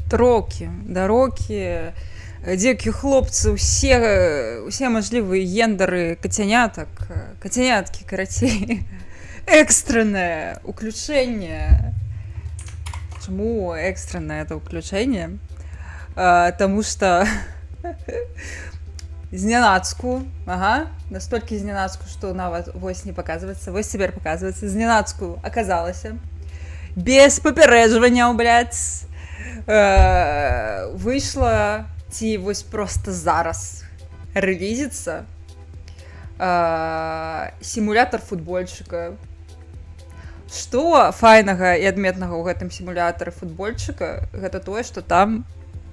Трокі, дарокі, дзеўкі, хлопцы, усе мажлівыя гендары кацянятак, кацяняткі, карацей. Экстренное уключение. Чему экстренное это уключение? Потому что зненацку, ага, настолько зненацку, что нават вось не показывается, вось теперь показывается, зненацку оказалось. Без папярэджванняў, блядь. Выйшла ці вось просто зараз рэлізіцца сімулятор футбольчыка. Што файнага і адметнага ў гэтым сімулятары футбольчыка, гэта тое, што там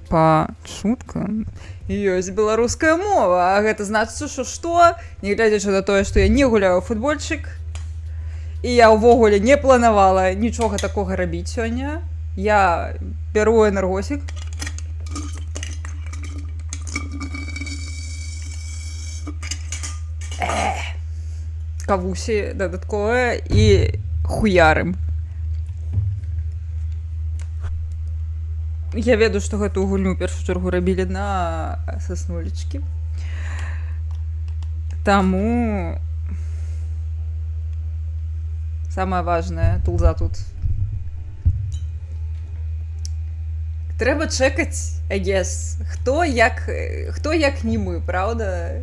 па чуткам ёсць беларуская мова, а гэта значыцца, што нягледзячы на тое, што я не гуляю ў футбольчык і я ўвогуле не планавала нічога такога рабіць сёння. Я беру энергосик. Кавусі дадатковае і хуярым. Я ведаю, што гэтую гульню ў першую чаргу рабілі на саснулечкі. Таму самае важнае тулза тут. Трэба чекаць, I guess, хто як не мы, правда?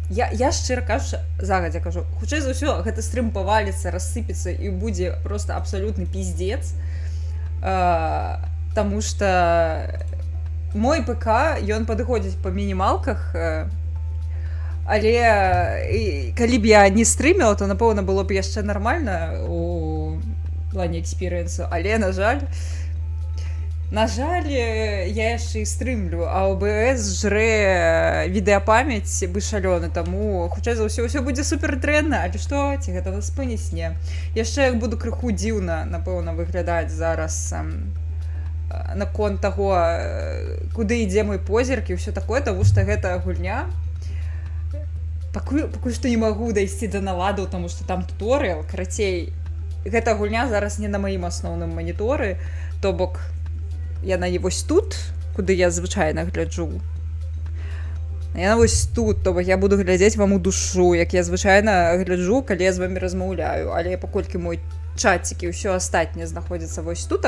Я шчыра кажучы, загадзя кажу, хутчэй за ўсё, гэта стрым паваліцца, рассыпецца і будзе просто абсалютны пиздец, таму што мой ПК, ён падыходзіць па мінімалках, але калі б я не стрыміла, то, напэўна, было б яшчэ нармальна у плане экспірыенсу, але, на жаль, я яшчэ і стрымлю, а ОБС жрэ відэапамяць бы шалёны, таму хутчэй за ўсё будзе супер дрэнна, але што, ці гэта нас спыніць? Не. Яшчэ як буду крыху дзіўна, напэўна, выглядаць зараз наконт таго, куды ідзе мой позірк і ўсё такое, таму што гэта гульня. Пакуль што не магу дайсці да наладу, таму што там туторыял, карацей, гэта гульня зараз не на маім асноўным маніторы, то бок яна не вось тут, куды я звычайна гляджу. Яна вось тут, то бок я буду глядзець вам у душу, як я звычайна гляджу, калі я з вамі размаўляю. Але паколькі мой чатик і ўсё астатняе знаходзіцца вось тут,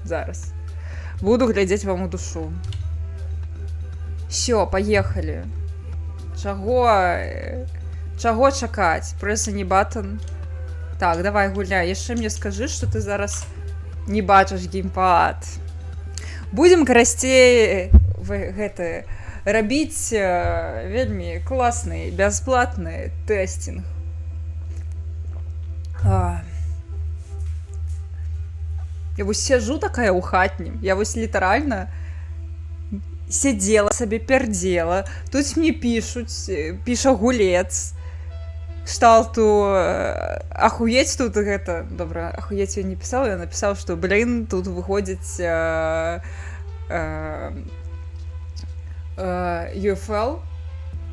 зараз, буду глядзець вам у душу. Всё, поехали. Чаго чакаць? Press any button. Так, давай гуляй. Яшчэ мне скажы, што ты зараз не бачыш геймпад. Будзем карасцей гэты рабіць вельмі класны, бясплатны тэстінг. Я вось сяджу такая ў хатні. Я вось літаральна сядзела сабе, пердзела. Тут мне піша гулец. Кшталту ахуець тут гэта... Добра, ахуець я не пісаў, я напісаў, што, блин, тут выходзіць UFL,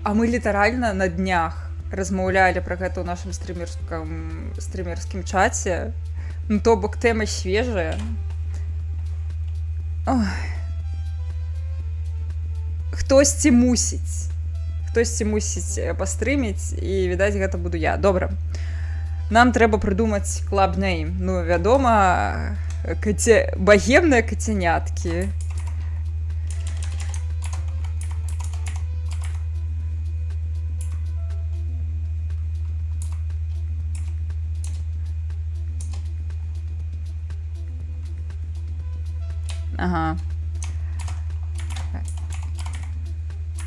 а мы літаральна на днях размаўлялі пра гэта ў нашым стрымерскім чаце. Ну, то бок тэма свежая. Хтосьці мусіць пастрыміць, і, відаць, гэта буду я. Добра. Нам трэба прыдумаць клабнейм. Ну, вядома, багемныя кацяняткі. Ага.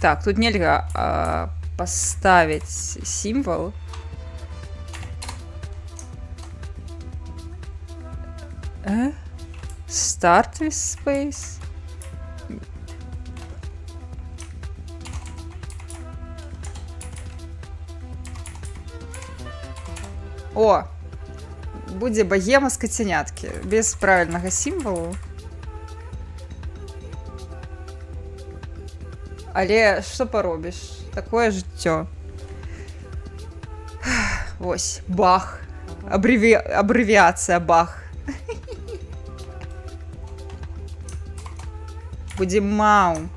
Так, тут нельга поставить символ. Start with space. О! Будзе багема з кацяняткі. Без правільнага сімвалу. Але што паробіш? Такое жыццё. Вось, бах. Абрэвіацыя бах. Будзе мау.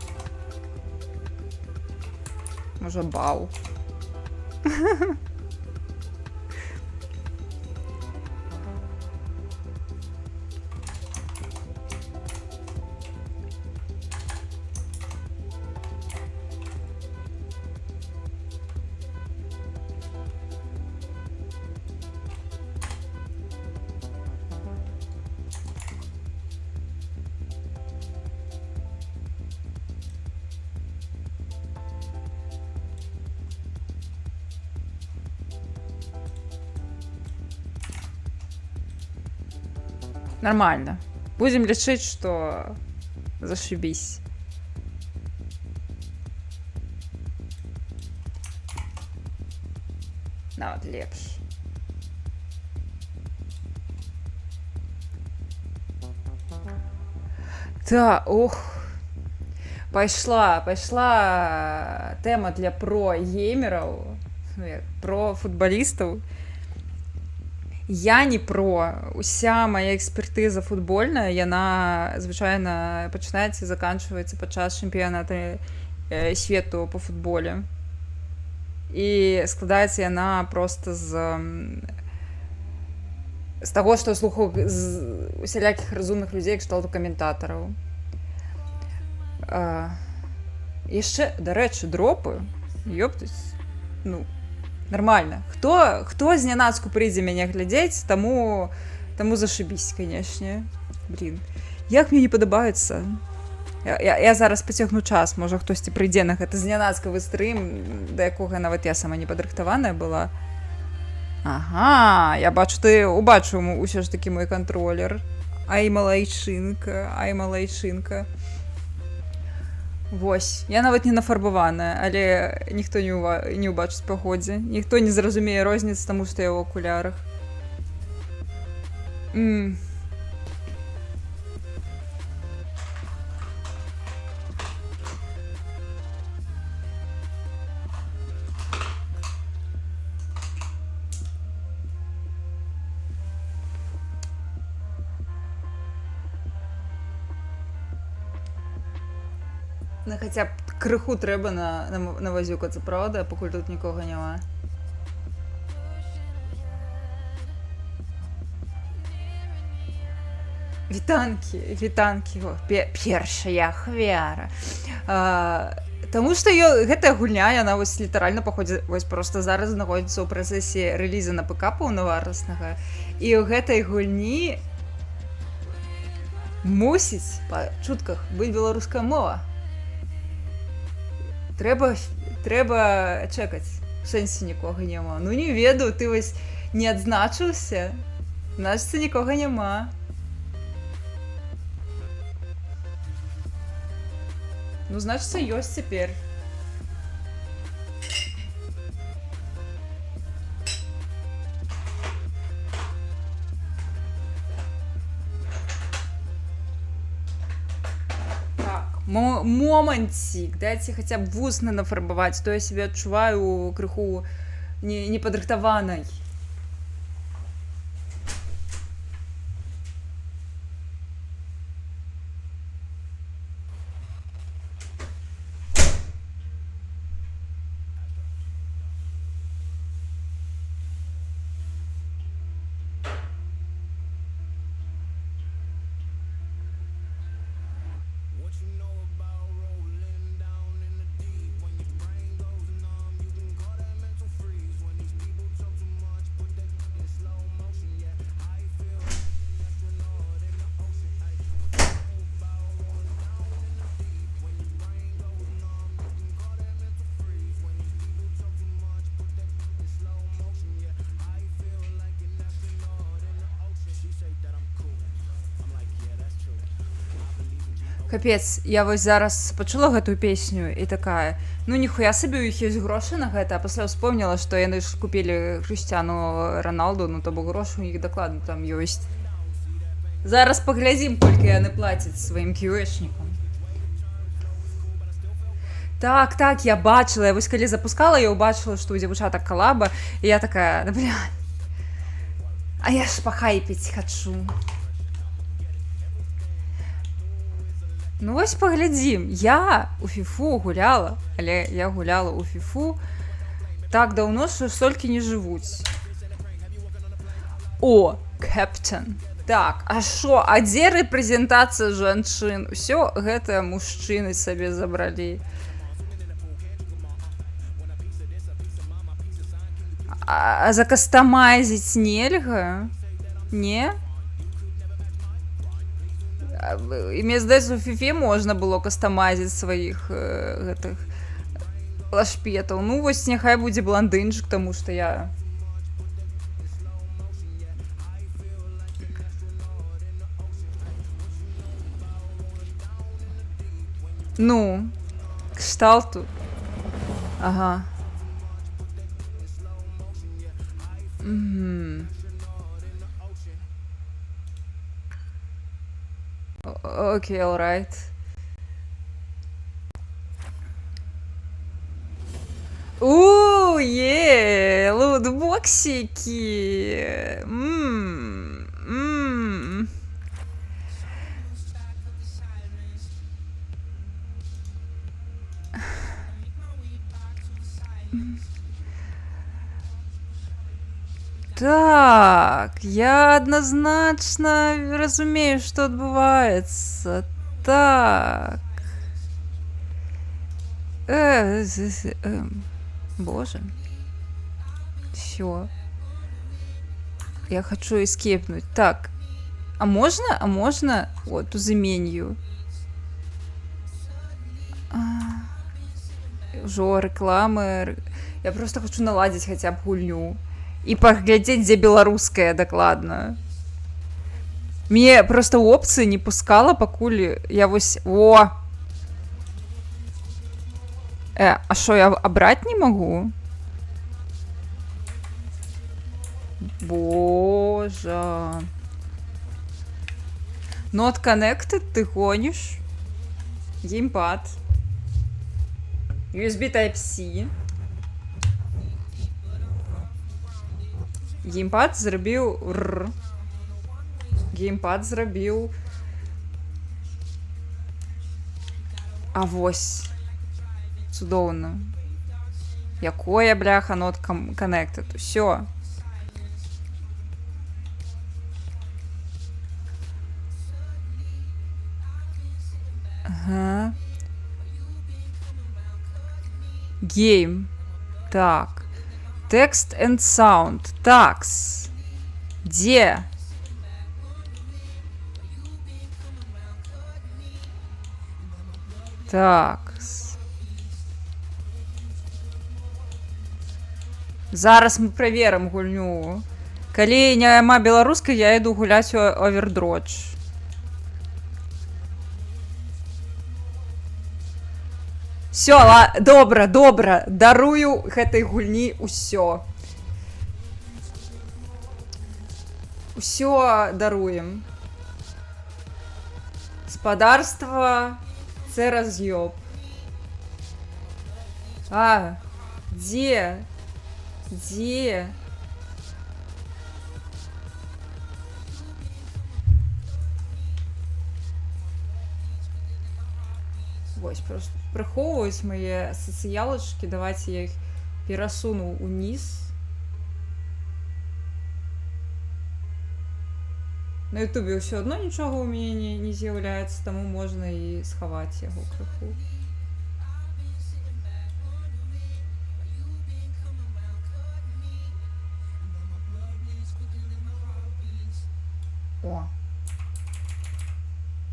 Можа, бау. Нормально. Будем лічыць, што зашибись. Нават лепш. Ох. Пайшла тэма для про-геймераў, про футбалістаў. Я не про. Уся моя экспертыза футбольная, яна звычайна пачынаецца і заканчваецца падчас чэмпіянату свету по футболе. І складаецца яна проста з таго, што я слухаю з усялякіх разумных людзей, кшталту каментатараў. Яшчэ, дарэчы, дропы, ёптаць, ну, нормально. Хто знянацку прыйдзе мяне глядзець, таму зашибись, канешне. Блин, як мне не падабаецца. Я зараз пацягну час, можа хтосьці прыйдзе на гэты знянацкавы стрым, да якога нават я сама не падрыхтаваная была. Ага, я бачу, ты убачыў усё ж такі мой кантролер. Ай, малайчынка. Вось, я нават не нафарбаваная, але ніхто не ўбачыць па ходзе. Ніхто не зразумее розніц, таму што я ў акулярах. Ну, хаця б крыху трэба навазюкацца, правда? Пакуль тут нікога няма. Вітанкі. Першая ахвяра. Таму што гэтая гульня, яна вось літаральна паходзіць, вось проста зараз знаходзіцца ў працэсе рэліза на ПК паўнавартаснага. І ў гэтай гульні мусіць па чутках быць беларуская мова. Трэба чакаць. В сэнсе нікога няма. Ну не ведаю, ты вось не адзначыўся. Значыцца нікога няма. Ну, значыцца, ёсць цяпер. Момантик, дайце хаця б вусна нафарбаваць, то я себе адчуваю крыху непадрыхтаванай. Капец, я вось зараз пачула гэтую песню і такая, ну ніхуя сабе, у іх ёсць грошы на гэта, а пасля ўспомніла, што яны ж купілі Крыштиану Роналду, ну то бок грошы у іх дакладна там ёсць. Зараз паглядзім, колькі яны плацяць сваім кіёшнікам. Так, я бачила, я вось калі запускала, я ўбачыла, што ў дзяўчатак калаба, і я такая, да блядь, а я ж пахайпіць хачу. Ну вось паглядзім, я у фіфу гуляла, але я гуляла ў фіфу так даўно, што столькі не жывуць. О, Кэптэн. Так, а шо, а дзе рэпрэзентацыя жанчын? Усё гэта мужчыны сабе забралі. А закастамайзіць нельга? Не? І мне здаецца, у фіфе можна было кастамайзіць сваіх гэтых лашпетаў. Ну вось няхай будзе бландынчык, таму што я... Ну, кшталту. Ага. Окей, alright. Лутбоксики. Так, я адназначна разумею, што адбываецца. Так. Боже. Всё. Я хочу эскепнуть. Так. А можно? Вот, to the menu. Ужо рекламы. Я просто хочу наладить хотя бы гульню. І паглядзець, дзе беларуская дакладна. Мне просто опцыі не пускала, пакуль я вось... О! А шо, я абраць не магу? Боже. Not connected, ты гонишь? Геймпад. USB Type-C. Геймпад зрабіў р. Геймпад зрабіў. А вось. Цудоўна. Якое, бляха, not connected. Усё. Ага. Гейм. Так. Text and sound. Такс. Где? Такс. Зараз мы праверым гульню. Калі няма беларускай, я іду гуляць у Overwatch. Всё, добра, дарую гэтай гульні ўсё. Усё даруем. Спадарства, це раз'ёб. А, дзе? Дзе? Вось, просто прыхоўваюць мае сацыялачкі. Давайте я іх перасуну ўніз. На ютубе ўсё адно нічога ў мяне не з'яўляецца, таму можна і схаваць яго крыху. О.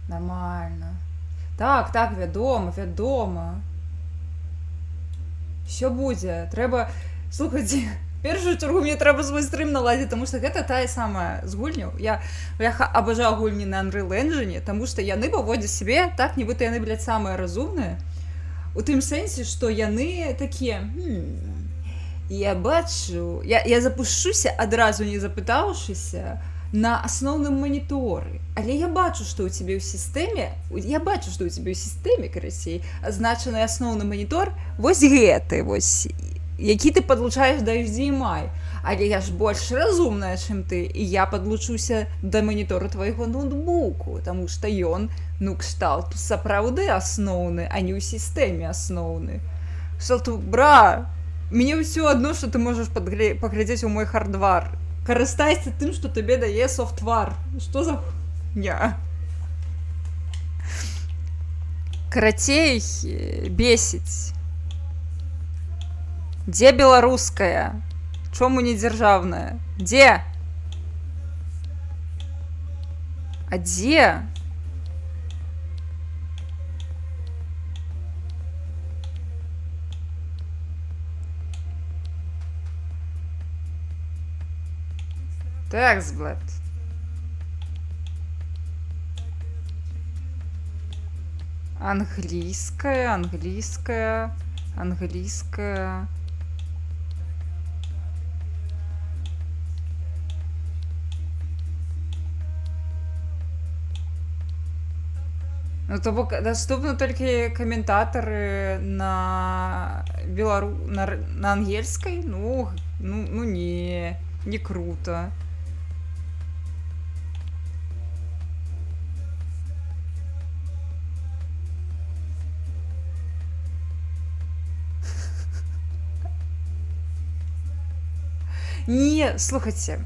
Нормально. Так, вядома. Всё будзе. Трэба... Слухайце, першую чаргу мне трэба свой стрым наладзіць, таму што гэта тая самая з гульняў. Я абажаю гульні на Unreal Engine, таму што яны паводзяць сябе так, нібыта яны, блядь, самыя разумныя. У тым сэнсе, што яны такія... Я бачу... Я запушчуся адразу не запытаўшыся, на асноўным маніторы. Але я бачу, што ў цябе ў сістэме, карацей, азначаны асноўны манітор вось гэты, вось, які ты падлучаеш да HDMI. Але я ж больш разумная, чым ты, і я падлучуся да манітору твайго ноутбуку, таму што ён, ну, кшталту сапраўды асноўны, а не ў сістэме асноўны. Кшталту, бра, мне ўсё адно, што ты можаш паглядзець у мой хардвар. Карыстайся тым, што табе дае софтвар. Што за хуйня? Карацей, бесіць. Дзе беларуская? Чому не дзяржаўная? Дзе? А дзе? Текстблет. Англійская. Ну, то бок доступны толькі каментатары на на ангельскай? Ну, не круто. Не, слухайте.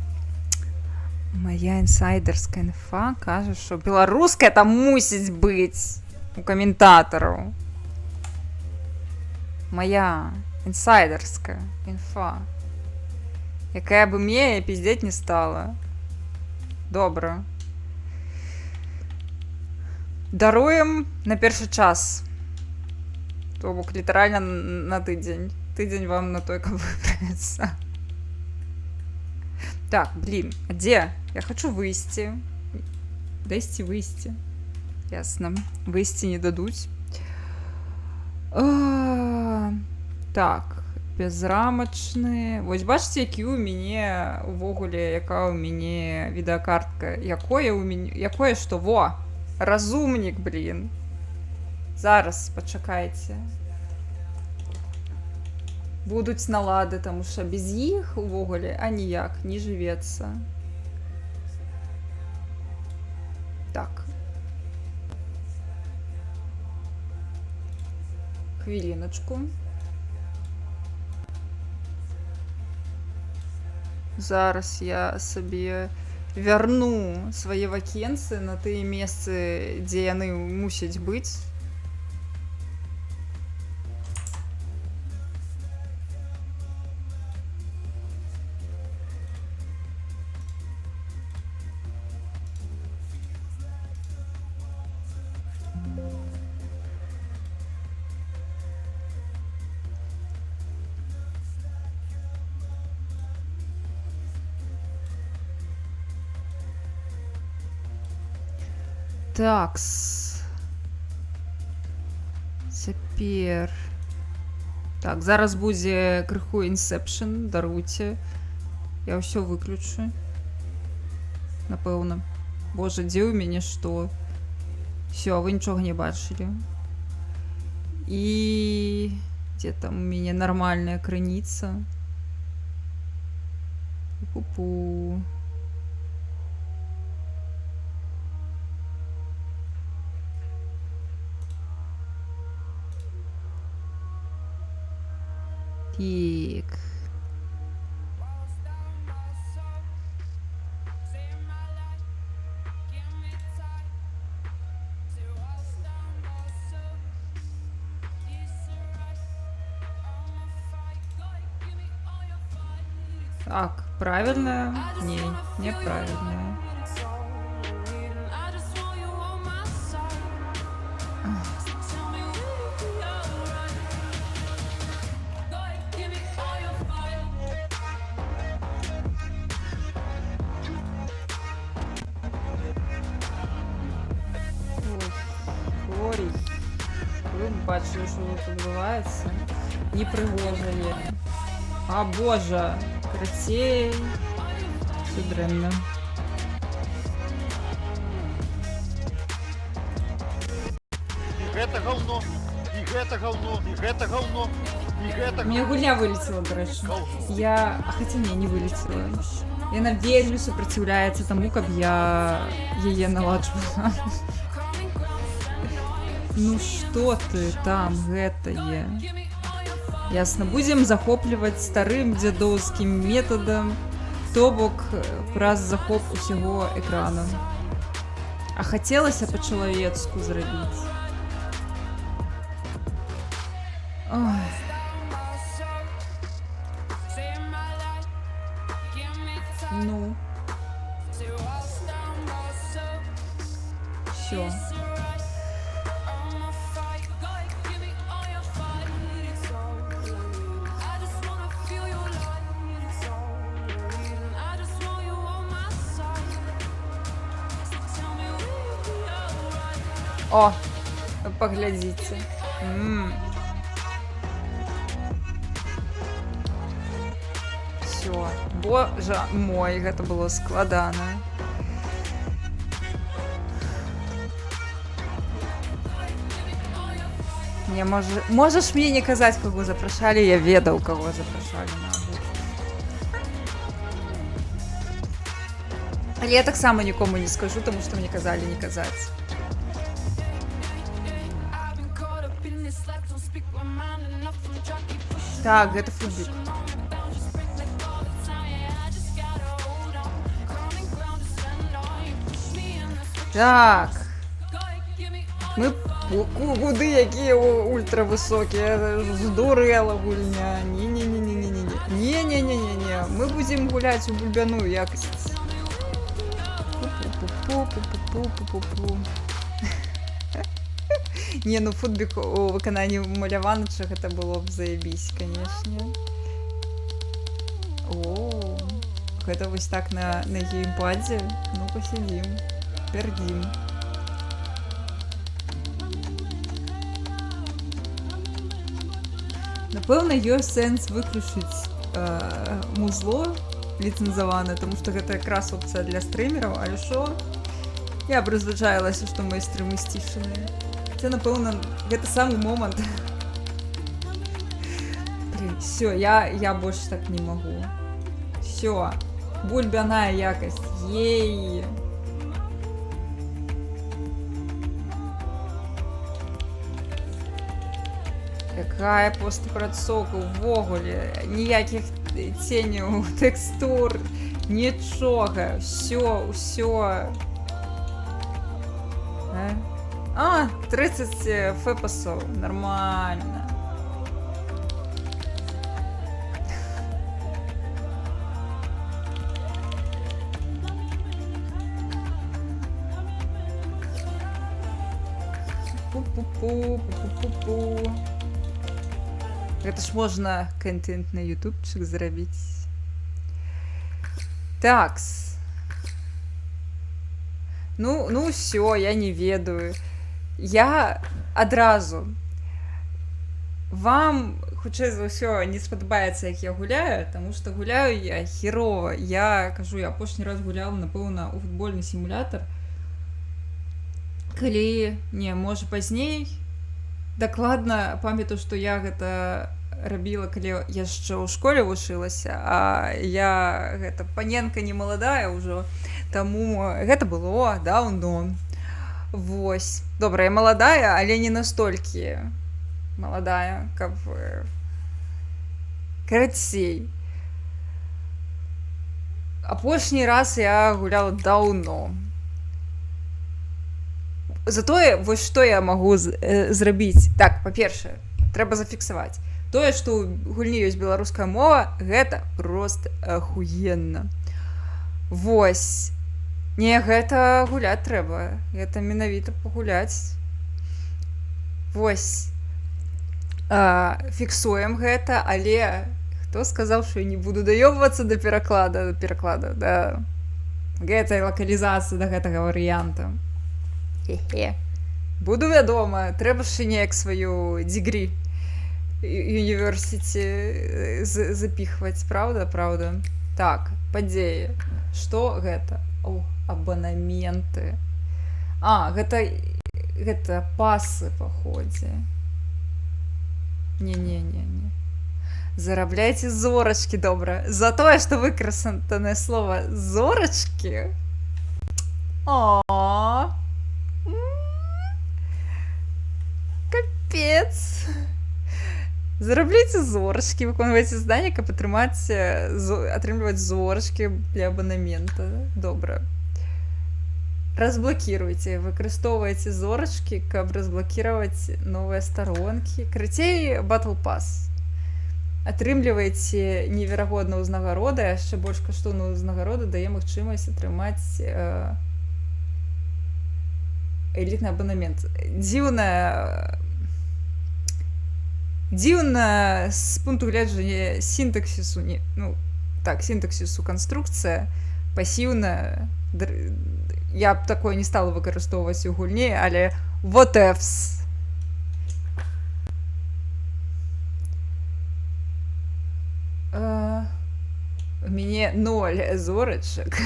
Моя інсайдерська інфа каже, що беларуская там мусить быць у каментатараў. Моя інсайдерська інфа, якая бы мне пиздеть не стала. Добра. Даруем на першы час. То бок літаральна на тыдзень. Тыдзень вам на той, каб выбрацца. Так, блин, а где? Я хочу выйти. Дайсці выйти. Ясно. Выйти не дадуць. Так, безрамачны. Вось бачыце, які ў мяне увогуле, якая ў мяне відэакартка. Якое што? Во! Разумнік, блин. Зараз, пачакайце. Будуць налады, таму што без іх увогуле аніяк не жывецца. Так. Хвіліначку. Зараз я сабе вярну свае вакенцы на тыя месцы, дзе яны мусяць быць. Такс. Цяпер. Так, зараз будзе крыху Inception, даруйце. Я ўсё выключу. Напэўна. Боже, дзе ў мяне што? Всё, вы нічога не бачылі. І дзе там у мяне нармальная крыніца? Пу-пу. Так. Так, правильно? Не, неправильно. Ви бачили, що тут відбувається. Непригожені. А боже, красей. Все дренно. гэта гаўно, і гэта гаўно, і гэта гаўно, і гэта У меня гульня вылетела, до рэчы. Хаця не вылетела. Яна вельмі супраціўляецца таму, каб я яе наладжвала. Ну што ты там гэтае? Ясна, будзем захопліваць старым дзядоўскім метадам, то бок праз захоп усяго экрана. А хацелася па-чалавецку зрабіць. Ой. Ну. Всё. О, паглядзіце. Всё. Божа мой, гэта было складана. Не, можаш мне не казаць, каго запрашалі, я ведаў, каго запрашалі на абуд. Але я таксама нікому не скажу, таму што мне казалі не казаць. Так, гэта футбік. Так. Мы куды якія ультравысокія, здурэла гульня. Не-не-не-не-не-не. Мы будзем гуляць у бульбяную якасць. Пу-пу-пу-пу-пу-пу-пу-пу. Не, ну футбік у выкананні маляванача гэта было б заебісь, канешне. О, гэта вось так на геймпадзе. Ну, посидзім, пердзім. Напэўна, ёсць сэнс выключыць музло ліцэнзаванае, таму што гэта якраз опцыя для стрымераў, але што? Я прызвычаілася, што мои стрымы сцішаныя. Це, напэўна, гэта самы момант. Блин, всё, я больш так не магу. Всё, бульбяная якасць, ей! Якая постапрацоўка ўвогуле, ніякіх ценяў, тэкстур, нічога, ўсё. 30 фэпасаў, нормально. Пу-пу-пу. Гэта ж можна контент на ютубчик зрабіць. Такс. Ну всё, я не ведаю. Я адразу. Вам, хутчэй за ўсё, не спадабаецца, як я гуляю, таму што гуляю я херова. Я кажу, я апошні раз гуляла, напэўна, у футбольны сімулятар. Калі, не, можа пазней. Дакладна памятаю, што я гэта рабіла, калі яшчэ ў школе вучылася, а я гэта паненка не маладая ўжо, таму гэта было даўно. Вось. Добра, я маладая, але не настолькі маладая, каб карацей. Апошні раз я гуляла даўно. Затое, вось што я магу зрабіць. Так, па-першае, трэба зафіксаваць. Тое, што ў гульні ёсць беларуская мова, гэта проста ахуенна. Вось. Не, гэта гуляць трэба. Гэта менавіта пагуляць. Вось. Фіксуем гэта, але хто сказаў, што я не буду даёбвацца да пераклада, да гэтай лакалізацыі, да гэтага варыянта. Хе-хе. Буду, вядома, трэба ж неяк сваю дегрі універсіці запіхваць, правда? Так, падзеі. Што гэта? О, абанаменты. Гэта гэта пасы паходзе. Не. Зарабляйце зорачкі, добра. За тое, што выкарыстанае слова зорачкі. О. Капец. Зарабляйце зорачкі, выконвайце заданні, каб атрымліваць зорачкі для абанамента. Добра. Разблокируйте, выкарыстоўвайце зорачкі, каб разблокировать новыя старонкі. Карацей, Battle Pass. Атрымлівайце неверагодна ўзнагароды, а яшчэ больш каштоўную ўзнагароду дае магчымасць атрымаць элітны абанамент. Дзіўна з пункту гледжання сінтаксісу, сінтаксісу канструкцыя, пасіўна. Я б такое не стала выкарыстоўваць у гульні, але whatevs. У мяне 0 зорачак.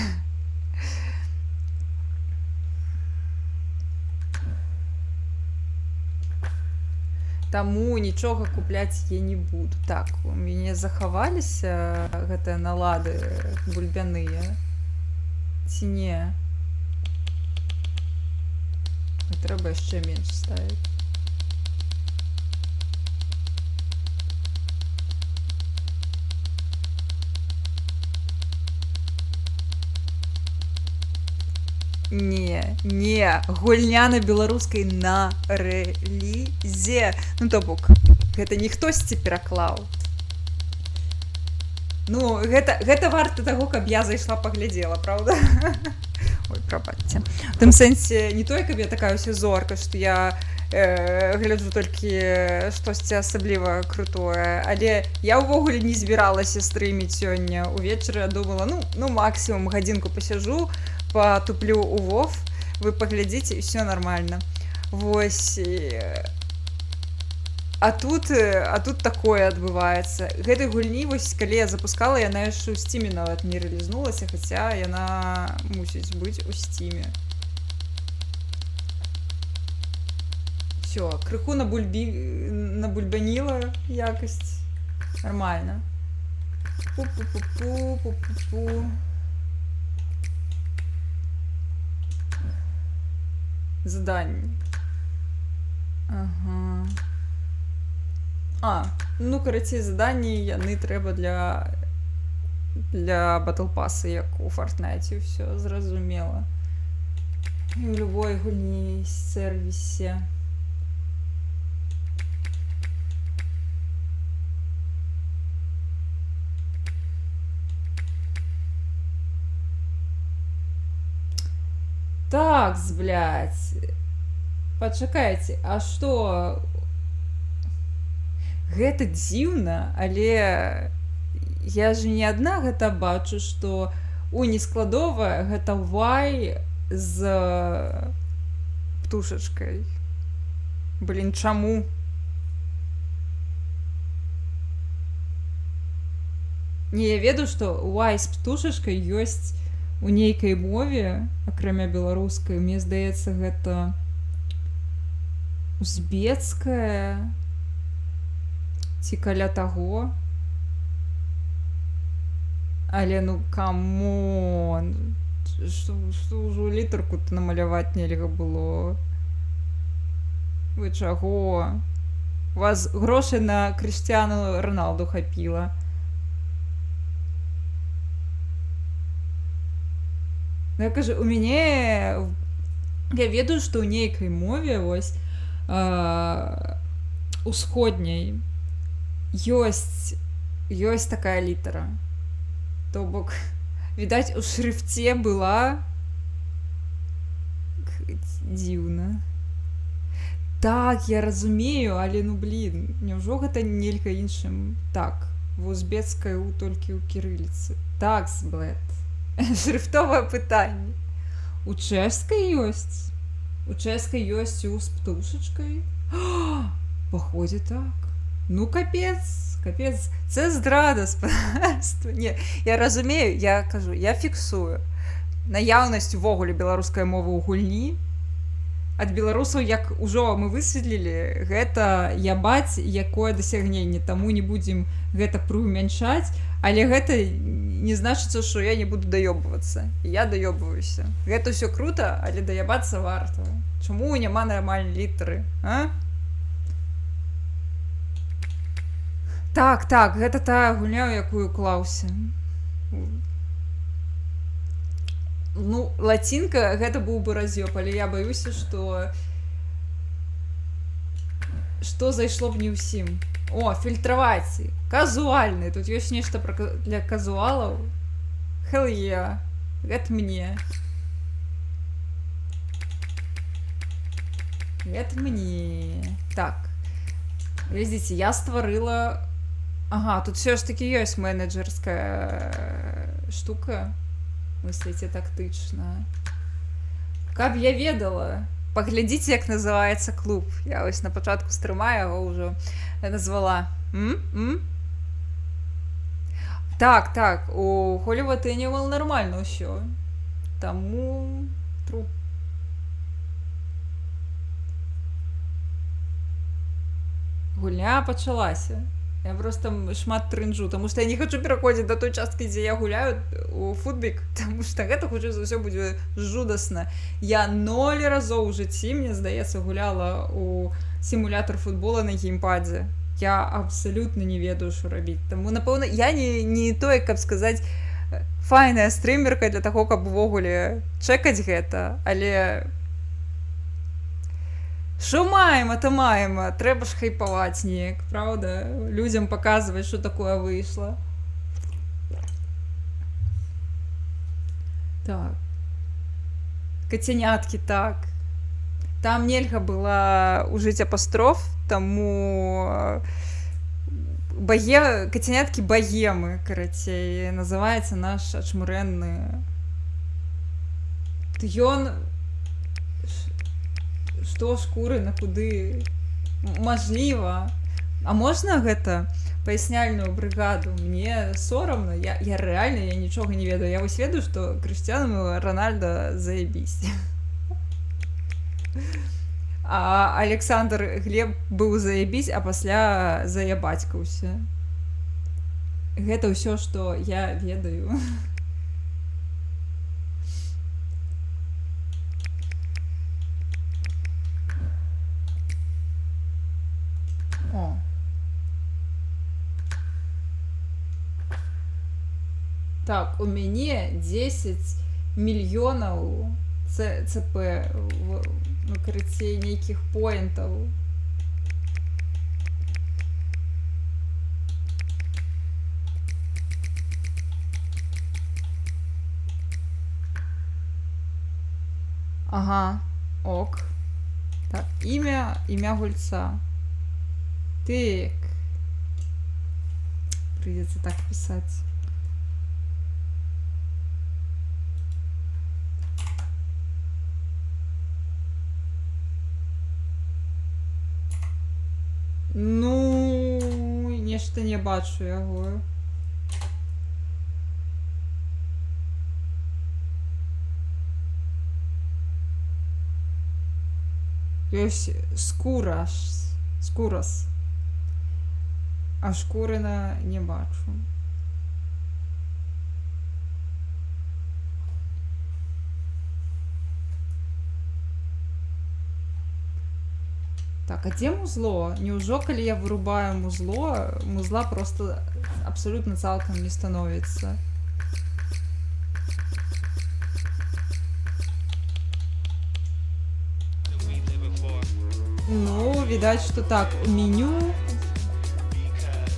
Таму нічога купляць я не буду. Так, у мяне захаваліся гэтыя налады бульбяныя. Ці не? Трэба яшчэ менш ставіць. Не, гульня на беларускай на рэлізе. Ну, то бок, гэта не хтосьці пераклаў. Ну, гэта варта таго, каб я зайшла паглядзела, правда? Ой, прабачце. У тым сэнсе, не тое, каб я такая ўся зорка, што я гляджу толькі штосьці асабліва крутое, але я ўвогуле не збіралася стрыміць сёння. Увечары я думала, ну максімум гадзінку пасяджу, патуплю у WoW, вы паглядзіце, і ўсё нармальна. Вось. А тут такое адбываецца. Гэтай гульні, вось, калі я запускала, яна яшчэ ў Steam нават не рэлізнулася, хаця яна мусіць быць у Steam. Всё, крыху набульбаніла якасць. Нармальна. Пу-пу-пу-пу-пу-пу-пу. Заданні. Ага. Ну, карацей, заданні яны трэба для Battle Pass, як у Fortnite, ўсё зразумела. І ў любой гульні сервісе. Так, блядь. Пачакайце, а што? Гэта дзіўна, але я ж не адна гэта бачу, што у нескладовая гэта Y з птушачкай. Блін, чаму? Не, я ведаю, што Y з птушачкай ёсць у нейкай мове, акрамя беларускай. Мне здаецца, гэта узбецкая ці каля таго. Але ну камон, што ўжо літарку-то намаляваць нельга было. Вы чаго? У вас грошай на Крыштиану Роналду хапіла. Ну, я кажу, у мяне... Я ведаю, што ў нейкай мове, вось, усходняй, ёсць такая літара. То бок, відаць, у шрифце была... Дзіўна. Так, я разумею, але, ну, блін, няўжо гэта нельга іншым? Так, в узбецкай толькі ў кірыліцы. Так, блэд. Шрифтовае пытанне. У чэшскай ёсць. У чэшскай ёсць у з птушачкай. Паходзе так. Ну, капец. Це здрада, спадарства. Не, я разумею, я кажу, я фіксую. Наяўнасць увогуле беларускай мовы ў гульні. ад беларусаў, як ужо мы высветлілі, гэта ябаць якое дасягненне, таму не будзем гэта прыўмяншаць, але гэта не значыцца, што я не буду даёбвацца. Я даёбваюся. Гэта ўсё крута, але даябацца варта. Чаму няма нармальнай літары, а? Так, гэта тая гульня, у якую клаўся. Ну, лацінка, гэта быў бы раз'ёб, але я баюся, што зайшло б не ўсім. О, фільтраваць. Казуальны. Тут ёсць нешта для казуалаў. Hell yeah. Гэта мне. Гэта мне. Так. Глядзіце, я стварыла... Ага, тут все ж таки ёсць менеджерская штука. Мысліце тактычна. Каб я ведала. Паглядзіце, як называецца клуб. Я ось на пачатку стрыма яго ўжо назвала. Так, у Hollywood Animal нормально ўсё. Таму... Тру. Гульня пачалася. Я просто шмат трынжу, таму што я не хачу пераходзіць да той часткі, дзе я гуляю у футбік, таму што гэта хутчэй за ўсё будзе жудасна. Я 0 разоў у жыцці, мне здаецца, гуляла у сімулятор футбола на геймпадзе. Я абсалютна не ведаю, што рабіць. Таму, напэўна, я не тое, каб сказаць, файная стрымерка для таго, каб увогуле чэкаць гэта, але... Што маем, а то маем, трэба ж хайпаваць неяк, правда? Людзям паказваць, што такое выйшла. Так. Кацяняткі, так. Там нельга было ужыць апастроф, таму кацяняткі багемы, карацей, называецца наш ачмурэнны. Ён... Што шкуры на куды? Мажліва. А можна гэта паясняльную брыгаду? Мне сорамна. Я рэальна, я нічога не ведаю. Я вось ведаю, што Крыштиану Рональда заебісь. А Александр Глеб быў заебісь, а пасля заябацькаўся. Гэта ўсё, што я ведаю. О. Так, у мяне 10 мільёнаў ЦП, ну, карацей, нейкіх поінтаў. Ага, ок. Так, імя гульца. Так. Придется так писать. Ну, нешта не бачу яго. Ёсць скурас. А Шкурина не бачу. Так, а где музло? Неужо, калі я вырубаю музла просто абсолютно цалкам не становится? Ну, видать, что так.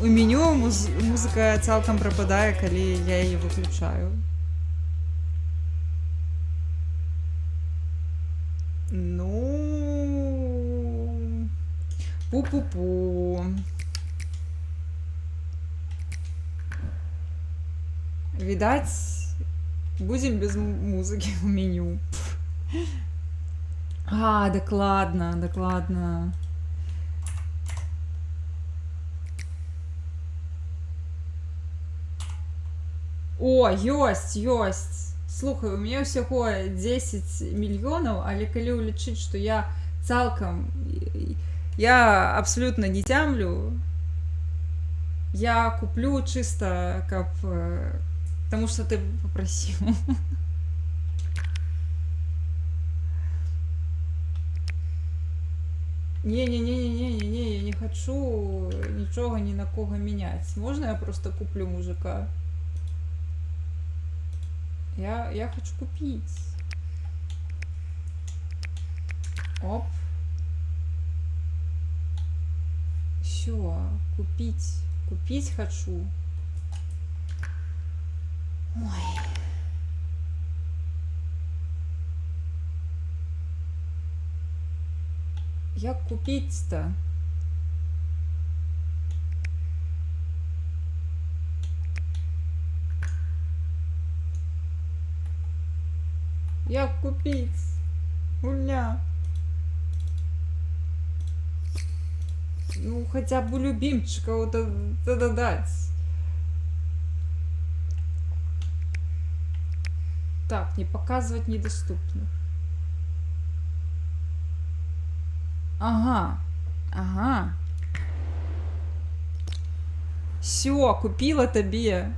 У меню музыка цалкам прападае, калі я яе выключаю. Ну... Пу-пу-пу. Видать, будем без музыки в меню. А, докладно. О, ёсць. Слухай, у меня всего 10 мільёнаў, але калі ўлічыць, што я цалкам я абсолютно не тямлю, я куплю чисто каб потому что ты попросил. Не, я не хочу нічога ні на кого менять. Можно я просто куплю мужика? Я хочу купить. Оп. Все, купить. Купить хочу. Ой. Як купить-то? Як купить? Гульня. Ну, хотя бы любимчика вот это дать. Так, не показывать недоступных. Ага. Ага. Все, купила тебе.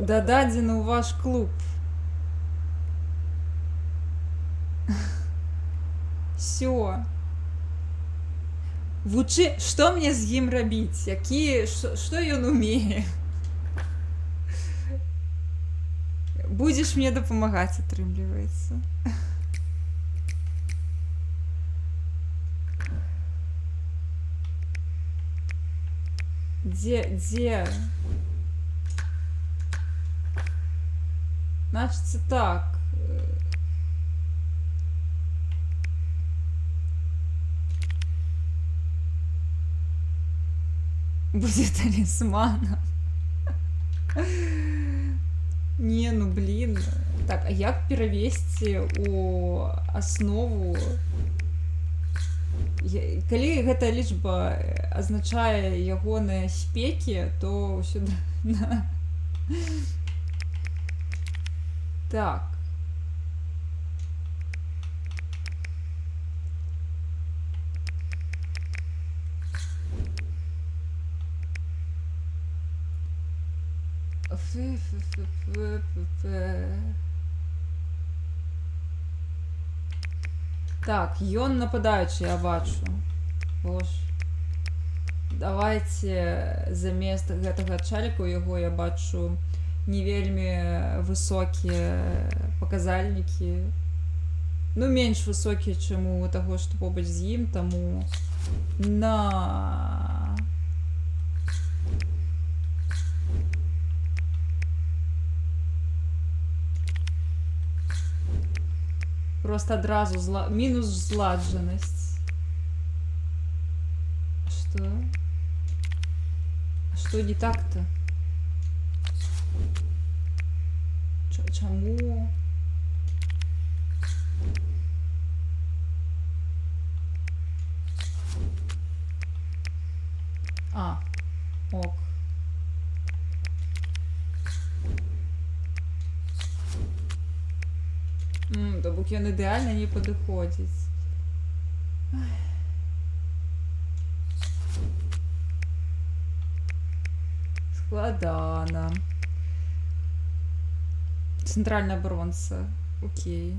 Дададзены ў ваш клуб. Все. Вучы, што мне з ім рабіць? Які, што ён умее? Будзеш мне дапамагаць, атрымліваецца. Дзе? Значится так. Будет талисманом. Не, ну блин. Так, а як перавесці у аснову? Калі гэта лічба азначае ягоныя спекі, то сюда на... Так. Так, ён нападаючы, я бачу. Боже. Давайте замест гэтага чаліка у яго я бачу не вельмі высокія паказальнікі. Ну, менш высокія, чым у таго, што побач з ім, таму на... Просто адразу мінус зладжанасць. Што? А што не так-то? Чаму? А, ок. То бок ён ідэальна не падыходзіць. Складана. Цэнтральная абаронца. Окей.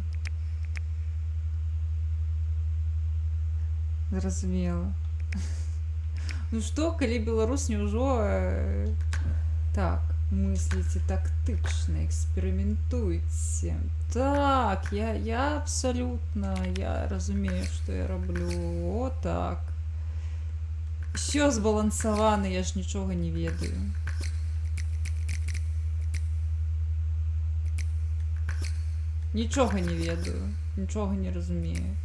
Зразумела. Ну што, калі беларус няўжо... Так, мысліце тактычна, эксперыментуйце. Так, я абсолютно, я разумею, што я раблю. О, так. Всё збалансавана, я ж нічога не ведаю. Нічога не ведаю, нічога не разумею.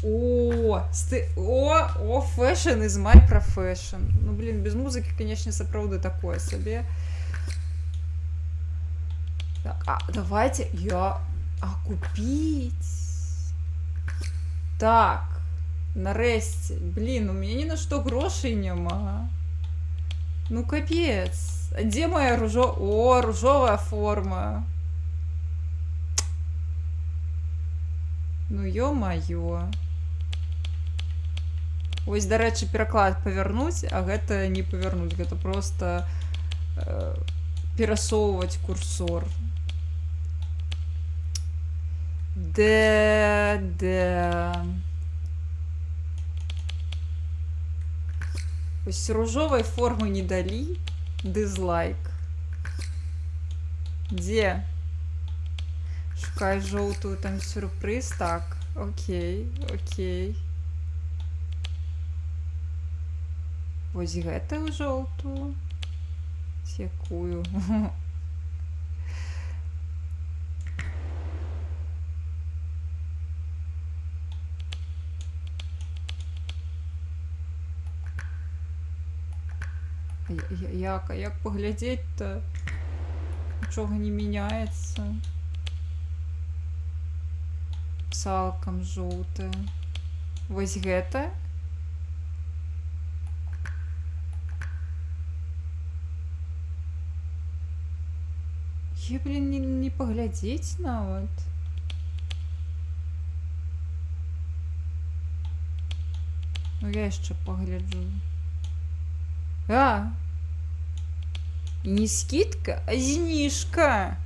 О, fashion is my profession. Ну, блин, без музыки, конечно, сапраўды такое сабе. Так, давайте я... купить? Так, нарэшце. Блін, у мяне ні на што грошай няма. Ну капец. А дзе моя ружовая форма? Ну ё-маё. Вось, дарэчы, пераклад павярнуць, а гэта не павярнуць, гэта проста перасоўваць курсор. Вось ружовай формы не далі. Дызлайк. Дзе? Шукай жоўтую, там сюрпрыз. Так, окей, окей. Вось гэтую жоўтую. Якую? Як паглядзець-то? Нічога не мяняецца. Цалкам жоўтая. Вось гэта? Блин, не паглядзець нават. Ну я яшчэ пагляджу. А! І не скидка, а знижка.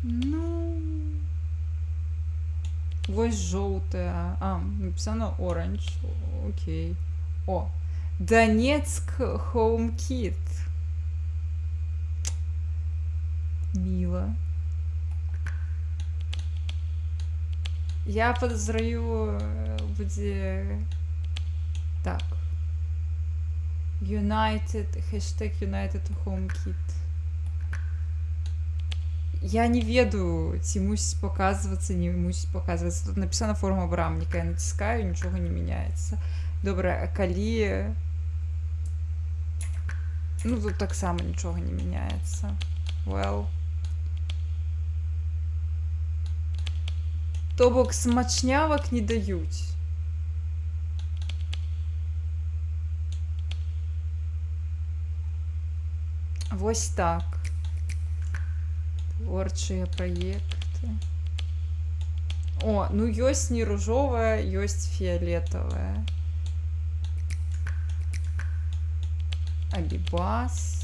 Ну, вось жоўтая. Написано оранж. Окей. О, Донецк HomeKit. Мило. Я подозраю, буде... Так. United, хэштег United HomeKit. Я не ведаю, ці мусіць паказвацца, не мусіць паказвацца. Тут написана форма брамніка. Я націскаю, нічога не мяняецца. Добра, а калі... Ну, тут таксама нічога не мяняецца. Well. То бок смачнявак не даюць. Вось так. Творчыя праекты. О, ну ёсць не ружовая, ёсць фіолетовая. Абібас.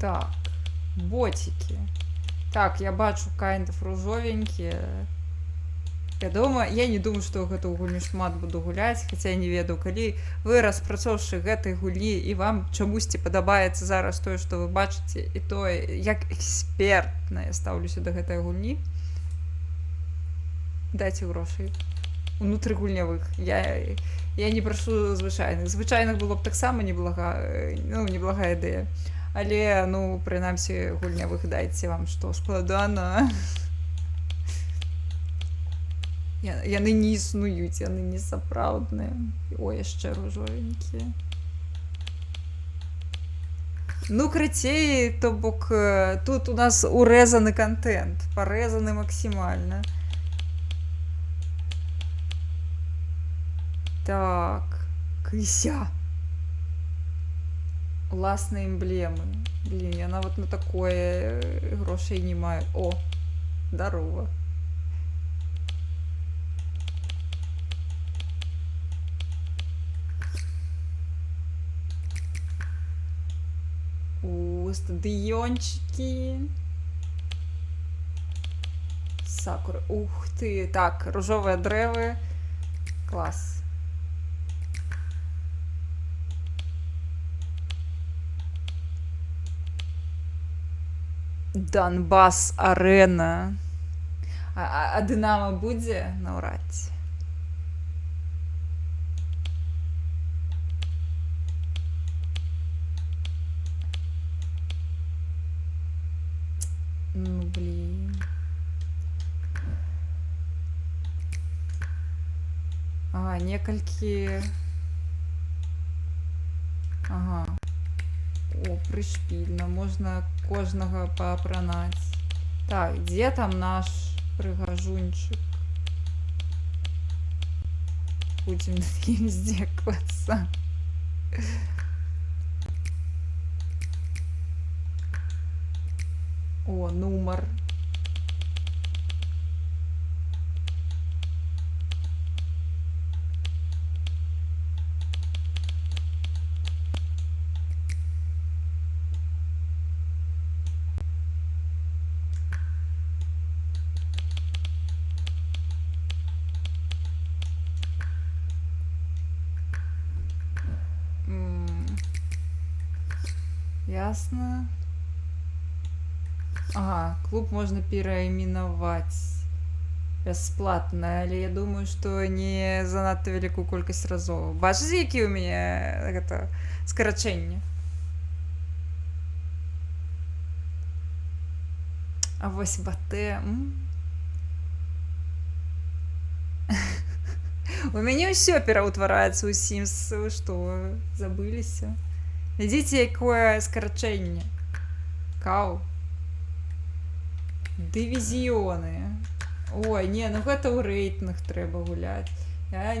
Так, ботики. Так, я бачу kind of ружовенькие. Я не думаю, што гэту гульню шмат буду гуляць, хаця я не ведаю, калі вы распрацоўшчык гэтай гульні і вам чамусьці падабаецца зараз тое, што вы бачыце, і тое, як экспертна я стаўлюся да гэтай гульні, дайце грошай. Унутрыгульнявых. Я не прашу звычайных. Звычайных было б таксама неблагая ідэя. Але, ну, прынамсі, гульнявых дайце вам што складана. Яны не існуюць, яны не сапраўдныя. О, яшчэ ружовенькія. Ну, крацей, то бок, тут у нас урэзаны контент, парэзаны максімальна. Так, крыся. Уласныя эмблемы. Блін, я нават на такое грошай не маю. О, здарова. Стадыёнчики. Сакуры. Ух ты. Так, ружовыя дрэвы. Клас. Донбас арена. А Дынамо будзе? Наўрад ці. Ну, блін. Ага, некалькі... Ага. О, прышпільна. Можна кожнага паапранаць. Так, дзе там наш прыгажунчык? Будзем над ім здзекавацца. О, нумар. Ясно. Ага, клуб можна перайменаваць бясплатна, але я думаю, што не занадта вялікую колькасць разоў. Бачыце, які ў мяне гэта скарачэнне? А вось батэ... У мяне ўсё пераўтвараецца ў Sims. Вы што, забыліся? Глядзіце, якое скарачэнне. Кау. Дывізіёны. Ой, не, ну гэта ў рэйтынг трэба гуляць. Я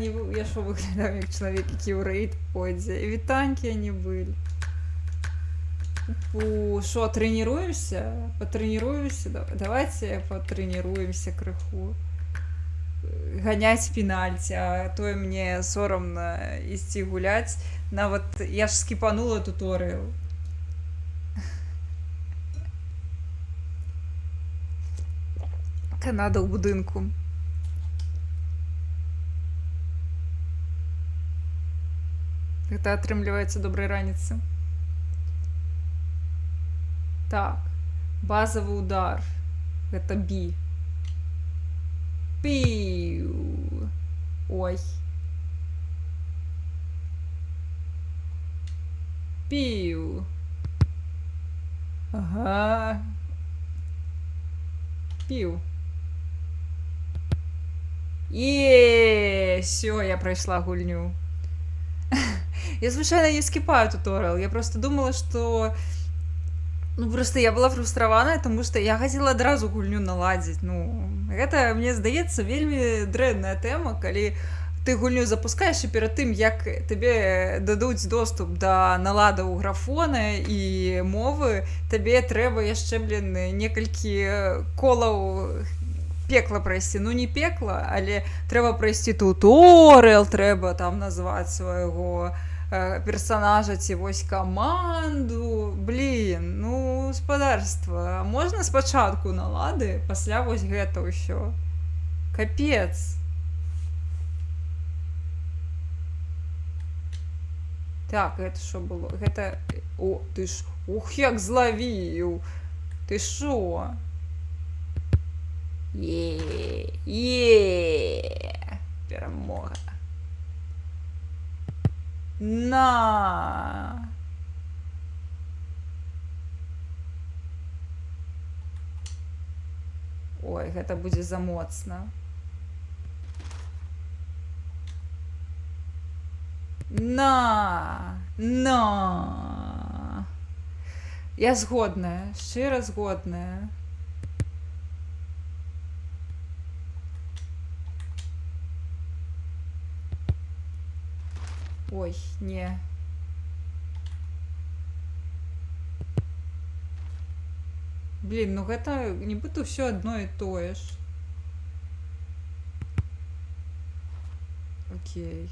што выглядаю як чалавек, які ў рэйт пойдзе. Вітанькі они былі. Шо, трэніруемся? Патрэніруемся? Давайте патрэніруемся крыху. Ганяць пенальці, а тое мне сорамна ісці гуляць. Нават я ж скіпанула туторыял. Канада ў будынку. Гэта атрымліваецца добрай раніцы. Так, базавы удар. Гэта B. Пиу. Ой. Пиу. Ага. Пиу. Все, я пройшла гульню. Я звычайна не скіпаю туторыял. Я просто думала, что... Ну, просто я была фрустраваная, тому што я хацела адразу гульню наладзіць. Ну, гэта, мне здаецца, вельмі дрэнная тэма, калі ты гульню запускаеш, і перад тым, як табе дадуць доступ да наладаў графона і мовы, табе трэба яшчэ, блин, некалькі колаў пекла прайсці. Ну, не пекла, але трэба прайсці туторыял, трэба там назваць свайго персонажа ці вось каманду. Блин, ну, спадарства. Можна спачатку налады, пасля вось гэта ўсё. Капец. Так, гэта што было? Гэта... О, ты ж... Ух, як злавіў! Ты шо? Перамога. На! Ой, гэта будзе замоцна. На! Я згодная, шчыра згодная. Ой, не. Блин, ну гэта нібыта ўсё адно і тое ж. Окей.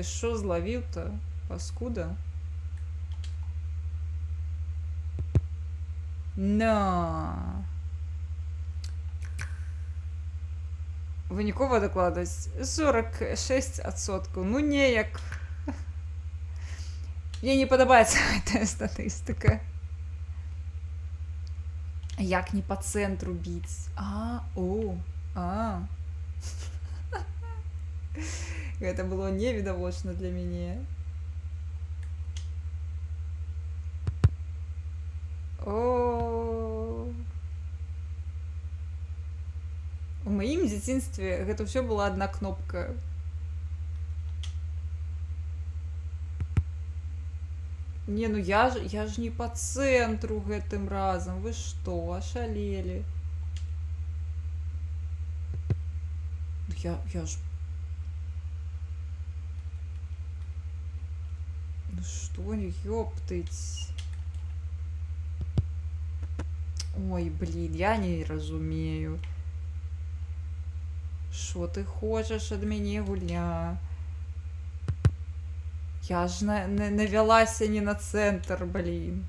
Ты шо зловил-то, паскуда? На. Вынікова дакладваць 46%. Ну неяк. Мне не падабаецца гэтая статыстыка. Як не па цэнтру біць. О. А. Гэта было невідавочна для мяне. О. У маім дзяцінстве гэта ўсё была адна кнопка. Не, ну я ж не по цэнтру гэтым разам. Вы што, ашалелі? Ну я ж... Ну што, ёптыць. Ой, блін, я не разумею. Што ты хочаш ад мяне, гульня? Я ж навялася не на цэнтр, блін.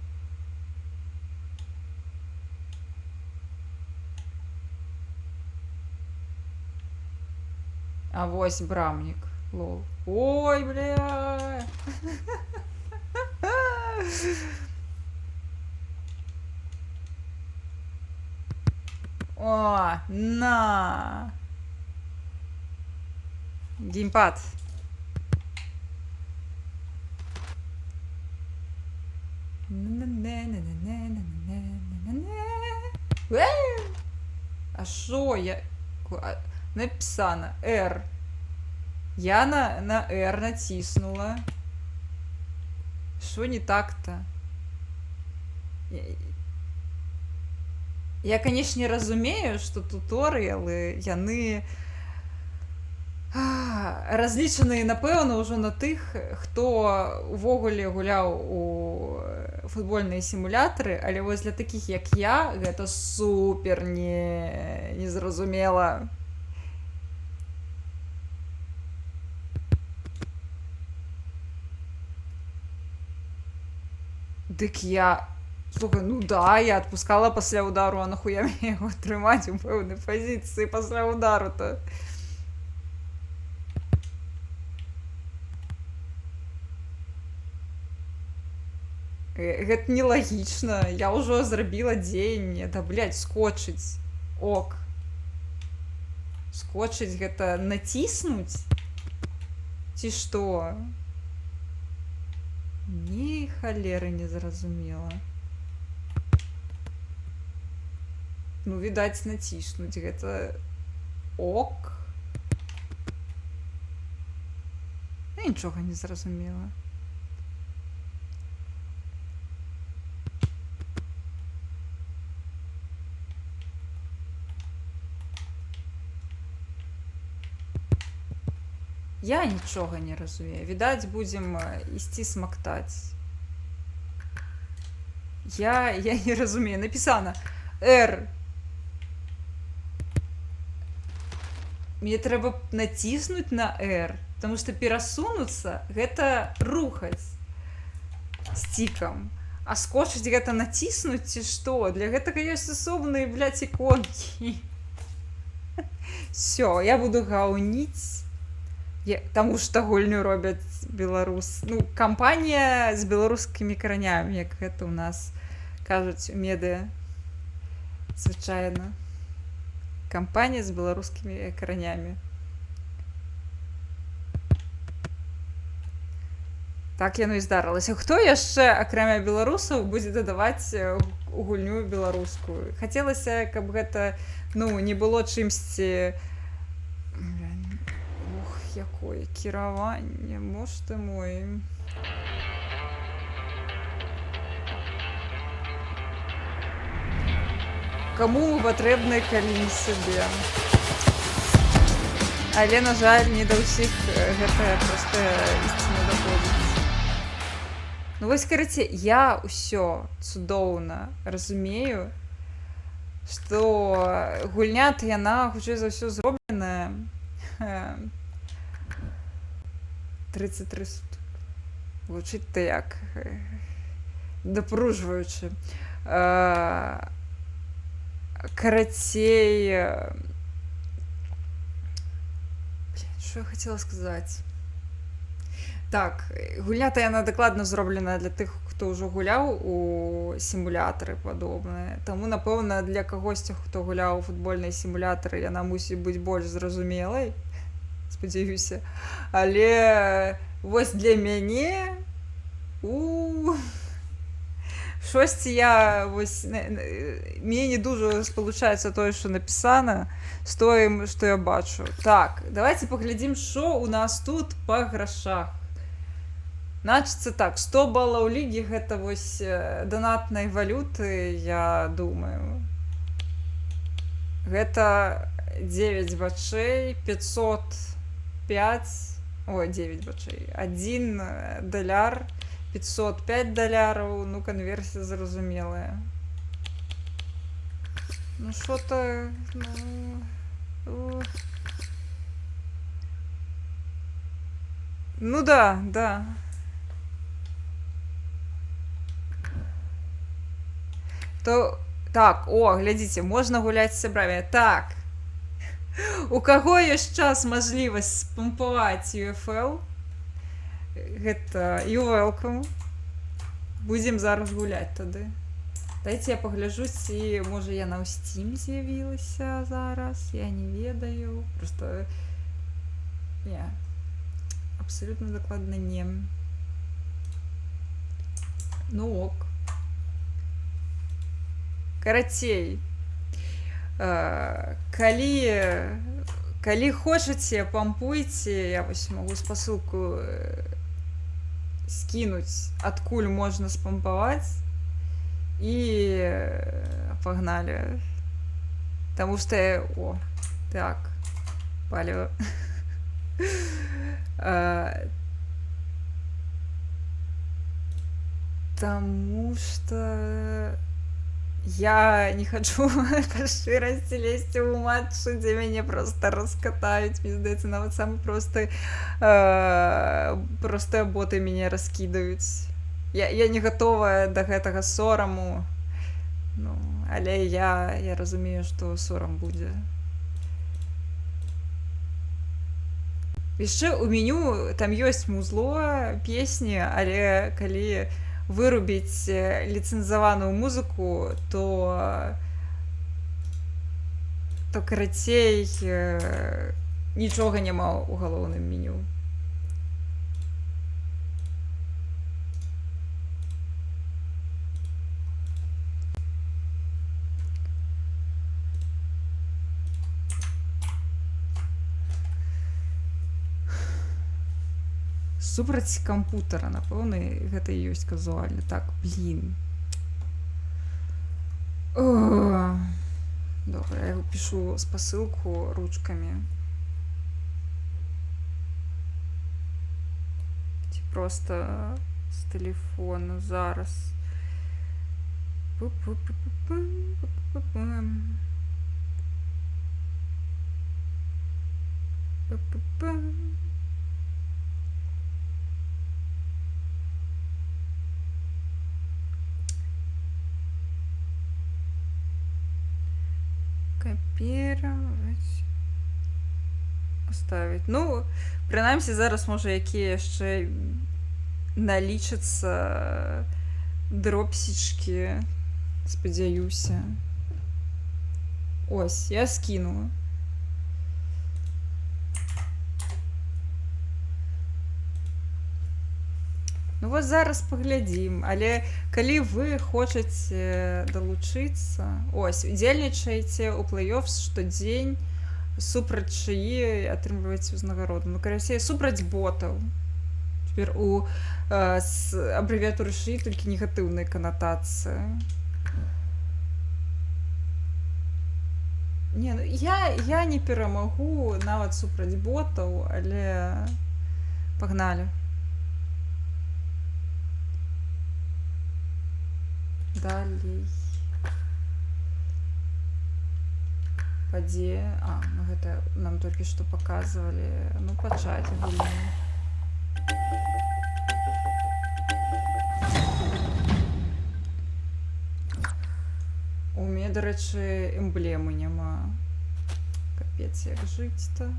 А вось брамнік. Лол. Ой, бля. О, на. Геймпад. А шо я... Написано R. Я на R натиснула. Что не так-то? Я, конечно, разумею, что туторыялы, яны разлічаныя, напэўна, ўжо на тых, хто увогуле гуляў у футбольныя сімулятары, але вось для такіх, як я, гэта супер незразумела. Дык я... Слухай, ну да, я адпускала пасля удару, а нахуя мне яго трымаць у пэўнай пазіцыі пасля удару-то? Гэта нелагічна. Я ўжо зрабіла дзеянне. Да, блядь, скочыць. Ок. Скочыць гэта націснуць? Ці што? Ні халеры не зразумела. Ну, відаць, націснуць гэта ок. Я нічога не зразумела. Я нічога не разумею. Відаць, будзем ісці смактаць. Я не разумею. Напісана R. Мне трэба націснуць на R, потому што перасунуцца гэта рухаць стікам. А скочыць гэта націснуць ці што? Для гэтага ёсць асобныя, блядь, іконкі. Всё, я буду гаўніць. Таму што гульню робяць беларус... Ну, кампанія з беларускімі каранямі, як гэта ў нас кажуць у медыа. Звычайна. Кампанія з беларускімі каранямі. Так яно і здарылася. Хто яшчэ, акрамя беларусаў, будзе дадаваць у гульню беларускую? Хацелася, каб гэта, ну, не было чымсьці... Якое кіраванне, мож ты мой. Каму мы патрэбны, калі не сабе? Але, на жаль, не да ўсіх гэта проста ісціна даходзіць. Ну вось, караце, я ўсё цудоўна разумею, што гульня-то яна, хутчэй за ўсё, зробленая 33 сутак. Гучыць-то як напружваючы. Карацей... Што я хацела сказаць? Так, гульня-то яна дакладна зробленая для тых, хто хто ўжо гуляў у сімулятары падобныя. Таму, напэўна, для кагосьці, хто гуляў у футбольныя сімулятары, яна мусіць быць больш зразумелай, спадзяюся. Але вось для мяне штосьці я вось мне не дужа спалучаецца тое, што напісана з тое, што я бачу. Так, давайте паглядзім, што ў нас тут па грашах. Значыцца так, 100 балаў лігі гэта вось донатнай валюты, я думаю. Гэта 9 бачэй, 505, ой, 9 бачэй, 1 даляр, 505 даляраў, ну, канверсія зразумелая. Ну, што-то... Ну, да. То, так, глядзіце, можна гуляць з сябрамі. Так, у каго ёсць час, мажлівасць спампаваць UFL, гэта you welcome. Будзем зараз гуляць тады. Дайце я пагляджу, ці, можа, яна ў Steam з'явілася зараз, я не ведаю. Просто, не, абсолютно дакладна не. Ну ок. Карацей, калі хочаце, пампуйце, я вось магу спасылку скінуць, адкуль можна спампаваць, і пагналі. Таму што так, паліва. Таму што я не хочу па шчырасці лезці ў матчы, дзе мяне проста раскатаюць. Мне здаецца, нават самы простыя боты мяне раскідаюць. Я не гатовая да гэтага сораму. Ну, але я разумею, што сорам будзе. Яшчэ ў меню там ёсць музло, песні, але калі вырубіць ліцэнзаваную музыку, то карацей нічога няма ў галоўным меню. Супраць кампутара, напэўна, гэта і ёсць казуальна. Так, блін. Добра, я пішу спасылку ручкамі. Ці проста з тэлефону зараз. Копировать, оставить. Ну, прынамсі, зараз, можа, якія яшчэ налічацца дропсічкі, спадзяюся. Ось, я скінула. Ну вот зараз паглядзім, але калі вы хочаце далучыцца, ось, удзельнічаеце ў плэй-офф штодзень супраць чыі атрымліваеце ўзнагароду. Ну, карацей, супраць ботаў. Цяпер у абрэвіатуры ШИ толькі негатыўная канатацыя. Не, ну я не перамагу нават супраць ботаў, але пагналі. Далей. Падзе... ну гэта нам толькі што паказвалі. Ну, пачаць гульню. У мяне, дарэчы, эмблемы няма. Капец, як жыць-то.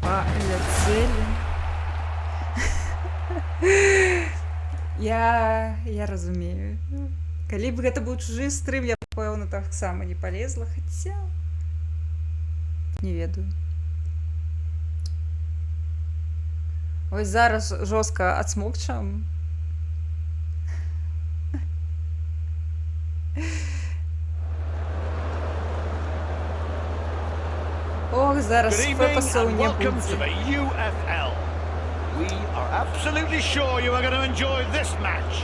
ля цэлі. Я разумею. Калі б гэта быў чужы стрым, я пэўна таксама не палезла, хаця не ведаю. Ось зараз жорстка адсмокчам. Ох, зараз Good evening фэпасоў and не welcome to будзе. the UFL. We are absolutely sure you are going to enjoy this match.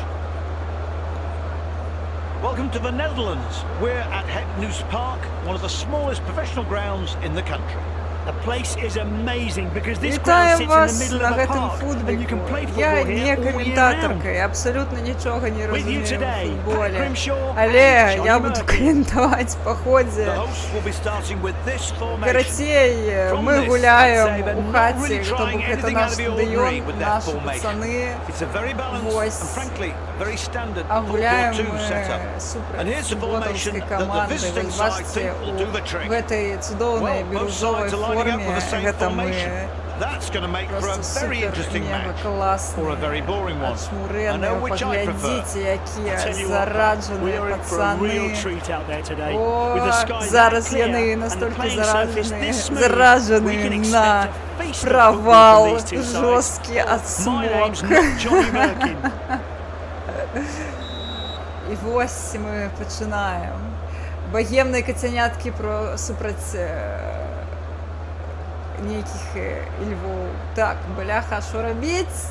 Welcome to the Netherlands. We're at Het Nieuws Park, one of the smallest professional grounds in the country. The place is amazing because this ground Вітаю sits in the вас middle на of a гэтым park and you can play футбіку. Я football не here all year round. каментатарка, я абсалютна нічога не With you разумею today, ў Pat футболе. Grimshaw Але and я Johnny буду Murphy. каментаваць па The ходзе. hosts will be starting with this formation. Карацей, From мы this, I'd say гуляем they're у not хаце, really то trying бок гэта anything наш out of the ordinary стадыён, with their наши formation. пацаны. It's a very balanced Вось. and frankly very standard А гуляем 4-4-2 мы setup. супраць And here's the formation суботаўскай that the каманды. visiting Вось side бачыце, think will do the trick. у гэтай цудоўнай Well, both sides біружовай are lining up форме with the same гэта мы formation. That's going to make for a просто very супер interesting мега match. класныя, or a very boring one. I ачмурэныя, know which I prefer. паглядзіце, I якія tell you what, we зараджаныя are in for a real пацаны. treat out there today. О, With the sky that зараз clear яны and the настолькі playing surface this smooth, we can заражаны expect на a feast of правал, football from these two sides. жорсткі My адсмок. name's not Johnny Merkin. І вось мы пачынаем. Багемныя кацяняткі супраць нейкіх львоў. Так, бляха, што рабіць?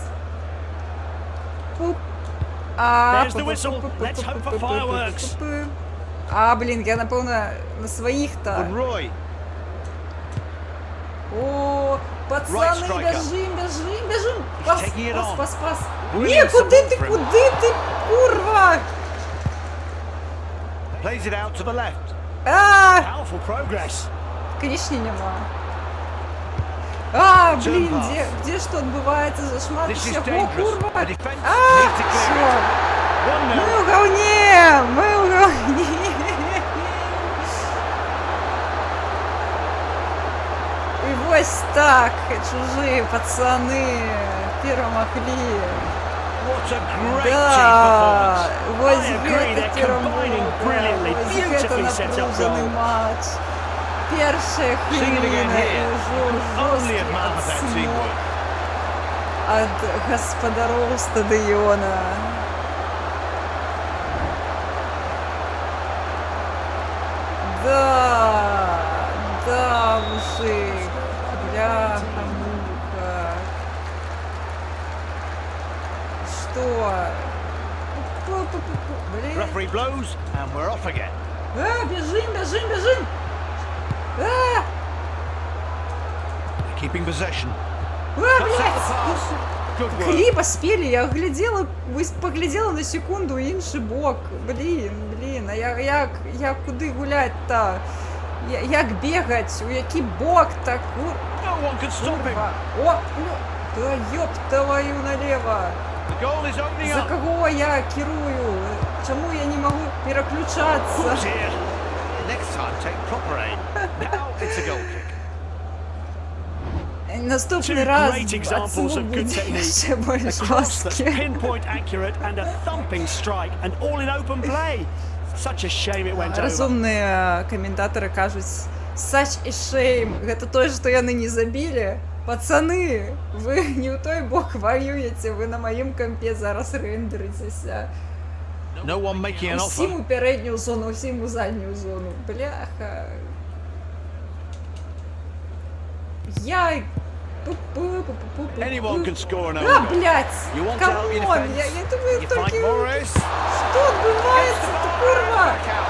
Пуп. There's the whistle. Let's hope for fireworks. Блін, я, напэўна, на сваіх-то. And Roy, О, пацаны, Right striker. бяжым. Пас, taking it on. пас. Brilliant Не, куды support ты, from him. курва? plays it out to the left. Powerful progress. Канечне няма. Блін, pass. дзе што адбываецца за шмат This is усяго, dangerous. курва? The defence needs to clear Всё. it. 1-0. Мы ў гаўне! Мы ў гаўне! І вось так, чужыя пацаны перамаглі. What a great Да, team performance. вось I agree, гэта they're combining brilliantly, перамога, вось гэта beautifully set up напружаны goal. матч. Першая Seeing it again хвіліна here, і you can only жорсткі admire that адсмок teamwork. ад гаспадароў стадыёна. Да, мужик, бляха-муха. Что? Блин. Referee blows and we're off again. Бежим! Keeping possession. Блядь! Pass. Good work. Калі паспелі, я глядзела, паглядзела на секунду ў іншы бок. Блін, а як куды гуляць-то? Як бегаць? У які бок-то? No one can stop him. О, да ёб твою налево. The goal is opening За up. каго я кірую? Чаму я не магу пераключацца? Who's here? Next time, take proper aim. Now it's a goal kick. Наступны Two раз great examples of good будзе technique. яшчэ A больш cross that's жорсткі. pinpoint accurate and a thumping strike, and all in open play. Such a shame it went over. Разумныя каментатары кажуць such a shame. Гэта тое, што яны не забілі. Пацаны, вы не ў той бок ваюеце, вы на маім кампе зараз рэндерыцеся. No one making an Усім offer. у пярэднюю зону, усім у заднюю зону. Бляха. Я... Anyone can score an own goal. Блядь! You want to help your Камон! defence? Я думаю, You толькі... find Morris. Што адбываецца-то, курва? Back out.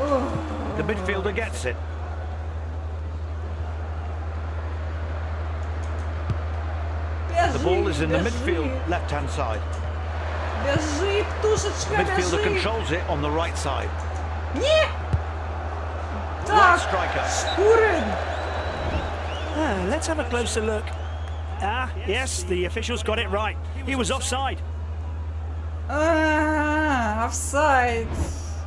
Ох. The midfielder gets it. The ball is in the midfield, left-hand side. Бежи, птушечка, Midfielder бежи! controls it on the right side. Не! Right Так, striker. Шкурин! Let's have a closer look. Yes, the officials got it right. He was offside. Офсайд.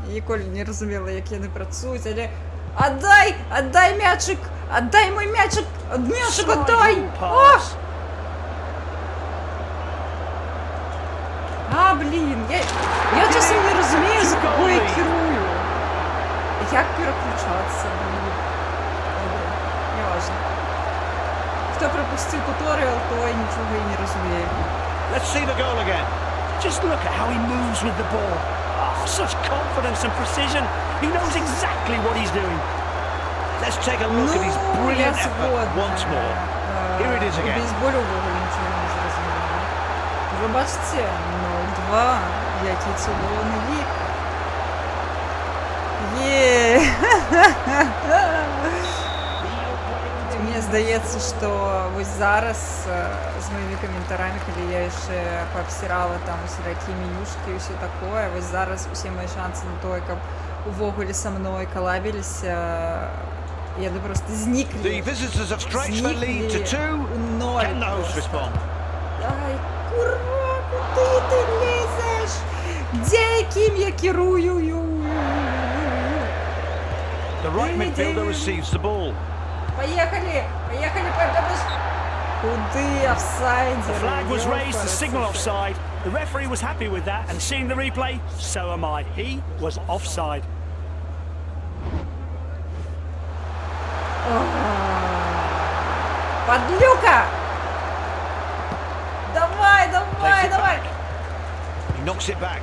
Ніколи не розуміла, як яны працуюць, але Отдай мячик! Отдай мой мячик! Мячик отдай! Sideball pass. Блін, я чесно не розумію, за кого я керую. Як переключатися? Блін. Добре, не важно. Хто пропустив туторіал, той нічого і не розуміє. Let's see the goal again. Just look at how he moves with the ball. Oh, such confidence and precision. He knows exactly what he's doing. Let's take a look at his я brilliant effort згодна. once more. Here it is У again. бейсболі вовремя нічого не зрозуміло. Ви бачите? 0-2. Який цілований вік. Є. Мені здається, що ось зараз з моїми коментарями, коли я ще пообсирала там усілякі менюшки і все таке, ось зараз усі мої шанси на то, як увогуле со мною колабились, я би просто зникли. The visitors have stretched their lead to 2. У ноль Can the host просто. respond? Ай, курва, куди ти лізеш? Де яким я керую? The right midfielder receives the ball. Поехали! Поехали, куди офсайдер? The flag was raised to signal offside. The referee was happy with that, and seeing the replay, so am I. He was offside. Подлюка! Давай, Plays давай, it давай! back. He knocks it back.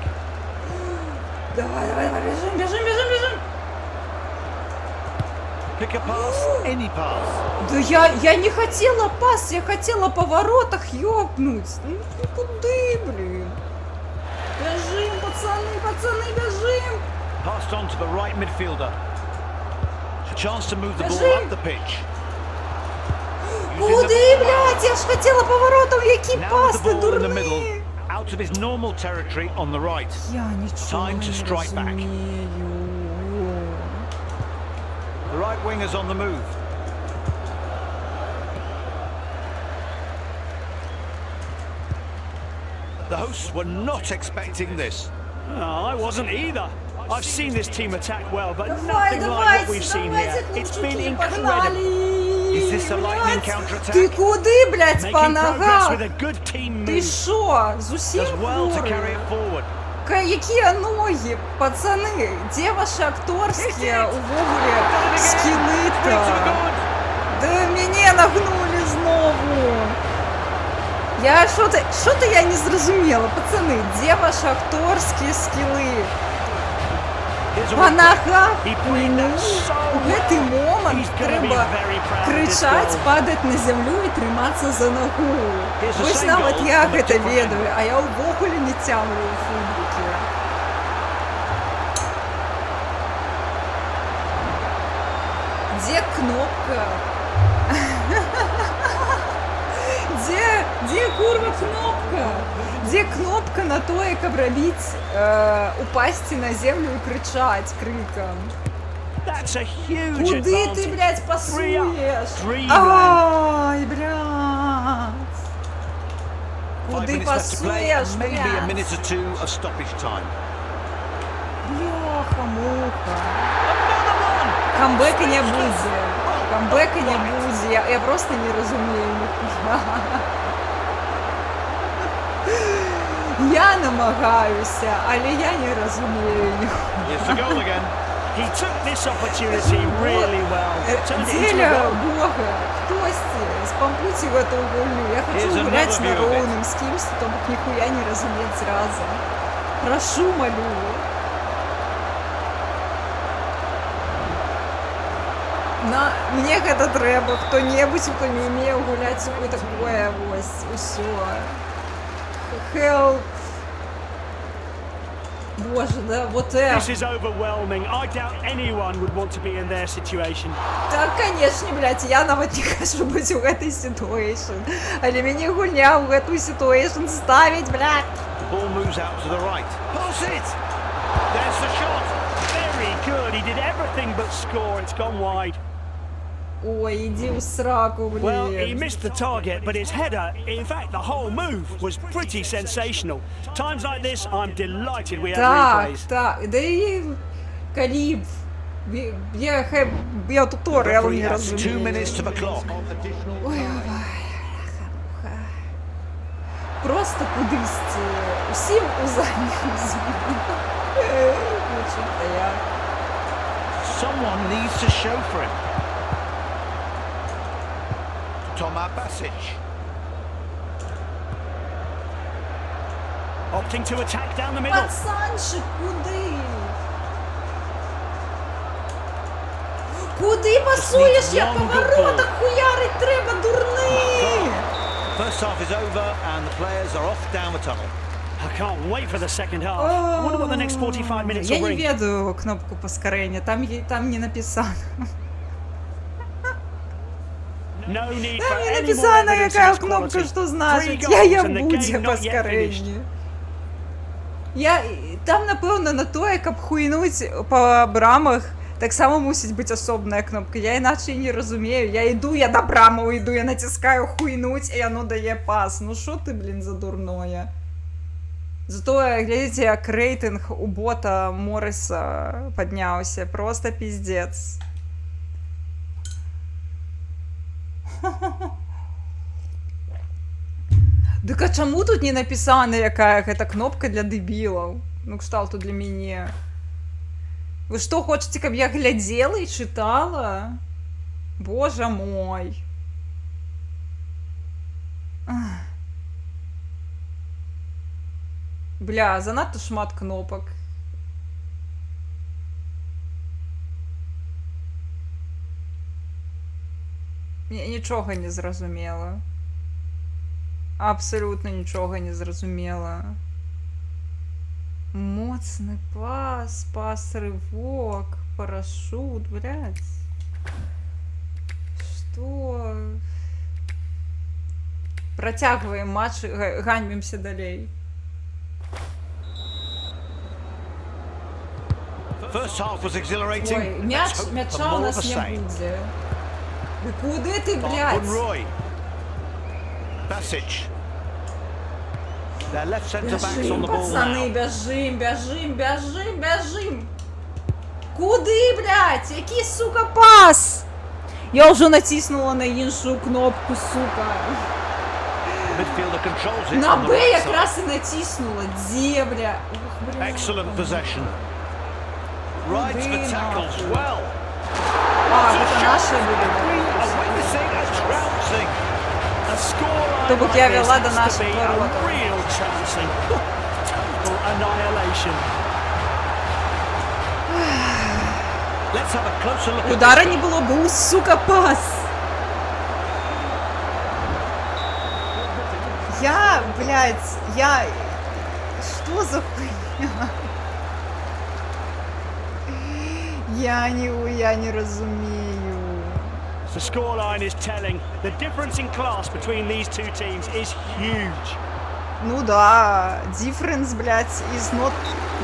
Давай, бежим, бежим, бежим, бежим! Pick a pass, any pass. Да я не хотела пас, я хотела по воротах ёбнуть. Ну куды, блин? Бежим, пацаны, бежим! Passed on to the right midfielder. A chance to move the ball Бежим. up the pitch. Using the Куди, ball well. блядь? Я ж хотела по воротам, які Now with пас, the ти ball in the middle, дурний. out of his normal territory on the right. Я нічого Time to не strike back. розумію. The right winger's on the move. The hosts were not expecting this. No, I wasn't either. I've seen this team attack well, but Давай, nothing like what we've давайте, seen here. давайте, It's been хлопчики, incredible. погнали! Is this a lightning Блядь, counter-attack? Ти куди, блядь, по Making progress with ногах? a good team Ти move. що, з усім Does well to carry хворий? it forward. Які ноги, пацани? Де ваші акторські увогуле скіли Free to то? good. Да мене нагнули знову. Що-то я не зрозуміла, пацани, де ваші акторські скіли? Here's a По replay. ногах, He played that so у цей момент He's gonna be треба very proud of this кричать, goal. падати на землю і триматися за ногу. Here's a Ось same навіть goal я from a це different ведаю, angle. а я увогуле не тямлю у футболі. Где кнопка? Где курва кнопка? Где кнопка на то, як обробить, упасть на землю і кричать криком? That's a huge Куди advantage. ти, блядь, пасуєш? Three, Ай, блядь. 5 Куди minutes left to play, пасуєш, and maybe a блядь? minute or two of stoppage time. Бляха-муха. Another one! Камбека не буде. Камбека не буде. Я просто не розумію ніхуя. Я намагаюся, але я не розумію ніхуя. Here's the goal again. He took this opportunity really well. Turned it into a Деля goal. Бога, хтось спампуть в эту вольню. Я хочу Here's гулять another на view of it. ровном с кимось, кто нихуя не разумеет сразу. Прошу, молю. Мне гэта трэба, хто-небудзь, хто не умеў гуляць у такое вось усё. Help. Боже, да, вот это. This is overwhelming. I doubt anyone would want to be in their situation. Так, конечно, блядь, я нават не хочу быць у гэтай сітуэйшн. Але мяне гульня ў гэтую сітуэйшн ставіць, блядь. The ball moves out to the right. Pass it! There's the shot. Very good. He did everything but score. It's gone wide. Ой, иди в сраку, блин. Well, he missed the target, but his header, in fact, the whole move was pretty sensational. Times like this, I'm delighted we have Так, replays. так, да и Калиб, Я туторіал Referee не adds 2 розумію. minutes to the clock. Ой, просто кудись усім у задню зміну. Ну, чим-то я. Someone needs to show for him. Toma Basic. Opting to attack down the middle. Пацанчик, куди? Куди пасуєш? Я по воротах хуярить треба, дурний! First half is over and the players are off down the tunnel. I can't wait for the second half. I wonder what the next 45 minutes Я will не bring. ведаю кнопку поскорения, там не написано. No need Там for не any more написано, evidence of яка this кнопка, quality. що 3 значить. goals Я and the буде game not yet finished. поскорення. Там, напевно, на то, як обхуйнуть по брамах, так само мусить бути особна кнопка. Я іначе і не розумію. Я йду, я до браму йду, я натискаю хуйнуть, і воно дає пас. Ну що ти, блін, за дурное? Зато, глядите, як рейтинг у бота Морриса піднявся. Просто пиздец. Так а чому тут не написано, яка це кнопка для дебілів? Ну, кшталту для мене. Ви що, хочете, щоб я глядела і читала? Боже мой. Ах. Бля, занадто шмат кнопок. Нічого не зрозуміла. Абсолютно нічого не зрозуміла. Моцний пас, пас ривок, парашут, блядь. Что? Протягиваем матч, ганьбимся далей. First half was exhilarating. Ой, Let's hope for мяча у more of нас the не same. буде. Да куди ти, Park блядь? Roy. Basic. Their left centre backs on Бежим, the ball пацани, now. бежим. Куди, блядь? Який, сука, пас? Я вже натиснула на іншу кнопку, сука. Midfielder controls it. На on the Б right якраз side. і натиснула. Де, бля? Ух, бля. Excellent possession. Rides for Куди, tackles нахуй? well. А, це наше We буде. are witnessing a trouncing. A scoreline То бок like я this вела до has to наших be ворот. a real trouncing. Total annihilation. Let's have a closer look at Удара this. не було, був, сука, пас. Что за хуйня? Я не разумею. The scoreline is telling. The difference in class between these two teams is huge. Ну да, difference, блядь, is not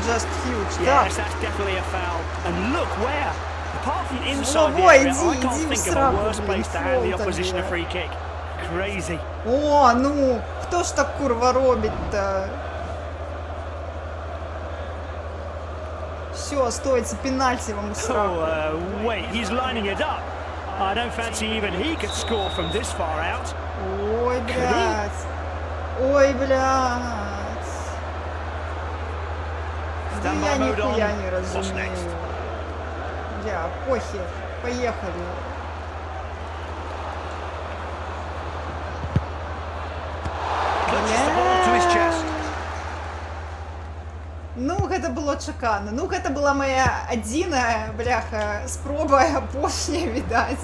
just huge. Да. Yes, that's definitely a foul. And look where. Apart from inside the Головой area, иди, I can't иди в think of a сраку, worse блин, place to hand the фол opposition a тогда. free kick. Crazy. О, ну, хто ж так курва робить-то? Все, стойте, пенальти вам Oh, сраку. wait, he's lining it up. I don't fancy even he could score from this far out. Ой, блядь. Ой, блядь. Да Stand я by mode нихуя on. не What's разумею. next? Бля, похер. Поехали. Clutches the ball to his chest. Ну, гэта было чакана. Ну, гэта была моя адзіная, бляха, спроба апошняя, відаць.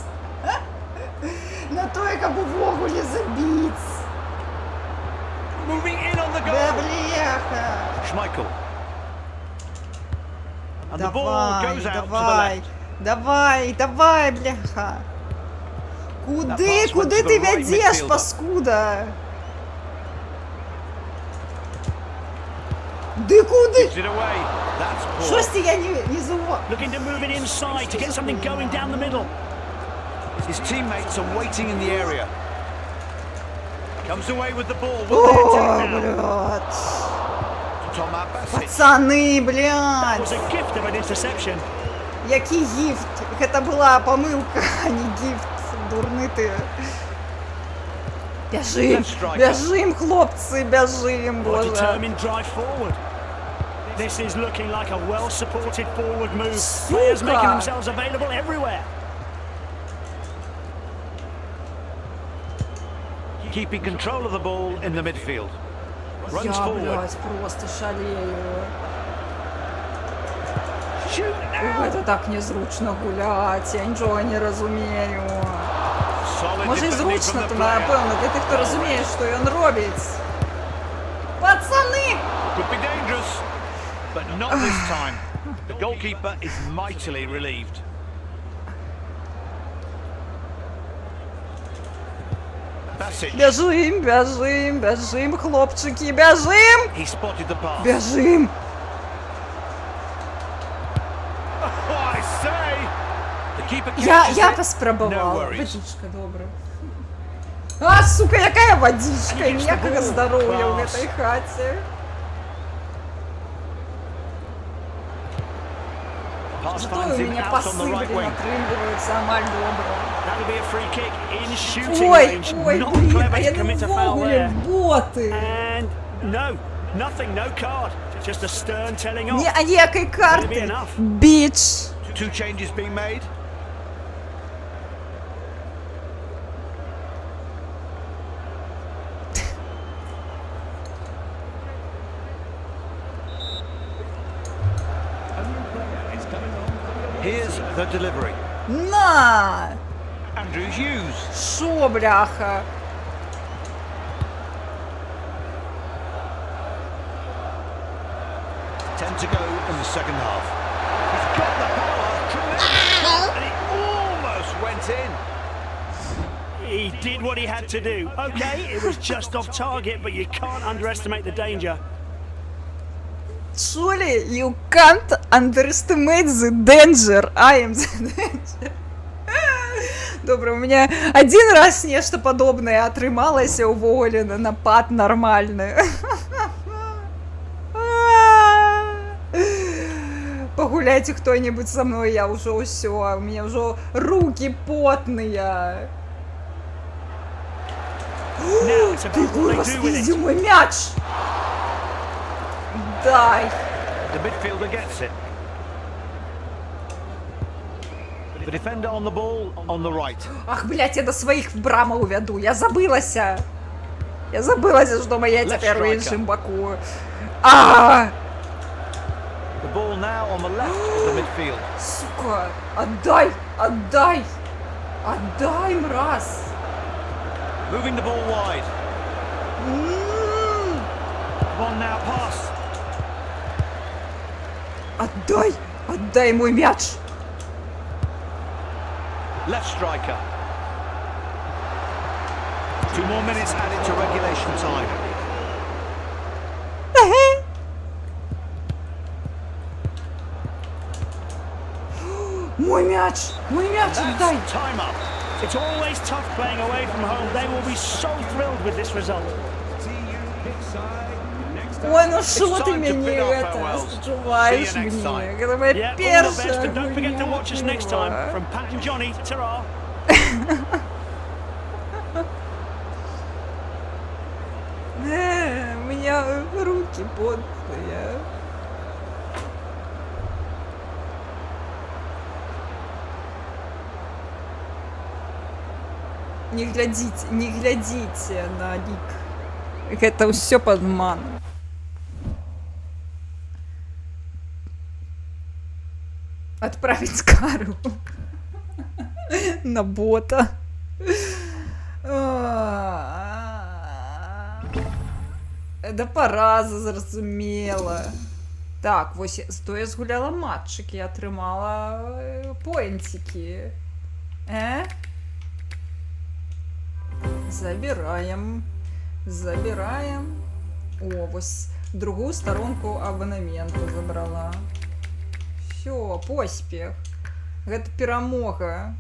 На тое, каб увогуле забіць. Moving in on the Да, goal. бляха. Schmeichel. And the ball Давай, goes out to the давай. left. Давай, бляха. Куди, pass went куди to the ти right вядзеш, midfielder. паскуда? Ды куди? Gives it away. That's poor. Щось я не зува. Looking to move it inside to get something going down the middle. His teammates are waiting in the area. Comes away with the ball. Will they О, attack now? блядь. Toma Basic. Пацаны, That блядь. was a gift of an interception. Який гіфт? Гэта была памылка, а не гіфт. Дурны ты. Бяжым, бяжым, хлопцы, бяжым, Well, a боже. determined drive forward. This is looking like a well-supported forward move. Players making themselves available everywhere. Keeping control of the ball in the midfield. Runs Я, forward. блядь, просто шалею. Shoot now! Гэта так незручно гуляць, я нічога не разумею. Solid Може і defending from зручно, the то player. напевно, для тих, хто розуміє, що він робить. Пацани! Could be dangerous, but not this time. The goalkeeper is mightily relieved. Basic. Бяжим, бяжим, бяжим, хлопчики, бяжим! He spotted the pass. Бяжим! Oh, I say! The keeper Я catches it. No поспробувала. worries. Водичка, добре. А, сука, якая водичка? Ніякого здоров'я в этой хаті. Pass Зато finds у him меня out пасы, on the блин, right wing. отримуються, амаль добре. That'll be a free kick in shooting Ой, range. ой, Not блін, clever а to я commit не a foul вовремя, there. боти. And no, nothing, no card. Just a stern telling off. Ні, а ніякої Will it be карти. enough? Біч. Two changes being made. Here's the delivery. На! Andrew Hughes. Шо, бляха? 10 to go in the second half. He's got the power. Tremendous. And he almost went in. He did what he had to do. Okay, it was just off target, but you can't underestimate the danger. Surely you can't underestimate the danger. I am the danger. Добре, у меня один раз нечто подобное атрымалася ўвогуле на напад нормальны. Погуляйте кто-нибудь со мной, я уже усё, у меня уже руки потные. Now it's Ты about what курва, they do with спизди it. мой мяч! Дай! The midfielder gets it. The defender on the ball on the right. Ах, блядь, я до своих в браму увяду. Я забылася. Я забылася, что моя Left теперь в striker. іншим боку. А! The ball now on the left of the midfield. Сука, отдай, отдай, отдай, мразь. Moving the ball wide. Come on now, pass. Отдай, отдай мой мяч. Left striker. 2 more minutes added to regulation time. Мой мяч, отдай. That's time up. It's always tough playing away from home. They will be so thrilled with this result. Ой, ну шо It's ты time to мне bid our это farewells. стужуваешь See you next мне? time. Это моя Yeah, all the первая best, and don't forget to хуйня, watch us next time. курва. From Pat and Johnny, ta-ra. У меня руки потные. Не глядите на ник. Это все подман. Отправить кару на бота. Да пора, зразумела. Так, вось зато я згуляла матчик, я атрымала поинтики. Забираем. Забираем. О, вось другую сторонку абонементу забрала. Все, поспех. Гэта перамога.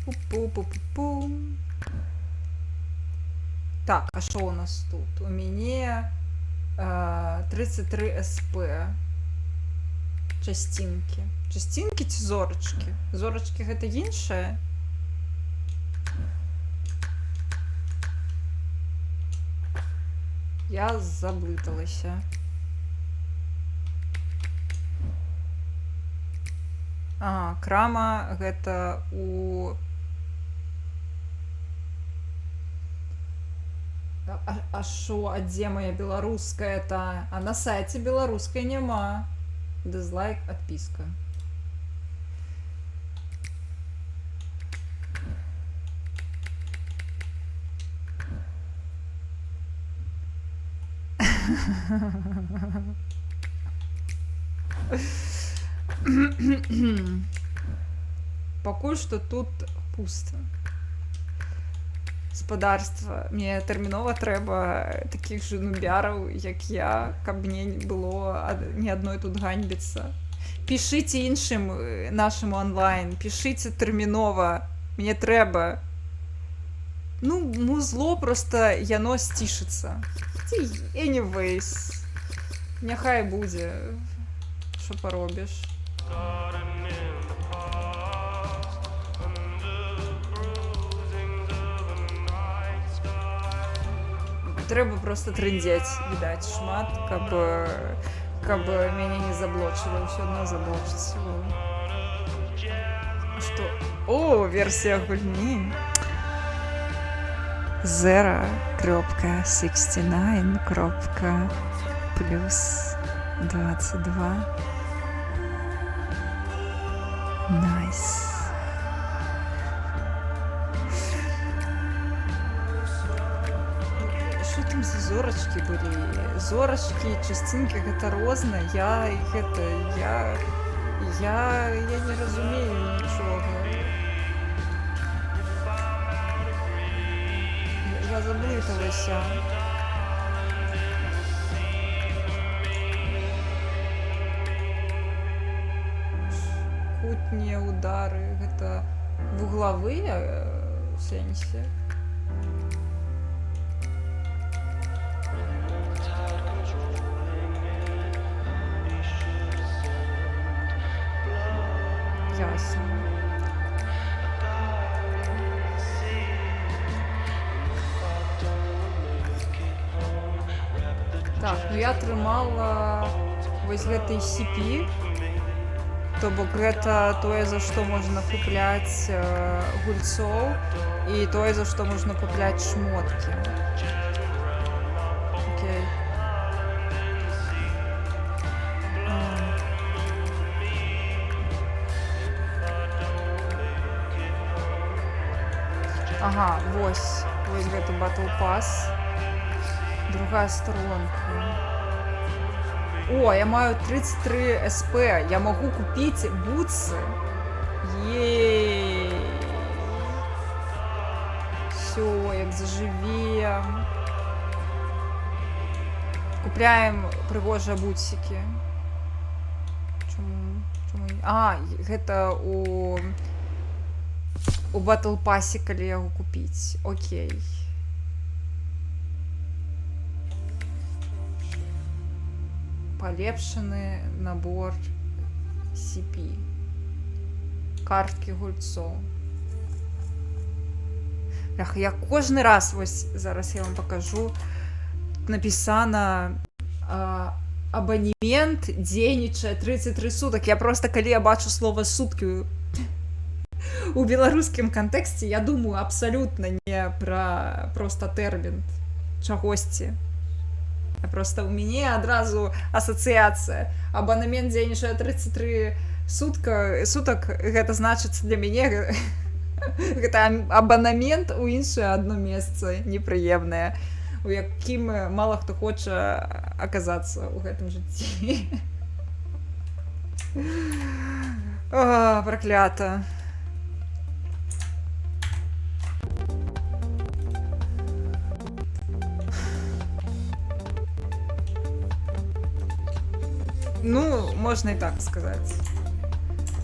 Пу-пу-пу-пу-пу. Так, а что у нас тут? У меня 33 СП. Частинки. Частинки ці зорочки? Зорочки гэта іншае? Я заблыталася. Крама гэта у... А шо, а дзе моя беларуская-то? А на сайце беларускай няма. Дизлайк, отписка. Пакуль што тут пуста. Гаспадарства. Мне тэрмінова трэба такіх жа нубяраў, як я, каб мне не было ні адной тут ганьбіцца. Пішыце іншым нашаму онлайн, пішыце тэрмінова. Мне трэба. Ну, музло проста яно сцішыцца. Anyways. Няхай будзе. Што паробіш? Трэба просто трындзець, відаць, шмат, каб мяне не заблочыло, ўсё адно заблочыць. Што? О, версія гульні. 0.69.+22. Найс. Что там за зорочки были? Зорочки, частинки, гэта розна. Я не разумею нічога. Я заблыталася. Кутнія удары, гэта вуглавыя в сэнсе. Ясно. Так, ну я атрымала вось гэтай CP, то бок гэта тое, за што можна купляць гульцоў, і тое, за што можна купляць шмоткі. Окей. Ага, вось гэты Battle Pass. Другая сторонка. О, я маю 33 СП. Я могу купить бутсы. Ей. Все, як заживем. Купляем пригожие бутсики. Чому? Гэта у Battle Pass, калі яго купіць. Окей. Полепшаны набор CP. Карткі гульцоў. Я кожны раз, вось зараз я вам покажу, написано абанемент дзейнічае 33 сутак. Я просто, калі я бачу слово суткі у беларускім кантэксце, я думаю абсалютна не пра просто тэрмін чагосьці. Просто у мяне адразу асацыяцыя. Абанемент дзейнічае 33 сутак, гэта значыцца для мяне гэта абанемент у іншае адно месца непрыемнае, у якім мала хто хоча аказацца ў гэтым жыцці. Праклята. Ну, можна і так сказаць,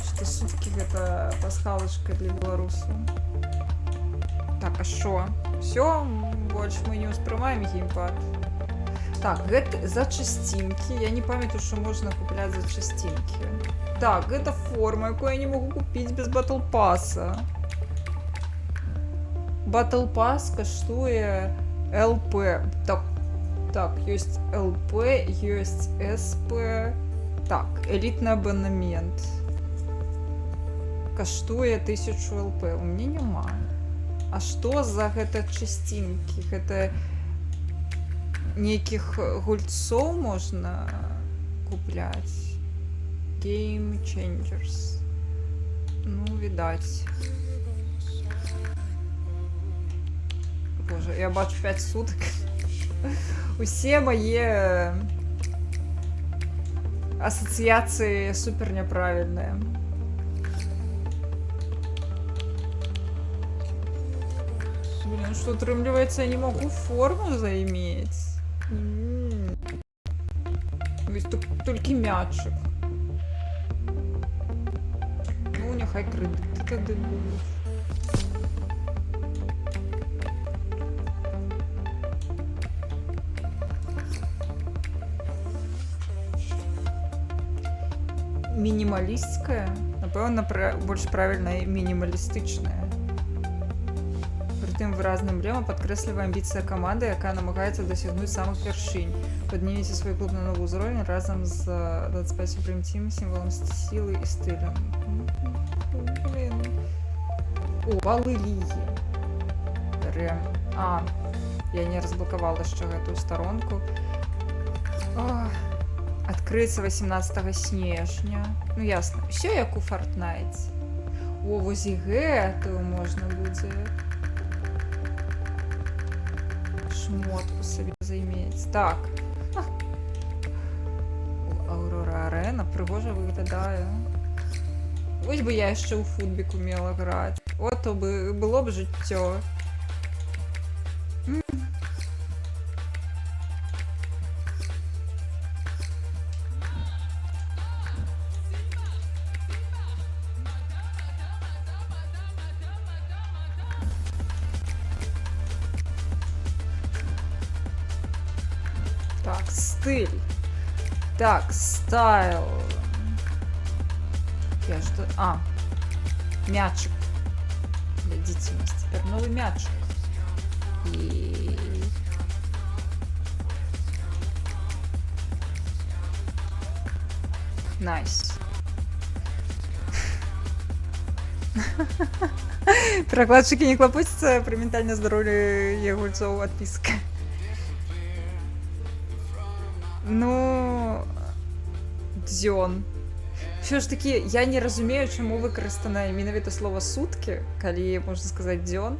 што суткі гэта пасхалачка для беларусаў. Так, а што? Всё, больш мы не ўспрымаем геймпад. Так, гэта за частинки. Я не памятаю, что можно куплять за частинки. Так, это форма, якую я не могу купить без Battle Pass. Battle Pass каштуе ЛП. Так, есть ЛП, есть СП. Так, элитный абонемент. Каштуе 1000 ЛП. У меня нема. А что за гэта частинки? Гэта неких гульцов можно куплять? Game Changers. Ну, видать. Боже, я бачу 5 суток. Усе мои ассоциации супер неправильные. Блин, что отрымливается, я не могу форму заиметь. Есть только мячик. Ну, нехай кредити тоді будуть. Мінімалістська? Напевно, більш правильно мінімалістична. Крутым выразным эмблемам падкрэслівае амбіцыя каманды, якая намагаецца дасягнуць самых вяршынь. Паднімеце свой клуб на новы ўзровень разам з 25 Supreme Team, сімвалам сілы і стылем. Блин. О, балы лігі. Бярем. А, я не разблокавала яшчэ гэтую старонку. Адкрыецца 18 снежня. Ну ясна, усё як у Fortnite. О, вось і гэтую можна будзе шмотку собі займець. Так. Aurora Arena пригожа виглядає. Ось би я ще у футбік уміла грати. Ото би було б життя. Так, стиль. Так, стайл. Я жду... А, мячик. Глядите, у нас теперь новый мячик. И... Найс. Прокладчики не клопотятся при ментальном здоровье гульцов отписка. Ну, дзён. Все ж таки, я не разумею, чаму выкарыстана менавіта слова суткі, калі можна сказаць дзён.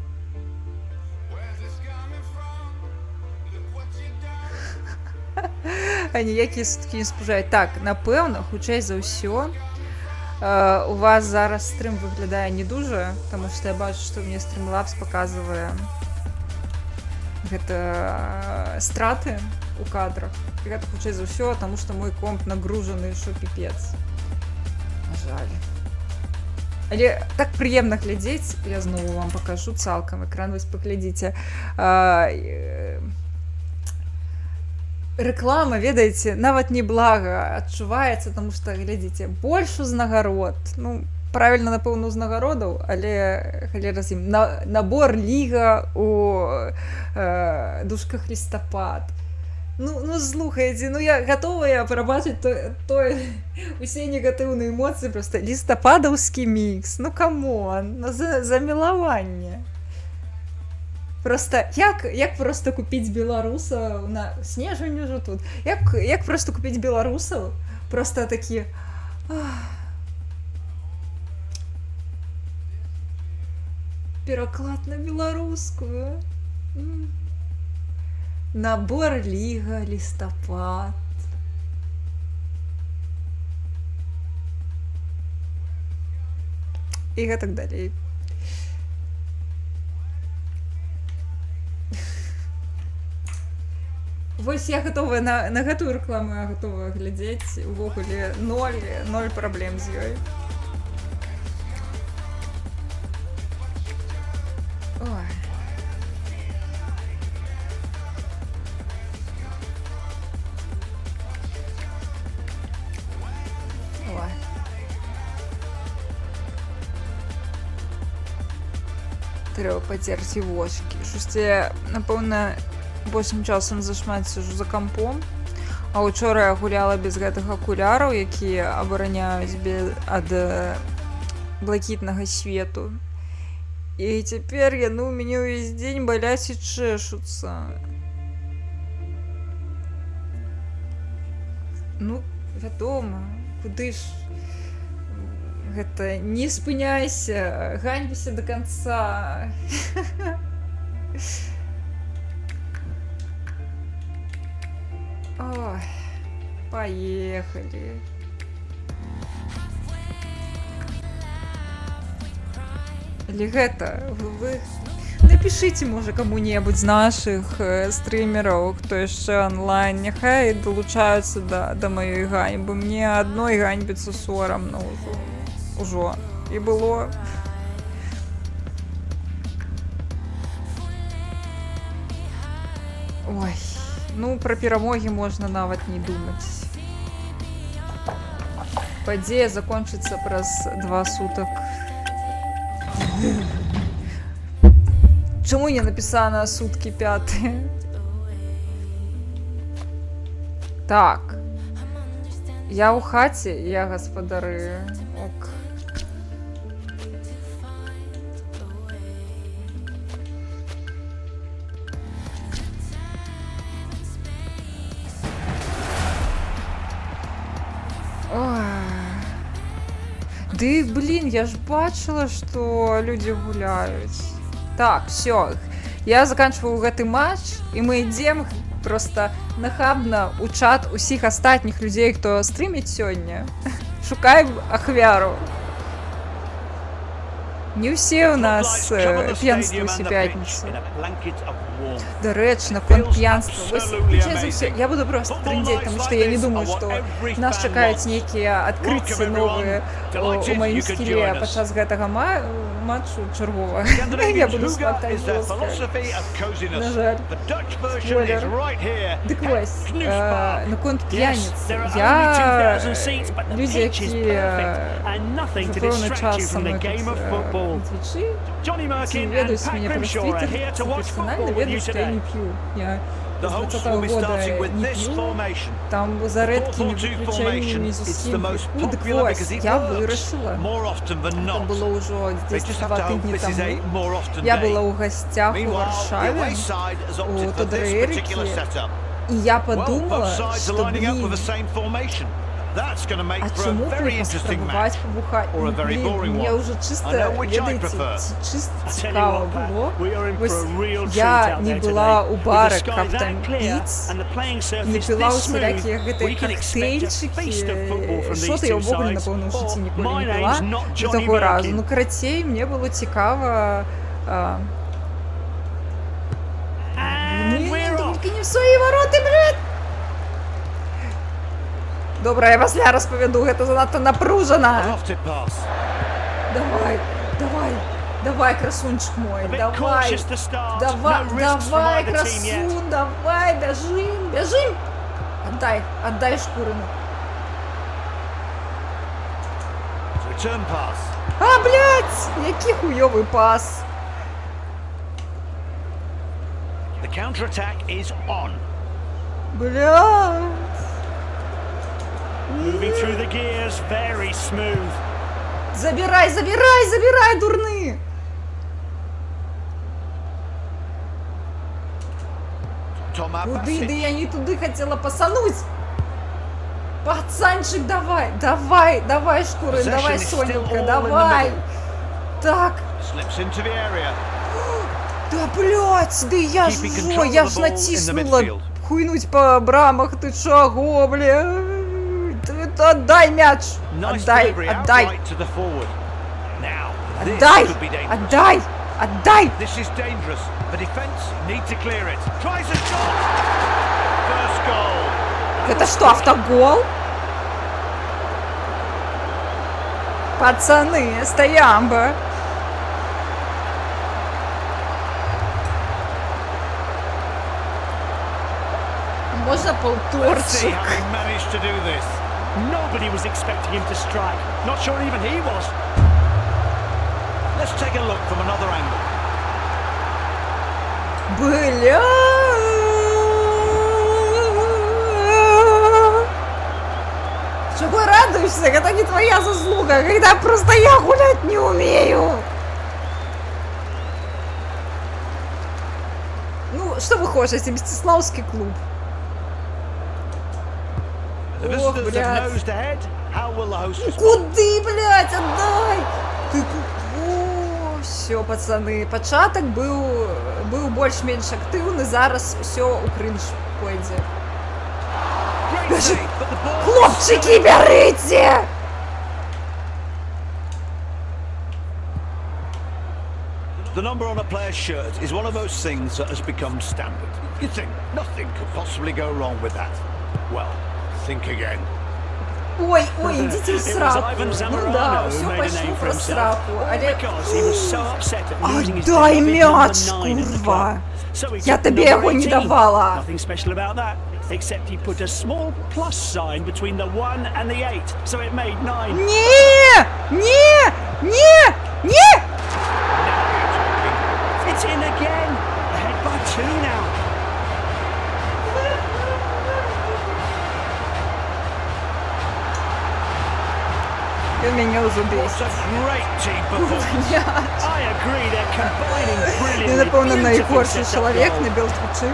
А ніякія суткі не спужаюць. Так, напэўна, хутчэй за ўсё, у вас зараз стрым выглядае не дужа, таму што я бачу, што мне Streamlabs паказвае гэта страты у кадрах. І гэта хутчэй за ўсё, таму што мой комп нагружаны, што піпец. На жаль. Але так прыемна глядзець, я зноў вам пакажу цалкам экран, вось паглядзіце. Рэклама, ведаеце, нават не блага адчуваецца, таму што, глядзіце, больш узнагарод. Ну, правильно, напэўна, узнагародаў, але халера з ім. Набор ліга у дужках лістапад. Ну, слухайце, ну я гатовая прабачыць усе негатыўныя эмоцыі, просто лістападаўскі мікс, ну камон, ну замілаванне. Просто як просто купіць беларусаў на снежань ужо тут, як просто купіць беларусаў, просто такі... Пераклад на беларускую. Набор ліга, лістапад. І гэтак далей. Вось я гатовая на гэтую рэкламу, я гатовая глядзець. Увогуле ноль праблем з ёй. Ой. Треба пацерці вошки. Щось я, напевно, большим часом зашмат сижу за компом. А учора я гуляла без гэтых акуляраў, якія абараняюць ад блакітнага свету. І цяпер яны ў мяне ўвесь дзень баляць і чэшуцца. Ну, вядома, куды ж гэта, не спыняйся, ганьбіся до конца. Ой, поехали. Или гэта, вы напишите, можа, кому-небудзь з наших стрімераў, хто яшчэ онлайн, няхай долучаюцца да маёй ганьбы. Мне адной ганьбіцца сорамна ўжо. І было. Ой, ну пра перамогі можна нават не думаць. Падзея закончыцца праз 2 сутак. Чому не написано сутки 5? Так. Я у хаті, я гаспадары. Ок. Ды, блин, я ж бачила, что люди гуляют. Так, все. Я заканчиваю гэты матч, и мы идем просто нахабно у чат усіх астатніх людей, кто стримит сёння. Шукаем ахвяру. Не все у нас п'янствуюць у пятницу. Дарэчы, наконт п'янства. Я буду просто трындзець, потому что я не думаю, что нас чакаюць нейкія адкрыцці новыя у маім скіле падчас гэтага матчу чарговага. Я буду спартаць жорстка. На жаль. Спойлер. Дык вось, наконт п'яніцы. Я... Людзі, якія за пэўны час са мной тут твічы, ці ведаюць мяне праз твиттер, ці персанальна ведаюць, што я не п'ю. Я з 20-го года не п'ю, там за рэдкімі выключэннямі зусім п'ю. Дык вось, я вырашыла. Это было ўжо 10-2 тыдні таму. Я была ў гасцях у Варшаве, у Тодор-Эрікі, і я подумала, што, блин, а чему бы не паспрабаваць пабухаць? Блин, мне уже чисто, ведаеце, чисто цікава было. Вось я не была ў барах, каб там піць, не піла ўсялякія гэтыя коктейльчыкі. Што-то я ўвогуле, напэўна, ў жыцці ніколі не піла до таго разу. Ну, карацей, мне было цікава... Толькі не в свае вароты, блядь! Добра, я пасля распавяду, гэта занадта напружана. Давай, давай, давай, красунчик мой, давай. Давай, красун, давай, бяжим, бяжим. Отдай шкурину. А, блядь, які хуёвый пас. Блядь. Moving through the gears, very smooth. Забирай, дурны! Куды? Да я не туды хотела пасануть! Пацанчик, давай, шкуры, давай, Соненька, давай! Так! Да, блядь, да я ж натиснула! Хуйнуть по брамах, ты чего, блядь? Отдай мяч! Отдай! Это что, автогол? Пацаны, стоямба! Можно полторчик? Nobody was expecting him to strike. Not sure even he was. Let's take a look from another angle. Бля! Чего радуешься? Это не твоя заслуга, когда просто я гулять не умею. Ну, что вы хотите, Мстиславский клуб? The Ох, visitors have блядь. nosed ahead. How will the host respond? Куди, блядь, отдай! Ты О, все, пацаны, початок был больш-менш активний, зараз все у кринж пойде. Great save, but the ball is Хлопчики, берите! The number on a player's shirt is one of those things that has become standard. You think nothing could possibly go wrong with that. Well, think again. Ой, идите в It was сраку. Ivan Ну да, Zamorano все who made a пошло name for про himself. сраку. All because he was so upset at losing his Отдай beloved мяч, number 9 at the курва. club. So he Я took тебе number его не 18. давала. Nothing special about that, except he put a small plus sign between the 1 and the 8, so it made 9. Не! It's in again. Ahead by 2 now. Ты меня уже What бесит. a great team performance. I agree, they're combining brilliantly. Я напевно Beautiful найгорший set-up чоловік goal. на Білтвічі,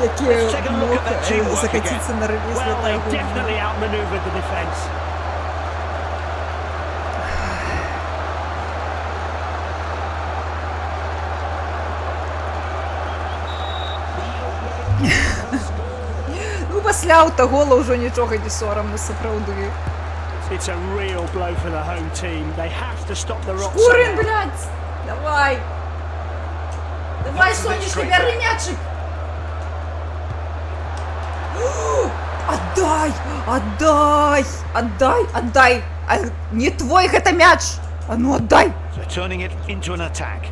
Let's який take a look мог at that teamwork закатитися на реліз Well, they літаку. definitely outmaneuvered the defence. Ну, після автогола вже нічого не соромно, справді. It's a real blow for the home team. They have to stop the Rock. Курин, somehow. блядь! Давай! Давай, That's a bit сонечко, straight бери back. мячик! Отдай! Отдай! А, не твой это мяч! А ну отдай! So turning it into an attack.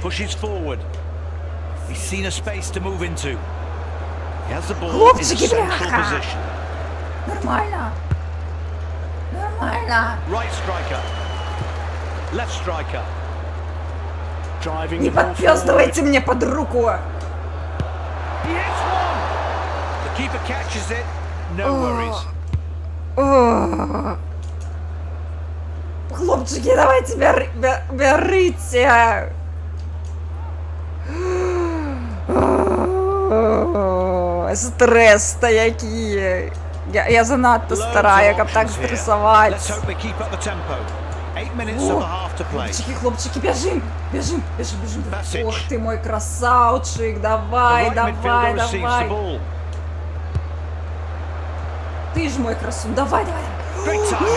Pushes forward. He's seen a space to move into. He has the ball in Хлопчики, central бляха! position. Нормально! Right striker. Left striker. Driving Не the ball forward. подпёздывайте мне под руку! He hits one. The keeper catches it. No worries. Хлопчики, давайте берите! Стрес-то який! Я занадто Loads стара, of каб так options here. стресовать. Let's hope they keep up the tempo. 8 minutes of the half to play. Хлопчики, бежим! Message. Ох ты мой красавчик, The давай, right midfielder receives the давай. ball. Ты ж мой красун, давай. Great timing.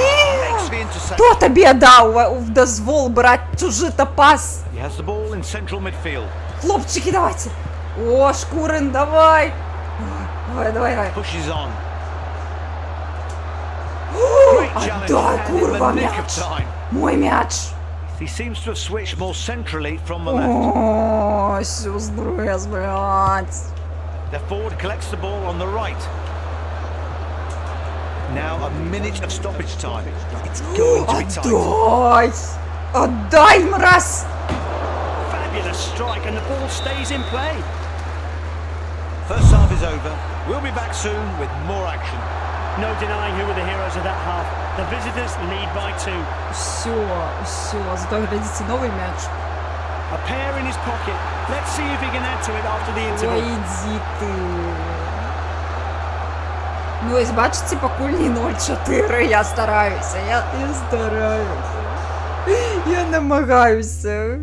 Makes the interception. Хто тобі дав дозвол брати чужий-то пас? He has the ball in central midfield. Хлопчики, давайте. О, Шкурин, давай. Давай. Pushes on. Great challenge. Отдай, And in курва, the nick of мяч. time. Мой мяч. He seems to have switched more centrally from the left. О, сюздрес, блядь. Their forward collects the ball on the right. Now a minute of stoppage time. It's going to be tight. Отдай, мразь. Fabulous strike, and the ball stays in play. First half is over. We'll be back soon with more action. No denying who were the heroes of that half. The visitors lead by 2. Все, зато глядите новый мяч. A pair in his pocket. Let's see if he can add to it after the Ой, interval. иди ты. Ну, ось бачите, покуль не 0-4, я стараюся, я стараюся. Я намагаюся.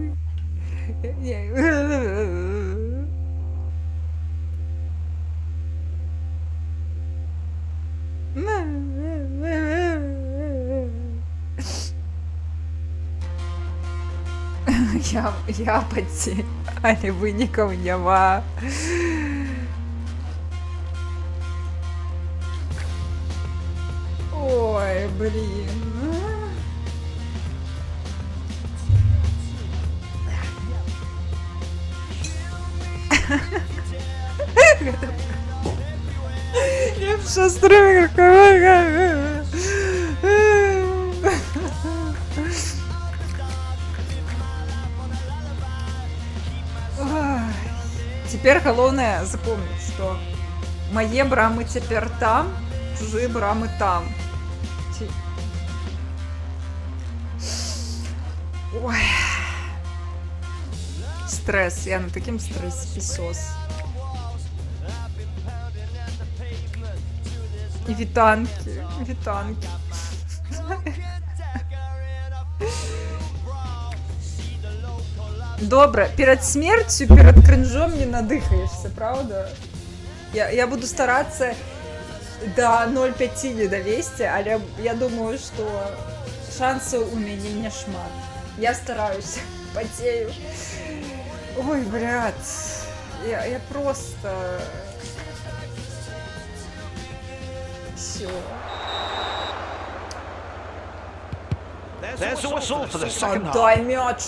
Я паці, але вынікаў няма. Ой, блин. Я все строю. Цяпер галоўнае запомніць, што мае брамы цяпер там, чужыя брамы там. Ой. Стресс, я на такім стрэсе пісос. І вітанкі, вітанкі. Добре, перед смерцю, перед кринжом не надыхаешься, правда? Я буду стараться до 0,5 не довести, але я думаю, что шансов у меня не шмат. Я стараюсь, потею. Ой, блядь, я просто... Все. There's a whistle for the second half. Отдай мяч!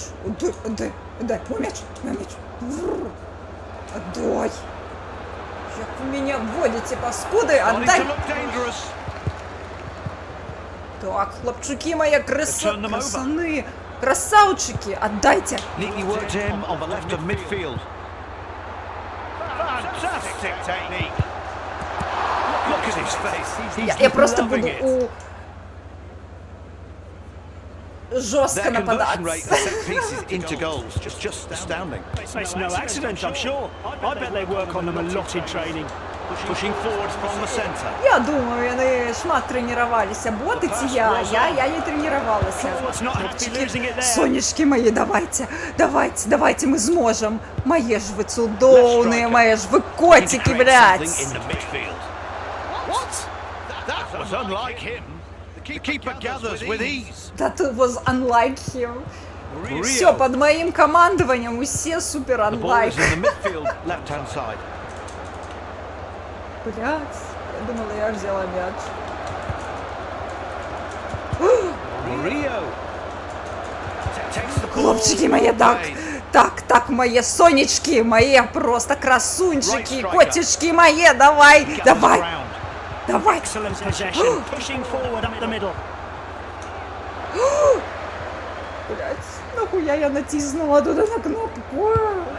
Отдай, мой мяч! Отдай! Как вы меня вводите, паскуды! Starting Отдай! to look dangerous. Так, хлопчуки мои, Turn them over. красаны! Красавчики! Отдайте! Neatly worked in on the left of midfield. Fantastic technique. Look at his face. Я просто loving буду it. жестко Their conversion нападать. rate of set pieces into goals just astounding. It's no accident, I'm sure. I bet they work on them a lot in training. Pushing forward from the centre. Я думаю, вони шмат тренувалися. Боти ці я не тренувалася. Forwards not happy losing it there. Сонечки мої, давайте, ми зможемо. Моє ж ви цудовні, моє ж ви котики, блядь. In the midfield. What? That was unlike him. The keeper gathers with ease. That was unlike him. Rio. Все, под моим командованием усе супер The ball unlike. is in the midfield, left-hand side. Блядь, я думала, я взяла мяч. Rio. Takes the ball Хлопчики мои, так, мои сонечки, мои просто красунчики, Right striker. котички мои, давай. Давай. Excellent possession, pushing forward up the middle. Блядь, нахуя я натиснула туда на кнопку?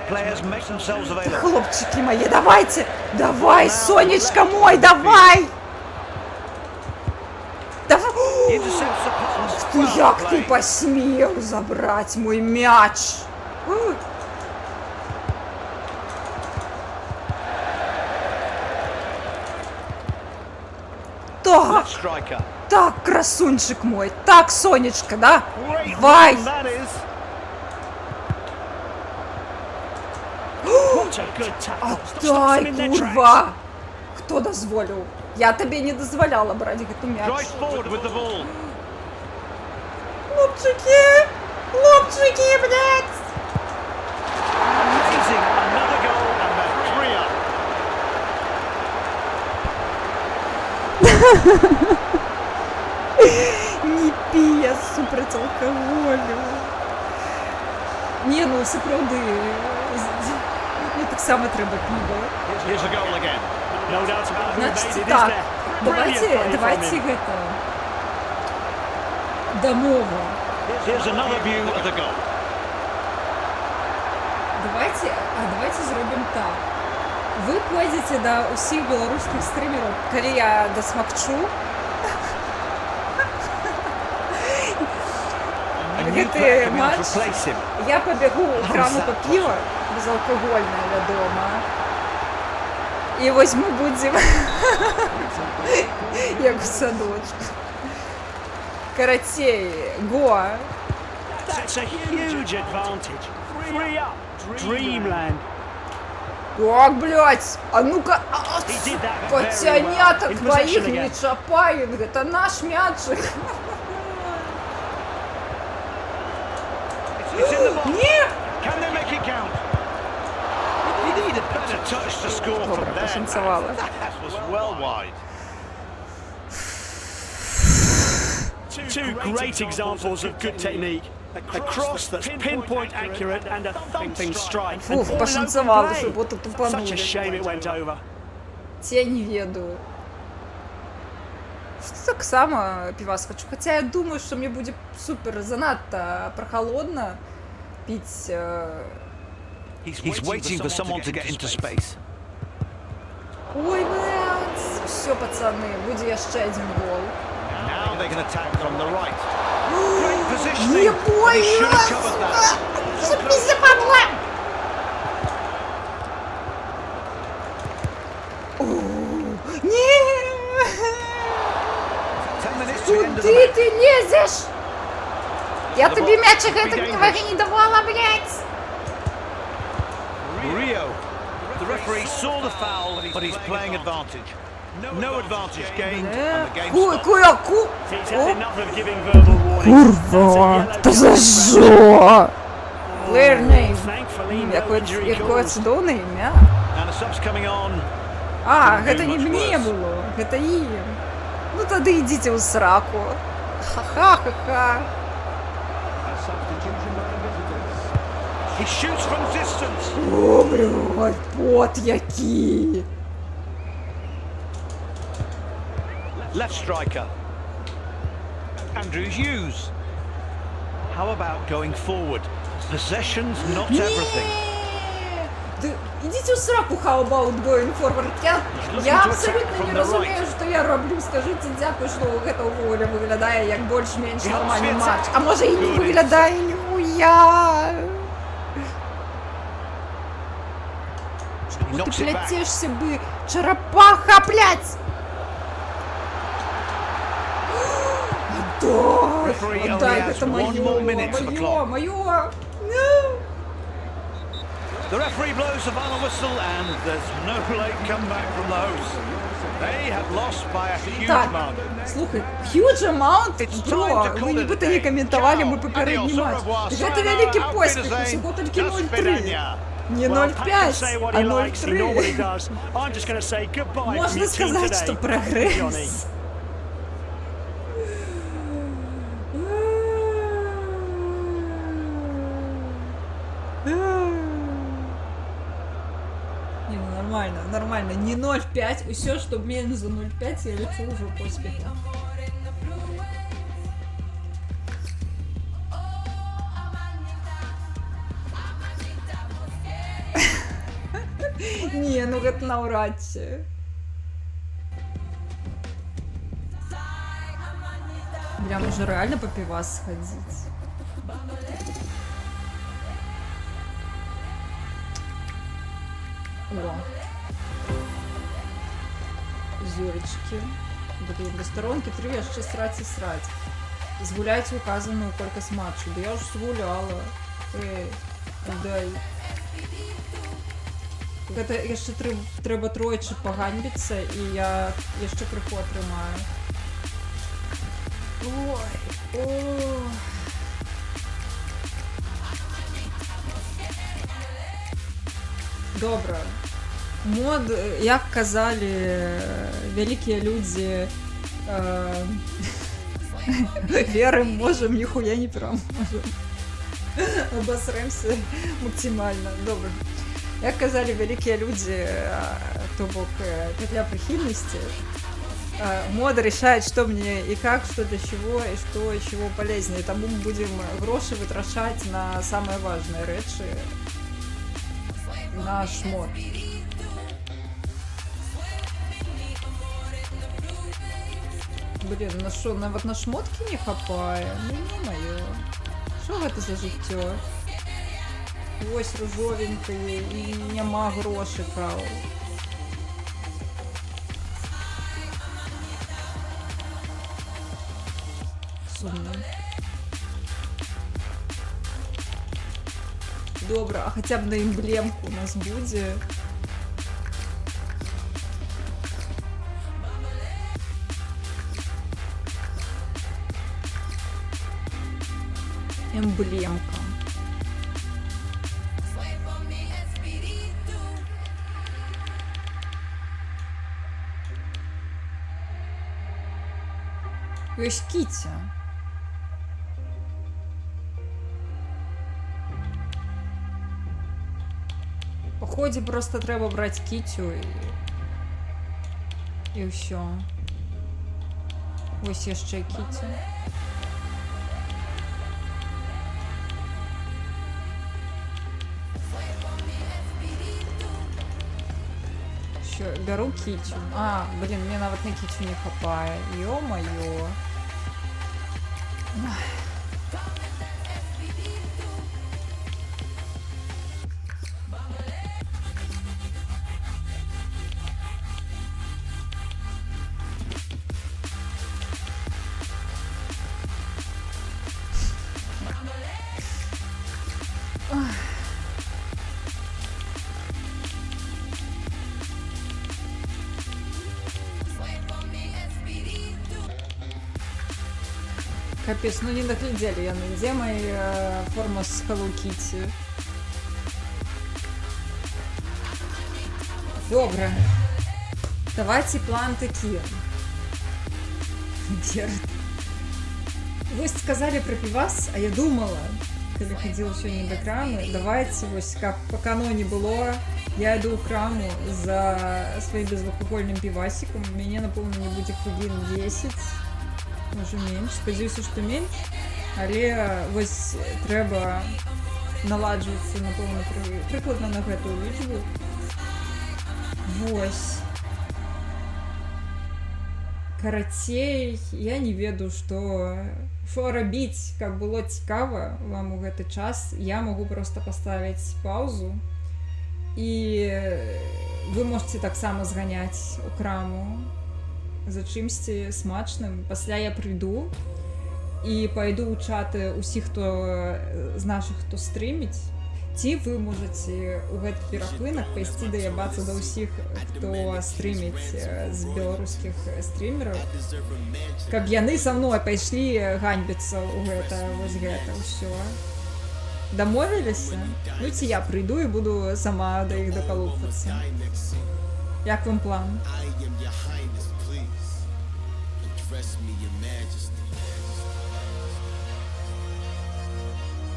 Players make themselves available. Хлопчики мои, давайте. Давай, Сонечка мой, давай. Давай. Intercepts the pass. Ну Well як ти played. посмів забрати мой мяч? Так, Left striker. так, красунчик мой, так, Сонечка, да? Great Давай. run that is. What a good tackle. Stops Отдай, them in their tracks. курва! Хто дозволив? Я тобі не дозволяла брати гэту мяч. Drives forward with the ball. Хлопчики, блядь! Amazing. Another goal and they're 3-up. Не пій, я супроть алкоголю. Ні, ну справді. Мені так само треба пиво. Here's a goal again. No doubt about who made Значить it, is так, there? давайте Brilliant play from him. гэта домова. Here's another view of the goal. Давайте зробимо так. Ви пойдете до усіх білоруських стримерів, коли я досмакчу. A new Гэты player coming матч to replace him. я побягу в краму по піва, безалкогольне, вядома. І вось ми будемо як в садочку. Карацей, Гоа. That's a huge advantage. 3-up. Dreamland. Так, блядь, а ну-ка, He did that very котянята well. In твоїх possession не again. чапають, это наш мячик. It's in the box. Ні! Can they make it count? You need a better touch to score from there. Пошанцевала. That was well wide. Two great examples of good technique. A cross that's pinpoint accurate and a thumping strike. And Фух, all in пошанцевала, open play. щоб ото Such a тупанули. shame it went over. Я не ведаю. Так само пивас хочу. Хотя я думаю, что мне будет супер занадто прохолодно пить He's waiting for someone to get into space. Ой, блядь. Все, пацани, буде ще один гол. Now they can attack from the right. Great positioning. Не But he should have covered that. Що пізде падла? Ні! 10 minutes to the end of the Куди match. ти лізеш? Я тобі м'ячик этого не давала, блядь. Rio. The referee saw the foul, but he's playing advantage. No advantage gained, and the game stopped. Ку-ку-ку. He's had enough of giving verbal warnings. Курва, That's a та yellow за card. що? Player name. Thankfully, no injury Якое caused. цудовне ім'я. And the sub's coming on. А, Couldn't гэта do не much мне worse. было, гэта ім. Ну тады ідзіце ў сраку. Ха-ха-ха-ха. He shoots from distance. О, блядь, пот який. Left striker. Andrew Hughes. How about going forward? Possession's not everything. Ідіть у сраку, how about going forward. Я looking to абсолютно attack from не the розумію, right. що я роблю. Скажіть дякую, що гэта у Воля виглядає як більш-менш He нормальний helps me матч. attack. А може і не Good виглядає ніхуя. He Ти knocks it back. плетешся би, черепаха, блядь! Referee only Отдай, has это one more minute to the моё, clock. моё. The referee blows the final whistle, and there's no late comeback from the hosts. They have lost by a huge Так, margin. слухай, huge amount, It's бро, time to ви call it a нібито не day. коментували Ciao, мій попередній adios, матч. au revoir, Гэта sayonara, великий auf поспіх, Wiedersehen, усього тільки до 0-3. свидания. Не Well, Pat can say 0-5, what а he likes. He normally 0-3. does. I'm just going to say goodbye from Можна your team сказати, today, що Johnny. прогрес. Не, ну нормально, нормально. Не 0,5, все, что меньше за 0,5, я лечу уже поспеху. Не, ну гэта наўрад ці. Бля, може реально по пивас сходить. О. Зоречки. Блин, до сторонки 3, а ще срать і срать. Згуляйте указану колькість матчів. Да я ж згуляла. Ей, дай. Гэта яшчэ трэба тройчы паганьбіцца, і я яшчэ крыху атрымаю. Ой, ой. Добра. Мод, як казалі вялікія людзі, верым можам, ніхуя не пераможам. Обосремся максимально. Добра. Як казалі вялікія людзі, то бок петля прихильности, мод решает, что мне и как, что для чего, и что и чего полезнее. Тому мы будем гроши вытрачать на самые важные речи. Наш мод. Блин, на що, навіть на шмотки не хапає? Ну, не моє. Що гэта за життя? Ось ружовенькое, і нема грошика. Сумно. Добре, а хоча б на емблемку у нас буде. Емблемка. Ось Кітя. Поході просто треба брати Кітю і все. Ось є ще Кітя. Кітю, беру Кітю. А, блін, мені навіть на Кітю не хапає. Йо-моє. Капец, ну не доглядели я, где моя форма с Hello Kitty? Добре. Давайте план такие. Держит. Вы сказали про пивас, а я думала, когда ходила сегодня до крамы, давайте, вот как по каноне было, я иду к краму за своим безалкогольным пивасиком, у меня напомню будет хвилин 10. Може менш, сподіваюся, що менш, але ось треба наладжуватися, напевно, прикладно на гэту лічбу. Вось. Карацей, я не ведаю, што рабіць, каб было цікава вам у гэты час. Я могу просто поставіць паузу, і вы можете таксама зганяць у краму за чымсьці смачным. Пасля я прыйду і пайду ў чаты ўсіх, хто з нашых, хто стрыміць, ці вы можаце ў гэты перапынак пайсці даябацца да ўсіх, хто стрыміць з беларускіх стрімераў, каб яны са мной пайшлі ганьбіцца ў гэта, вось гэта ўсё. Дамовіліся? Ну ці я прыйду і буду сама да іх дакалупвацца. Як вам план?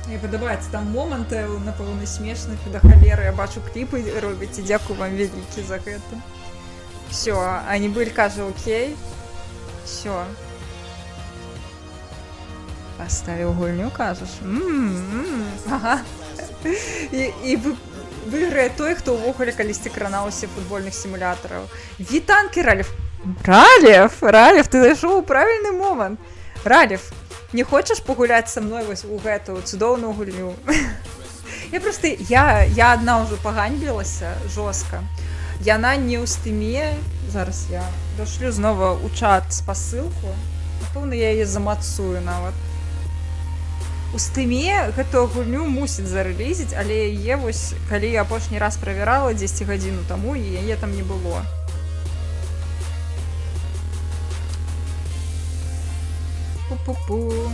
Мне падабаецца там моманты, напэўна, смешных да халеры. Я бачу, кліпы робіце, дзякую вам вялікі за гэта. Всё, Анібыль кажа окей. Всё. Паставіў гульню, кажаш? Ага. І выйграе той, хто ўвогуле калісьці кранаўся футбольных сімулятараў. Вітанкі, Ралев! Ралев, ты зайшоў у правільны момант. Ралев, не хочаш пагуляць са мной вось у гэтую цудоўную гульню? Я адна ўжо паганьбілася жорстка. Яна не ў стыме. Зараз я дашлю знова ў чат спасылку. Напэўна, я яе замацую нават. У стыме гэтую гульню мусіць зарэлізіць, але яе вось, калі я апошні раз правярала 10 гадзіну таму, і яе там не было. Пу-пу-пу.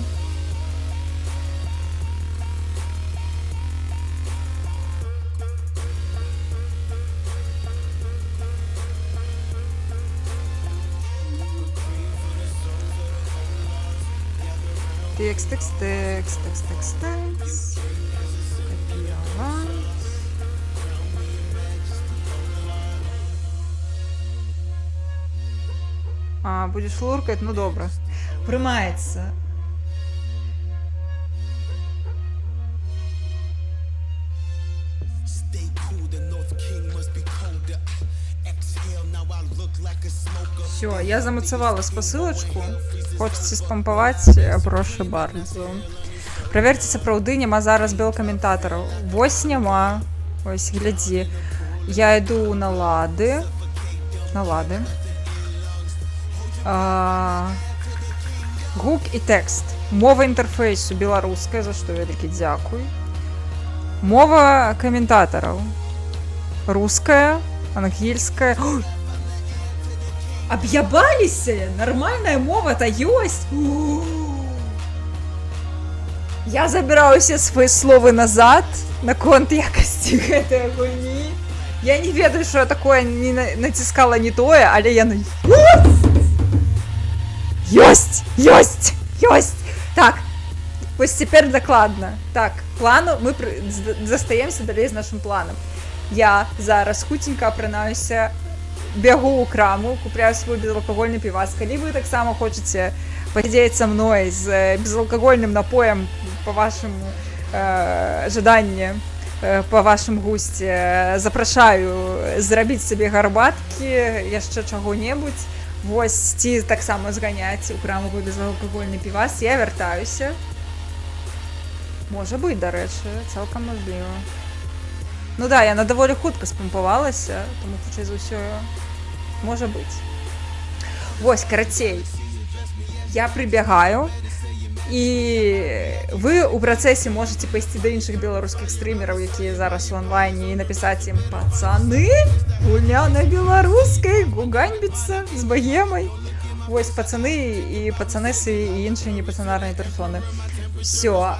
Текст. Копировать. А, будешь луркать? Ну, добро. Приймається. Все, я замацевала спасылочку. Хочеться спампаваць, прошу bardzo. Праверьте, сапраўды няма зараз белкаментатараў. Вось няма. Ось, глядзі. Я іду на лады. Гук і тэкст. Мова інтэрфейсу беларуская, за што вялікі дзякуй. Мова каментатараў. Руская, ангельская. Аб'ябаліся! Нормальная мова-то ёсць! Я забираю все свои словы назад наконт якасці гэтай гульні. Я не ведаю, что такое не натискала не тое, але я... Ёсць! Так, вось теперь докладно. Так, плану мы застаемся далей з нашим планом. Я зараз хутенько апранаюся, бегу у краму, купляю свой безалкогольный пивас. Калі вы таксама хочаце посидеть со мной с безалкогольным напоем по вашему ожиданию, па вашым гусце. Запрашаю зрабіць сабе гарбаткі, яшчэ чаго-небудзь. Вось, ці таксама зганяць у краму па безалкагольны півас. Я вяртаюся. Можа быць, дарэчы, цалкам мажліва. Ну да, яна даволі хутка спампавалася, таму хутчэй за ўсё можа быць. Вось, карацей, я прыбягаю, і вы ў працэсе можаце пайсці да іншых беларускіх стрымераў, якія зараз у онлайне, і напісаць ім: пацаны, гульня на беларускай, ганьбіцца з багемай. Вось, пацаны і пацанесы і іншыя непацанарныя персоны. Всё.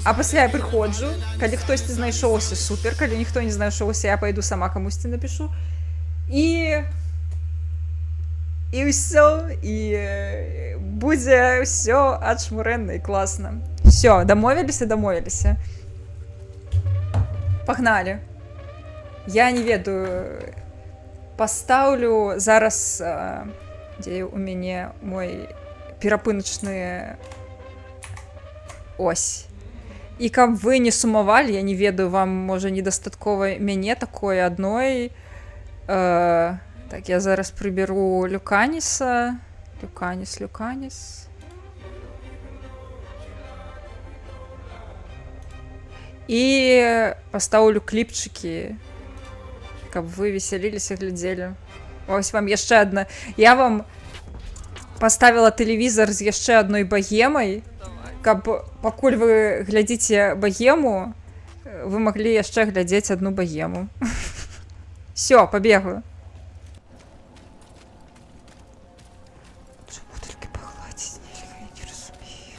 А пасля я прыходжу, калі хтосьці знайшоўся, супер, калі ніхто не знайшоўся, я пайду сама камусьці напішу. І ўсё, і будзе ўсё адшмурэнна і класна. Всё, дамовіліся. Пагналі. Я не ведаю, пастаўлю зараз, дзе у мяне мой перапыначны ось. І каб вы не сумавалі, я не ведаю, вам можа недастаткова мяне такой адной. Так, я зараз прыберу Люканіса. Люканіс. І пастаўлю кліпчыкі, каб вы весяліліся, глядзелі. Ось вам яшчэ адна. Я вам паставіла тэлевізор з яшчэ адной багемай, каб пакуль вы глядзіце багему, вы маглі яшчэ глядзець адну багему. Всё, пабегаю. Чаму толькі пагладзіць нельга, я не разумею.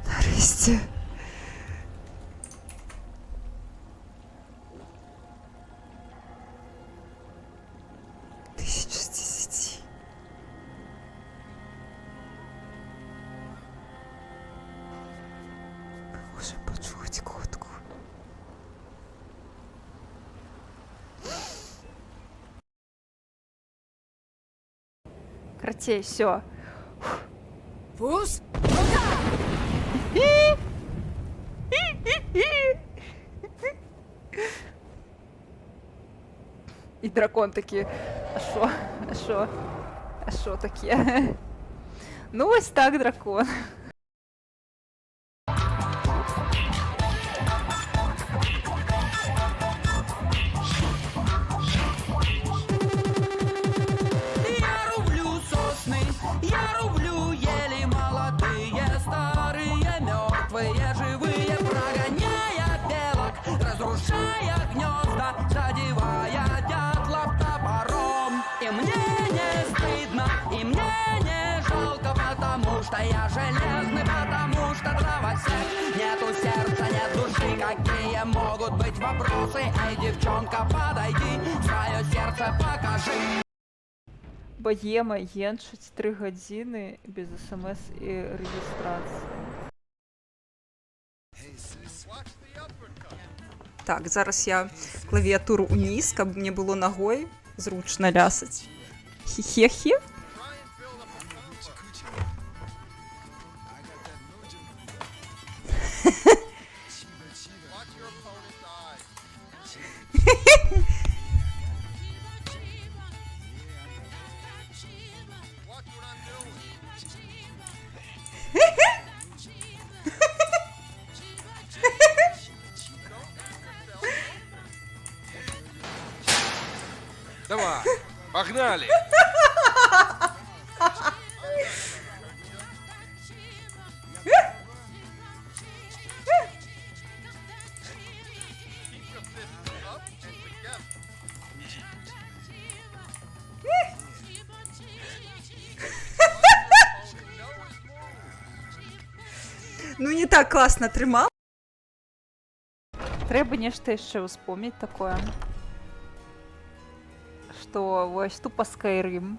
Нарешті. Можем почути котку. Кратей, все. Фус? І дракон такі: а що таке? Ну ось так, дракон. Я рублю сосны, я рублю ели молодые, старые, мертвые, живые, прогоняя белок, разрушая гнезда, задевая дятлов топором. И мне не стыдно, и мне не жалко, потому что я железный, потому что дровосек. Нету сердца, нет души, какие могут быть вопросы? Эй, девчонка, подойди, свое сердце покажи. Багема енчить 3 години без смс і реєстрації. Так, зараз я клавіатуру униз, каб мне було ногой зручно лясать. Хе-хе-хе. Давай, погнали! Ну не так классно тримав. Треба нешта яшчэ ўспомніць такое. Што вось тупа Skyrim.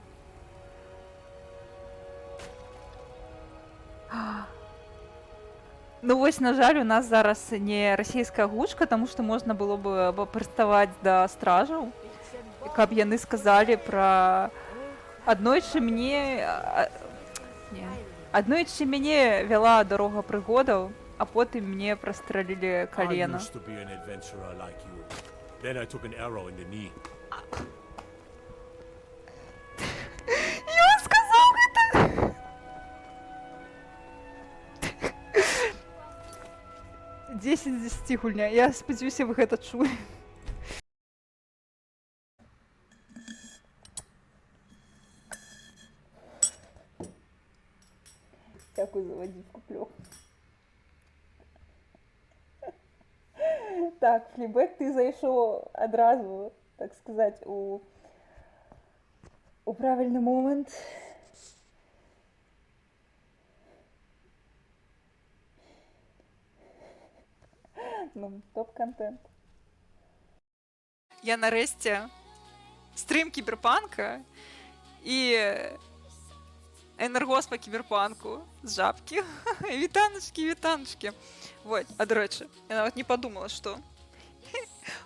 Ну вось, на жаль, у нас зараз не расійская гучка, таму што можна было бы прыставаць да стражаў, каб яны сказалі пра аднойчы мяне вяла дарога прыгодаў, а потым мне прастралілі калена. I used to be an adventurer like you. Then I took an arrow in the knee. Ён сказаў гэта! 10 з 10 гульня. Я спадзяюся, вы гэта чулі. Дякую за водичку, клёв. Так, флібек, ти зайшов одразу, так сказати, у правильний момент. Ну, топ-контент. Я нарешті стрім кіберпанка і енергос по кіберпанку з жабки. Вітаночки. Вот, а до речі, я навіть не подумала, що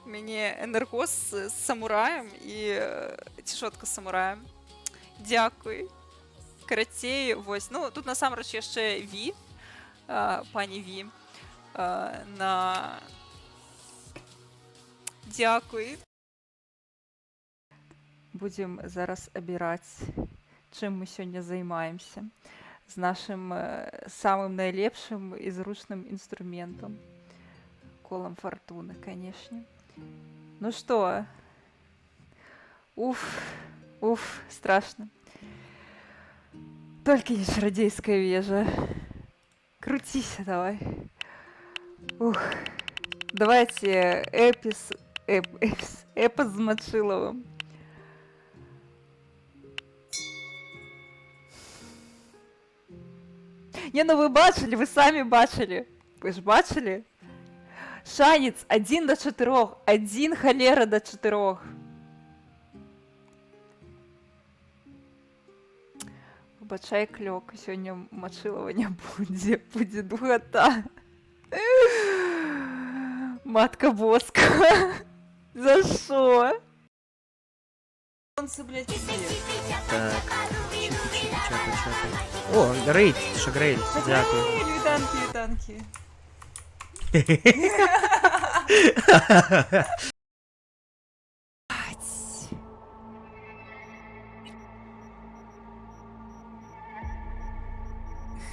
у мене енергос з самураєм і тішотка з самураєм. Дякую. Каратей, ось. Ну, тут насамрэч яшчэ Ві, пані Ві, на... Дякую. Будем зараз абіраць, чым мы сёння займаемся. З нашым самым найлепшым і зручным інструментам. Колам фортуны, канешне. Ну што? Уф, страшно. Только не чародейская вежа. Крутися давай. Ух. Давайте эпос с Мочиловым. Не, ну вы бачили, вы сами бачили. Вы ж бачили? Шанец 1 до 4. 1 холера до 4. Вибачай, клёк, сёння Мочилова не будзе. Будзе духота. Матка Боска. За що? Сонце, блядь, Так. О, Грейт, що Грейт, дякую. Вітанки.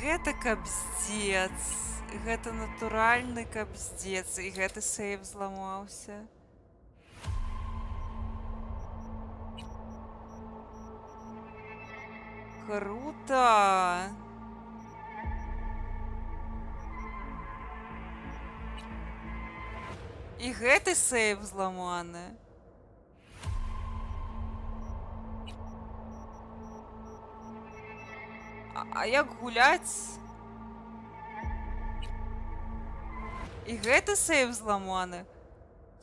Гэта кабздец. Гэта натуральны кабздец. І гэты сейв зламаўся. Круто! І гэты сейв зламаны. А як гуляць? І гэты сейв зламаны.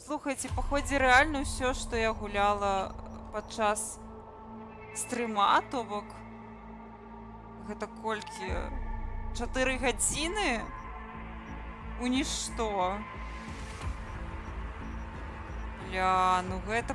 Слухайце, паходзе рэальна ўсё, што я гуляла падчас стрыма, то бок гэта колькі? 4 гадзіны? У нішто. Бля, ну гэта...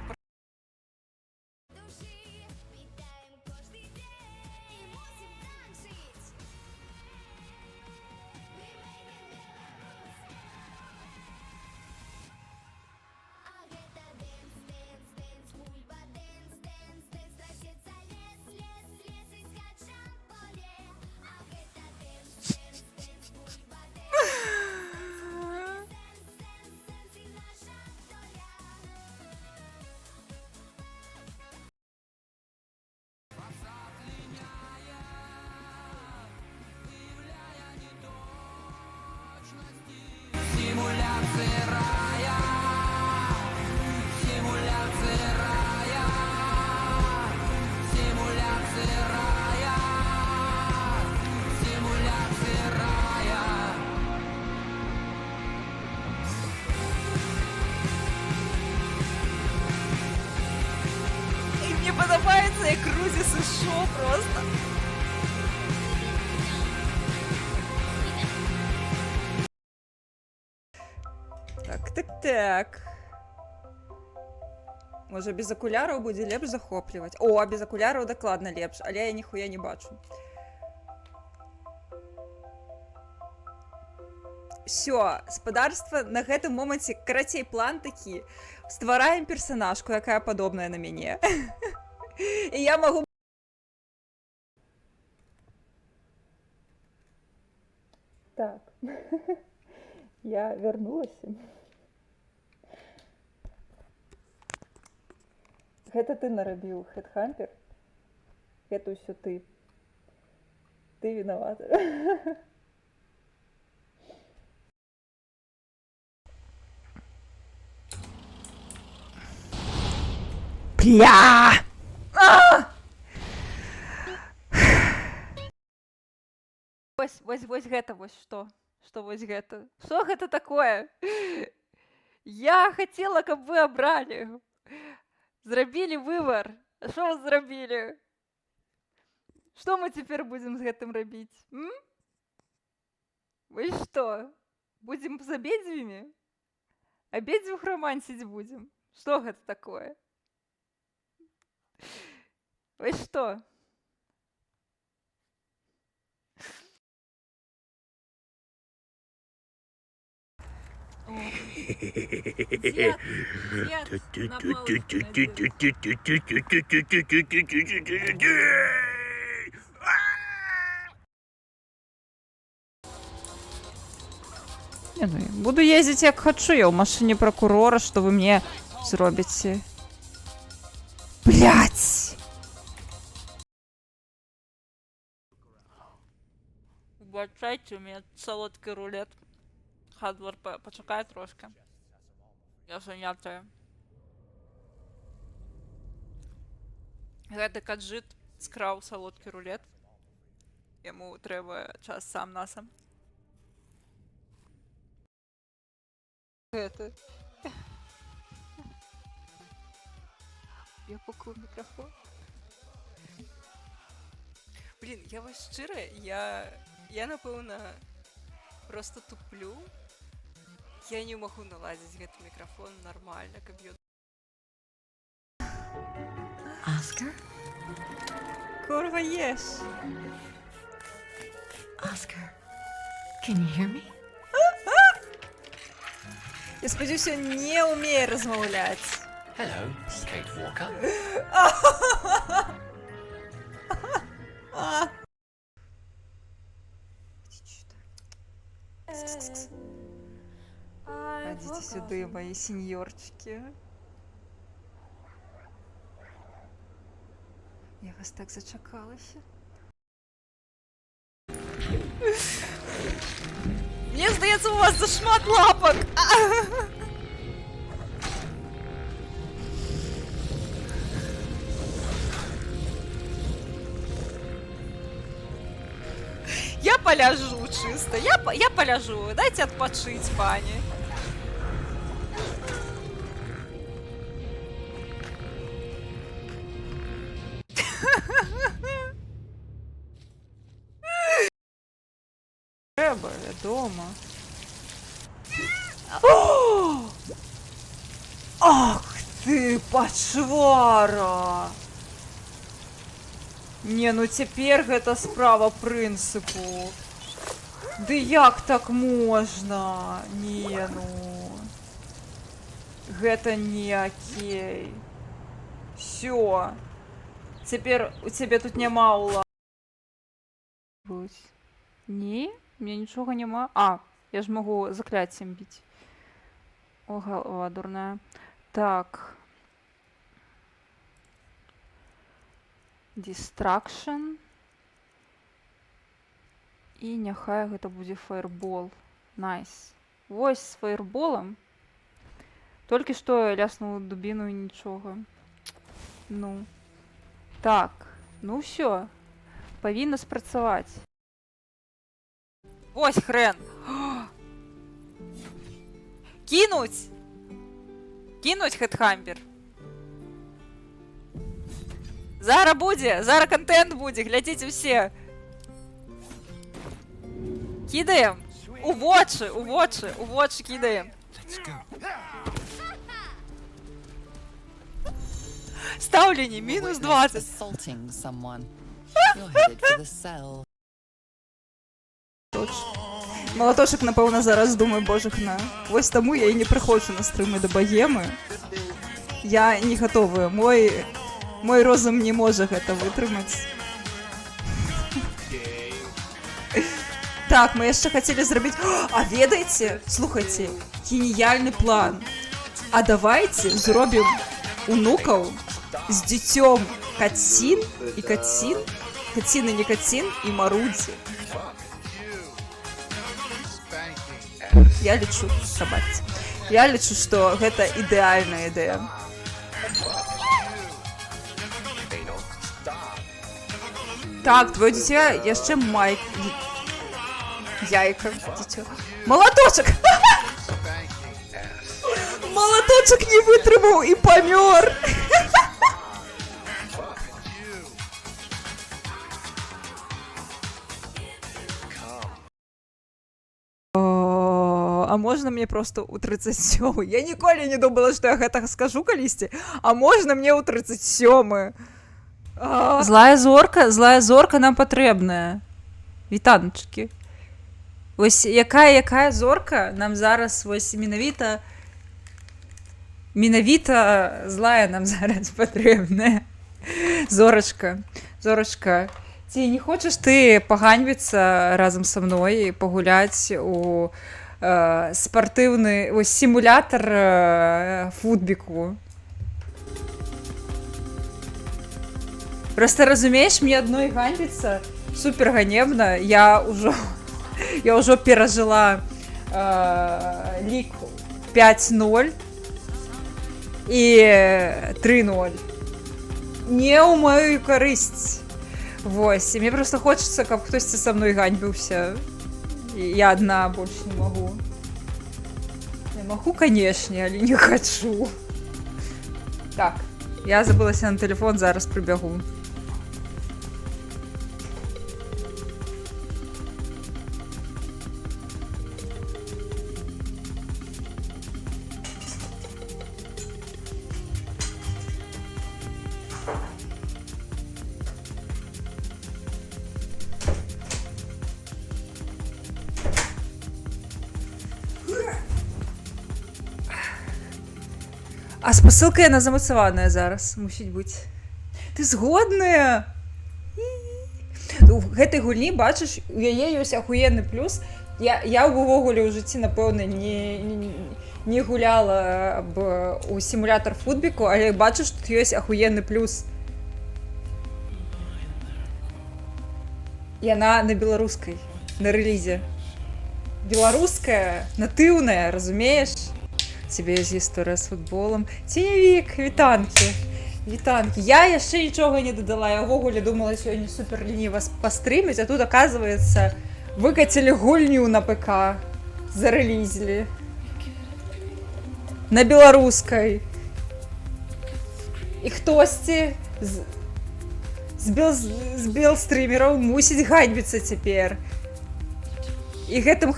Мне подобается, як Крузіс ішов просто. Так. Можа, без акуляраў будзе лепш захопліваць. О, без акуляраў дакладна лепш, але я ніхуя не бачу. Всё, спадарства на гэтым моманце, карацей, план такі. Ствараем персанажку, якая падобная на мяне. І я магу... Так. Я вярнулася. Гэта ты нарабіў, Хедхампер? Гэта ўсё ты. Ты вінавата. Бля! Вось гэта, вось што? Што вось гэта? Што гэта такое? Я хацела, каб вы абралі. Зрабілі выбар. А што вы зрабілі? Што мы цяпер будзем з гэтым рабіць? Вы што? Будзем з абедзвімі? Абедзвюх рамансіць будзем? Што гэта такое? Вы што? Дед, на палочку буду ездить як хочу, я в машине прокурора, что вы мне зробите. Блять! Вибачайте, у меня солодкий рулет. Хадлер, почекай трошки. Я зайнятая. Гэты каджит скраў солодкий рулет. Яму трэба час сам на сам. Это. Я пакую микрофон. Блин, я вас шчыра, я напэўна просто туплю. Я не могу наладить гэты микрофон нормально, каб ён... Oscar? Курва, ешь. Oscar, can you hear me? Я спадзяюсь, ён не умее размаўляць. Hello, Kate Walker. Идите сюда, мои сеньорчики. Я вас так зачакалася. Мне здаецца, у вас зашмат лапок. Я поляжу чисто. Я поляжу. Дайте отпочить, пани. Треба, я дома. Ах ты, пачвара! Не, ну цяпер гэта справа прынцыпу. Ды як так можна? Не, ну. Гэта не окей. Всё. Цяпер у цябе тут няма ўлады. Не? У меня нічога няма. А, я ж могу закляццем біць. О, голова дурная. Так. Distraction. І няхай гэта будзе фаербол. Найс. Вось з фаерболам. Толькі што я ляснуў дубіну і нічога. Ну. Так. Ну ўсё. Павінна спрацаваць. Вось хрен. Кинуть! Кинуть Хедхампер. Зара будзе, зара контент будзе, глядзіце ўсе. Кідаем. У вочы кідаем. Ставлені, мінус 20. Assaulting someone. You're headed for the cell. Молоточок, напевно, зараз думає, боже хна. Ось тому я і не приходжу на стріми до богеми. Я не готова. Мой розум не може це витримати. Так, ми ще хотіли зробити... А ведаете? Слухайте, геніальний план. А давайте зробимо онуков з дітем Катсін і Катсін, Катсін і не Катсін і Маруді. Я лечу, собаці. Я лечу, що гэта ідэальная ідэя. Так, твоє дитя яшчэ Майк. Яйка, дитя. Молоточок! Молоточок не витримав і помер. А можна мне просто у 37? Я ніколи не думала, що я гэта скажу калісьці. А можна мне у 37? Злая зорка нам патрэбная. Вітанчыкі. Ось якая зорка нам зараз вось менавіта злая нам зараз патрэбная. Зорачка. Ці не хочаш ты паганьвіцца разам са мной і пагуляць у спартыўны сімулятар футбіку? Просто разумееш, мне адной ганьбіцца супер ганебна. Я ўжо перажыла лік 5-0 і 3-0. Не ў маю карысць. Вось, і мне просто хочется, каб хтосьці са мной ганьбіўся. Я одна больше не могу. Я могу, конечно, але не хочу. Так, я забылася на телефон, зараз прибягу. А спасылка яна замацаваная зараз, мусіць быць. Ты згодная? У гэтай гульні, бачыш, у яе ёсць ахуенны плюс. Я увогуле ў жыцці, напэўна, не гуляла у сімулятар футбіку, але бачу, што тут ёсць ахуенны плюс. Яна на беларускай, на рэлізе. Беларуская, натыўная, разумееш? Тебе есть гісторыя з футболом. Ценевік, вітанкі. Я яшчэ нічога не дадала. Я ўвогуле думала сёння супер лініва пастрыміць, а тут, оказывается, выкацілі гульню на ПК. Зарэлізілі. На беларускай. І хтосьці з белстрымераў мусіць ганьбіцца цяпер. І гэтым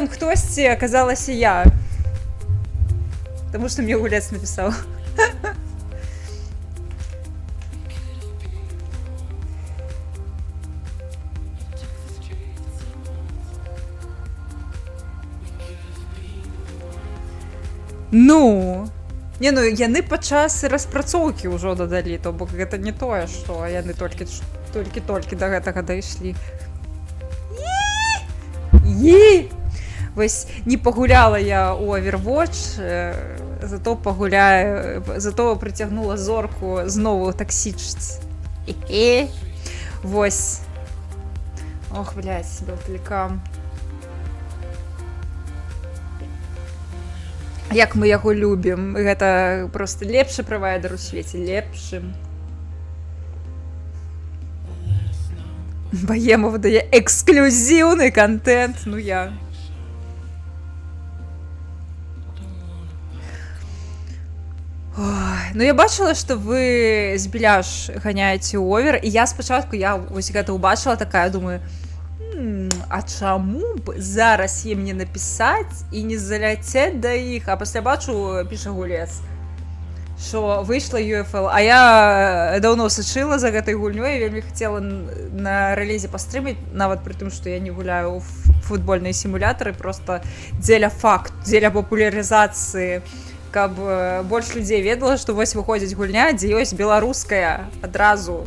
хтосьці аказалася я. Таму што мне гулец напісаў. Яны падчас распрацоўкі ўжо дадалі, то бок гэта не тое, што яны толькі да гэтага дайшлі. Вось не пагуляла я у Overwatch, зато прыцягнула зорку знову таксічыць. Вось. Ох, блядь, Белтэлікам. Як мы яго любім. Гэта проста лепшы правайдер у свеце, лепшым. Богема выдае эксклюзіўны контент. Я бачыла, што вы з Беляш ганяеце ў овер, і я спачатку вось гэта ўбачыла такая, думаю, А чаму б зараз ім не напісаць і не заляцець да іх, а пасля бачу, піша гулец, що вийшла UFL, а я давно сачыла за гэтай гульнёй, вельмі хацела на рэлізе пастрыміць, нават пры тым, што я не гуляю ў футбольныя сімулятары, просто дзеля дзеля папулярызацыі, каб больш людзей ведала, што вось выходзіць гульня, дзе ёсць беларуская адразу.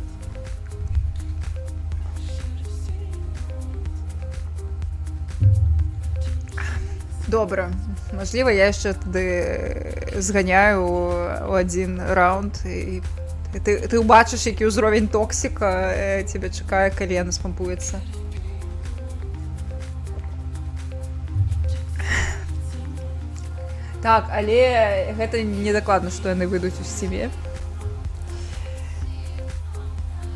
Добра. Мажліва, я яшчэ тады зганяю у адзін раунд, і ты ўбачыш, які ўзровень токсіка цябе чакае, калі яна спампуецца. Так, але гэта не дакладна, што яны выйдуць у Steam.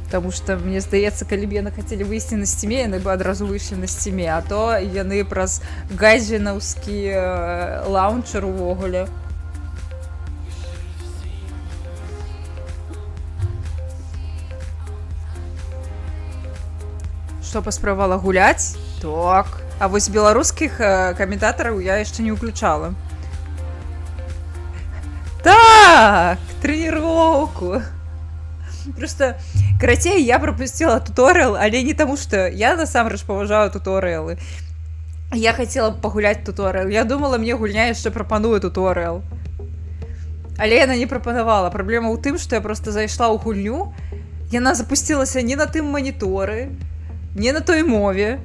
Таму што, мне здаецца, калі б яны хацелі выйсці на Steam, яны бы адразу выйшлі на Steam, а то яны праз гайджинаўскі лаунчер увогуле. Што паспрабавала гуляць? Так. А вось беларускіх каментатараў я яшчэ не ўключала. Так, тренировку. Просто, карацей, я пропустила туториал, але не таму, што я насамрэч паважаю туториалы. Я хацела пагуляць туториал. Я думала, мне гульня яшчэ прапануе туториал. Але яна не прапанавала. Праблема ў тым, што я просто зайшла ў гульню, яна запусцілася не на тым маніторы, не на той мове.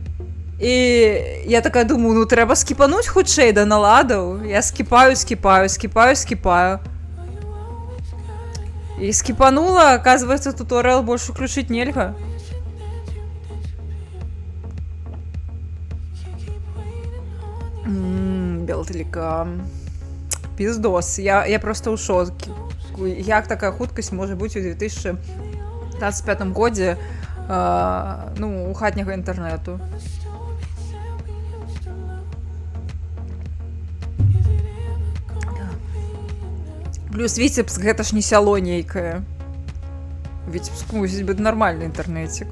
І я такая думаю, ну трэба скіпануць хутчэй да наладаў. Я скіпаю. І скіпанула, оказывается, туториал больше включить нельга. Белтелека. Пиздос. Я просто ў шокі. Як такая хуткасць можа быць у 2025 годзе у хатняга інтэрнэту? Плюс Віцебск гэта ж не сяло нейкае. Віцебск мусіць быць нармальны інтэрнэцік.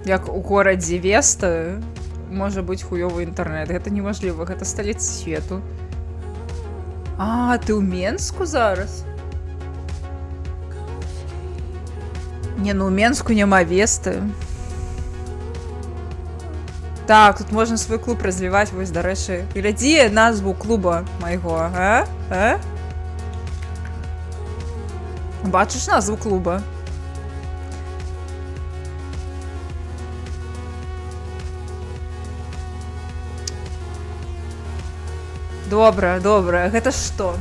Як у горадзе Веста можа быць хуёвы інтэрнэт. Гэта немажліва, гэта сталіца свету. А, ты ў Менску зараз? Не, ну ў Менску няма Весты. Так, тут можна свой клуб развіваць, вось, дарэчы. Глядзі назву клуба майго, а? Бачыш назву клуба? Добра. Гэта што?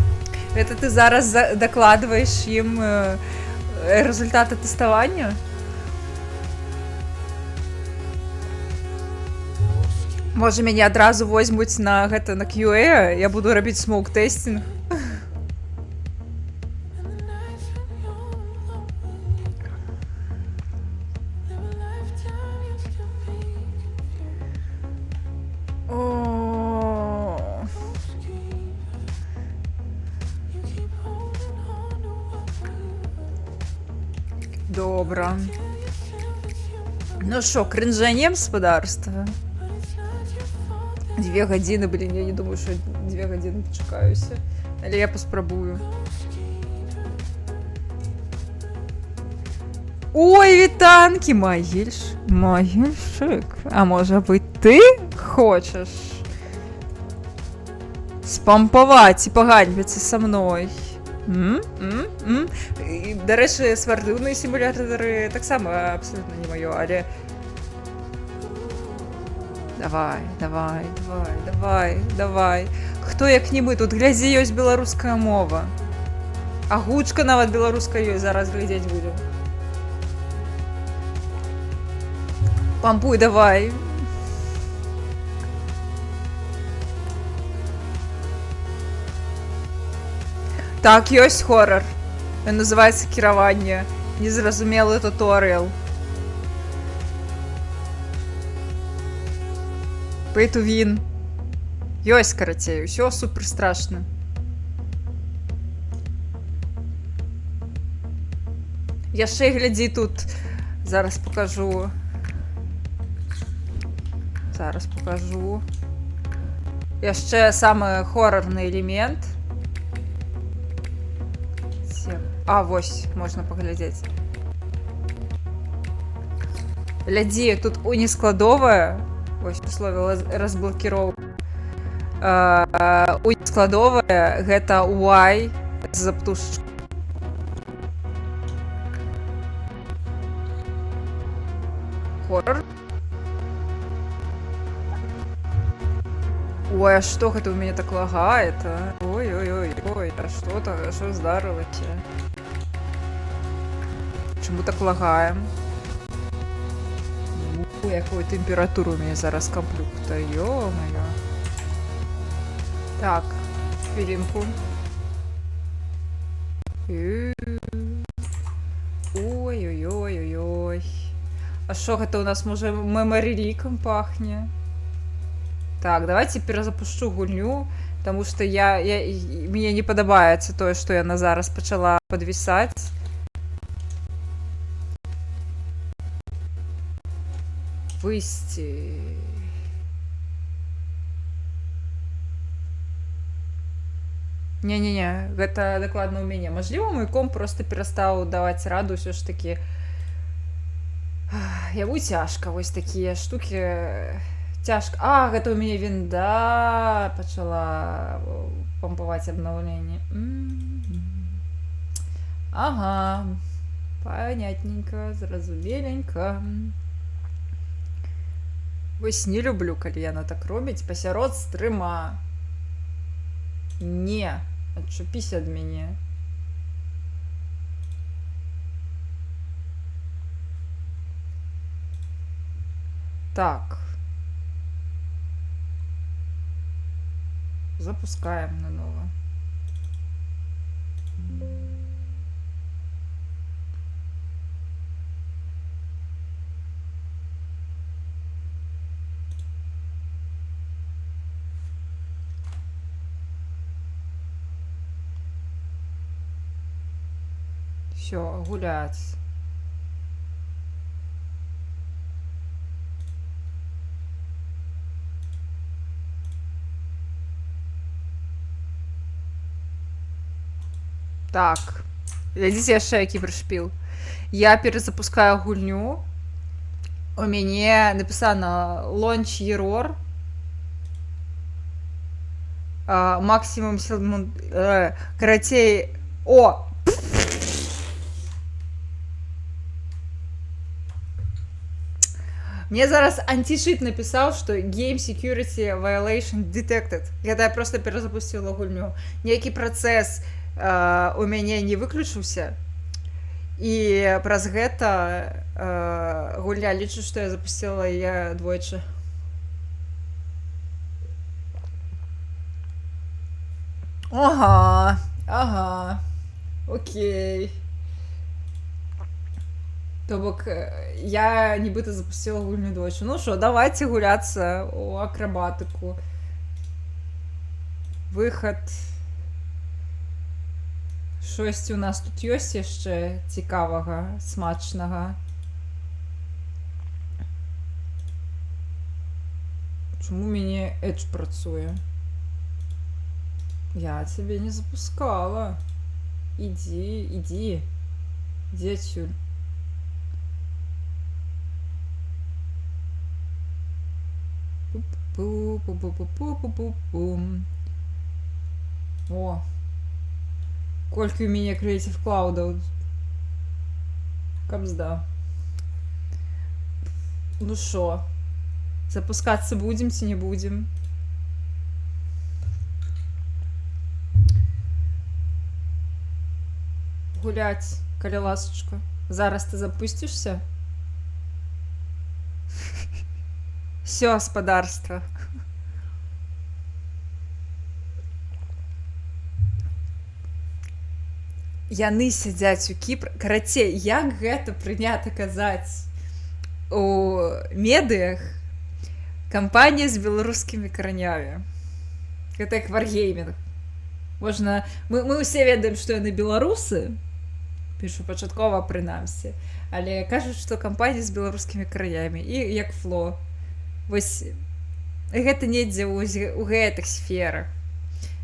Гэта ты зараз дакладваеш ім результаты тэставання? Можа, мяне адразу возьмуць на гэта на QA, я буду рабіць смоук-тэстінг. Добра. Ну што, крынжанем спадарства? 2 гадзіны, блин, я не думаю, що 2 гадзіны пачакаюся. Але я паспрабую. Ой, вітанкі, Магільшык. А можа быць, ты хочаш спампаваць і паганьбіцца са мной? Дарэчы, свардыўныя сімулятары таксама абсолютно не маё, але Давай. Хто як не мы, тут глядзі ёсць беларуская мова. Агучка нават беларуская ёсць, зараз глядзець будем. Пампуй, давай. Так, ёсць хоррор. Ён называецца кіраванне. Незразумелы туториал. Pay to win. Ёсць, карацей, усё супер страшна. Яшчэ глядзі тут. Зараз покажу. Яшчэ самы хорарны элемент. А, вось, можна паглядзець. Глядзі, тут унескладовая. Вось, условие разблокировка. Унескладовая, гэта Y за птушечку. Хоррор. Ой, а что это у меня так лагает, а? Ой, а что здарылася? Чему так лагаем? Якую температуру у меня зараз комплюкта, ё-моё. Так, хвилинку. Ой-ой-ой-ой-ой. А что это у нас, может, мемориликом пахнет? Так, давайте перезапущу гульню, потому что мне не подобаецца тое, што яна зараз пачала падвісаць. Выйсці. Не-не-не, гэта дакладна ў мяне. Мажліва, мой комп просто перастаў даваць раду ўсё ж такі. Яму цяжка, вось такія штукі. Цяжка. А, гэта ў мяне вінда пачала пампаваць абнаўленне. Ага. Понятненько, зразумеленька. Вось не люблю, калі яна так робіць пасярод стрыма. Не, адчупіся ад мяне. Так. Запускаем наново. Все, гулять. Так, глядзіце яшчэ які прышпіл. Я перезапускаю гульню. У мяне напісана launch error. Максимум сил... Карацей... О! Мне зараз античит написал, что Game Security Violation Detected. Когда я просто перезапустила гульню. Некий процесс у мяне не выключыўся. І праз гэта гульня лічу, што я запусціла яе двойчы. Ага. Окей. То бок я нібыта запусціла гульню двойчы. Ну што, давайте гуляцца у акрабатыку. Выхад. Штосьці у нас тут ёсць яшчэ цікавага, смачнага. Чаму у мяне Edge працуе? Я цябе не запускала. Ідзі. Ідзі адсюль. Пу-пу-пу-пу-пу-пу-пу-пум. О! Колькі у мяне Creative Cloud. Кабзда. Ну шо? Запускацца будзем ці не будзем? Гуляць, калі ласачка. Зараз ты запусцішся? Всё, спадарства. Яны сядзяць у Кіпр. Карацей, як гэта прынята казаць у медыях? Кампанія з беларускімі каранямі. Гэта як варгеймінг. Можна... Мы ўсе ведаем, што яны беларусы. першапачаткова прынамсі. Але кажуць, што кампанія з беларускімі краямі і як фло. Вось гэта недзе ў гэтых сферах.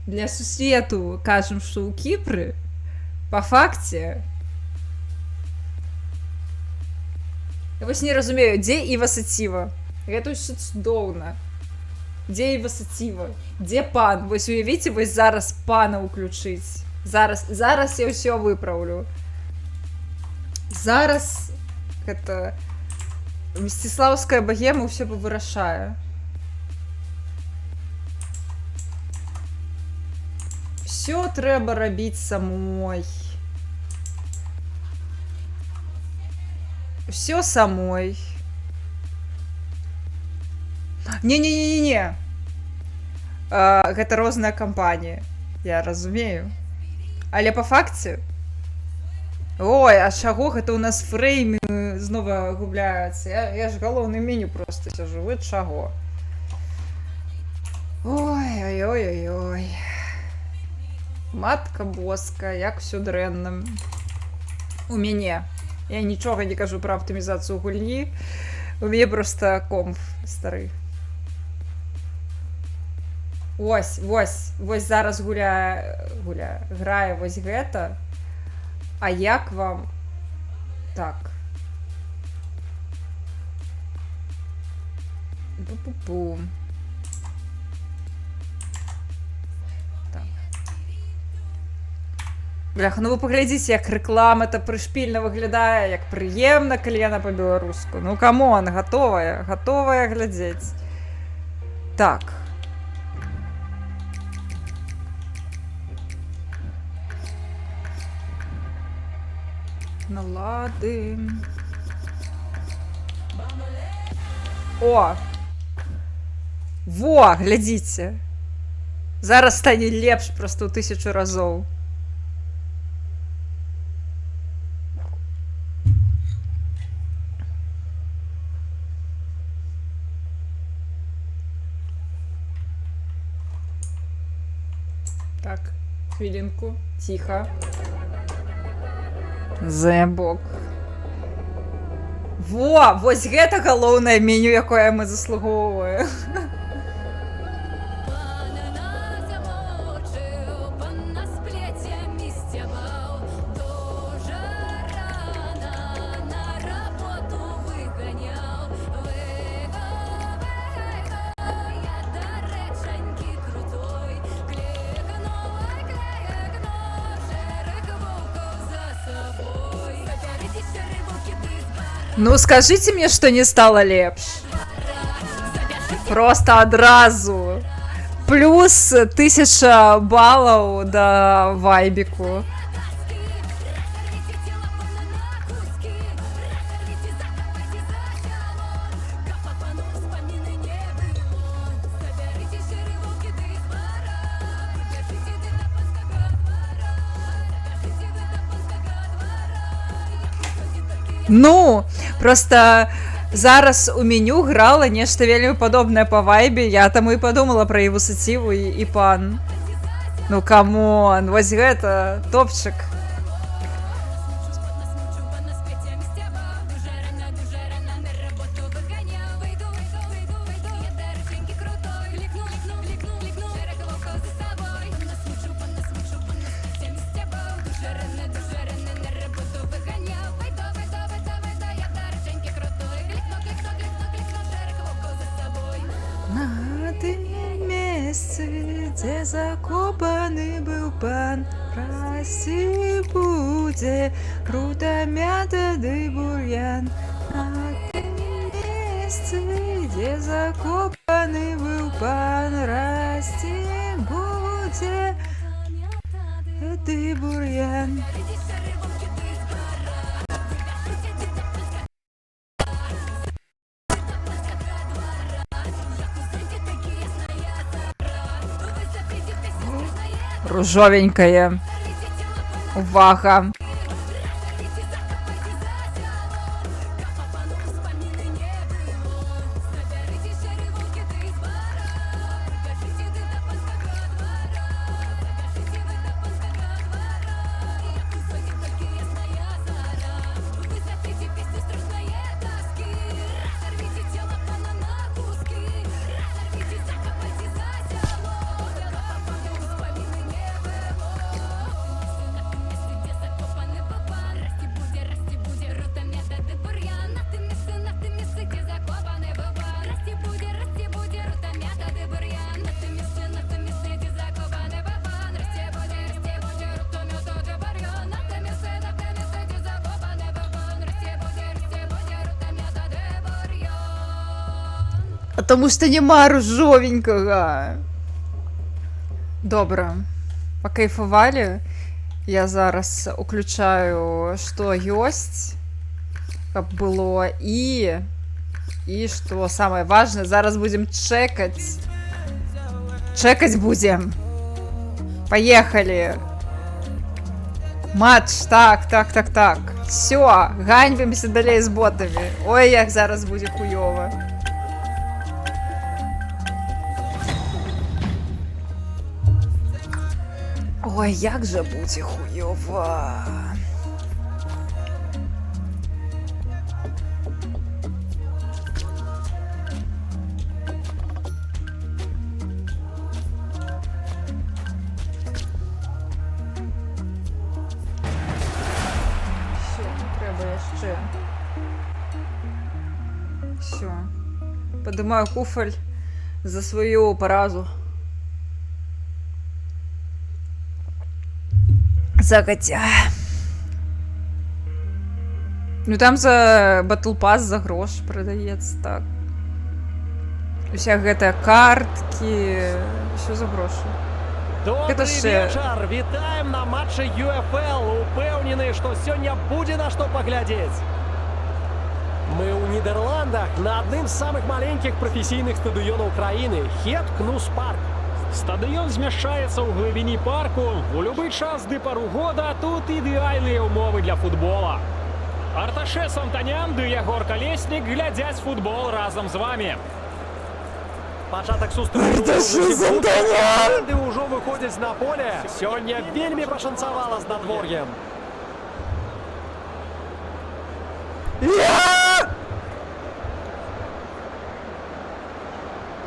Для сусвету кажам, што ў Кіпры па факце я вось не разумею, дзе Іва Саціва? Гэта ўсё цудоўна. Дзе Іва Саціва? Дзе пан? Вось уявіце, вось зараз пана ўключыць. Зараз я ўсё выпраўлю. Зараз гэта Мсціслаўская багема ўсё павырашае. Всё трэба рабіць самой. Всё самой. Не-не-не-не-не. Гэта розная кампанія. Я разумею. Але па факце... Ой, а чаго гэта ў нас фреймы знова губляюцца? Я ж галоўным меню проста сяжу. Вы чаго? Ой-ой-ой-ой. Матка боска, як усё дрэнна. У мяне. Я нічога не кажу пра аптымізацыю гульні. У мяне проста комп стары. Вось зараз грае вось гэта. А як вам... Так. Пу-пу-пу. Так. Бляха, ну вы паглядзіце, як рэклама-то прышпільна выглядае, як прыемна, калі яна па-беларуску. Ну, камон, гатовая глядзець. Так. Наладым. О! Во, глядзіце. Зараз стане лепш проста ў 1000 разоў. Так, хвілінку, ціха. Заебок. Во, вось гэта галоўнае меню, якое мы заслугоўваем. Ну, скажите мне, что не стало лепш. Просто адразу. Плюс 1000 баллов до вайбику. Ну, просто зараз у меню грала нешта вельмі падобнае па вайбе, я таму і падумала пра Іву Саціву і пан. Ну, камон, вось гэта топчык. Дзе закопаны быў пан, расці будзе крута мята ды бур'ян. На тым месцы, дзе закопаны быў пан, расці будзе ды бур'ян. Ружовенькая. Увага. А тому що нема ружовенького. Добре. Покайфували. Я зараз уключаю, что есть, как было, и что самое важное, зараз будем чекать. Чекать будем. Поехали. Матч, так. Все, ганьбимся далее з ботами. Ой, як зараз буде хуйово. Ой, як же буде хуйово. Все, треба ще. Все. Подимаю куфель за свою поразу. Загодя. Ну там за Battle Pass за грош продаецца, так. Уся гэтыя карткі, що за грошы? Добрый Это ж, вечер! Вітаем на матче UFL. Упэўнены, што сёння будзе на што паглядзець. Мы ў Нідерландах на адным з самых маленькіх прафесійных стадыёнаў краіны – Хет Кнус Парк. Стадыён змяшчаецца ў глыбіні парку. У любы час ды пару года тут ідэальныя ўмовы для футбола. Арташе Сантанян ды Ягор Калеснік глядзяць футбол разам з вамі. Пачатак сустрэчы каманды ўжо выходзяць на поле. Сёння вельмі пашанцавала з надвор'ем.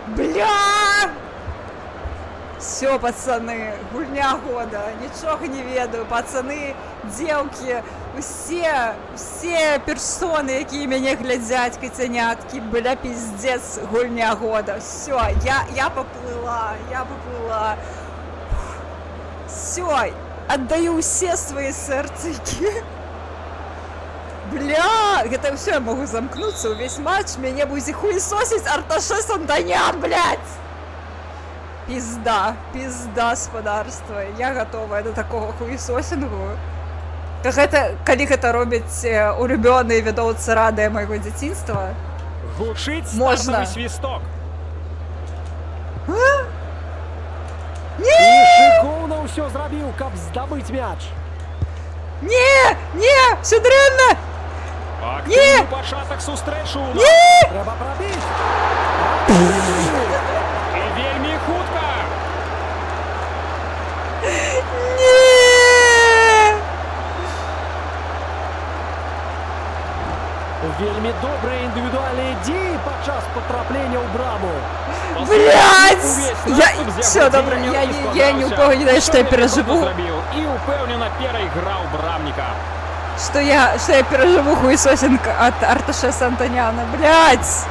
Бля! Все, пацаны, гульня года, нічога не ведаю, пацаны, дзеўкі, усе персоны, якія мяне глядзяць, кацяняткі, бля, пиздец, гульня года. Все, я поплыла. Все, отдаю все свои сэрцыкі. Бля, гэта все, я могу замкнуться увесь матч, мяне будзе хуесосіць Арташе Сантанян, блядь! Пизда, спадарства. Я готовая до такого хуесосінгу. Калі гэта робяць улюбёныя відоўцы радыя майго дзяцінства, Гучыць можна. стартавы свісток. І шыкоўна ўсё зрабіў, каб здабыць мяч. Не, все дрэнна! Актыўны пачатак сустрэчы ў нас. Трэба прабіць. І вельмі хутка. Вельмі добрыя індывідуальныя дзеі падчас патраплення ў браму. Блядь! Все, добре, я ни у кого не знаю, что я переживу. І упэўнена перайграў брамніка. Что я переживу хуесосинг от Арташе Сантаняна, блядь!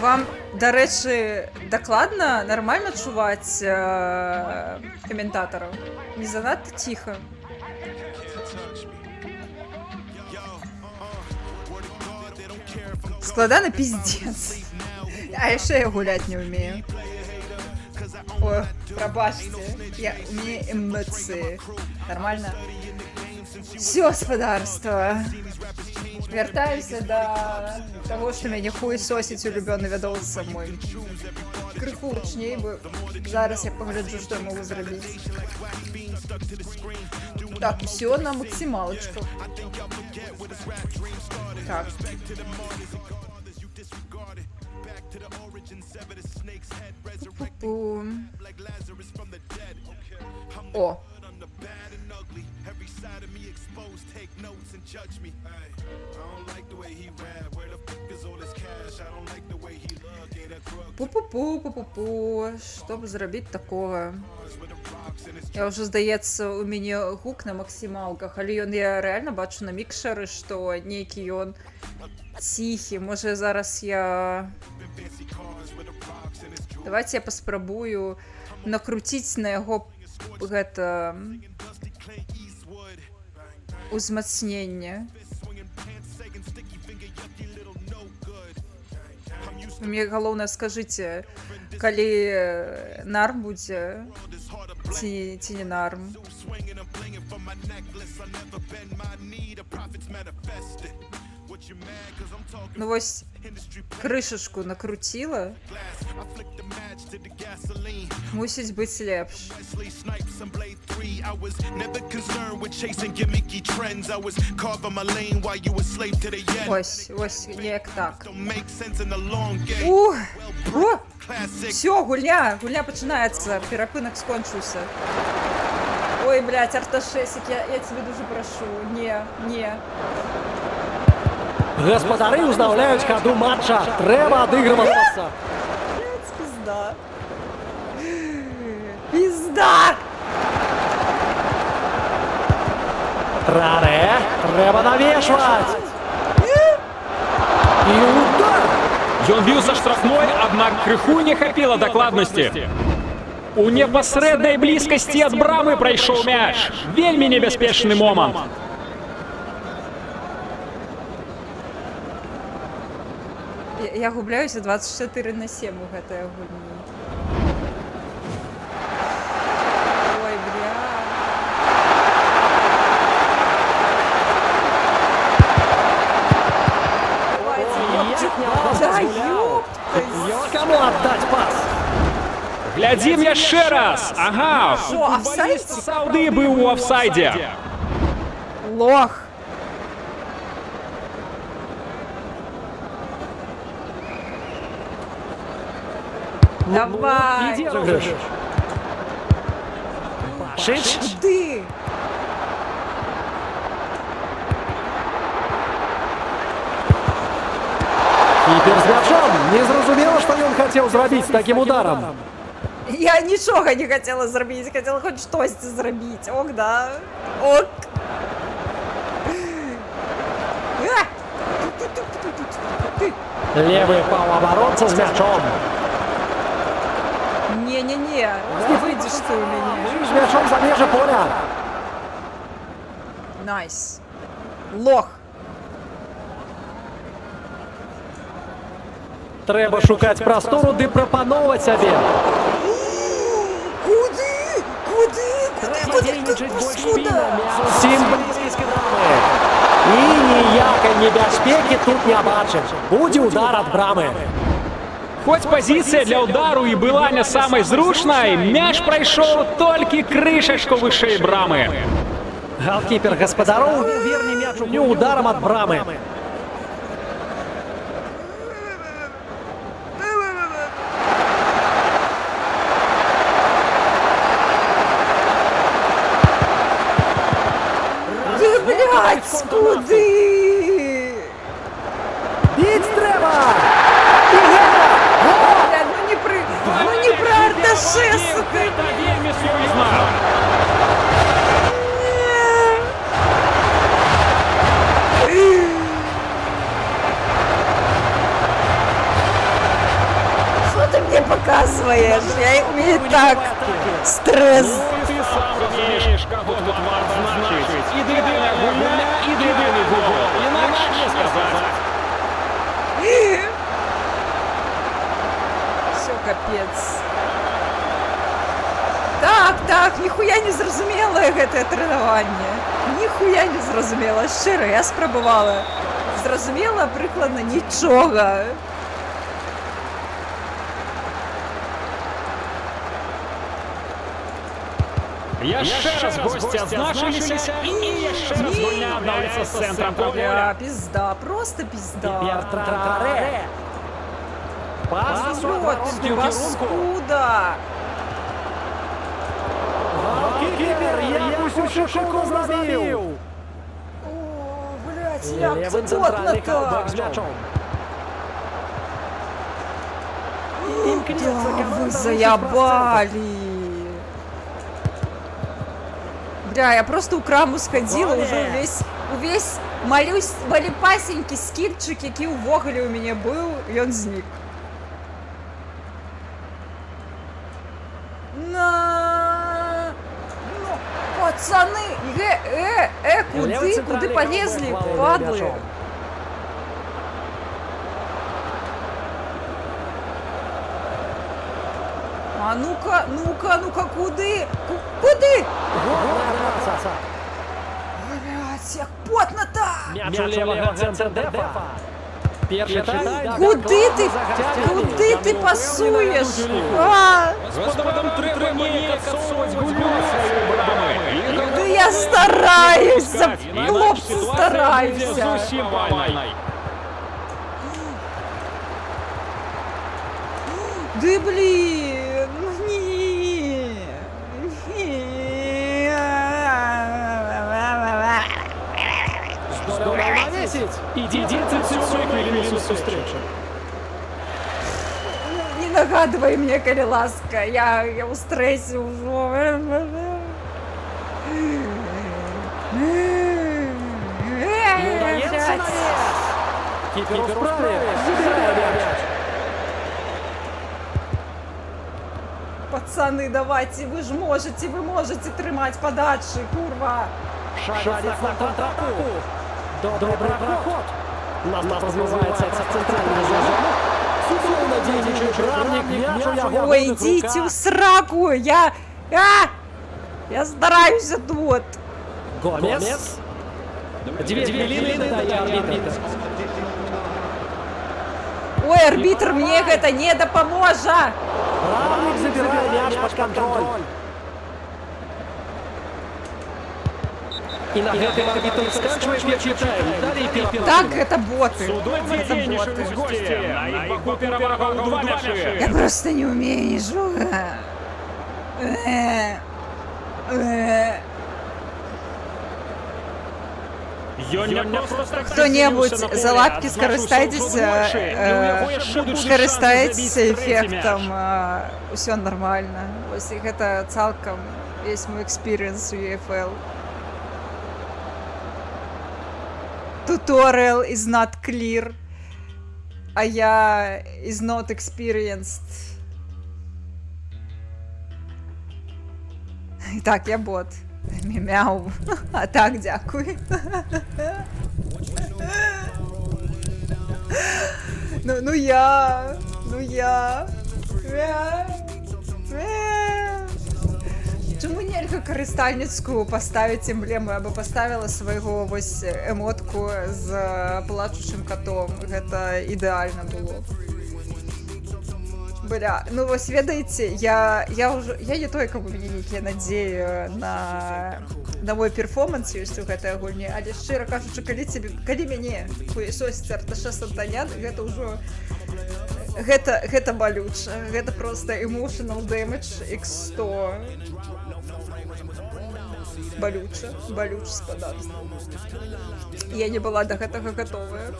Вам, до речі, докладно, нормально чуваць коментаторов? Не занадто тихо? Складано пиздец. А яшчэ я гулять не умею. Ой, пробачьте. У меня эмоции. Нормально? Все, спадарство. Вяртаемся до того, что мяне хуесосіць улюбёны вядоўца мой. Крыху гучней бы. Зараз я погляджу, что я могу зрабіць. Так, все на максималочку. Так. Пу-пу-пу. О. Пу-пу-пу-пу-пу-пу. Чтобы зрабіць такого. Я уже, здаецца, у мяне гук на максімалках, але ён я реально бачу на мікшеры, што нейкі ён ціхі. Можа зараз я... Давайте я паспрабую накруціць на яго гэта узмацненне. Мне галоўнае, скажыце, калі нарм будзе ці не нарм. Ну вось крышачку накруціла. Мусіць быць лепш. Ось, неяк так. О! Всё, гульня пачынаецца, перапынак скончыўся. Ой, блядь, Арташесик, я тебе дуже прошу. Не. Гаспадары ўзнаўляюць хаду матча. Трэба адыгрывацца. Блядь, пизда! Траре, трэба навешваць. І удар! Ён біў са штрафной, аднак крыху не хапіла дакладнасці. У непасрэднай блізкасці ад брамы прайшоў мяч. Вельмі небяспечны момант. Я губляюся 24/7 у гэтай гульні. Ой, бля. Каму аддаць пас? Глядзім яшчэ раз. Ага. Шо, офсайд? Саўды быў у офсайдзе. Лох. Давай. Шич? Ты. Кіпер з мячом. Не зразумела, што ён хацеў зрабіць такім ударам. Я нічога не хацела зрабіць, хацела хоць штосьці зрабіць. Ок, да. Ок. Левый паўабаронца з мячом. Не выйдзеш ты у мяне. З мячом за межы поля. Найс. Лох. Трэба шукаць прастору ды прапаноўваць сябе. Куды? Усім блізкай брамы. І ніякай небяспекі тут не бачым. Будзе удар ад брамы. Хоць пазіцыя для ўдару і была не самай зручнай, мяч прайшоў толькі крышачку вышэй брамы. Галкіпер гаспадароў верне мяч у ударам ад брамы. Блядь, куды? Біць трэба! Ну не про Арташеса. Гэта вельмі сур'ёзна. Что ты мне показываешь? У меня и так стресс. Ты сам разумееш, каго тут варта значыць. Ідеальная гульня, ідеальны гол. Інакш не сказаць. Все, капец. Так, ніхуя не зразумела гэтае трэнаванне. Ніхуя не зразумела. Шчыра, я спрабавала. Зразумела прыкладна нічога. Яшчэ раз госці адзначыліся і яшчэ раз гульня аднаўліцца з цэнтрам поля. Пізда, просто пізда. Траре. Пас Паскуда. Галкіпер якусь широко зрабіў. О, блядь, як Левы це цэнтральны плотно хавбэк з так. мячом. Да, вы заябали. Бля, я просто у краму сходила, уже увесь малюпасенький скільчик, який увогуле у меня был, и он зник. Пацаны, Левый куды центральный полезли, игрок падлы? мячом. А ну-ка, куды? Куды? Блядь, як потно-то! Мяч у левого центр-дефа. Перший тайм. Куди ти пасуєш? А, Господам треба не отсовывать гульню своей брамы. да я стараюся, хлопці, стараюся. Зовсім бальной. Да блін, ні. Здорово навесить. Идите к Вильнюсу встречу. Не нагадывай мне, коли ласка, я у стресі уже. Не удается навес. Кипер в праве. Забирает мяч. Пацаны, давайте, вы можете тримать подачи, курва. Шарит на контратаку. Добрый проход. Нас развивается центральная зона. Судовно действующий правник. Мяч у него Ой, идите в сраку, я стараюсь тут. Гомес. Две хвилины дає арбітр. Ой, арбитр мне это не допоможе. Правник забирає мяч под контроль. І на гэтым арбітр сканчвае перший тайм. Далей перапынак. Так, это боты. Судейнейший з гості. На їх боку перевага у 2 м'ячі. Я просто не умею ничего. Кто-небудь за лапки скористайтесь ефектом. Все нормально. Ось гэта цалкам весь мой экспириенс у EFL. Tutorial is not clear. А я is not experienced. Так, я бот. Мяу. А так, дякую. Ну я. Чому нельга карыстальніцку паставіць эмблему? Я бы поставила свайго вось эмотку з плачучым котом. Гэта ідэальна было. Бля, ну вось ведаеце, я не той, кому мне нейкія надзеі на мой перформанс ёсць у гэтай гульні, але шчыра кажучы, калі мяне хуесосіць Арташе Сантанян, гэта ўжо гэта балюча, гэта просто emotional damage x100. Балюча спадарства. Я не была до гэтага гатовая.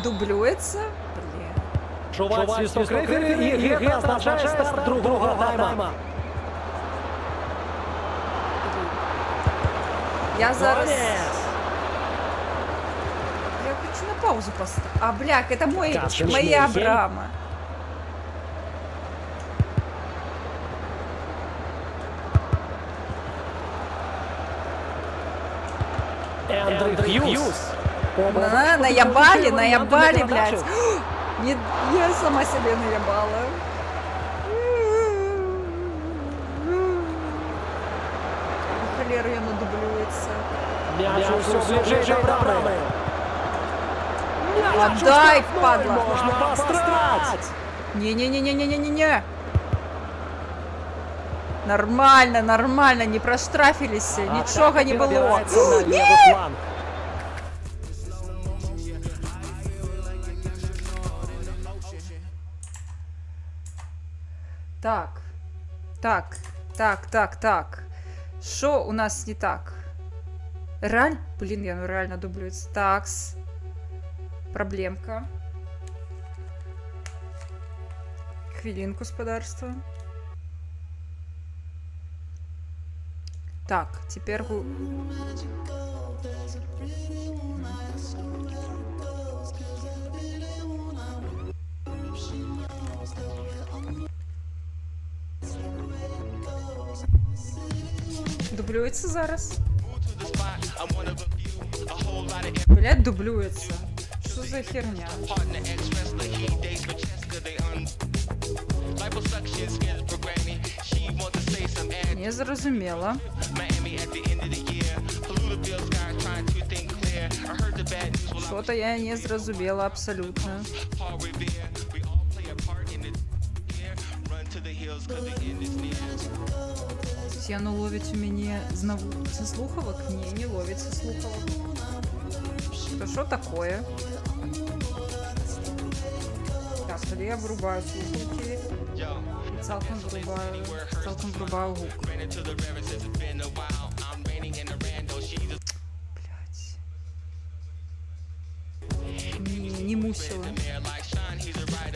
Дублюецца? Блин. Чуваць свісток рефері, і гэта азначае старт другого тайма. Я зараз... Я хочу на паузу поставить. А, бляк, это моя брама. Эндрю Хьюз. Наябали, блядь. Не, я сама себе наебала. Холера, я надублюется. Мяч все ближе до брамы. Отдай, падла. Можно пострать. Не-не-не-не-не-не-не. Нормально, не проштрафились, ничего не было. Нет! Так. Что у нас не так? Блин, я реально дублюсь. Такс. Проблемка. Хвилинку, господарство. Так, теперь... дублюється зараз? Блядь, дублюється. Що за херня? Не зрозуміла. Що-то я не зрозуміла абсолютно. Оно ловить у меня со слуховок? Не ловит со слуховок. Это что такое? Так, тоді я врубаю слухавки. І цілком врубаю гук. Блять. Не мусила.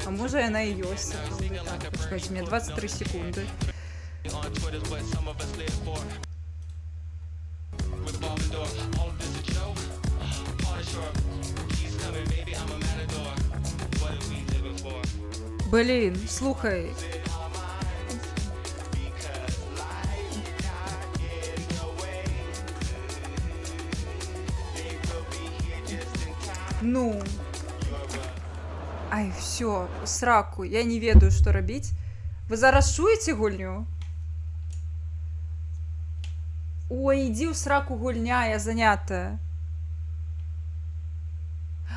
А може я на її ось секунди? Так, почекайте, мне 23 секунды. On Twitter, what some of us live for. Revolving door, all of this a joke. On the shore, he's coming, baby, I'm a matador. What are we living for? Блін, слухай. Ну. Ай, все, сраку, я не ведаю, що робити. Ви зараз чуєте гульню? Ой, иди в сраку гульня, я занята.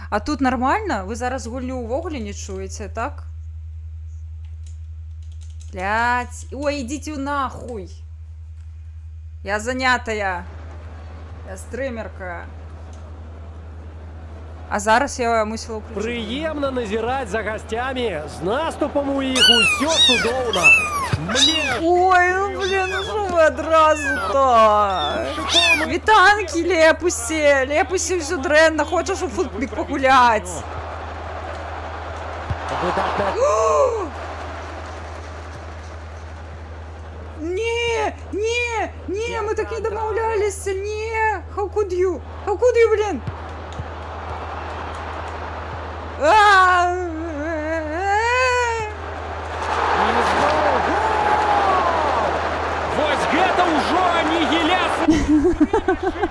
А тут нормально? Ви зараз гульню увогуле не чуєте, так? Блять. Ой, идите нахуй. Я занятая. Я стримерка. А зараз я мусила включити. Приємно назирати за гостями. З наступом у їх усьо судовно. Мне... Ой, ну блін, ну що ви одразу-то? Вітанки, Лепусі! Лепусі все дренно, хоче, щоб футбік погулять. Не, ми так не домовлялися, не. How could you, блін? Вось гэта ўжо анігіляцыя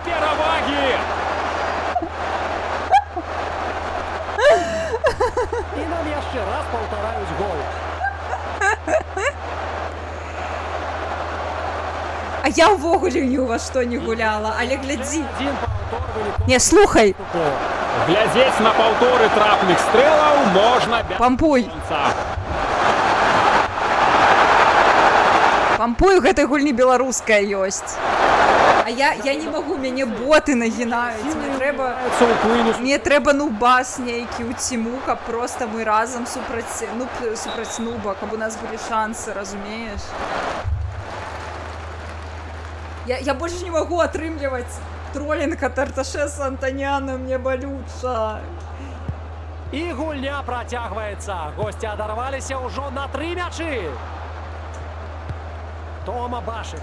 перавагі! І нам яшчэ раз паўтараюць гол. А я ўвогуле ні у вас што не гуляла, але глядзі. Не, слухай. Глядзець на паўторы трапных стрэлаў можна без Пампуй. конца. Пампуй, у гэтай гульні беларуская ёсць. А я не магу, мяне боты нагінаюць. Мне трэба нубас нейкі ў ціму, каб проста мы разам супраць нуба, каб у нас былі шансы, разумееш? Я больше не могу атрымліваць троллинг от Арташе с Антоняном, мне болюча. І гульня працягваецца. Госці адарваліся ўжо на 3 мячы. Тома Башич.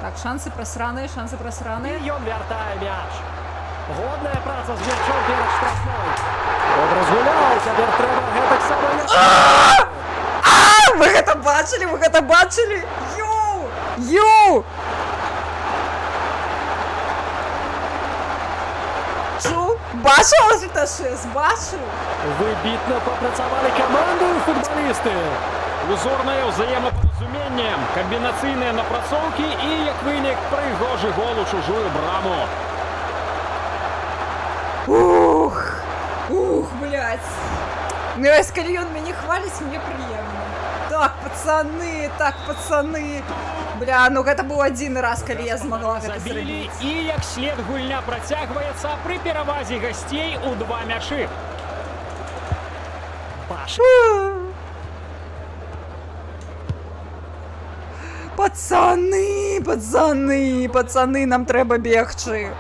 Так, шансы просраные. І ён вяртае мяч. Годная праца з мячом перад штрафной. Он разгуляў, цяпер трэба гэтак сама. Вы гэта бачылі? Йоу! Чу? Бачыў Арташес? Бачыў? Выбітна папрацавалі камандою футбалісты. Узорнае ўзаемапаразуменне, камбінацыйныя напрацоўкі і, як вынік, прыгожы гол у чужую браму. Ух, блядь. Ну, если он меня хвалит, мне приемно. Так, пацаны. Бля, ну это был один раз, когда я смогла это Забілі, і як след гульня працягваецца пры перавазе гасцей у 2 мячы. Пацаны, нам трэба бегчы.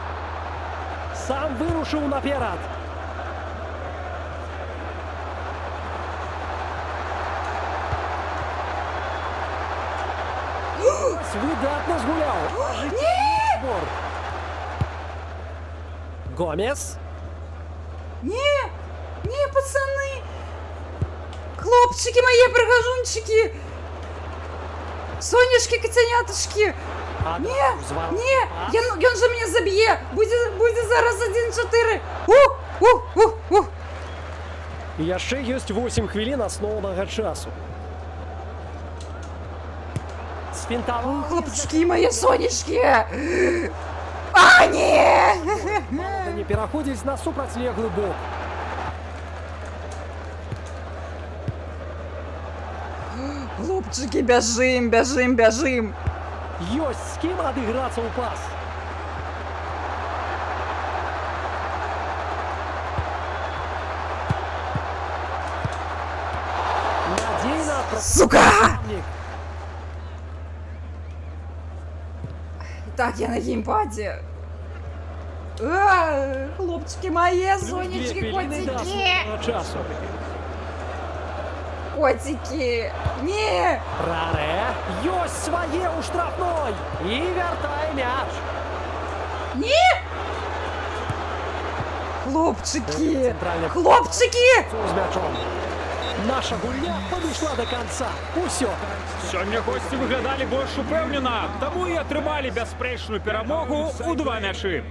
Сам вырушыў наперад. Выдатна згуляў. Сбор. Гомес. Не! Не, пацаны! Хлопчики мои, пригожунчики! Сонечки, котенятушки! Не, ён же меня заб'є! Буде зараз 1-4! І яшчэ ёсць 8 хвілін асноўнага часу. Сфінтаваў. Хлопчики мои, сонечки! А, не! Не пераходзіць на супрацьлеглы бок. Хлопчики, бяжым, бяжым, бяжым! Ёсць з кім адыграцца ў пас. Надзейна Сука! Так, я на геймпаде. Хлопчики мои, сонечки, котики! Часу. Котики! Не! Рарэ, ёсць свае ў штрафной і вяртае мяч. Не! Хлопчики! Хлопчики! З мячом. Наша гульня падышла до конца. Усё. Сёння госці выглядалі больш упэўнена, таму і атрымалі бясспрэчную перамогу ў 2 мячы.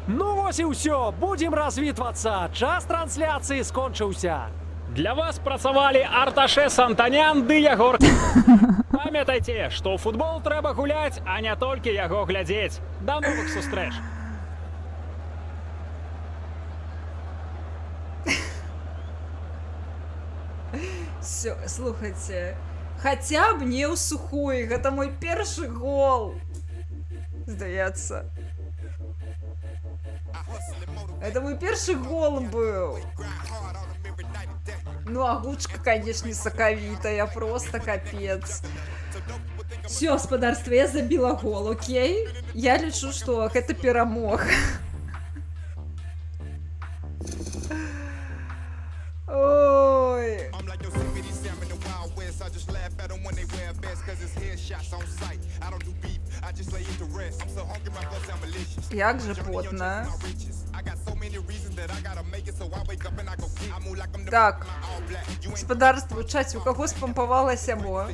Ну вось і ўсё, будзем развітвацца. Час трансляцыі скончыўся. Для вас працавалі Арташес Антанян ды Ягор. Памятайце, што ў футбол трэба гуляць, а не толькі яго глядзець. Да новых сустрэч. Все, слухайте, хотя б не ў сухой, гэта мой першы гол. Здаецца. Это мой першы гол быў. Ну, агучка, конечно, соковитая, просто капец. Все, господарство, я забила гол, окей? Я лічу, что гэта перамога. Ой. Як же потно. Так, господарство, у чаці, у кого спампавалася бо?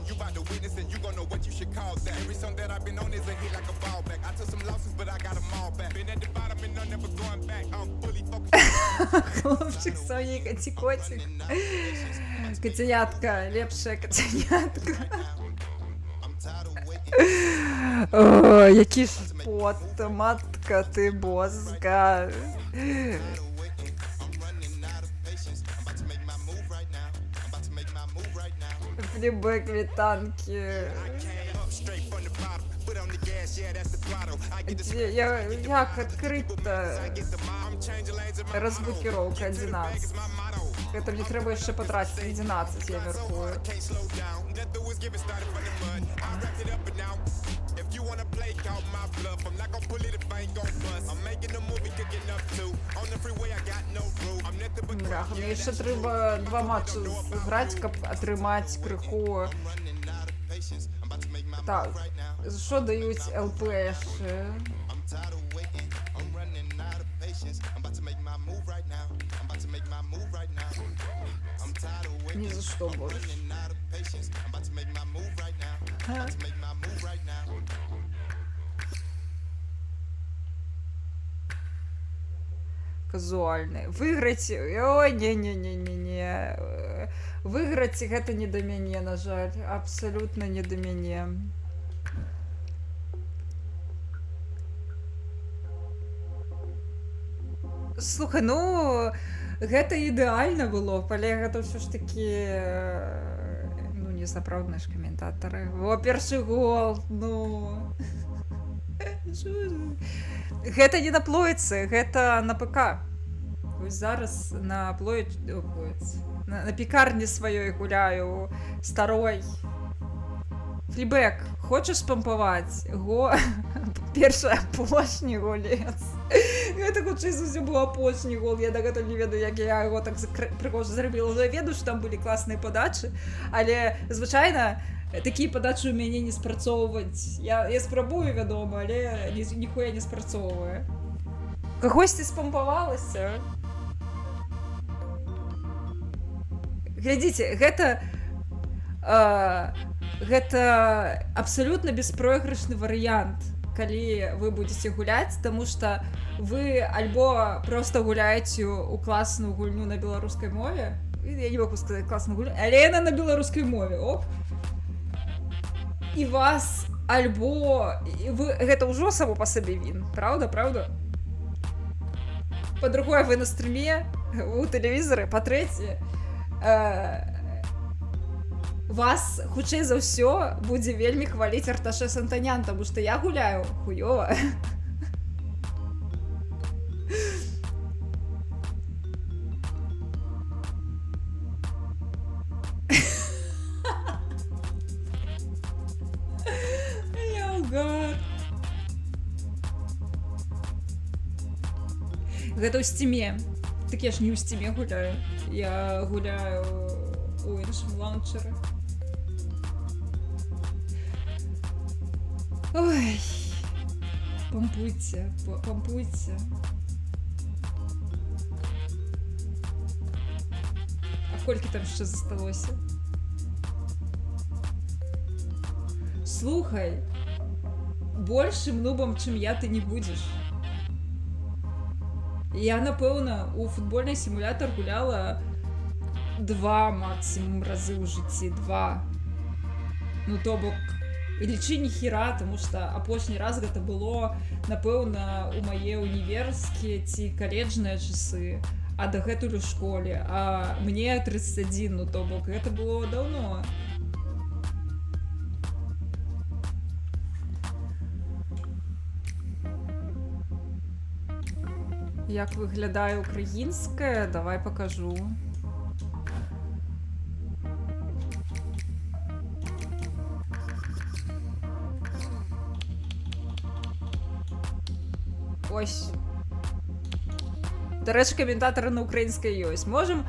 Хлопчик, Сонейка, котик. Котенятка, лепшая котенятка. О, який ж пот, матка ти боска. Флібек вітанки. Як відкрити розблокировка 11? Это мне треба ще потратити 11, я верхую. Бляха, мені ще треба 2 матчі зіграти, щоб отримати криху. Так, що дають ЛПші? Ни за что больше. Казуальный. Выиграть... Ой, не-не-не-не-не. Выиграть это не до мяне, на жаль. Абсолютно не до мяне. Слухай, ну... Гэта ідэальна было, але гэта ўсё ж такі, ну, незапраўдныя ж каментатары. О, першы гол, ну... Гэта не на плойцы, гэта на ПК. Вось зараз на плойцы, на пекарні сваёй гуляю, старой. Флібек, хочаш спампаваць? Першы апошні голец. Гэта хутчэй за ўсё быў апошні гол. Я дагэтуль не ведаю, як я яго так прыгожа зрабіла. Я ведаю, што там былі класныя падачы, але звычайна такія падачы ў мяне не спрацоўваць. Я спрабую, вядома, але ніхуя не спрацоўвае. Кагосьці спампавалася? глядзіце, гэта абсалютна беспройгрышны варыянт, калі вы будете гуляць, тому что вы альбо просто гуляеце у класную гульню на беларускай мове, я не могу сказаць класную гульню, але яна на беларускай мове, оп, і вас альбо вы, гэта ўжо само па сабе він, правда? Па-другое, вы на стрыме, у тэлевізары, па-трэцяе, вас, хутчэй за ўсё, будзе вельмі хваліць Арташе Сантанян, таму што я гуляю хуёва. Гэта ў сціме. Так я ж не ў сціме гуляю. Я гуляю у іншым лаунчеры. Ой, пампуйце. А колькі там яшчэ засталося? Слухай, большым нубам, чым я, ты не будзеш. Я, напэўна, у футбольны сімулятор гуляла 2 максімум разы ў жыцці, 2. Ну, то бок, лічы ніхера, таму што апошні раз гэта было, напэўна, у мае універскія ці каледжныя часы, а дагэтуль у школе, а мне 31, ну, то бок, гэта было даўно. Як выглядае украінская, давай пакажу. Ось. Дарэчы, каментатары на украінскай ёсць. Можем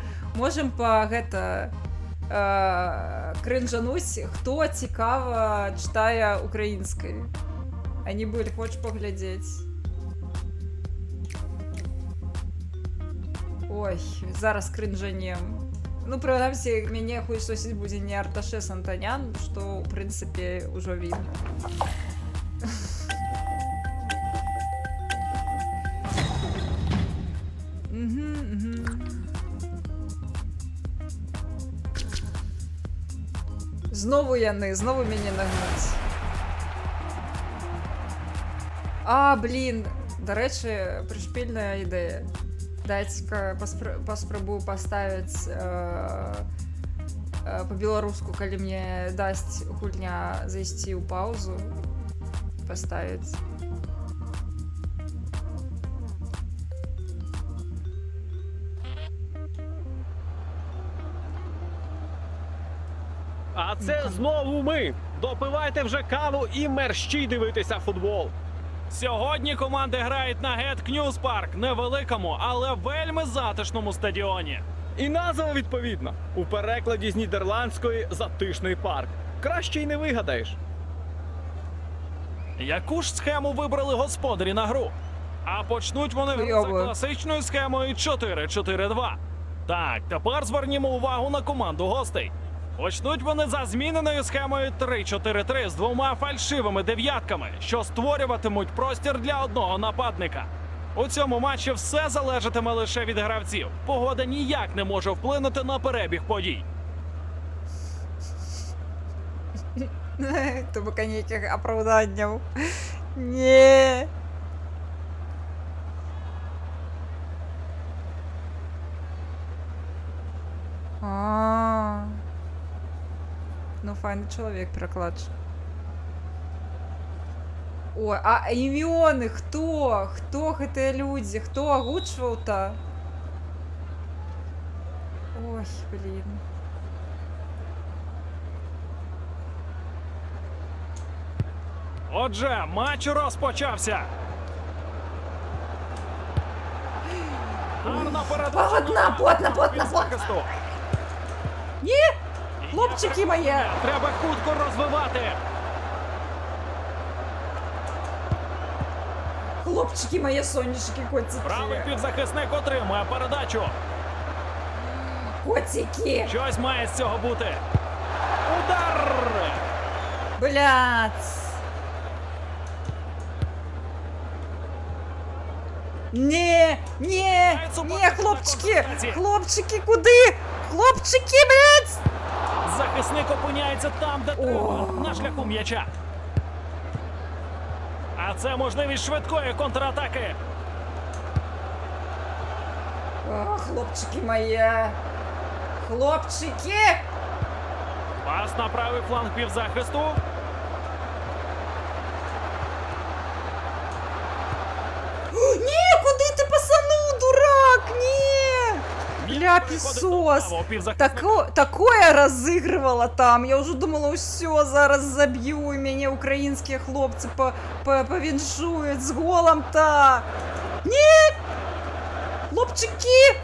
па гэта крынжануць, хто цікава чытае украінскай. Ані былі, хочаш паглядзець. Ой, зараз крынжанем. Ну, прынамсі, мяне хуйсосіць будзе не Арташе Сантанян, што, ў прынцыпе, ужо відно. Знову яны, знову мяне нагнуць. А, блін, дарэчы, прышпільная ідэя. Дайце-ка паспрабую паставіць па-беларуску, калі мне дасць гульня зайсці ў паузу, паставіць. А це знову ми! Допивайте вже каву і мерщій дивитися футбол! Сьогодні команди грають на Гет Кнюз Парк, невеликому, але вельми затишному стадіоні. І назва відповідна. У перекладі з нідерландської «затишний парк». Краще й не вигадаєш. Яку ж схему вибрали господарі на гру? А почнуть вони гру за класичною схемою 4-4-2. Так, тепер звернімо увагу на команду гостей. Почнуть вони за зміненою схемою 3-4-3 з 2 фальшивими дев'ятками, що створюватимуть простір для одного нападника. У цьому матчі все залежатиме лише від гравців. Погода ніяк не може вплинути на перебіг подій. Тобто ніяких оправданням. Ні. Ну, файный человек, перекладчик. Ой, а імёны хто? Хто гэтыя людзі? Хто агучваў-то? Ой, блин. Отже, матч розпочався. Гарна передача. Плотно. Ні! Хлопчики мої! Треба хутко розвивати. Хлопчики мої, сонечки, котики. Правий півзахисник отримує передачу. котики. Щось має з цього бути. Удар! Блядь. Не, хлопчики, хлопчики, куди? Хлопчики, блядь! Захисник опиняється там, де треба, на шляху м'яча. А це можливість швидкої контратаки. О, хлопчики мої. Хлопчики! Пас на правий фланг півзахисту. Ні, куди ти пасанув, дурак? Ні! Бля, пісос. Такое розігрувала там. Я вже думала, все, зараз заб'ю, і мене українські хлопці повіншують з голом-то. Ні! Хлопчики!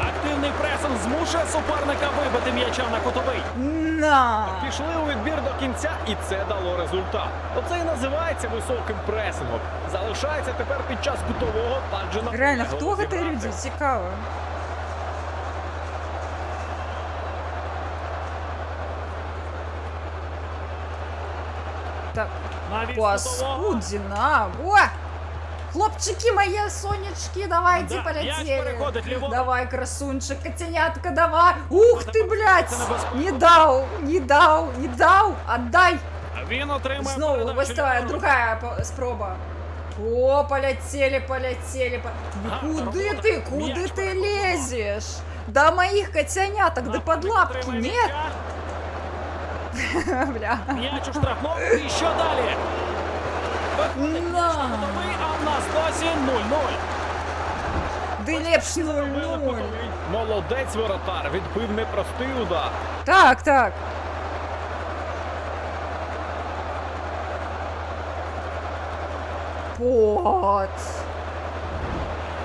Активний пресинг змушує суперника вибити м'яча на кутовий. На! Пішли у відбір до кінця, і це дало результат. Оце і називається високим пресингом. Залишається тепер під час кутового також на Реально, хто це люди? Цікаво. Так, Навіть кутового. паскудина. О! Хлопчики мои, сонечки, давайте Да, м'яч полетели. переходить ліворуч. Давай, красунчик, котенятка, давай. Ух ты, блядь! Це небезпечно. Не дал, отдай. Він отримує Снова, передачу выставая, ліворуч. другая спроба. О, полетели. Ага, Куды робота. ты, куды М'яч ты переходить. лезешь? До моих котеняток, до Нападник подлапки, отримує нет? м'яча. Бля. М'яч у штрафному. І що далі? Виходить м'яч на кутовий, а в нас досі 0-0. Ты лепш 0-0. Молодець воротар, відбив непростий удар. Так. Вот.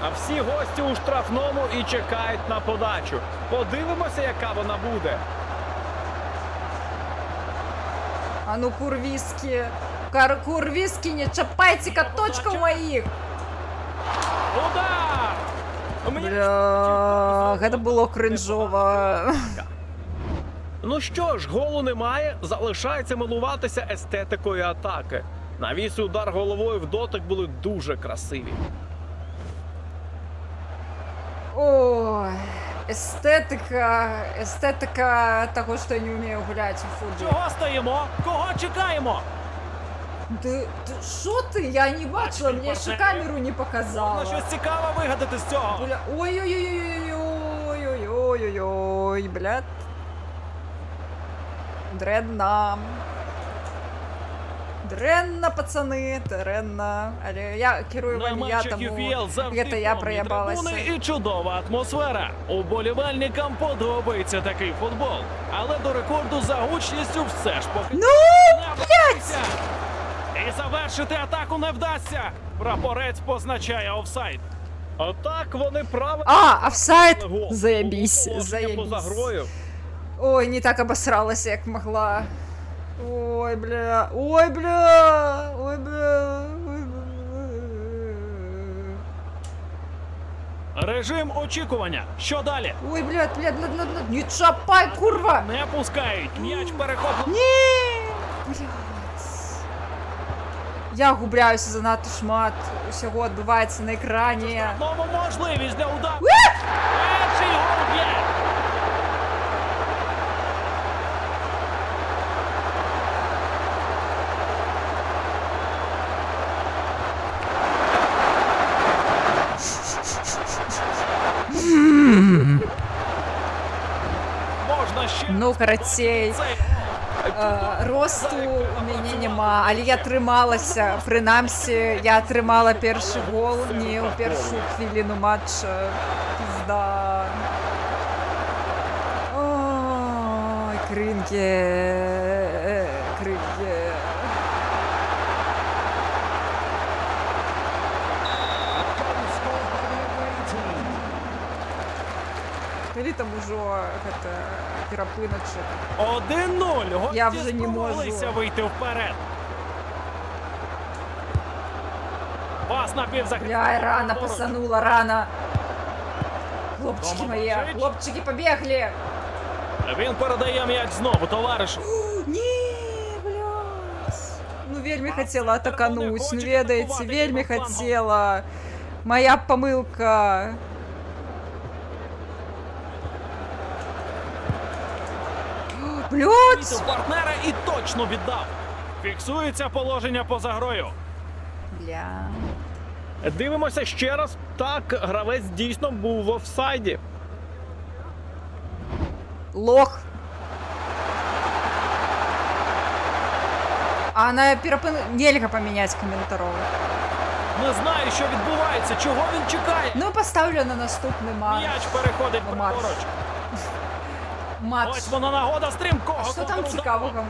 А всі гості у штрафному і чекають на подачу. Подивимося, яка вона буде. А ну, курвиски. Курвиски, не чапайте каточков моих. Удар! Бля, это было кринжово. Ну що ж, голу немає, залишається милуватися естетикою атаки. Навіс і удар головою в дотик були дуже красиві. Ой, эстетика того, что я не умею гулять в футбол. Чого стоїмо? Кого чекаємо? Да что ты? Я не бачила, мне еще камеру не Можна показала. щось цікаве вигадати з цього. Бля, ой-ой-ой-ой-ой-ой-ой, блядь. Дренна, пацаны, дренна. Але я керую На вами, я матчах тому UFL завжди это я повні проебалась. трибуни і чудова атмосфера. Уболівальникам подобається такий футбол. Але до рекорду за гучністю все ж поки Ну, не вдасться. І завершити атаку не вдасться. Прапорець позначає офсайд. Отак вони правильно. офсайд. гол. Заебись, Положення поза заебись. грою. Ой, не так обосралась, як могла. Ой, бля. Режим очікування. Що далі? Ой, блядь, не чапай, курва! Не пускають. М'яч перехоплений. Ні! Блядь. Я губляюся занадто шмат. Усього відбувається на екрані. Знову можливість для удару. Перший гол є. Можна ще. Ну, карацей. Цей Росту у мене нема, але я трималася. Принаймні, я тримала перший гол, не у першу хвилину матча. Пізда. Ой, кринки. Или там уже это перепиночек. 1-0. Гості Я вже не можу. спромоглися вийти вперед. Пас на півзахист. Бля, рано пасанула, рано. хлопчики мої, хлопчики побігли. Він передає м'яч знову товаришу. Ні, блядь. Ну, вельми хотіла атакануть, ну, ведаете, вельми хотіла. Моя помилка. Блядь! Партнера і точно віддав. Фіксується положення поза грою. Бля. Дивимося ще раз. Так, гравець дійсно був в офсайді. Лох. А на нельга поміняти коментарова. Не знаю, що відбувається, чого він чекає. Ну, поставлю на наступний матч. М'яч переходить Матч. праворуч. Матч. Ось вона нагода стрімкого Що там контрудару. цікавого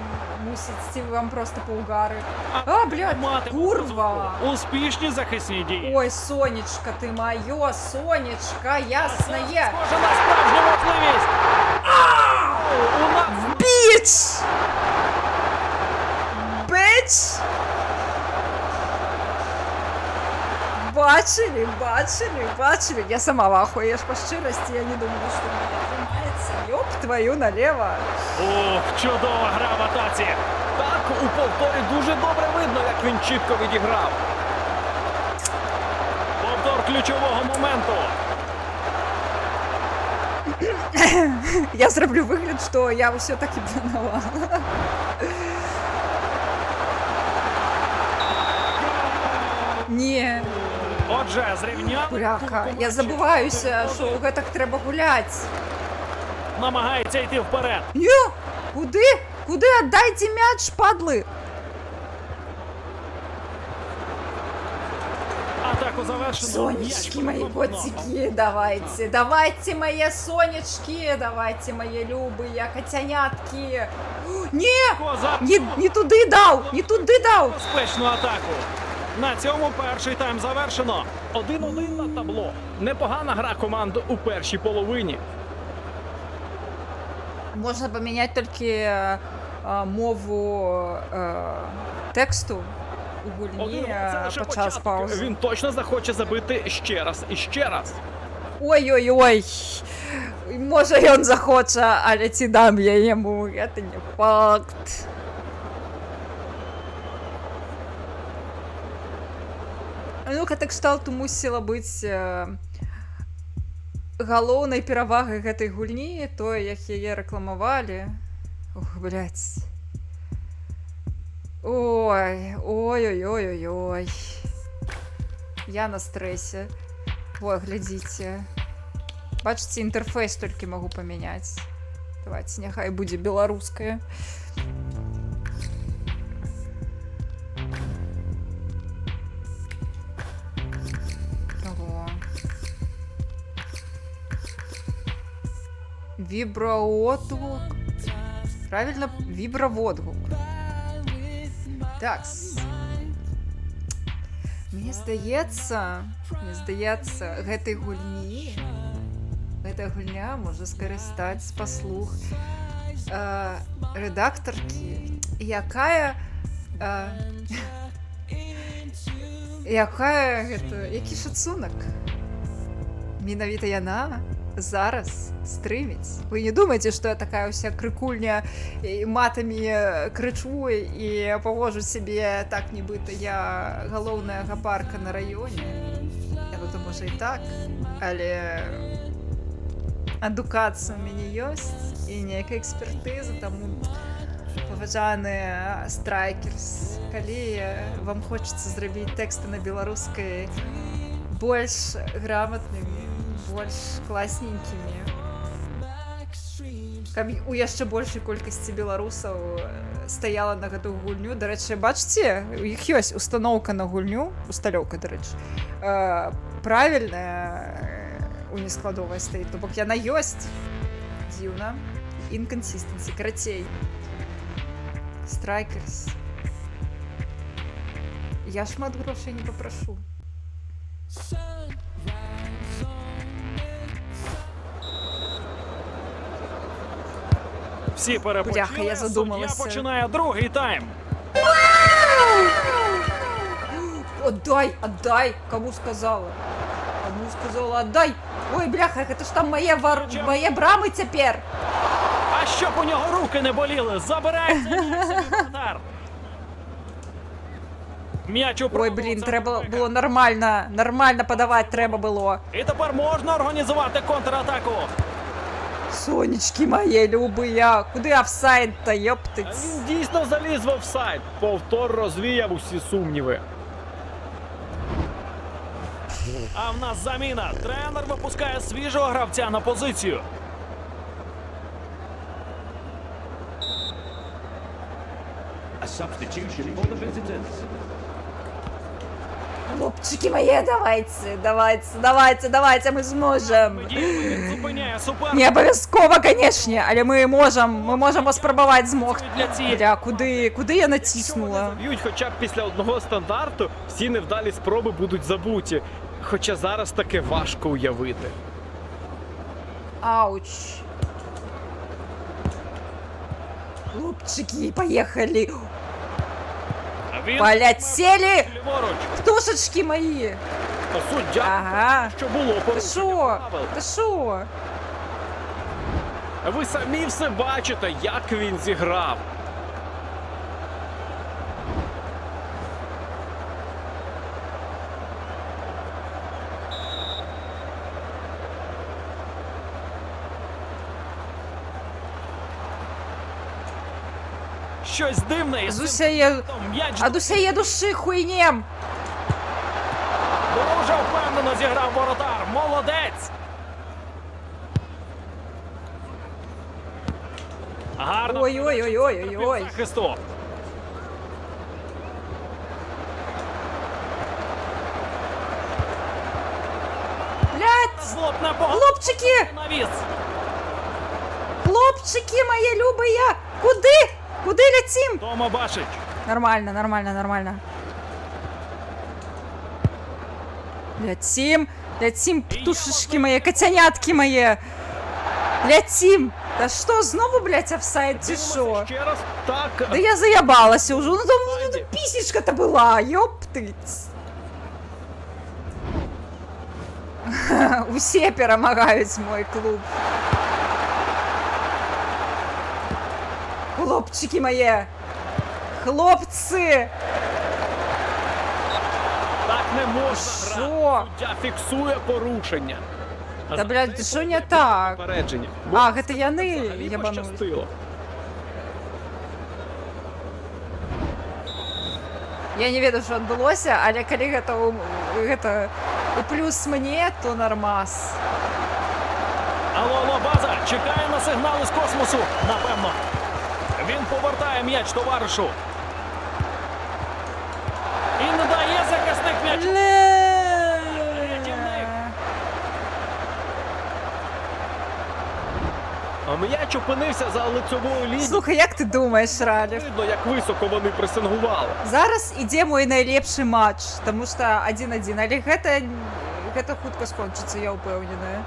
мусить ці вам просто поугари? А, блядь, Мати курва! Успішні захисні дії. Ой, сонечко ти моє, сонечко, ясне. Схоже на справжню можливість. У нас Біч! Біч! Бачили, бачили, бачили. Я сама в ахуе, по щирості, я не думала, що мене тримається. Ёб твою налево. Ох, чудова гра в атаці. Так, у повторі дуже добре видно, як він чітко відіграв. Повтор ключового моменту. Я зроблю вигляд, що я все-таки виновата. Ні. Отже, зрівняли. Бляха, я забуваюся, що у гетах треба гуляти. Намагається йти вперед. Ні, куди? Куди? Отдайте м'яч, падли. Атаку завершено. Сонечки М'яч мои повернуто. котики, давайте, давайте мои сонечки, давайте мои любые котянятки. Не, Коза не туди дав, не туди дав. безпечну атаку. На цьому перший тайм завершено. 1-1 на табло. Непогана гра команд у першій половині. Можна поміняти тільки мову тексту у Один гульні гол – це лише під час початок. паузи. Він точно захоче забити ще раз і ще раз. Ой-ой-ой. Може, він захоче, але ці дам я йому. Це не факт. Ну-ка, так шталту мусіла бути галоўнай перавагай гэтай гульні, тое, як яе рэкламавалі. Ох, блядь. Ой, ой-ой-ой-ой-ой. Я на стрэсе. Ой, глядзіце. Бачыце, інтэрфейс толькі магу памяняць. Давайте, няхай будзе беларуская. Виброотзвук. Правильно, виброводгук. Такс. Мне здаецца, гэтай гульні, гэтая гульня можа скарыстаць паслуг рэдактаркі, які шацунак. Менавіта яна зараз стрыміць. Вы не думаеце, што я такая ўся крыкульня і матамі крычу і павожу сябе так, нібыта я галоўная гапарка на раёне? Ну, то можа і так, але адукацыя у мяне ёсць і нейкая экспертыза, таму паважаны страйкерс, калі вам хочацца зрабіць тэксты на беларускай больш грамотнымі, больш класненькімі, каб у яшчэ большай колькасці беларусаў стаяла на гэтую гульню. Дарэчы, бачыце, у іх ёсць установка на гульню, усталёўка, дарэчы, правільная унескладовая стаіць, то бок яна ёсць. Дзіўна. Інкансістэнсі, карацей. Страйкерс. Я шмат грошай не папрашу. Всі перепочили, Бляха, я задумалася. суддя починає другий тайм. Отдай, отдай! Кому сказала? Кому сказала, отдай! Ой, бляха, це ж там моє брами тепер. А щоб у нього руки не боліли, забирається м'яч собі воротар. М'яч у Ой, правому блін, центрі треба поля. було нормально подавати треба було. І тепер можна організувати контратаку. Сонечки мої любые, куди офсайд-то, ёптить. Він дійсно заліз в офсайд. Повтор розвіяв усі сумніви. А в нас заміна. Тренер випускає свіжого гравця на позицію. A substitution for the visitors. Хлопчики мої, давайте, ми зможемо. Він зупиняє суперника. Не обов'язково, конечно, але ми можемо спробувати змог. Для цієї Бля, куди я натиснула? Б'ють хоча б після одного стандарту, всі невдалі спроби будуть забуті. Хоча зараз таке важко уявити. Ауч. Хлопчики, поехали. Він Полетели. ліворуч. Птушечки мої. Та суддя, Ага. що було Ти порушення шо? правил. Ти шо? Ви самі все бачите, як він зіграв. Щось дивне. із цим Зусеє... м'яч А дусеє души хуйнем. дуже впевнено зіграв воротар. Молодець. Гарно. Ой-ой-ой-ой-ой-ой. Захисту. Блядь, Злоп на погон. хлопчики, Навіс. хлопчики мої любые. Куди? Куди летим? Тома Башич. Нормально. Летим, птушечки мої, котянятки мої. Летим. Та що, знову, блядь, офсайд, чи що? Ще раз так. Да я заебалась уже. Ну там писечка-то была, ёптыть. Усе перемагають мой клуб. Хлопчики мої. Хлопці. Так не можна Що? грати. Суддя фіксує порушення. Та, блядь, що не так? Попередження. А, це яни Взагалі ябанули. пощастило. Я не веду, що відбулося, але коли гэта у плюс мені, то нормас. Алло, база. Чекає на сигнал із космосу. Напевно. Він повертає м'яч товаришу. І не дає захисник м'яч. А м'яч опинився за лицьовою лінією. Слухай, як ти думаєш, Ралів? Видно, як високо вони пресингували. Зараз іде мой найлепший матч, тому що 1-1, але гэта хутка скончыцца, я ўпэўненая.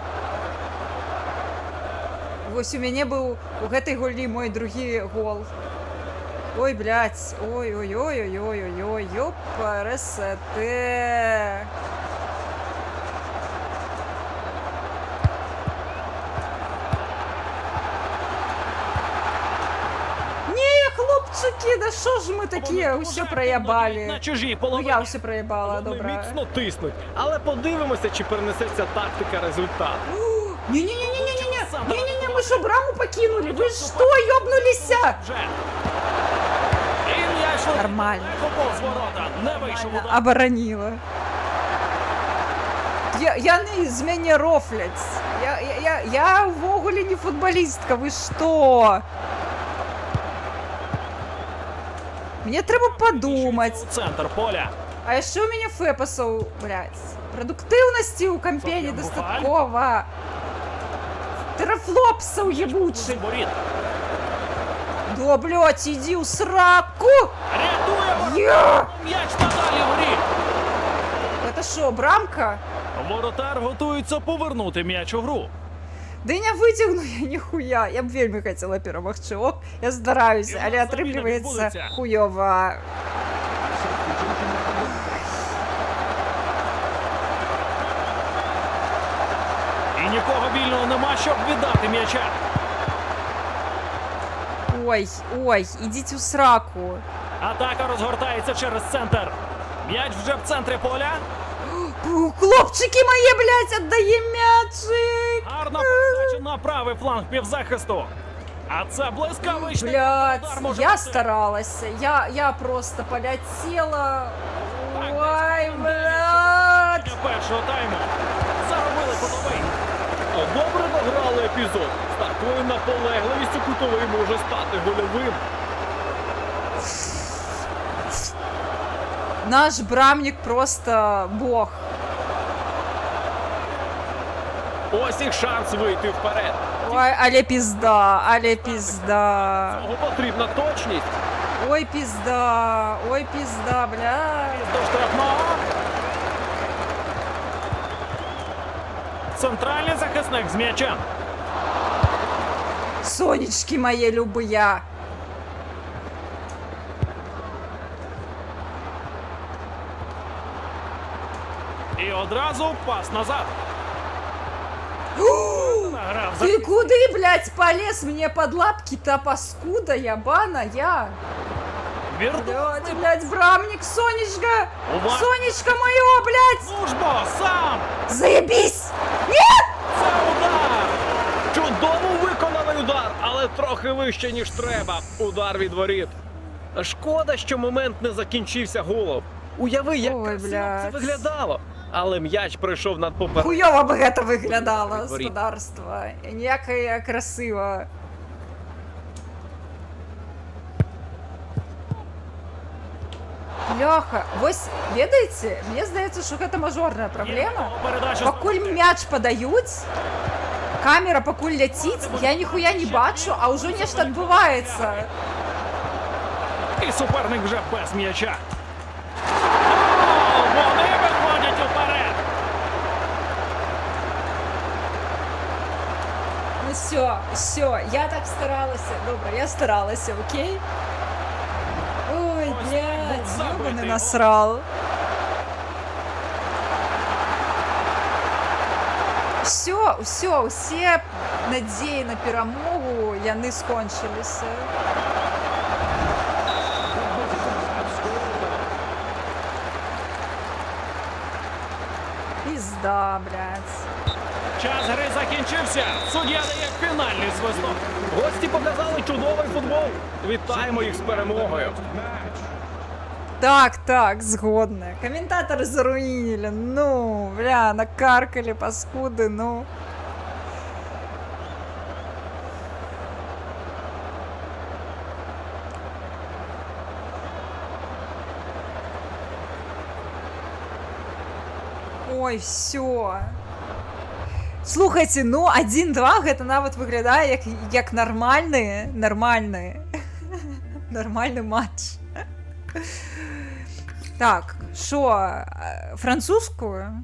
Вось у мяне быў у гэтай гульні мой другі гол. Ой, блядь, ой-ой-ой-ой-ой-ой, ёпарасоте. Хлопчики, да що ж ми такі, усе проєбали. На чужій Ну половині. я все проєбала, Вони добре. міцно тиснуть. Але подивимося, чи перенесеться тактика результат. Не-не-не, мы что, браму покинули? Вы что, ёбнулись? Вже. І м'яч Нормально. футбол з ворота. Не вийшов удар. Оборонила. Я не з мене рофлять. Я ввогуле не футболістка, ви що? Мені треба подумати. У центр поля. А ще у мене фепасов, блядь, продуктивності у компі Софія недостатково. Терафлопсов ебучих. Боріт. Да, блядь, иди в сраку! Рятує Я! м'яч надалі в грі. Это что, брамка? Воротар готується повернути м'яч у гру. Да не вытягну я нихуя. Я б вельми хотела перемогти. Ок, я стараюсь, але отрымливается хуёво. Нікого вільного нема, щоб віддати м'яча. Ой, ой, ідіть у сраку. Атака розгортається через центр. М'яч вже в центрі поля. Хлопчики мої, блядь, отдає м'ячик. Гарна передача на правий фланг півзахисту. А це блискавичний Блядь, удар може я бути. старалася. Я просто полетіла. Так, Ой, десь блядь. для першого тайму. Заробили кутовий. Добре дограли епізод. З такою наполегливістю кутовий може стати гольовим. Наш Брамник просто бог. Ось їх шанс вийти вперед. Ой, але пізда, але пізда. Цього потрібна точність. Ой, пізда, блядь. До штрафного. Центральний захисник з м'ячем. Сонечки мої любия. І одразу пас назад. Награв за Ты куды, блядь, полез мне под лапки, та паскуда ябаная? віртуозний. Блядь, Брамник, Сонечка! Увага. Сонечка моё, блядь! Ну ж бо, сам! Заебись! Це удар! Чудово виконаний удар, але трохи вище, ніж треба. Удар від воріт. Шкода, що момент не закінчився голом. Уяви, як Ой, красиво це блядь. виглядало. Але м'яч прийшов над попереднім. Хуёво бы это выглядало, Говорит. господарство. Ніякое красиво. Бляха, ось, ведаеце, мне здаецца, што гэта мажорная праблема. Передача Пакуль мяч падаюць, камера пакуль ляціць, я ніхуя не бачу, а ўжо нешта адбываецца. І суперник вже без м'яча. О, вони виходять уперед. Ну все, я так старалася. Добре, я старалася, окей? Ой, Ось блядь, був забитий ёбаний гол. насрал. Усе надії на перемогу, яны скончилися. Пизда, блядь. Час гри закінчився. Суддя дає фінальний свисток. Гості показали чудовий футбол. Вітаємо їх з перемогою. Так, згодна. Комментаторы заруинили, ну, бля, накаркали, паскуды, ну. Ой, все. Слухайте, ну 1-2 гэта нават выглядае як нормальны матч. Так, шо, французскую?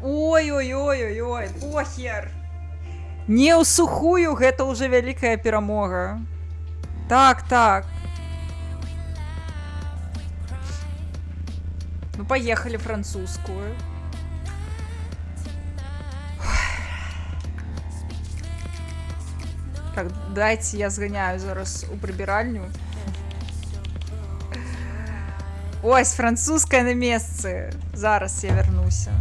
Ой, похер. Не ў сухую, гэта уже вялікая перамога. Так. Ну, поехали французскую. Так, дайте я зганяю зараз у прибиральню. Ось, французская на месцы. Зараз я вернуся.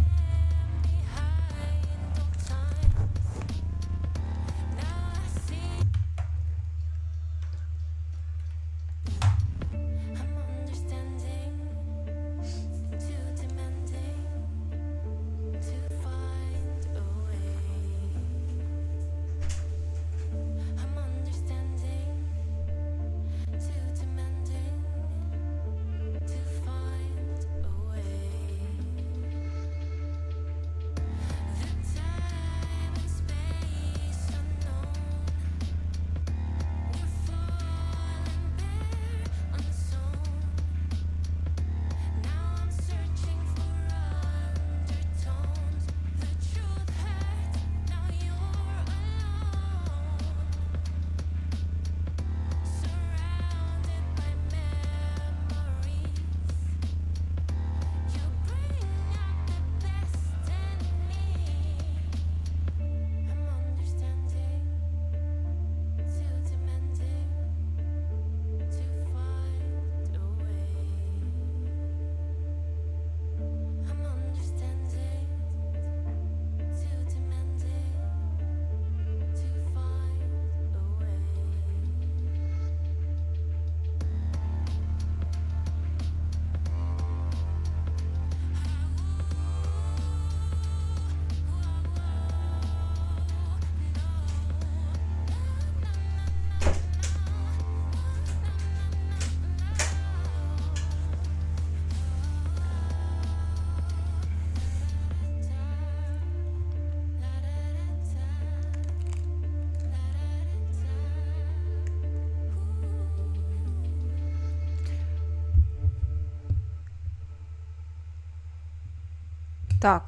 Так.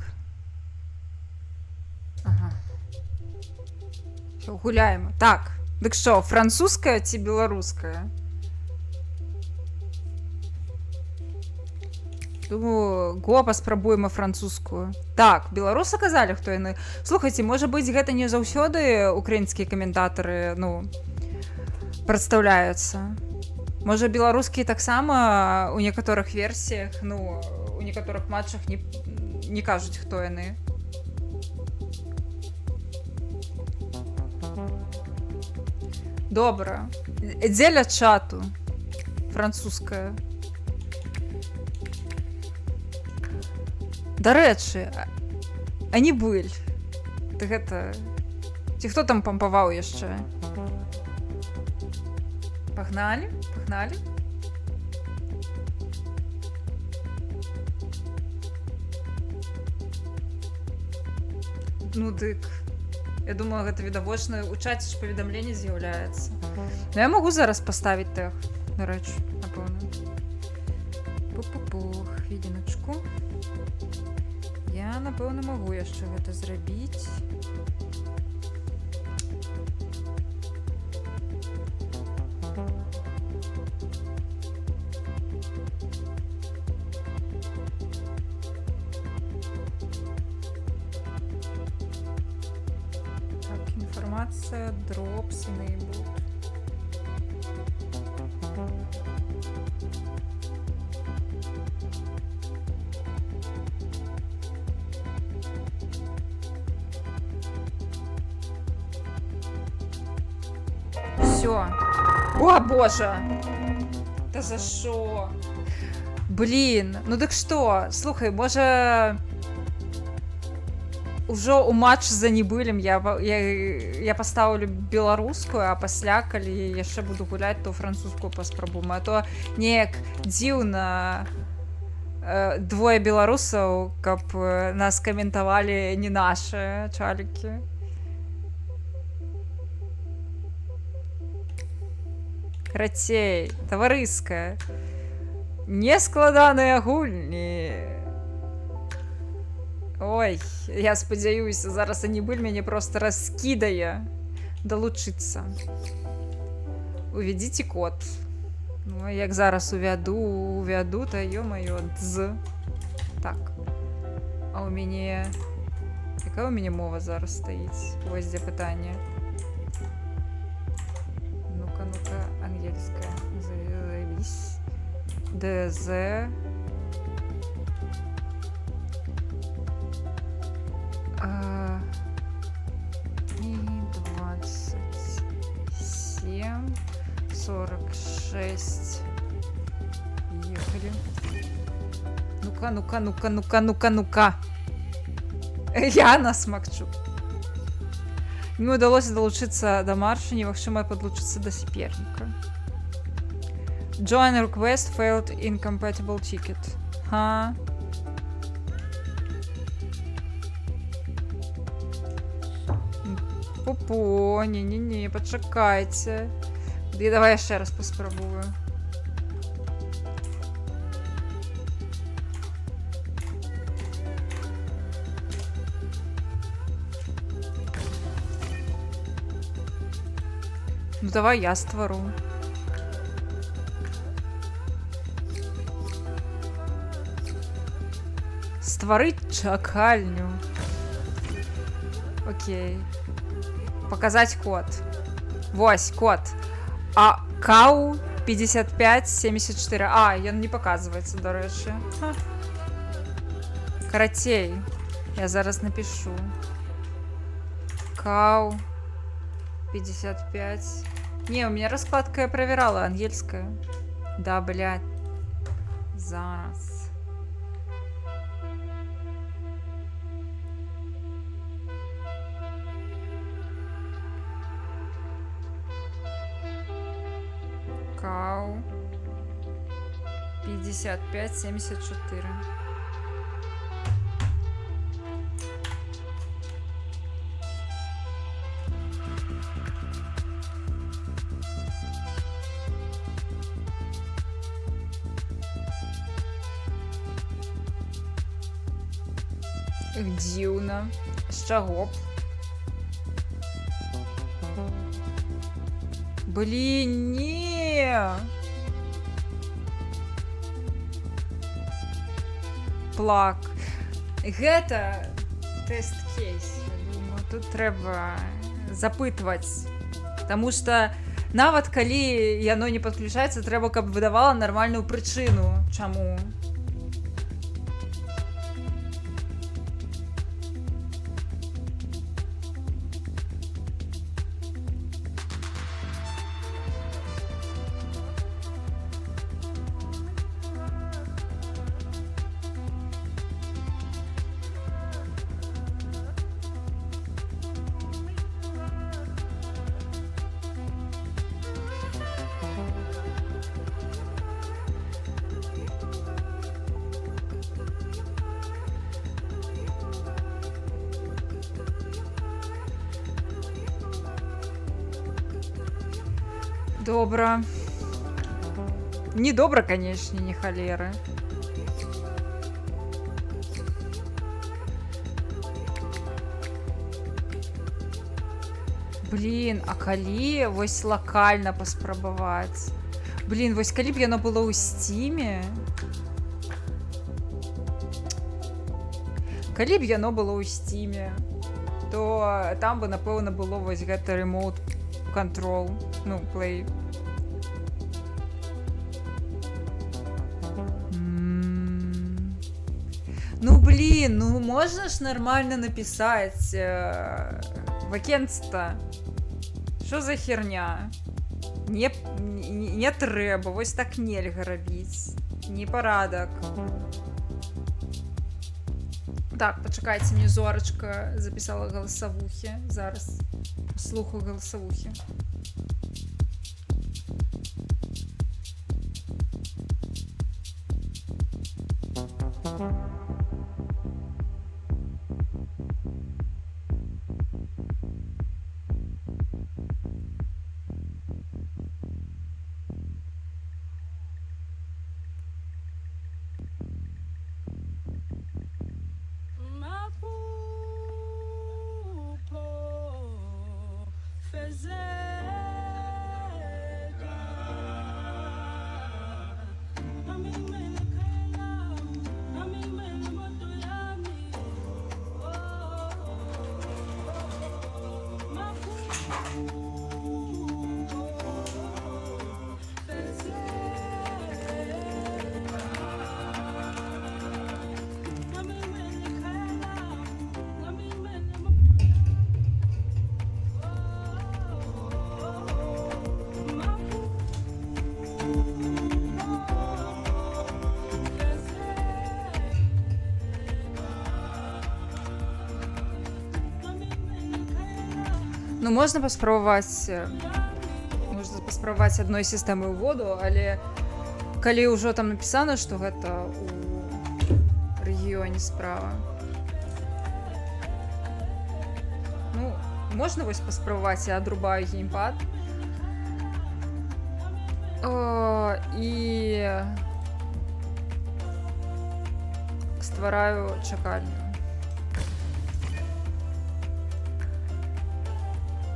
Ага. Все, гуляємо. Так. Так що, французька чи білоруська? Думаю, го спрабуем французскую. Так, беларусы казалі, хто яны. Слухайце, можа быць, гэта не заўсёды украінскія каментатары, ну, прадстаўляюцца. Можа, беларускія таксама у некаторых версіях, ну, у некаторых матчах не кажуць, хто яны. Добра. Дзеля чату. Французская. Дарэчы, а не быль. Ты гэта... Ці хто там пампаваў яшчэ? Пагналі? Пагналі? Ну дык. Я думаю, гэта відавочна. У чаце ж паведамленне з'яўляецца. Ну я магу зараз паставіць тэх, дарэчы, напэўна. Пух-пух-пух. Хвіліначку. Я, напэўна, магу яшчэ гэта зрабіць. Так, інфармацыя, drops, enabled. Все. О, боже! Та за що? Блін, ну так що? Слухай, може... Ужо у матч за небылем я поставлю беларускую, а пасля, калі яшчэ буду гуляць, то французскую паспрабуем. А то неяк дзіўна двое беларусаў, каб нас каментавалі не нашы чалікі. Карацей, таварыская. Нескладаныя гульні. Ой, я спадзяюся, зараз Анібыль мяне просто раскідае. Далучыцца. Увядзіце код. Ну, як зараз увяду, то ё-маё, дз. Так. А у мяне... Якая у мяне мова зараз стаіць? Вось дзе пытанне. Ну-ка, ангельская. Завись. ДЗ. И 27, 46. Ехали. Ну-ка. Я насмакчу. Не удалося долучиться до маршу, немагчыма подлучиться до соперника. Join request failed incompatible ticket. Ха. Пупо, не, почекайте. І давай я ще раз поспробую. Ну давай я створу. Створить чакальню. Окей. Показать код. Вось, код. А КАУ 5574. А, ён не показывается, до речі. Карацей. Я зараз напишу. КАУ 55. Не, у меня раскладка я проверяла, ангельская. Да, блядь. Зараз. КАУ 5574. Дзіўна. З чаго б? Блін, не! Плак. Гэта тэст-кейс. Я думаю, тут трэба запытваць. Таму што нават калі яно не падключаецца, трэба, каб выдавала нармальную прычыну. Чаму? Добра. Не добра, канечне, не халеры. Блін, а калі вось лакальна паспрабаваць? Блін, вось калі б яно было ў Стиме? Калі б яно было ў Стиме, то там бы, напэўна, было вось гэта Remote Control, ну, Play. Ну, блин, ну можно ж нормально написать в акенце-то. Что за херня? Не трэба, вось так нельга рабіць. Непарадак. Так, почекайте, мне Зорочка записала голосовухи. Зараз слухаю голосовухи. Ну, можна паспрабаваць адной сістэмы ўводу, але калі ўжо там напісана, што гэта ў рэгіёне справа. Ну, можна вось паспрабаваць, я адрубаю геймпад. І ствараю чакальню.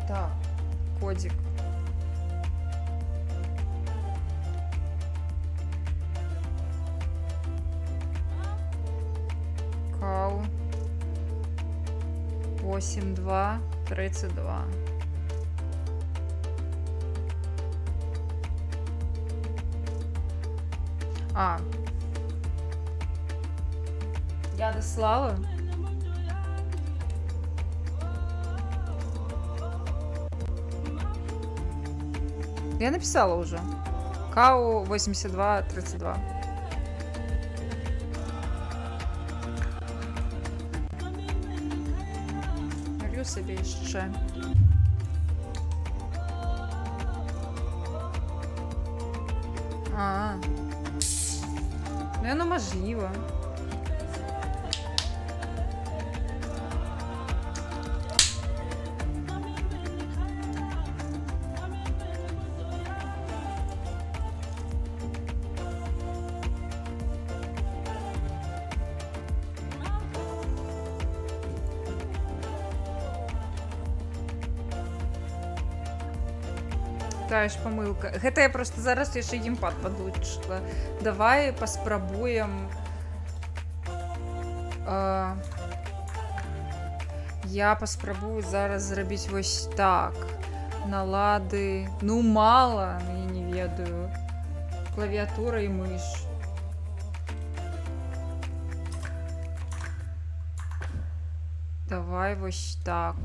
Так, кодик. Кау. 8232. А. Я дослала. Я написала уже. Кау 8232. Налью себе еще. Ну, яно можливо. Тая ж памылка. Гэта я просто зараз яшчэ геймпад падлучыла. Давай паспрабуем. Я паспрабую зараз зрабіць вось так. Налады. Ну, мала, я не ведаю. Клавіатура і мыш. Давай вось так.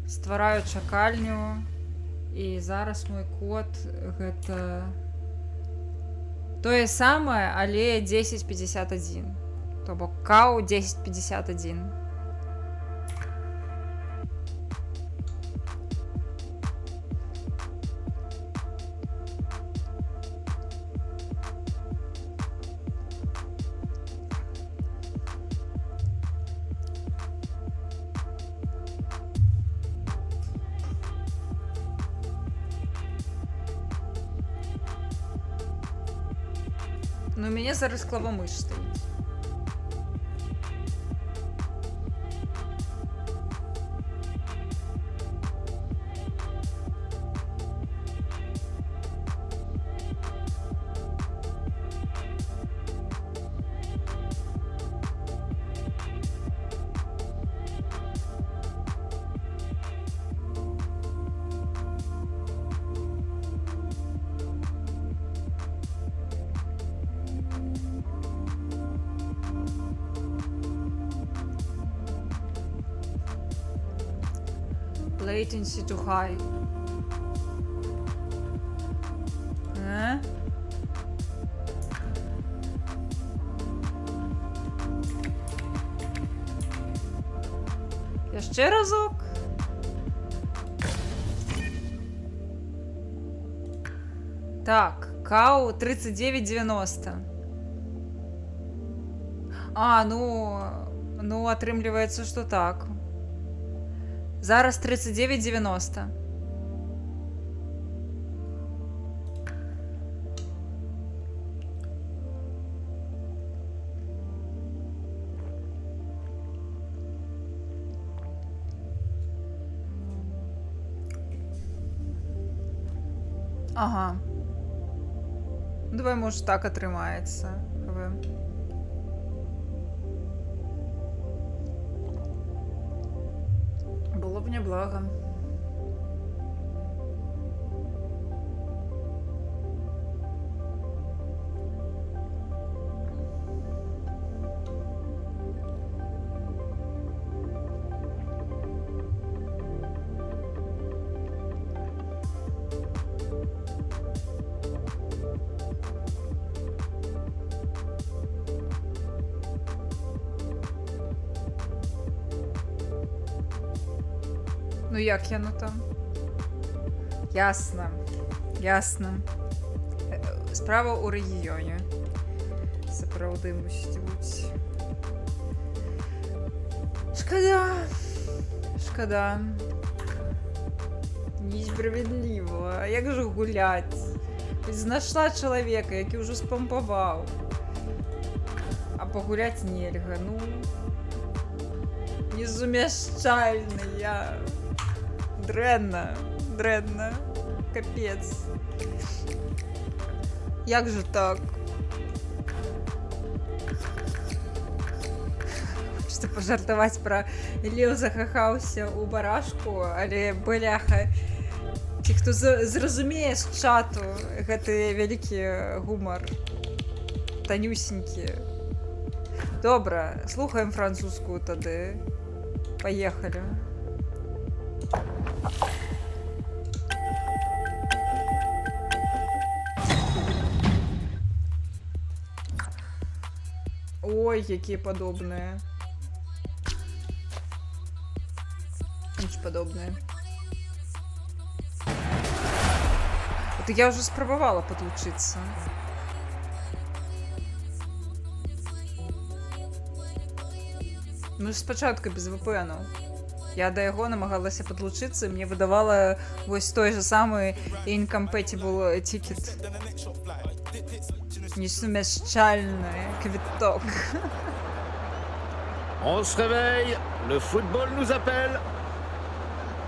Ствараю чакальню. І зараз мой код гэта тое самае, але 1051. То бок кау 1051. Ну, у мяне зараз клавамыш стаіць. Latency too high. Яшчэ разок. Так, кау 3990. Ну, атрымліваецца, што так. Зараз 3990. Ага. Давай, може, так атрымаецца. Было б няблага. Ну як яно там? Ясно. Ясно. Справа у рэгіёне. Сапраўды мусіць быць. Шкада. Шкада. Несправядліва. Як жа гуляць? Знайшла чалавека, які ўжо спампаваў. А пагуляць нельга. Ну, незумяшчальна я. Дрэнна, дрэнна, капец. Як же так? Хочется пожартаваць пра Леў захахаўся ў барашку, але бляха. Ці хто зразумее з чату гэты вялікі гумар. Танюсенькі. Добра, слухаем французскую тады. Паехалі. Ой, якія падобныя. Нічого падобнае. Вот я уже спрабавала падлучыцца. Ну, спачатку без VPN-аў. Я да яго намагалася падлучыцца, мне выдавала вось той же самы incompatible ticket. Несумяшчальны квіток. On se réveille, le football nous appelle.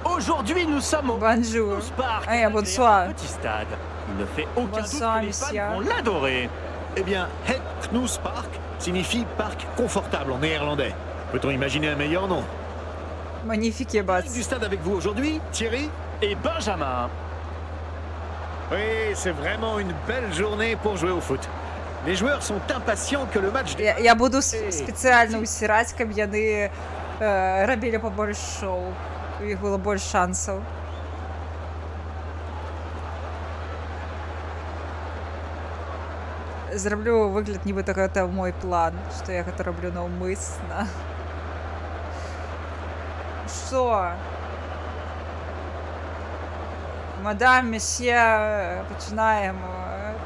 Au Aujourd'hui, nous sommes au Bonjour. Snooze Park. Eh, bonsoir. Un petit stade. Il ne fait aucun doute Bonsoir, que les fans monsieur. vont l'adorer. Eh bien, Het Knoes Park signifie parc confortable en néerlandais. Peut-on imaginer un meilleur nom? Magnifique, ебать. Du stade avec vous aujourd'hui, Thierry? Et Benjamin. Oui, c'est vraiment une belle journée pour jouer au foot. Les joueurs sont impatients que le match... Я буду специально усирать, каб яны рабілі побольш шоу. У іх было больш шансаў. Зраблю выгляд, нібыта гэта мой план, што я гэта раблю наўмысна. Што? Мадам, месье, пачынаем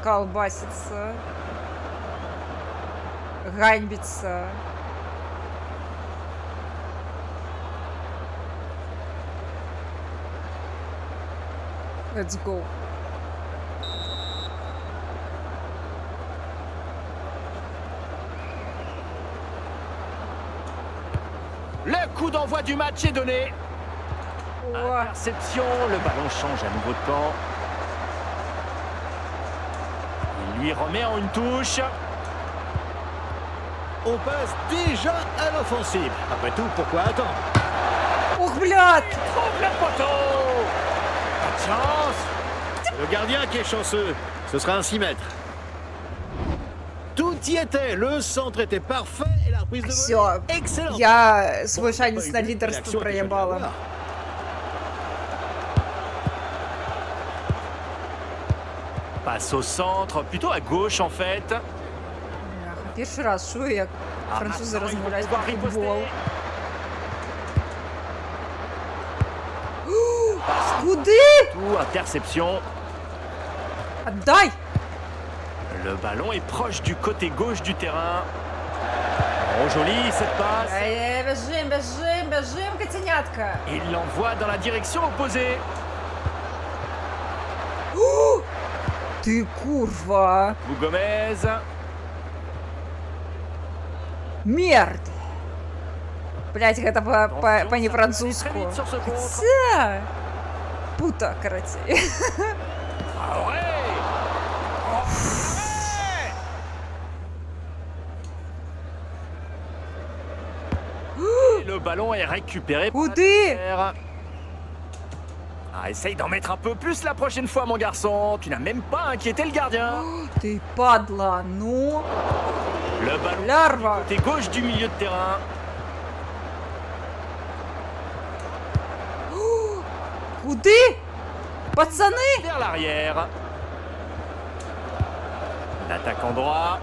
калбасіцца, ганьбіцца. Let's go. Le coup d'envoi du match est donné. О, Interception, le ballon change à nouveau de camp. Il lui remet en une touche. On passe déjà à l'offensive. Après tout, pourquoi attendre? Ух, блядь! Trouve le poteau. Pas de chance. C'est le gardien qui est chanceux. Ce sera un 6 mètres. Tout y était. Le centre était parfait et la reprise de Всё. volée. Excellent. Я свой шанец на лидерство проебала. Passe au centre, plutôt à gauche en fait. Бляха, перший раз чую, як французи Maintenant, il faut розмовляють pouvoir про riposter. футбол. Куди? Tout, interception. Отдай! Le ballon est proche du côté gauche du terrain. Oh, jolie cette passe. Бежим, бежим, бежим, котенятка! Il l'envoie dans la direction opposée. Ти курва! Lou Gomez. Мерд! Блять, гэта па не-французску. Хця! Пута, карацей. Ah ouais. Et le ballon est récupéré par Куди? l'adversaire. Ah, essaye d'en mettre un peu plus la prochaine fois, mon garçon. Tu n'as même pas inquiété le gardien. Ти падла, ну. Le ballon Larva! côté gauche du milieu de terrain. Куди? Пацани! Vers l'arrière. L'attaquant droit.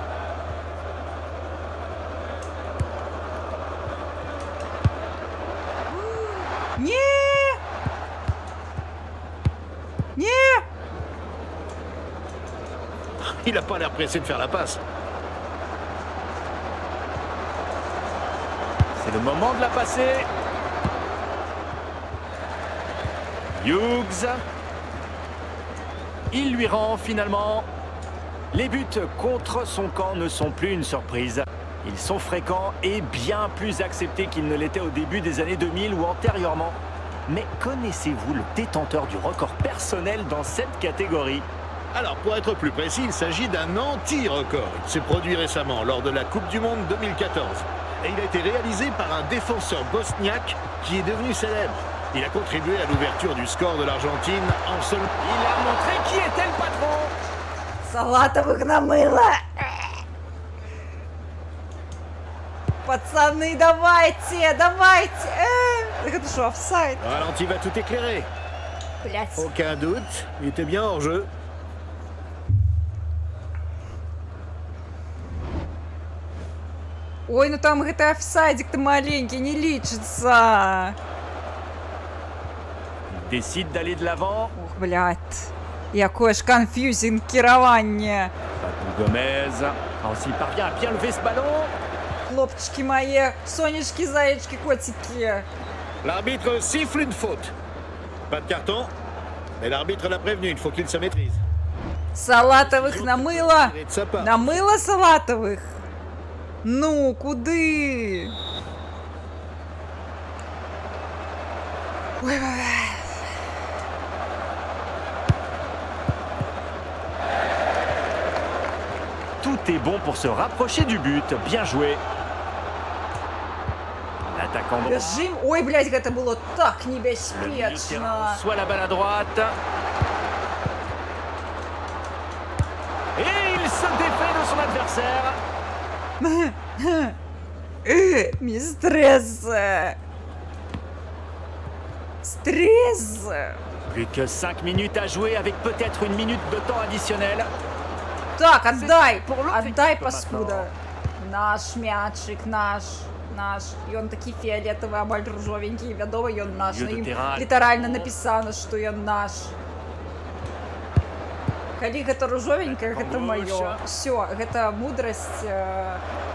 Не! Не! Il a pas l'air pressé de faire la passe. C'est le moment de la passer. Hughes. Il lui rend finalement. Les buts contre son camp ne sont plus une surprise. Ils sont fréquents et bien plus acceptés qu'ils ne l'étaient au début des années 2000 ou antérieurement. Mais connaissez-vous le détenteur du record personnel dans cette catégorie? Alors, pour être plus précis, il s'agit d'un anti-record. Il s'est produit récemment lors de la Coupe du Monde 2014. Et il a été réalisé par un défenseur bosniaque qui est devenu célèbre. Il a contribué à l'ouverture du score de l'Argentine en seul... Il a montré qui était le patron. Салатовых намыло! Пацаны, давайте, давайте! Так это что, офсайд? Le ralenti va tout éclairer. Блять. Aucun doute, il était bien hors jeu. Ой, ну там гэта офсайдик-то маленький, не лічыцца. Il décide d'aller de l'avant. Ух, блядь. Якое ж конфьюзинг кіраванне. Lou Gomez. Alors s'il parvient à bien lever ce ballon. Хлопчики мои, сонечки, заячки, котики. L'arbitre siffle une faute. Pas de carton, mais l'arbitre l'a prévenu, il faut qu'il se maîtrise. Салатовых намыло. Et de sa part. Намыло салатовых. Ну, куды? Ой, ой, ой. été bon pour se rapprocher du but. Bien joué. L'attaquant droit. Бежим. Ой, блядь, гэта было так Le milieu de terrain небяспечна. reçoit la balle à droite. Et il se défait de son adversaire. Мне стресс. Стресс. Plus que 5 minutes à jouer avec peut-être une minute de temps additionnel. Так, отдай. Pour l'autre Отдай, équipe паскуда. maintenant. Наш мячик, наш. Ён такі фіолетовый, амаль ружовенькі, вядома, ён наш. На ім літаральна напісана, што ён наш. Калі гэта ружовенькае, гэта маё. Всё, гэта мудрасць,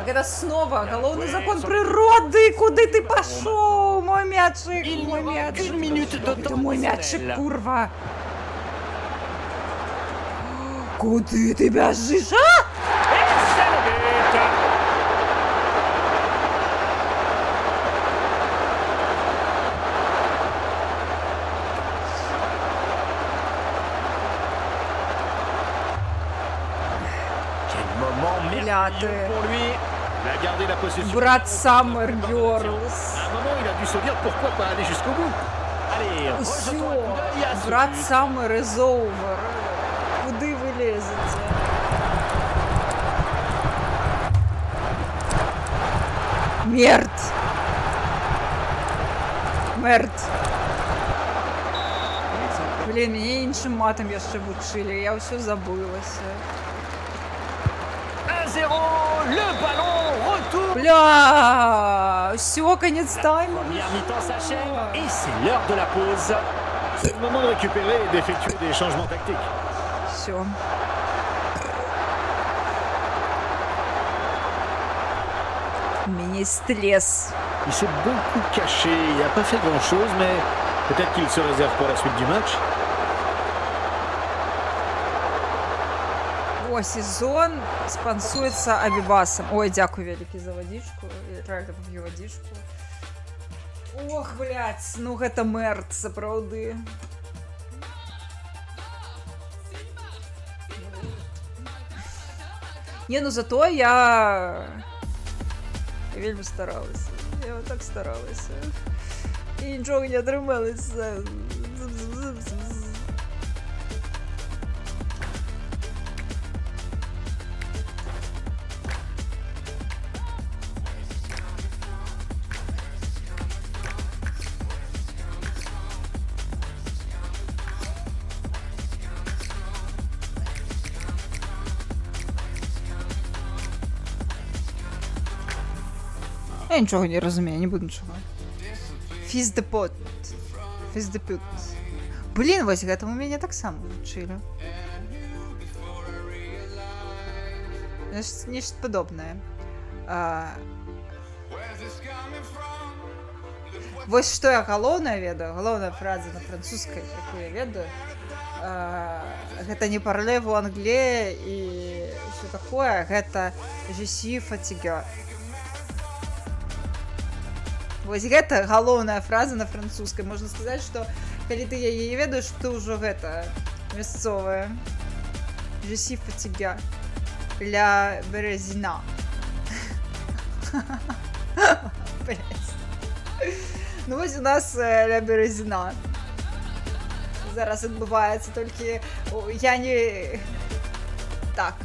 гэта снова галоўны закон прыроды. Куды ты пашоў, мой мячик, мой мячик. Это мой мячик, курва. Куды ты бяжыш, а? Et c'est le but. Quel moment merveilleux pour lui. Il a gardé la possession. Брат Summer À Girls. un moment, il a dû se dire pourquoi pas aller jusqu'au bout. Allez, rejetons un coup d'œil à ce Брат but. Summer is over. Куди ви лезете? Мерт. Мерт. Блін, мяне іншым матам яшчэ вучылі, я ўсё забылася. 1-0, le ballon retourne. Бля, все, конец тайма. Première mi-temps s'achève et c'est l'heure de la pause. C'est le moment de récupérer et d'effectuer des changements tactiques. Все. Мини стресс. Il s'est beaucoup caché, il n'a pas fait grand-chose, mais peut-être qu'il se réserve pour la suite du match. О, сезон спонсується Авівасом. Ой, дякую вялікі за водичку. Я реально поп'ю водичку. Ох, блядь, ну гэта мерт, сапраўды. Не, ну зато я вельмі старалася. Я так старалася. І нічого не атрымалася. Я нічого не розумію, не буду нічого. Фіздепот. Фіздепют. Блін, вось гэтаму мяне таксама вучылі. Нешта падобнае. Вось што я галоўнае ведаю, галоўная фраза на французскай, якую я ведаю. Гэта не парле-ву англе і ўсё такое, гэта je suis fatigué. Вось гэта галоўная фраза на французскай. Можна сказаць, што калі ты яе ведаеш, ты ўжо гэта мясцовая. Je suis fatigué. Ля Березіна. Ну вось у нас ля Березіна. Зараз адбываецца, толькі я не... Так.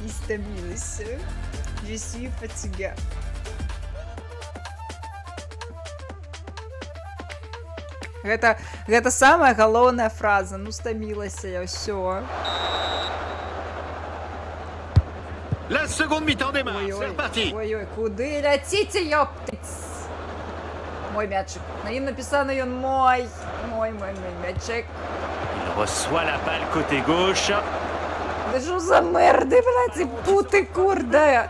Не стамілася. Je suis fatigué. Гэта самая галоўная фраза. Ну, стамілася я, ўсё. La seconde mi-temps démarre, c'est reparti. Ой-ой, куды ляціце, ёптыць? Мой мячик. На ім напісана ён мой. Мой мячик. Il reçoit la balle côté gauche. Да що за мерди, блядь, ці пути, курда.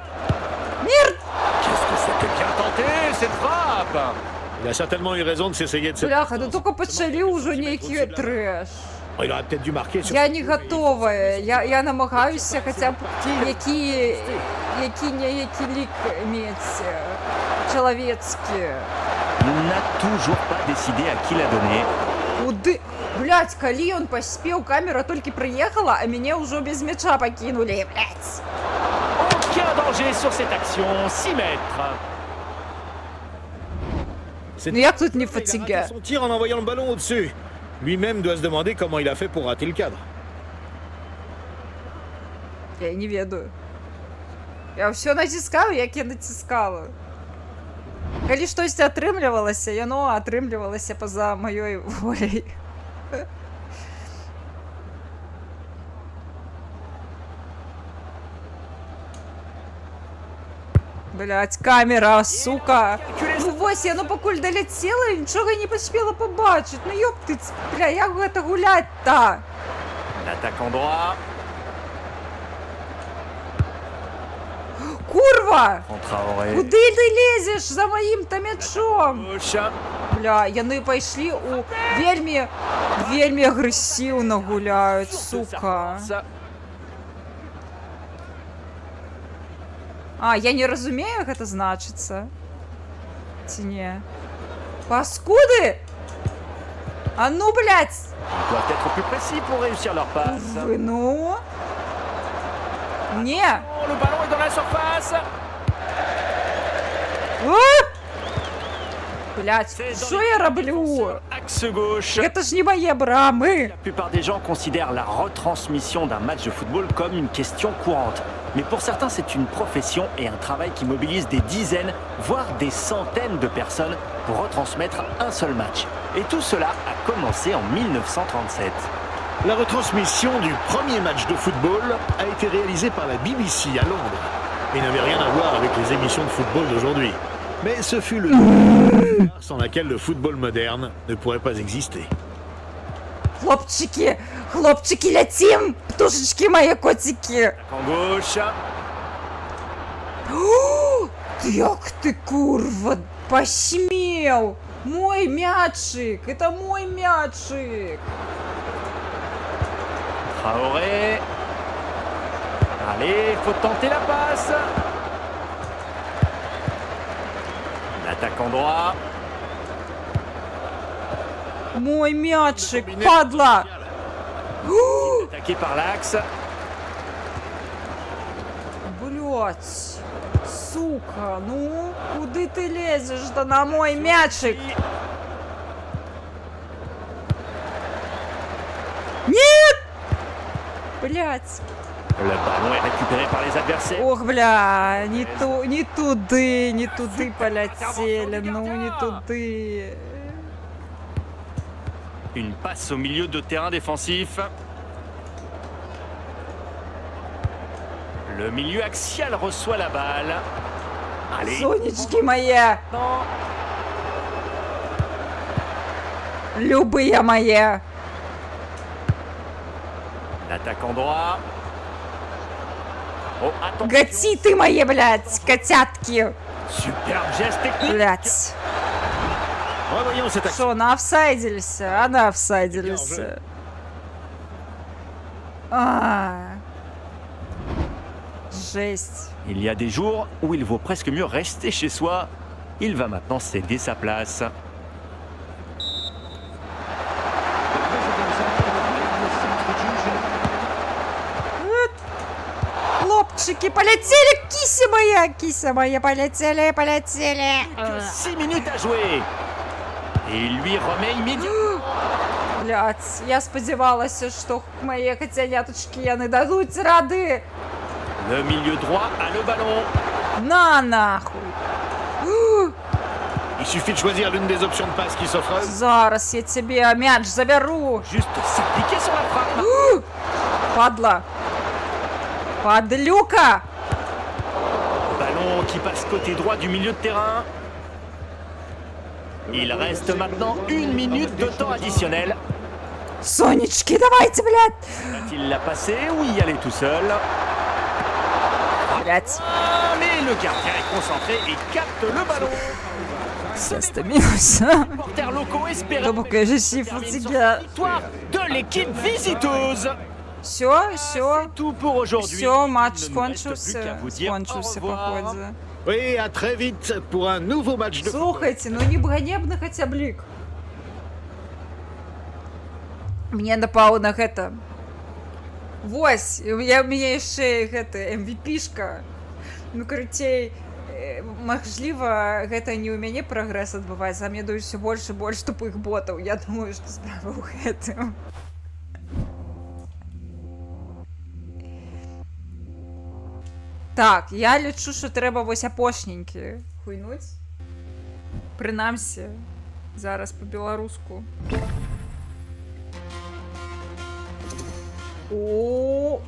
Мерд! Qu'est-ce que c'était bien tenté, cette frappe! Il a certainement eu raison de s'essayer de se... Бляха, ну тільки почали уже нейкі трэш. Il aurait peut-être dû marquer sur... Я не готовая. Я намагаюся хоча б які лік мець чалавецкі. Il n'a toujours pas décidé à qui la donner. Куди? Блядь, коли он поспел, камера только приехала, а меня уже без мяча покинули, блядь. Aucun danger sur cette action, 6 mètres. Ну як тут не Il a raté фатига? son tir en envoyant le ballon au-dessus. Lui-même doit se demander comment il a fait pour rater le cadre. Я не ведаю. Я все натискала, як я натискала. Калі штосьці атрымлівалася, яно атрымлівалася па-за маёй воляй. Блять, камера, сука. Ну вось, яно пакуль даляцела і нічога не паспела пабачыць. Ну ёп ты, бля, як гэта гуляць-то? L'attaquant droit. Курва! Traoré. Куды ты лезеш за маім-то мячом? Gauche. Бля, яны пайшлі у вельмі агрэсіўна гуляюць, сука. А, я не разумею, як гэта значыцца. Ці не? Паскуды! А ну, блядь! Ils doivent être plus précis pour réussir leur passe. Вы ну? Не! Oh, le ballon est dans la surface. Блядь, що я роблю? Axe gauche. Гэта ж не мае брамы! La plupart des gens considèrent la retransmission d'un match de football comme une question courante. Mais pour certains, c'est une profession et un travail qui mobilise des dizaines, voire des centaines de personnes pour retransmettre un seul match. Et tout cela a commencé en 1937. La retransmission du premier match de football a été réalisée par la BBC à Londres et n'avait rien à voir avec les émissions de football d'aujourd'hui. Mais ce fut le sans laquelle le football moderne ne pourrait pas exister. Хлопчики, хлопчики, летим! Птушечки мои, котики! En gauche. Як ты, курва, посмел! Мой мячик! Это мой мячик! Traoré. Allez, faut tenter la passe. L'attaquant droit. Мой мячик, падла! Attaqué par l'axe. Блять, сука, ну, куды ты лезешь-то на мой мячик? Нет! Блять. Le ballon est récupéré par les adversaires. Ох, бля, не туды полетели, ну, не туды. Une passe au milieu de terrain défensif. Le milieu axial reçoit la balle. Allez. Сонечки мои! Любые мои! L'attaquant droit. Oh, attention. Гати мои, блядь, котятки! Superbe geste technique. Блядь. Revoyons cette action. Что, на офсайдилися? А на офсайдилися. Жесть. Il y a des jours où il vaut presque mieux rester chez soi. Il va maintenant céder sa place. Хлопчики, полетели, кися моя, полетели. 6 minutes à jouer. Et il lui remet immédiatement. Блядь, я сподівалася, що мої котяняточки яны дадуть рады. Le milieu droit a le ballon. На нахуй. Il suffit de choisir l'une des options de passe qui s'offre à eux. Зараз я тебе мяч заберу. Juste s'appliquer sur la frappe. Падла. Подлюка. Ballon qui passe côté droit du milieu de terrain. Il reste maintenant 1 minute de temps additionnel. Сонечки, давайте, блядь. Va-t-il la passer ou y aller tout seul? Блядь. Ah, mais le gardien est concentré et capte le ballon. Остановился. Les supporters locaux espéraient Donc je suis fatiguée. victoire de l'équipe visiteuse. Все. Tout pour aujourd'hui. Все, матч Il ne nous reste plus скончился. qu'à vous dire au Скончился, revoir. походу. Oui, à très vite pour un nouveau match de football. Слухайте, ну не ганебно хотя б лик. Мне напаў на гэта. Вось, у мяне яшчэ гэта MVP-шка. Ну, карацей, мажліва, гэта не ў мяне прагрэс адбываецца, а мне даюць усё больш і больш тупых ботаў. Я думаю, што справа ў гэтым. Так, я лічу, што трэба вось апошненькі хуйнуць. Прынамсі, зараз па-беларуску. О,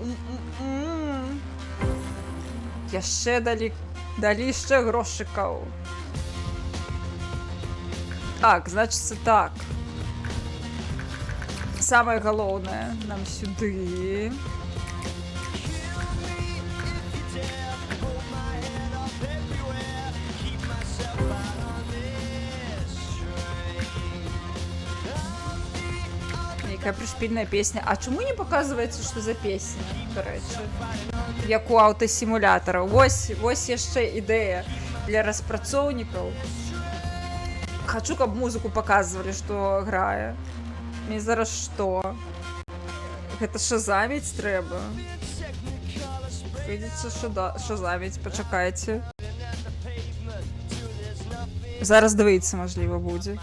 яшчэ далі яшчэ грошыкаў. Так, значыцца так. Самае галоўнае нам сюды. Якая прышпільная песня. А чаму не паказваецца, што за песня, дарэчы? Як у аўтасімулятара. Вось яшчэ ідэя для распрацоўнікаў. Хачу, каб музыку паказвалі, што грае. Мне зараз што? Гэта шазаміць трэба. Прыйдзецца шазаміць, пачакайце. Зараз дивіться, можливо, будзе.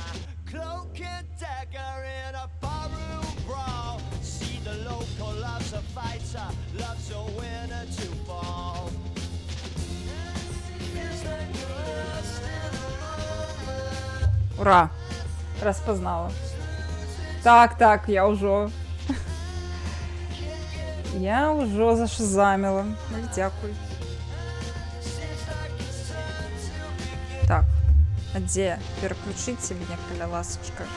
Ура! Распознала. Так, я ўжо. Я ўжо зашазаміла. Дякую. Так, а дзе? Пераключыце мяне, каля ласачка.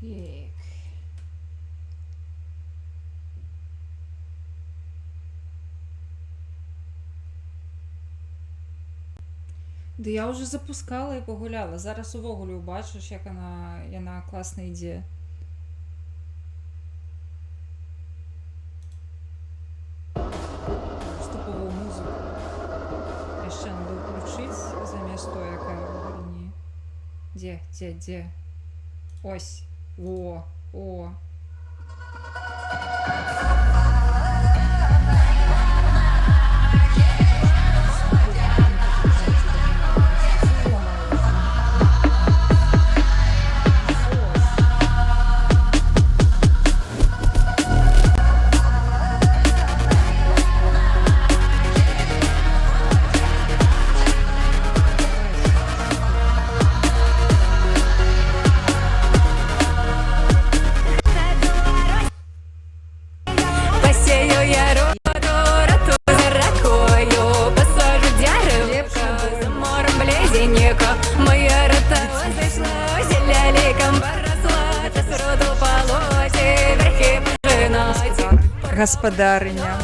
Так. Да я вже запускала і погуляла. Зараз увогуле бачиш, як яна класна ідея. Стопову музику. Ще треба включити замість того, яка в грі. Де? Ось. О. Посею я роту за ракою, посажу дерево за морем близенько. Моя рота зайшла зеляликом, поросла, та сроду полоті, верхи пожинать. Господариня.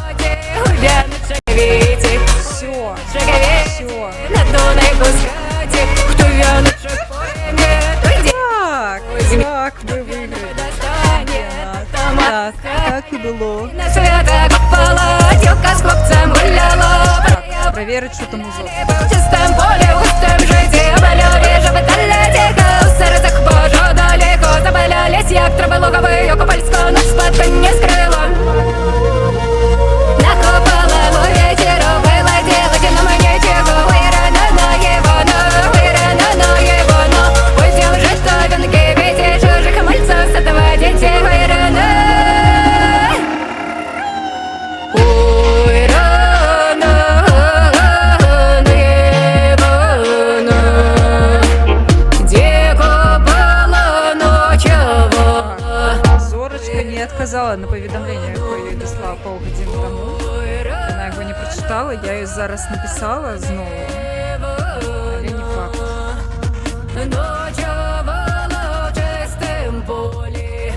Гуля на шаговиті, Все. шаговиті, на Дунай пускати. Хто вяночок пойме, той Так, ми виграли. Так і було. на свята копала, дівка з хлопцем гуляла. Так, перевірить, що там узор. В чистом полі, в густом житті, обаляли жовталя тіка. У серцях Божо далеко забалялись, як трави лугової, копальська ночь спадка не скрила. Накопала ловить і робила діло, на мені тіко. Вирана євано, пойдем жить, то вінки бійте, чужих мальців сатова дітей. Вирана. Ой, рано, євано, де копала ночова. Зорочка не отказала на повідомлення, яке я їй дослала полгодини тому. Вона його не прочитала, я їй зараз написала знову. Але не факт. Ночовала в чистим полі,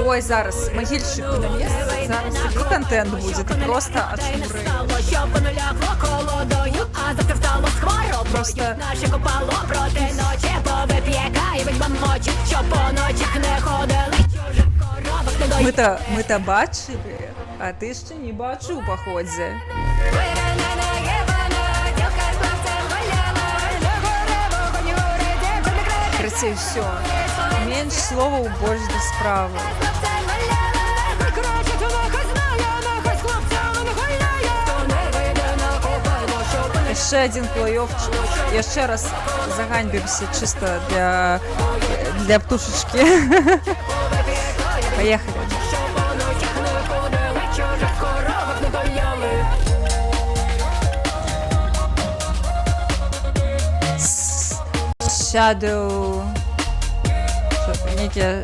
Ой, зараз могильщик на місці. Зараз такий контент буде, ти просто очмури. що понулягло колодою, а завтра встало скоро. Просто Наше копало проти ночі, повип'єкає ведьма мочі, що по ночах не ходили, чужих коровок не доїли. ми-то бачили, а ти ще не бачив, походзі. Вирана євана, дівка з хлопцем гуляла, на горе вогонь горе, де куди Красиво, все. Менш слова, больш до справи. Ще один плей-оффчик. Я ще раз заганьбимся чисто для птушечки. Поехали. Shadow. Що, які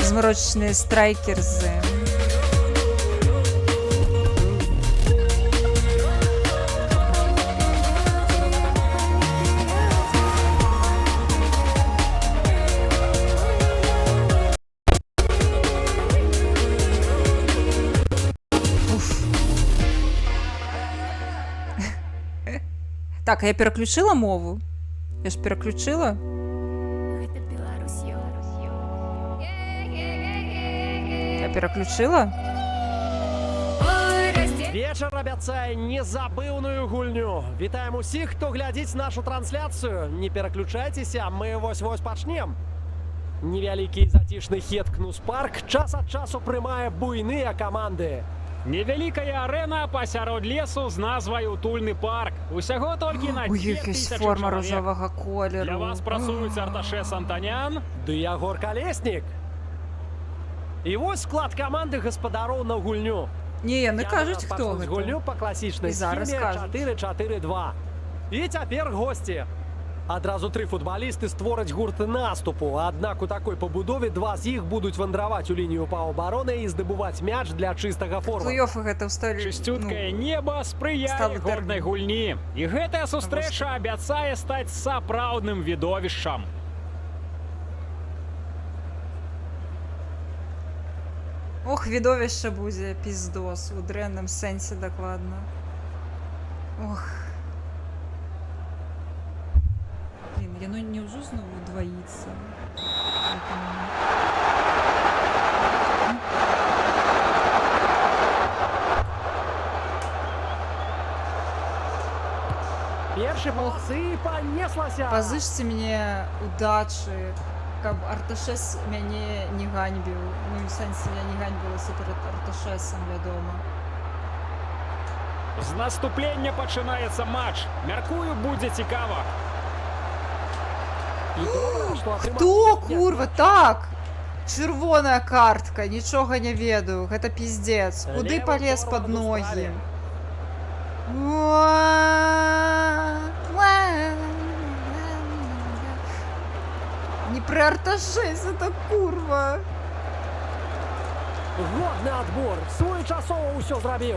зморочені страйкерзи. Так, а я переключила мову? Я ж переключила? Я переключила? Вечір обіцяє незабивну гульню. Вітаємо усіх, хто глядить нашу трансляцію. Не переключайтеся, ми ось-ось почнем. Невеликий затишний Хеткнус парк час ад часу приймає буйныя команди. Невялікая арэна пасярод лесу з назвай «Утульны парк». Усяго толькі на У якась 2000 форма чалавек. рожевого колеру. Для вас працуюць Арташес Антанян. Ды Ягор Калеснік. І ось склад команди гаспадароў на гульню. Не, не кажуть, хто Пачнуць гэта. гульню па класічнай І зараз схеме кажуть. 4-4-2. І цяпер госці. Адразу 3 футбалісты створаць гурт наступу, аднак у такой пабудове 2 з іх будуць вандраваць у лінію паўабароны і здабываць мяч для чыстага форварда. Плей-оффы гэта ўсталі... Чысцюткае неба спрыяе сталы горнай тэрмін. гульні. І гэтая сустрэча абяцае стаць сапраўдным відовішчам. Ох, відовище буде, піздос, у дренному сенсі докладно. Ох. Блін, я не вже знову двоїться. Перший полосы и понеслася. Позичте мне удачі, каб Арташес мяне не ганьбіў. Ну, в сенсі, я не ганьбілася перед Арташесом, вядома. З наступлення починається матч. Мяркую, буде цікаво. И добре, что отримав- Хто, курва, так? Червоная картка, нічого не ведаю, гэта пиздец. Куди Левий полез форвард под у ноги? справі. Не при Арташес, это курва. Годний отбор. Своечасово усё зробив.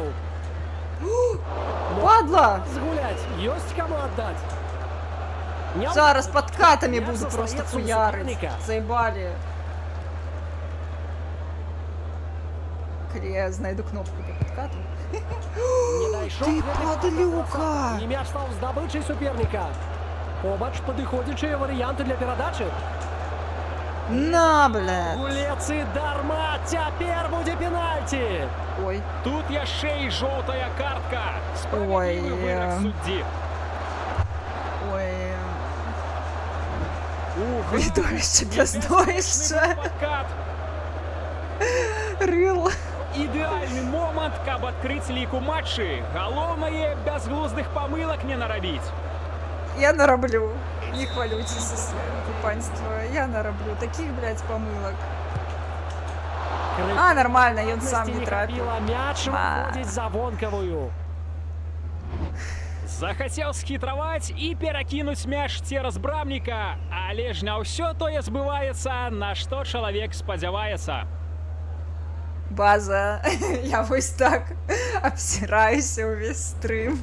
Падла! Згулять. Есть кому отдать. Не Зараз отдать. подкатами Мяч буду просто остается у хуярить. соперника. Заебали. Я знайду кнопку по подкату. Не дайшов Ты гэтый падлюка! пас. І мяч став здобычай суперника. Побач падыходзячыя варыянты для перадачы. На, бля! Гулец і дарма. Цяпер будзе пенальці. Ой. Тут яшчэ і жоўтая картка. Ой, Справядлівы вырак суддзі. Ой. Ух, Відовище, піздовище. подкат. Рыл. Ідэальны момант, каб адкрыць лік у матчы. Галоўнае, бязглуздых памылак не нарабіць. Я нараблю. Не хвалюйтесь, панство. Я нараблю таких, блядь, помылок. А, нормально, ён сам не трапіў. Мяч Ма. выходзіць за вонкавую. Захацеў схітраваць і перакінуць мяч цераз брамніка, але ж не ўсё тое збываецца, на што чалавек спадзяваецца. База. Я вось так обсираюся увесь стрим.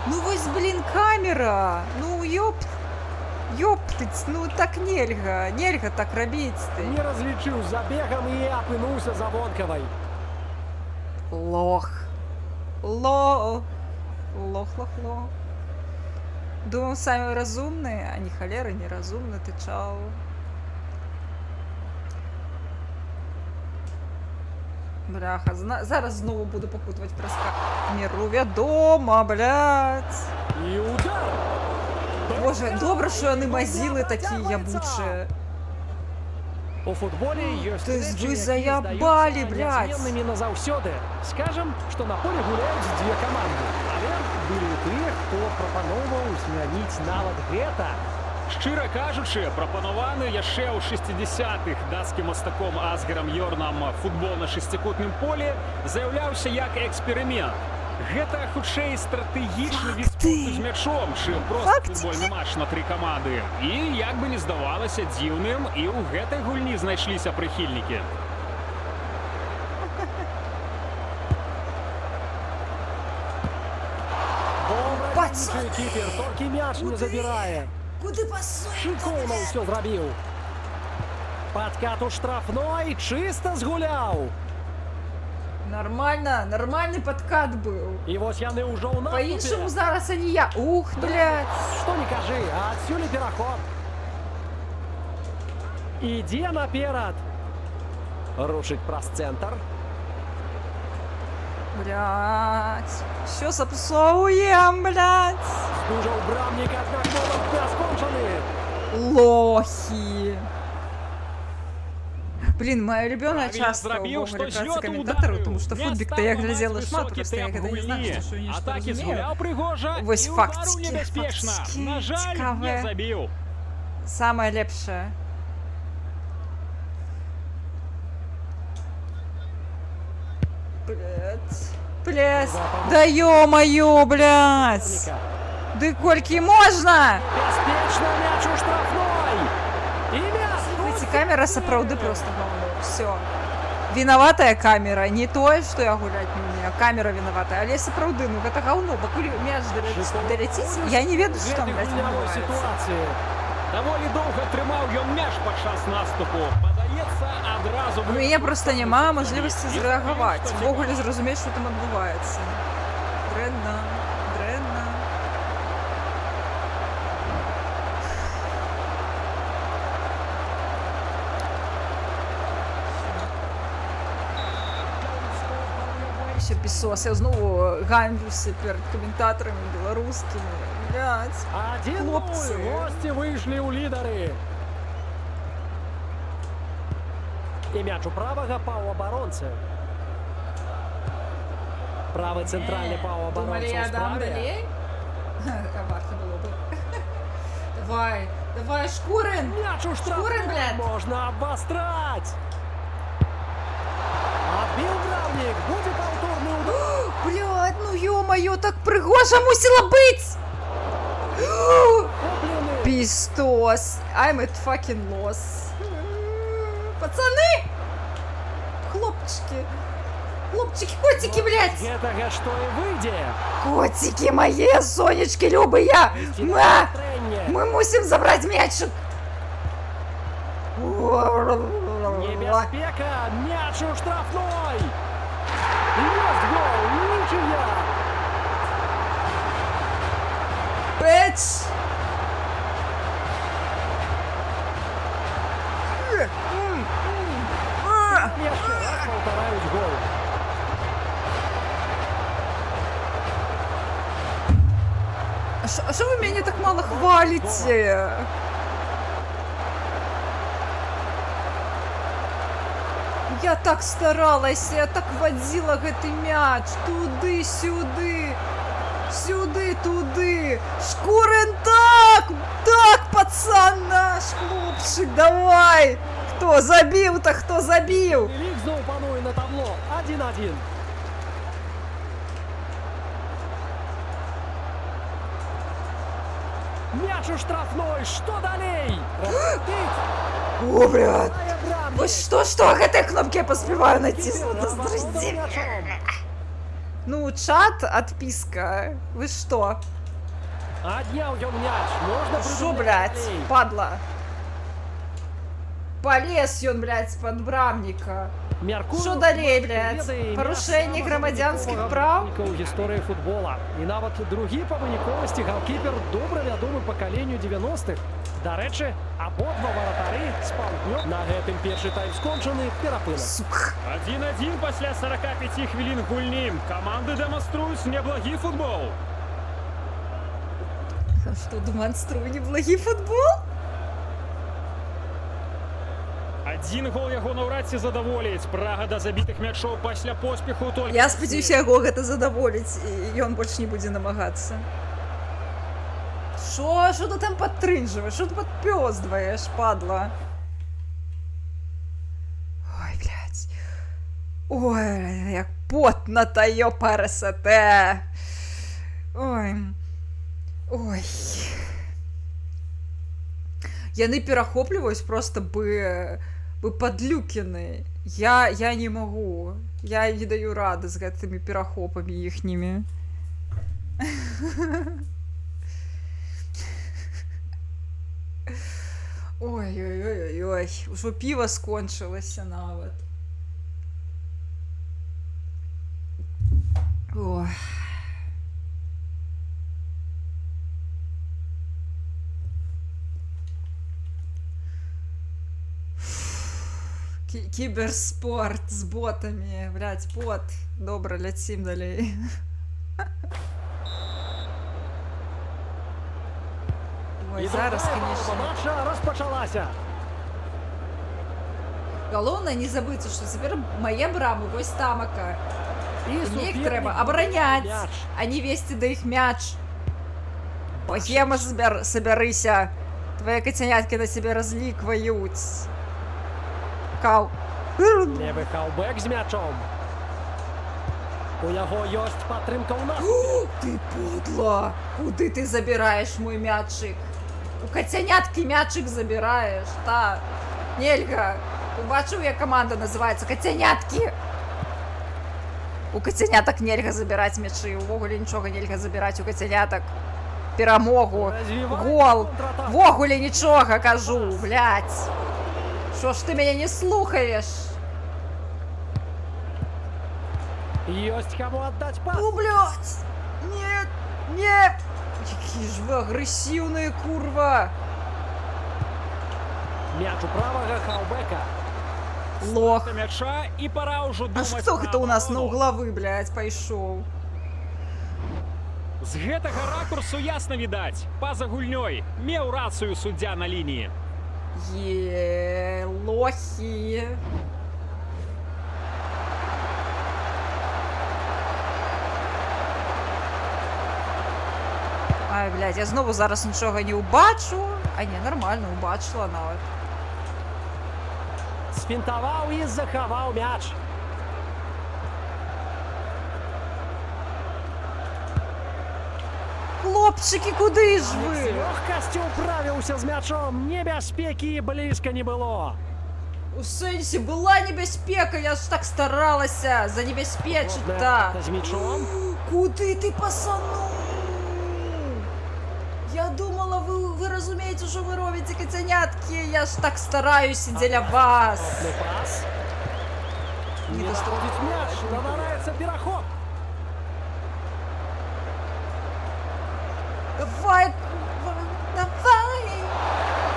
Ну вось, блин, камера. Ну, ёптыць, ну так нельга. Нельга так рабіць ты. Не разлічыў забегам і апынуўся за вонкавай. Лох. Лох. Лох. Думал, самые разумные, а не холера неразумны, ты чау. Бляха, зараз знову буду попутувати проска. Міру вядома, блядь. І удар. Боже, добре, що вони мазіли такі ябучі. У футболе ёсць То есть рэчы, вы якія заябали, здаюцца блядь. нязменнымі назаўсёды. Скажам, што на поле гуляюць дзве каманды. Але былі і тыя, хто прапаноўваў змяніць нават гэта. Шчыра кажучы, прапанаваны яшчэ ў 60-х дацкім мастаком Асгарам Йорнам футбол на шестикутным поле заяўляўся як эксперымент. Гэта хутчэй стратэгічны від спорту з мячом, чым проста футбольны матч на 3 каманды. І як бы не здавалася дзіўным, і ў гэтай гульні знайшліся прыхільнікі. Добра, кіпер, толькі мяч не забірае. Куды пасуй? Шыкоўна ўсё зрабіў. Падкат у штрафной, чыста згуляў. Нормально, нормальный подкат был. І вось яны ўжо ў наступе. По-іншаму зараз, а не я. Ух, блядь. Што не кажы, а адсюль і пераход. Ідзе наперад. Рушыць праз цэнтр. Блядь. Що запсовуєм, блядь? Здужаў брамнік, аднак момант бяскончаны. Лохи. Блин, моя любимая Правильно частка зрабіў, у што працы злёту каментатараў, ударыў. тому што Не футбік-то стаў я ламаць глядзела шмат, высокі просто я тэмп гэта не знаю, гульні. што нешта Атакі разумею. згуляў прыгожа, Вось і удару фактычкі, небяспечна. фактычкі, На жаль, не цікаве. забіў. Самое лепшее. Блядь. Да ё-моё, блядь. Да колькі можна? Бяспечна мяч у штрафной. І мяч. Эти камера сапраўды просто говно. Все. Виноватая камера, не тое, што я гуляць не умею, а камера виноватая. Але сапраўды, ну гэта гаўно, пакуль мяч даляціць, я не ведаю, што там, блядь, адбываецца. ситуации. Даволі доўга трымаў ён мяч падчас наступу. Падаецца, адразу... У мяне проста няма мажлівасці зрэагаваць, увогуле зразумець, што там адбываецца. Дрэнна, дрэнна. Ще пісос, я знову ганьбуся перед коментаторами белорусскими. Блядь, 1-0. хлопцы. Гости вышли у лидеры. И мяч у правого паўабаронцы. Правый центральный Думали, паўабаронца я ў дам справе. далей? Варто было бы. Давай, давай, Шкурин! Мяч у Шкурин, блядь! можно обострать. Отбил Бравник. Будет повторный удар. Блядь, ну ё-моё, так прыгожа мусила быць! Купленный. Пистос. I'm at fucking loss. Пацаны! Хлопчики. Хлопчики, котики, блядь! Гэтага што і выйдзе. Котики мои, сонечки любые! Ма! Мы мусим забрать мячик! Небяспека. Мяч у штрафной. Есть гол. Ничья. Бэч! Яшчэ раз паўтараюць гол. А что вы меня так мало хвалите? Я так старалась, я так водила гэты мяч. Туды, сюды. Сюды, туды. Шкурин, так! Так, пацан наш, хлопчик, давай! Кто забил-то, кто забил? Лік зноў пануе на табло. 1-1. Мяч у штрафной. Что далей? О, блядь! Бравник. Вы что, гэтай кнопки я поспеваю натиснуть? Здрасте. Ну, чат, отписка. Вы что? Отнял ён мяч. Можно Шо, придумать блядь, далей. падла? Полез ён, блядь, под брамника. Мяркую, Шо далей, блядь? ведае Парушэнне імя грамадзянскіх самага праў? выніка ў гісторыі футбола. І нават другі па выніковасці галкіпер добра вядомы пакаленню 90-х. Дарэчы, абодва варатары з паўднём. На гэтым першы тайм скончаны, перапынак. Сука. 1-1 пасля 45 хвілін гульні. Каманды дэманструюць неблагі футбол. Что, демонструю неблагі футбол? Адзін гол яго наўрад ці задаволіць. Прага да забітых мячоў пасля поспеху толькі... Я спадзяюся яго гэта задаволіць, і ён больш не будзе намагацца. Шо ты там падтрынжваеш? Шо ты падпёздваеш, падла? Ой, блядь. Ой, як потна таё парасате. Ой. Ой. Яны перахопліваюць просто бы падлюкіны. Я не магу. Я не даю рады з гэтымі перахопамі іхнімі. Ой-ой-ой-ой, ужо піва скончылася нават. Ой. Кіберспорт з ботамі, блядь, бот. Добра, ляцім далей. Ой, І зараз, другая конечно. паўба матча распачалася. Галоўнае не забыцца, што цяпер мае брамы вось тамака. І Мне іх супернік трэба выбівае абараняць, мяч. а не весці да іх мяч. Богема, сабярыся. Твае кацяняткі на сябе разлікваюць. Кау. Левы хаўбэк з мячом. У яго ёсць падтрымка ў нас. Ты подло! Куды ты забираешь мой мячик? У котянятки мячик забираешь, та. Нельга. Ти бачив, як команда називається? Котенятки! У котеняток нельга забирати м'ячі, увогуле нічого нельга забирати у котеняток. Перемогу, гол, вогуле нічого, кажу, блядь. Що ж ти мене не слухаєш? Есть кому отдать пас. Ну, блядь! Нет, нет! Які ж ви агресивні, курва! Мяч у правого хавбека. Лох. Мяча, і пора уже А думать хто про гэта у нас на оборону. угловы, блядь, пайшоў? З гэтага ракурсу ясна відаць. Па-за гульнёй меў рацыю суддзя на лініі. Лохи. Ай, блядь, я знову зараз нічого не убачу. А ні, нормально, убачила навіть. Сфінтаваў і захаваў мяч. Хлопчики, куди ж З ви? лёгкасцю ўправіўся з мячом. Небяспекі блізка не было. У сенсі була небезпека, я ж так старалася занебезпечити, Можна так. з мячом. Куди ти пасанув? Я думала, ви розумієте, що ви робите, котенятки. Я ж так стараюся для вас. Не пас. Не доходить мяч. Надараецца пераход. Давай, давай.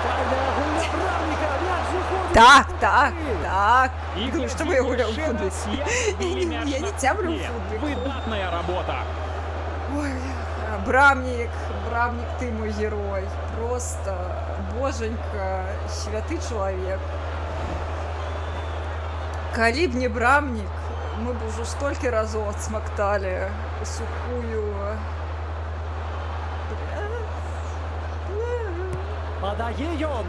Файная гульня Брамніка. Мяч заходить. Так. І Думаю, що я гуляв в ще футбол. раз як Я не на тямлю в Ні, футбол. Видатная робота. Ой, Брамник, ты мой герой. Просто, боженька, святый человек. Калі б не Брамник, мы бы уже столько разов отсмоктали сухую. Падае ён.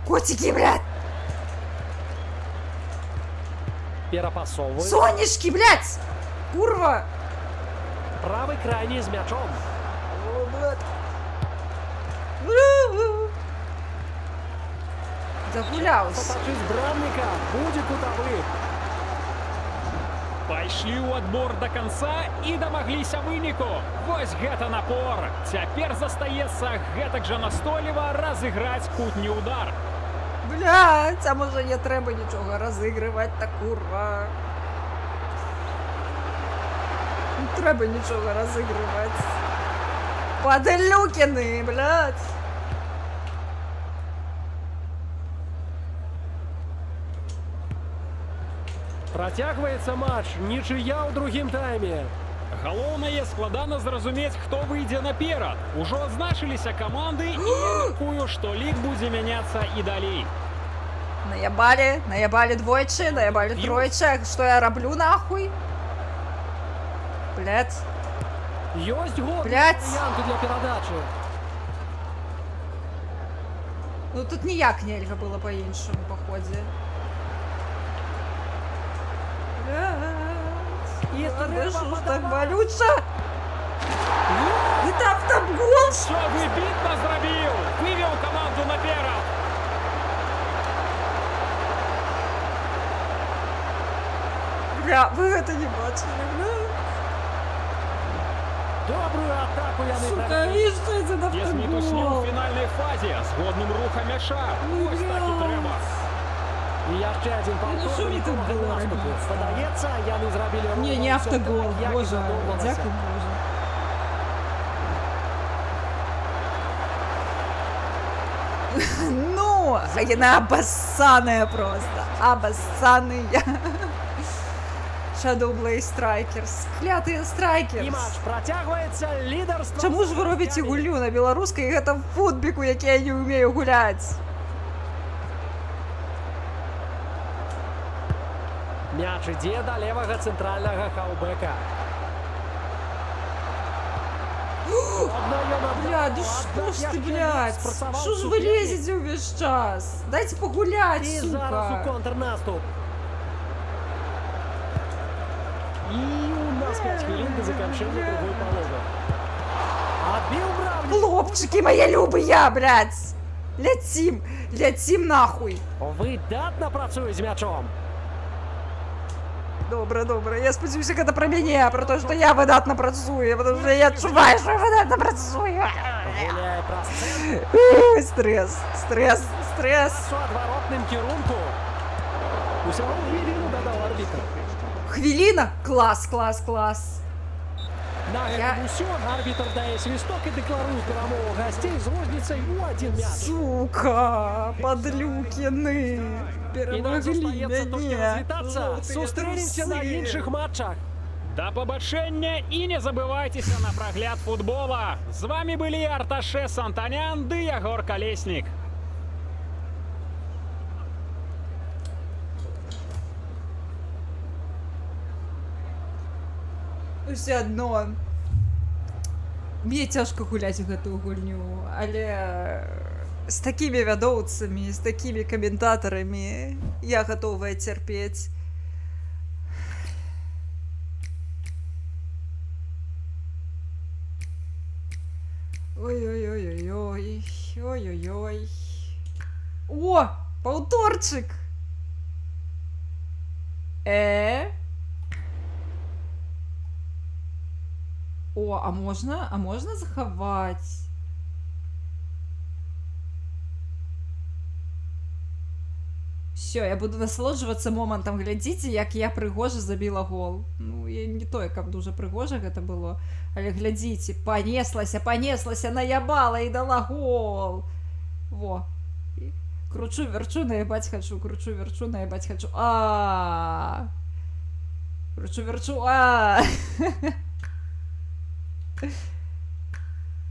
Котики, блядь! Перапасовывает. Сонечки, блядь! Курва! Правый крайний з мячом. О, блядь. Загулялся. Потачыць Брамніка. Будзе кутавы. Пайшлі ў адбор до конца і дамагліся выніку. Вось гэта напор. Цяпер застаецца гэтак жа настойліва разыграць кутні удар. Блядь, а може не треба нічого розігрувати, та курва. Не треба нічого розігрувати. Падалюкіни, блядь. Працягваецца матч. Нічыя ў другім тайме. Галоўнае, складана зразумець, хто выйдзе наперад. Ужо адзначыліся каманды, і я мяркую, што лік будзе мяняцца і далей. Наябалі двойчы, наябалі тройчы. Што я раблю, нахуй? Блядь. Ёсць гол. Блядь. Варыянты для перадачы. Ну тут ніяк нельга было по-іншому, походе. І Блядь, що ж так падаваць. болюча? І там гол! Що выбітна зрабіў! Вывеў каманду наперад! Бля, вы гэта не бачили, бля? Добрую атаку яны Сука, правялі. і що це на Без мітусні ў автогол? фінальнай фазе з годным рухам мяча. Ось так і трэба. І яшчэ адзін Ну, що мені тут паўтор было наступу. робіць? Падаецца, яны зрабілі Не, ровно не ўсё автогол, так, як і боже, задумвалася. дякую боже. Ну, яна обоссаная просто. Обоссаная. Shadow Blaze Strikers. Клятые І Strikers. матч працягваецца. Лідарства. Чаму ж вы робіце гулю на беларускай? Гэта футбіку, які я не ўмею гуляць. Мяч ідзе да левага цэнтральнага хаўбэка. Бля, да што ж ты, блядь? Што ж вы лезеце ўвесь час? Дайце пагуляць, І зараз у сука. контрнаступ. І у нас 5 хвілін до заканчэння другой паловы. Адбіў Брамнік. Хлопчики мои любые, блядь. Ляцім нахуй. Видатно працює з м'ячом. Добре. Я сподіваюся, гэта пра мяне, пра то, што я выдатна працую, потому що я адчуваю, що я выдатна працую. Гуляє праз центр. Стрес. У адваротним кірунку. Усього хвилину додав арбітр. Хвилина? Клас. На гэтым усё. Арбітр дае свісток і декларує перамогу гостей з розніцей у 1 м'яч. Сука, падлюкіны. І нам застається тільки розвітатися. Золотые Зустрінемося на трусы. інших матчах. До побачення і не забывайтеся на прагляд футбола. З вами былі Арташес Антанян ды Ягор Калеснік. Усё адно. Мне цяжка гуляць у гэтую гульню, але з такімі вядоўцамі, з такімі каментатарамі я гатовая цярпець. Ой-ой-ой. О, паўторчык! О, а можна захаваць? Все, я буду насолоджвацца момантам. Глядзіце, як я прыгожа забіла гол. Ну, я не тое, каб дужа прыгожа гэта было, але глядзіце, панеслася, наябала і дала гол. Во. Кручу-верчу, наебать хочу, кручу-верчу, наебать хочу. Кручу-верчу,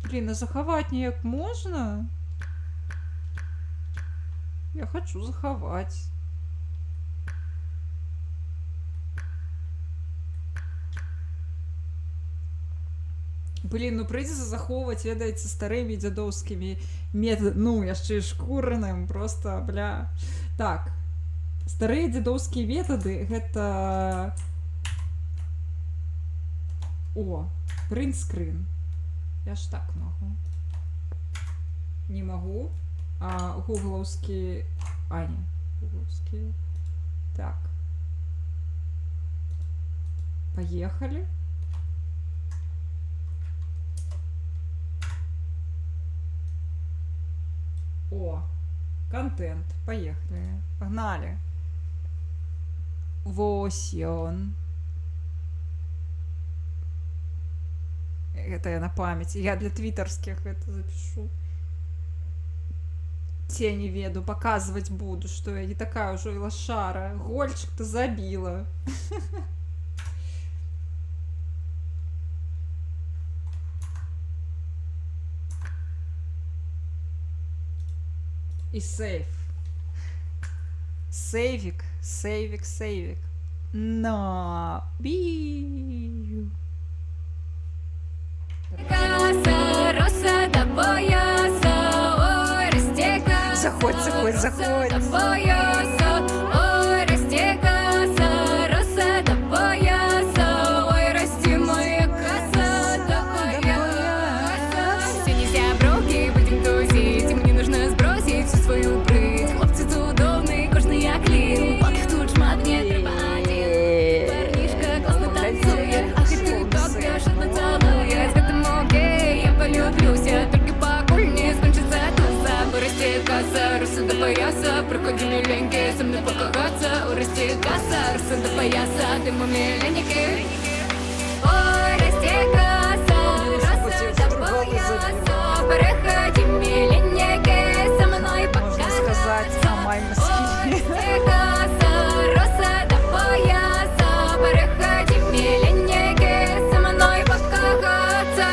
Блин, а захаваць неяк можна? Я хочу захаваць. Блин, ну прыйдзецца захоўваць, ведаеце, старымі дзядоўскімі метадамі, ну, яшчэ і шкурным, просто, бля. Так, старыя дзядоўскія метады, гэта... О, принт-скрин. Я ж так могу. Не могу. А гугловские... А, не. Гугловские. Так. Поехали. О, контент. Поехали. Погнали. Вось ён. Это я на память. Я для твиттерских это запишу. Те не веду, показывать буду, что я не такая уже и лошара. Гольчик-то забила. И сейв. Сейвик. Но. Бию. Заходь. Приходи, миленький, со мной покахаться. Расти касса, русы до пояса. Ты мой миленький. Ой, расти касса, русы до пояса. Приходи, миленький, со мной покахаться. Ой, расти касса, русы до пояса. Приходи, миленький, со мной покахаться.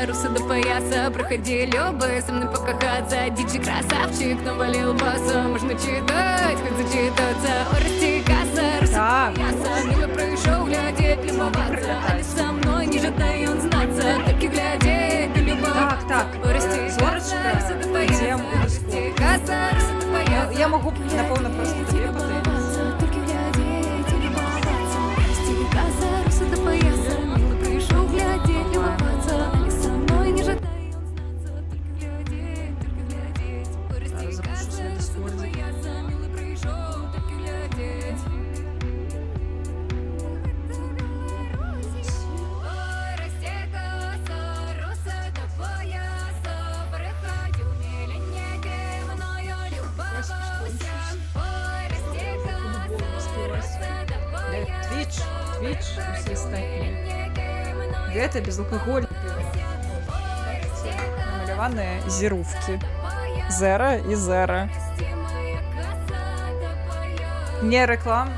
Русы до пояса, проходи, любы, со мной покахаться. Диджей красавчик, навалил баса. Можно читать, хоть зачитаться. Ой, расти касса, русы до пояса. Мимо пришел глядеть, любоваться. А не со мной, не жадай он знаться. Только глядеть, любоваться. магу, напэўна, проста табе патэнніс. Запишу свой дискордик. Твич і всі остальні. Гэта безалкагольне піва. Намаляваныя зірувкі. Зера і зера. Не рэклам,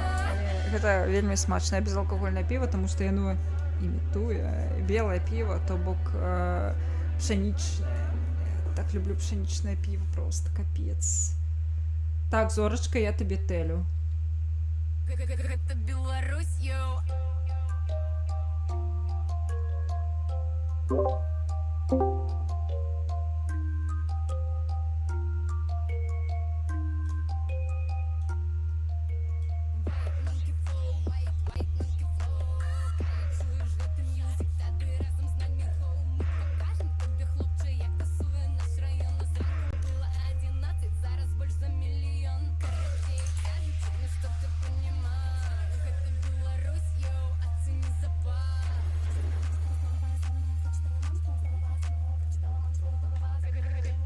гэта вельмі смачнае безалкагольнае піва, таму што яно імітуе белае піва, то бок пшанічнае. Так люблю пшанічнае піва, просто капец. Так, Зорачка, я табе тэлю. Гэта Беларусь, йоу.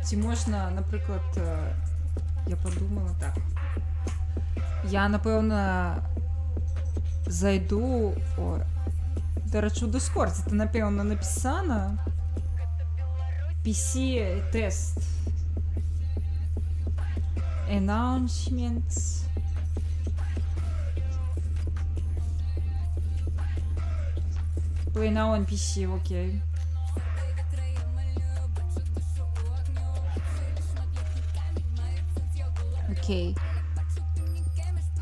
Ці можна, наприклад, я подумала так. Я, напевно, зайду... О, до речі, у Discord це, напевно, написано. PC-тест. Announcements. Play now on PC, окей. Окей.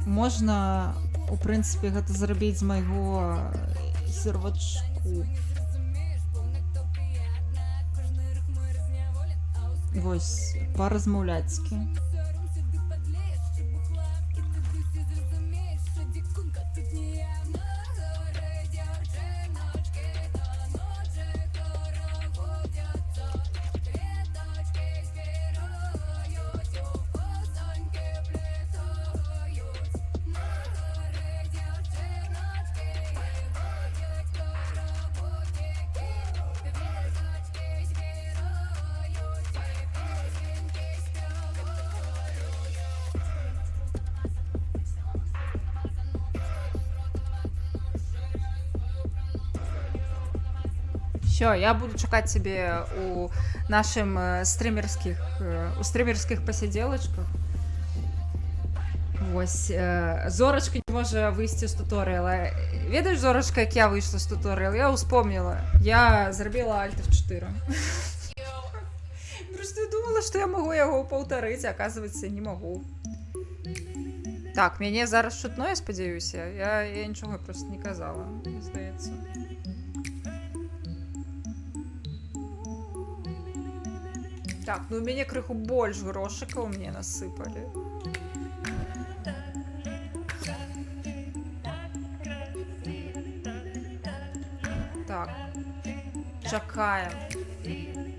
Можна, у прынцыпе, гэта зрабіць з майго сервачку. Вось, па-размаўляцкі. Все, я буду чекать тебе у нашим стримерских посиделочках. Вось, Зорочка не може вийти з туторіала. Ведаєш, Зорочка, як я вийшла з туторіала? Я успомнила. Я зробила Alt F4. Просто думала, що я можу його повторити, а оказується, не можу. Так, мені зараз чутно, я сподіваюся. Я нічого просто не казала, здається. Так, ну у меня крыху больше грошика у меня насыпали. Так. Чакаем.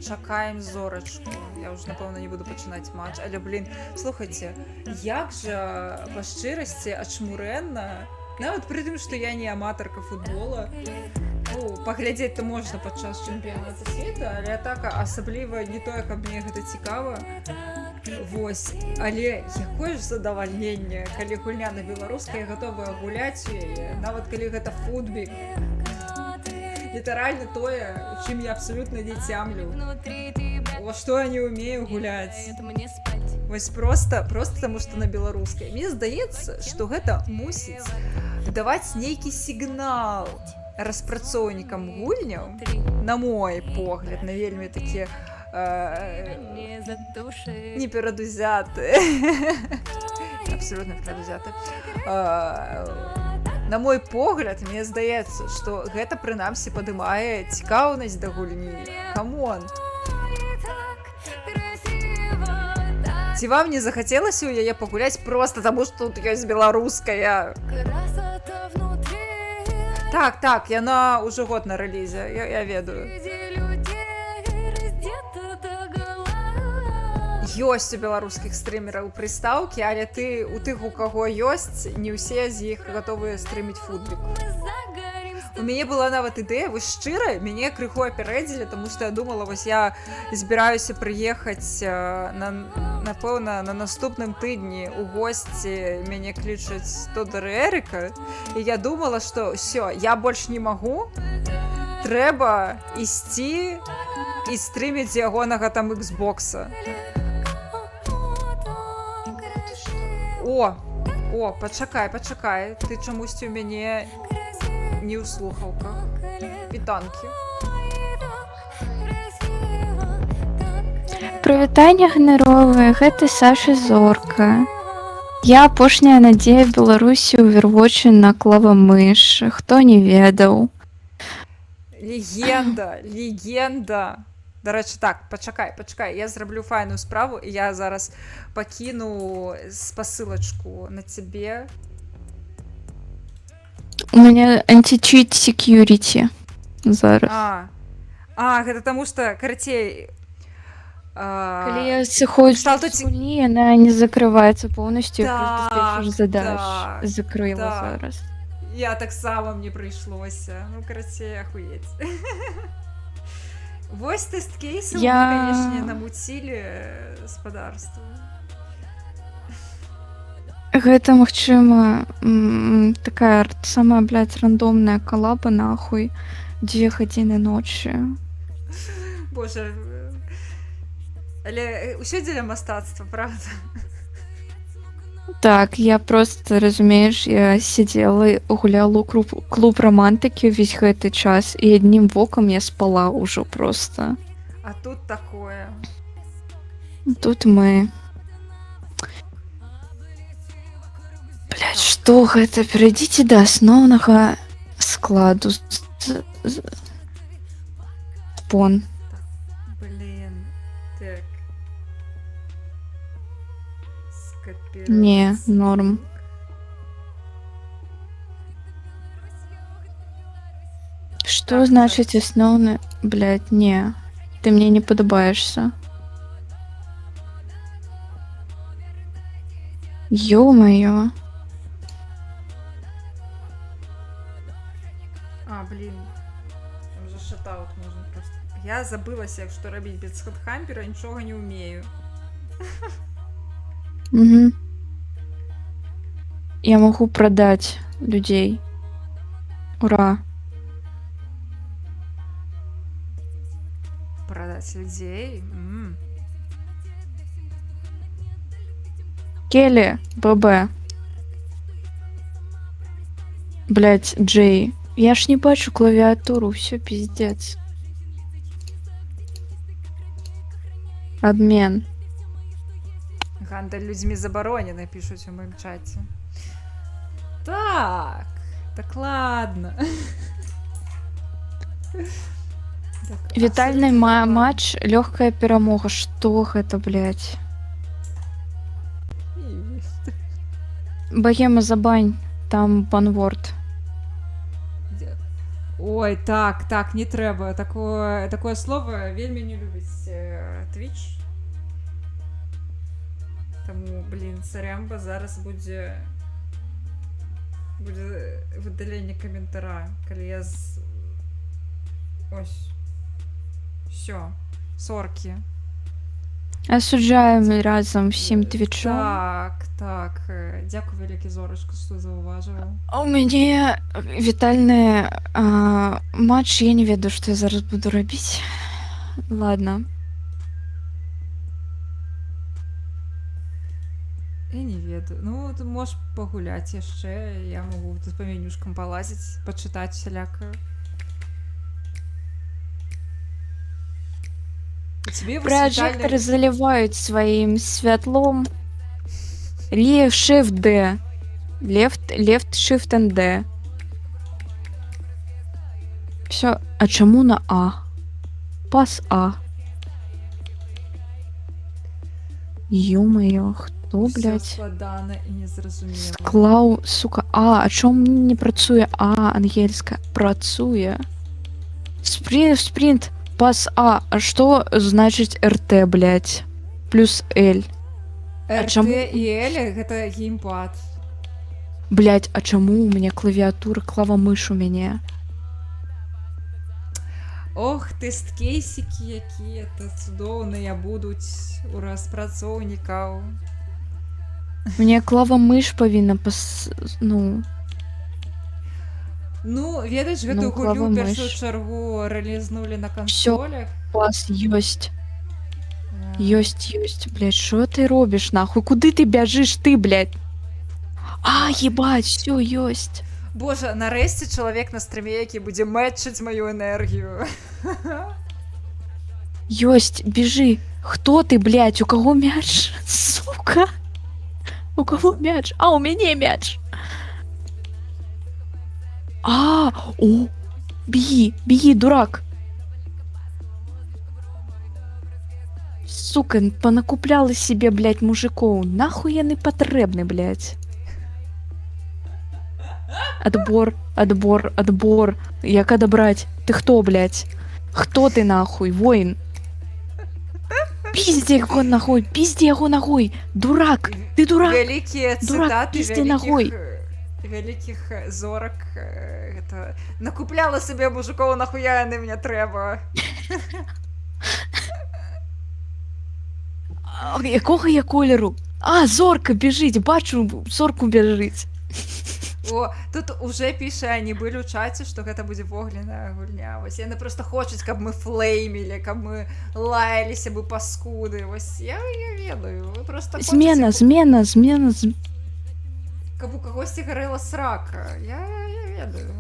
Чакаем Зорочку. Я уже, напевно, не буду починать матч. Але, блин, слухайте, як же по щирости ачмуренна, навіть при тим, що я не аматорка футбола, ну, паглядзець-то можна падчас чэмпіянату свету, але так асабліва не то, як мне гэта цікава. Вось, але якое ж задавальненне, калі гульня на беларускай гатовая гуляць у яе, нават калі гэта футбік. Літаральна тое, у чым я абсалютна не цямлю. Во што я не умею гуляць. Вось просто таму, што на беларускай. Мне здаецца, што гэта мусіць даваць нейкі сігнал распрацоўнікам гульняў, на мой погляд, на вельмі такі не перадузяты. Абсолютно перадузяты. На мой погляд, мне здаецца, што гэта прынамсі падымае цікаўнасць да гульні. Камон! Ці вам не захацелася ў яе пагуляць просто таму, што тут ёсць беларуская? Так, яна ўжо год на рэлізе, я ведаю. Ёсць у беларускіх стрымераў прыстаўкі, але ты у тых, у каго ёсць, не ўсе з іх гатовыя стрыміць футбік. У мяне была нават ідэя, вось шчыра, мяне крыху апярэдзілі, таму што я думала, вось я збіраюся прыехаць, напэўна, на наступным тыдні у госці мяне клічуць Тодар і Эрыка, і я думала, што ўсё, я больш не магу, трэба ісці і стрыміць ягонага там Xboxa. О, пачакай, ты чамусьці ў мяне не ў слухаўках. Вітанкі. Прывітанне ганаровае, гэта Саша Зорка. Я апошняя надзея Беларусі ў Overwatch на клавамыш. Хто не ведаў? Легенда. Дарэчы, так, пачакай, я зраблю файную справу, і я зараз пакіну спасылачку на цябе. У мяне anti-cheat security зараз. Гэта таму што, карацей... Калі я сыходжу з гульні, яна не закрываецца поўнасцю, просто задач закрыла зараз. Я таксама, мне прыйшлося. Ну, карацей, ахуець. Вось тэст-кейсы мы, канешне, намуцілі спадарства. Гэта, магчыма, такая самая, блядь, рандомная калаба, нахуй, 2 гадзіны ночі. Боже, але ўсё дзеля мастацтва, правда? Так, я просто, разумееш, я сидела, гуляла ў клуб романтыкі ўвесь гэты час, і аднім вокам я спала ўжо просто. А тут такое. Тут мы... Блядь, што гэта? Перайдзіце да асноўнага складу. Спон. Блин, так. Не, норм. Што значыць асноўны? Блядь, не. Ты мне не падабаешся. Ё-моё. Блин. Там же шатаут можно просто. Я забылася, што рабіць без хедхампера, нічога не умею. Угу. Я могу продать людей. Ура. Продать людей? Келли, ББ. Блять, Джей. Я ж не бачу клавиатуру, все пиздец. Обмен. Гандаль людьми забаронены, пишут в моем чате. Так ладно. Вітальный матч, легкая перемога. Что это, блять? Богема, забань. Там банворд. Ой, так, не трэба. Такое слово вельмі не любіць Twitch. Таму, блин, сарямба, зараз будзе выдаленне каментара, калі я Ось. Всё. Соркі. Осуджаем разом всім твічом. Так. Дякую, вялікі Зорочка, што заўважыла. У мяне вітальны матч, я не ведаю, што я зараз буду рабіць. Ладно. Я не ведаю. Ну, ты можаш пагуляць яшчэ, я магу тут па менюшкам палазіць, пачытаць усялякае. Проджекторы заливают своим светлом. Left, Shift, D. Left, Shift and D. Все. А чому на А? Пас А. Ё-моё, хто, Все блядь? складана і незразумела. Клау, сука, а чому не працює? Ангельська. Працює. Спринт, пас А що значить РТ, блядь? Плюс L. РТ чому? і L гэта геймпад. Блядь, а чому у мене клавіатура, клава-миш у мене? Ох, тест-кейсікі якія то цудоўныя будуць у распрацоўнікаў. Мне клава-миш павінна ну... Ну, ведаеш, гэтую Ну, гулю ў першую клава-мыш. чаргу рэлізнулі на кансолях. Клас, ёсць. Ёсць, блядь, що ти робиш, нахуй? Куди ти бяжиш, ти, блядь? Ебать, все, ёсць. Боже, нарэшце чалавек на стрыме, які будзе мэтчыць маю энергію. Ёсць, бежи. Хто ты, блядь? У кого мяч? Сука. У кого мяч? У мяне мяч. О, беги, дурак. Сука, понакупляла себе, блядь, мужиков. Нахуй яны патрэбны, блядь. Отбор. Як адабраць? Ты хто, блядь? Хто ты, нахуй, воин? Пизди яго нахуй, дурак, ты дурак. Вялікія Дурак, цытаты пізді нахуй. вялікіх зорак. Гэта... Накупляла сабе мужикоў, нахуя яны мне трэба. Якога я колеру? Зорка бежить, бачу, зорку бежить. О, тут уже піша, не былі ў чаце, што гэта будзе вогненная гульня. Вось яны просто хочуць, каб мы флеймілі, каб мы лаяліся бы паскуды. Вось я ведаю, вы просто Змена. Каб у кагосьці гарэла срака. Я ведаю.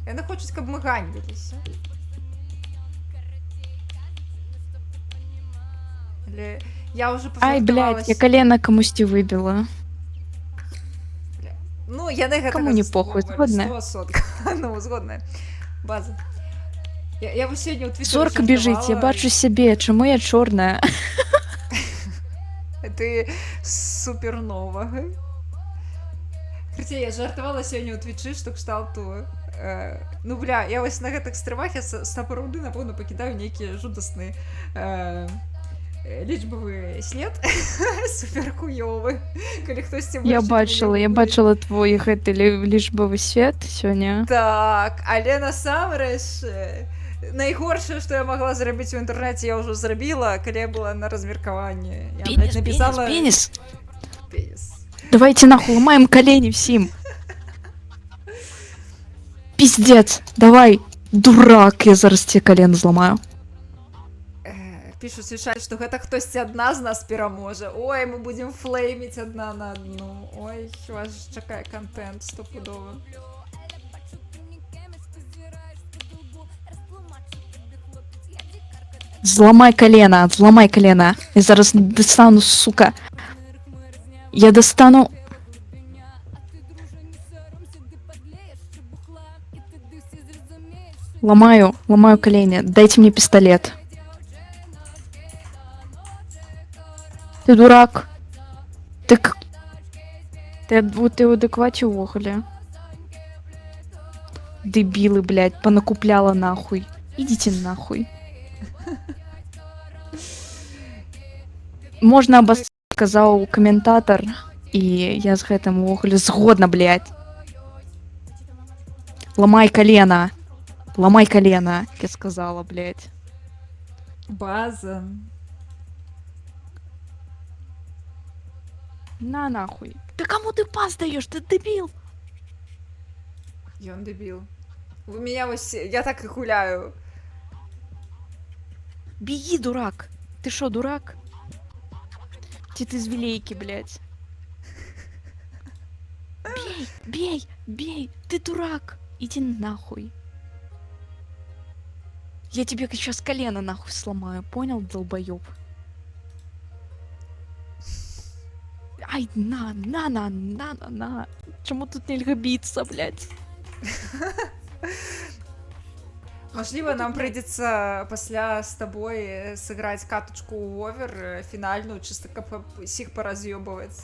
Яны хочуць, каб мы ганьбіліся. Але я уже Блядь, я колено камусьці выбила. Ну, яны гэтага Каму не похуй, згодная? 100%. Ну, згодная. База. Я вось сёння ў твітары Зорка бежить, я бачу сябе, чаму я чорная? Ты супернова. Хаця, я жартавала сёння ў твічы, што кшталту... Ну, бля, я вось на гэтых стрымах я стапараўды, напэўна, пакідаю нейкія жудасныя лічбавы след суперхуёвы, калі хтосьці Я бачыла твой гэты лічбавы свет сёння. Так, але насамрэч найгоршае, што я магла зрабіць у інтэрнэце, я ўжо зрабіла, калі я была на размеркаванні. Я напісала... Пенис. Давайте нахуй ломаем колени всем. Пиздец, давай, дурак, я зараз тебе колено зламаю. Пішуць вішаць, што гэта хтосьці адна з нас пераможа. Ой, мы будзем флейміць адна на адну. Ой, вас чакае контент стопудова. Зламай колено. Я зараз достану, сука. Я достану... Ломаю колени. Дайте мне пистолет. Ты дурак. Ты в адеквате увогуле. Дебилы, блядь, понакупляла нахуй. Идите нахуй. Можна обосрать, сказал комментатор, и я с гэтым увогуле згодна, блядь. Ломай колено, я сказала, блядь. База. На нахуй. Да кому ты пас даешь? Ты дебил. Ён дебил. Вы меня вось... Я так и гуляю. Беги, дурак. Ты шо, дурак? Ты звелейки, блядь. Бей. Ты дурак. Иди нахуй. Я тебе сейчас колено нахуй сломаю. Понял, долбоёб? Ай, на. Чому тут нельга биться, блядь? Можливо, нам прийдеться пасля з тобой сыграць каточку ў овер фінальную, чыста каб усіх параз'ёбваць.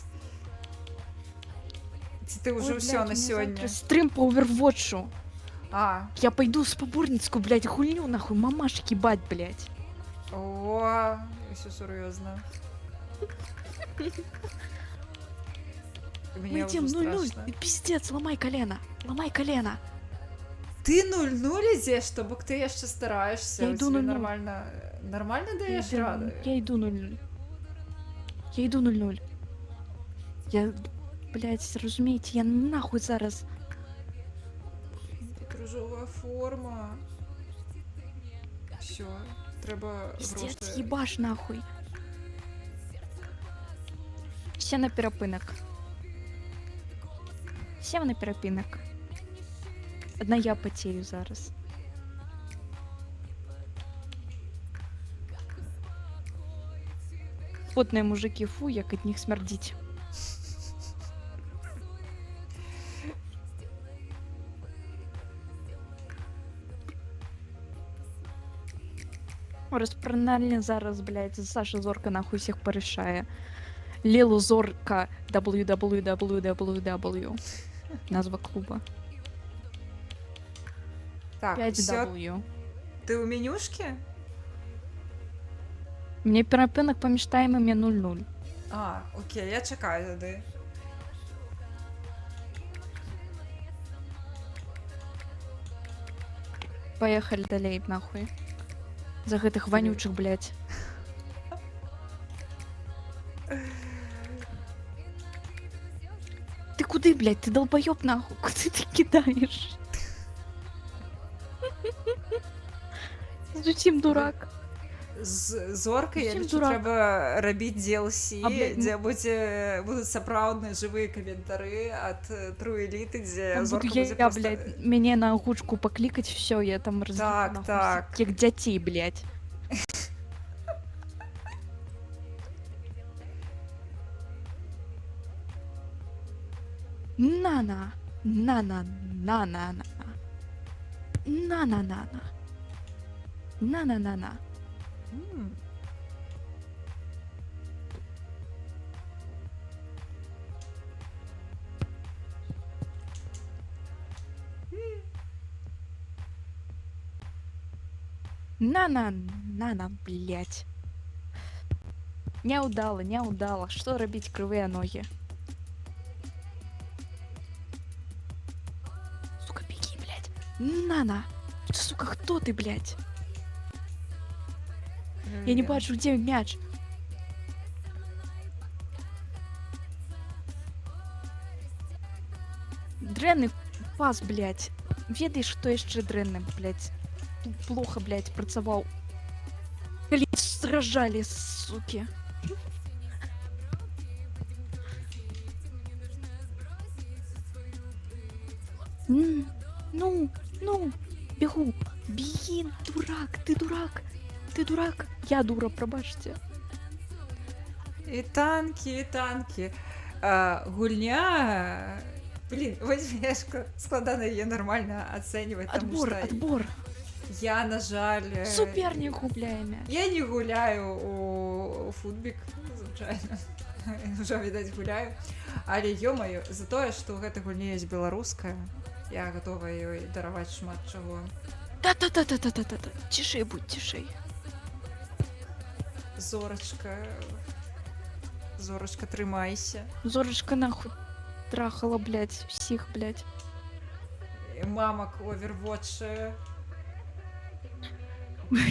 Ці ты ўжо ўсё на сёння? Стрим по Overwatch. А, Я пойду в спаборницкую, блядь, гульню нахуй, мамаш ебать, блядь. о, усё сур'ёзна. Мы Мне идем ўжо 0-0, страшна. пиздец, ломай колено, ломай колено. Ты 0-0 ідзеш, то бок ты яшчэ стараешься, Я у іду тебе 0:0. нормально, нормально даеш рады? Я иду 0-0. Я иду 0-0. Я, блядь, разумеете, я нахуй зараз. Кружовая форма. Все, треба Пиздец, гроші. ебаш нахуй. Все на перепинок. Всем на перепинок. Одна я потею зараз. Потные мужики, фу, як от них смердить. Розпрональні зараз, блядь, Саша Зорка нахуй всіх порішає. Лілу Зорка www. Назва клуба. Так, все, 5W. ти у менюшки? Мне перепинок поміж таймами 0-0. А, окей, я чекаю тоді. Поехали далей, нахуй. За гэтых вонючих, блядь. Ты куды, блядь? Ты долбоёб, нахуй? Куды ты кидаешь? Зачем дурак? З зоркай, я Зусім лічу, дурак. треба рабіць DLC, А, блядь, дзе будуць сапраўдныя жывыя каментары ад True Elite, дзе Там зорка буду будзе я, проста... блядь, мяне на гучку покликать, все, я там разбегу, Так, нахуй, так. всяких дзяцей, блядь. На-на, на-на, на-на-на. На-на-на-на. На-на-на-на. М. На-на, на-на, блядь. Не удало. Что робить кривые ноги? Сука, беги, блядь. На-на. Сука, кто ты, блядь? Я не бачу, где мяч. Дрэнный пас, блядь. Ведаеш, што яшчэ дрэнны, блядь. Плохо, блядь, працаваў. Блядь, сражали, суки. Ну, бегу. Беги, дурак, ты дурак. Ты дурак. Я дура, пробачьте. І танки. Гульня... Блін, ось я складана її нормально оцінювати, тому що Отбор. я, на жаль... Суперник губляє мяч. Я не гуляю у футбік, звичайно. Уже, відаць, гуляю. Але, ё-моё, за тое, што гэта гульня ёсць беларуская, я гатова ёй дараваць шмат чаго. Та-та-та-та-та-та-та. Тишей будь, тишей. Зорочка, трымайся. Зорочка нахуй трахала, блядь, всіх, блядь. Мамак Overwatch.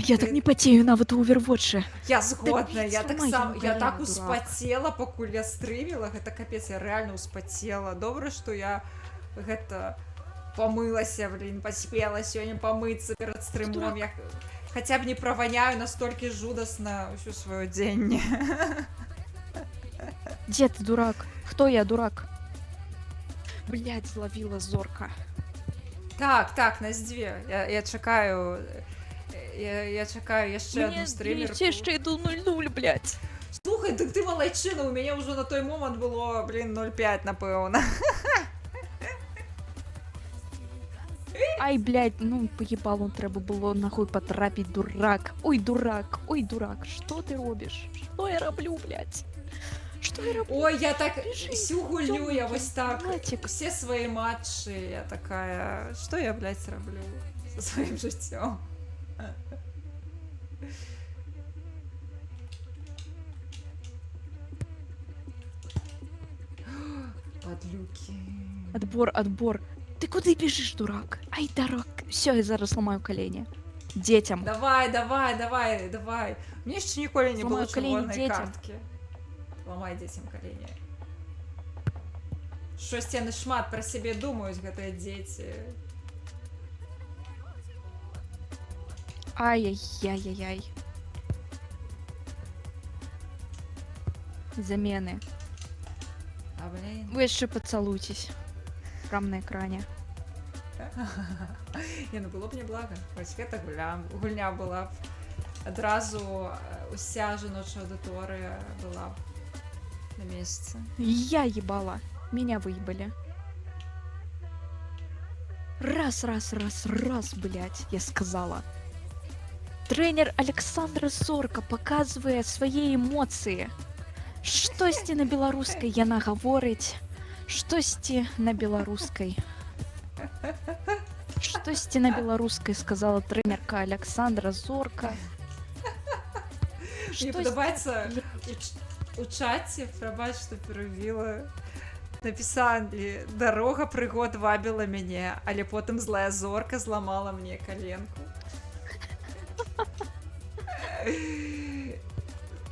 Я так не потею нават у Overwatch. Я згодна, я так сам, я так дурак. успацела, пакуль я стрыміла, гэта капец, я реально успацела. Добра, што я гэта помылася, блин, паспела сёння помыцца перад стрымом. Я хаця б не праваняю настолькі жудасна ўсю сваё дзенне. Где ты, дурак? Кто я, дурак? Блядь, зловила зорка. Так, нас дзве. Я чакаю... Я чакаю яшчэ одну стрімерку. Я яшчэ іду 0-0, блядь. Слухай, дык ты малайчына, у мяне ўжо на той момант было, блин, 0,5, напэўна. Ай, блядь, ну поїбало треба було нахуй потрапити, дурак. Ой, дурак, ой, дурак. Що ти робиш? Що я роблю, блядь? Що я роблю? Ой, я так Біжи, всю гульню, я тёмненький ось так, братик. все свои матчи, я такая, что я, блядь, роблю со своим життям? Подлюки. Отбор, отбор. Ти куди біжиш, дурак? Ай, дурак. Все, я зараз ламаю колені. Детям. Давай, давай, давай, давай. Мне еще ніколи не Сломаю было колени червоної детям. картки. Ломай детям колени. Щось яны шмат про себе думаюць, гэтыя дзеці. Ай-яй-яй-яй-яй. Замены. А, блин. Вы еще поцелуйтесь. Прям на экране. Не, ну было б не блага. Ось гэта гульня была б. Адразу уся жаночая аўдыторыя была б на месяце. Я ебала. Меня выебали. Раз, раз, раз, раз, блядь, я сказала. Тренер Александра Зорка показывает свои эмоции. Штосьці на беларускай яна гаворыць. Штосьці на беларускай. Штосьці на беларускай сказала тренерка Александра Зорка. Мне падабаецца у чаце, прабач, што перабіла, напісалі: дарога прыгод вабіла мяне, але потым злая зорка зламала мне каленку.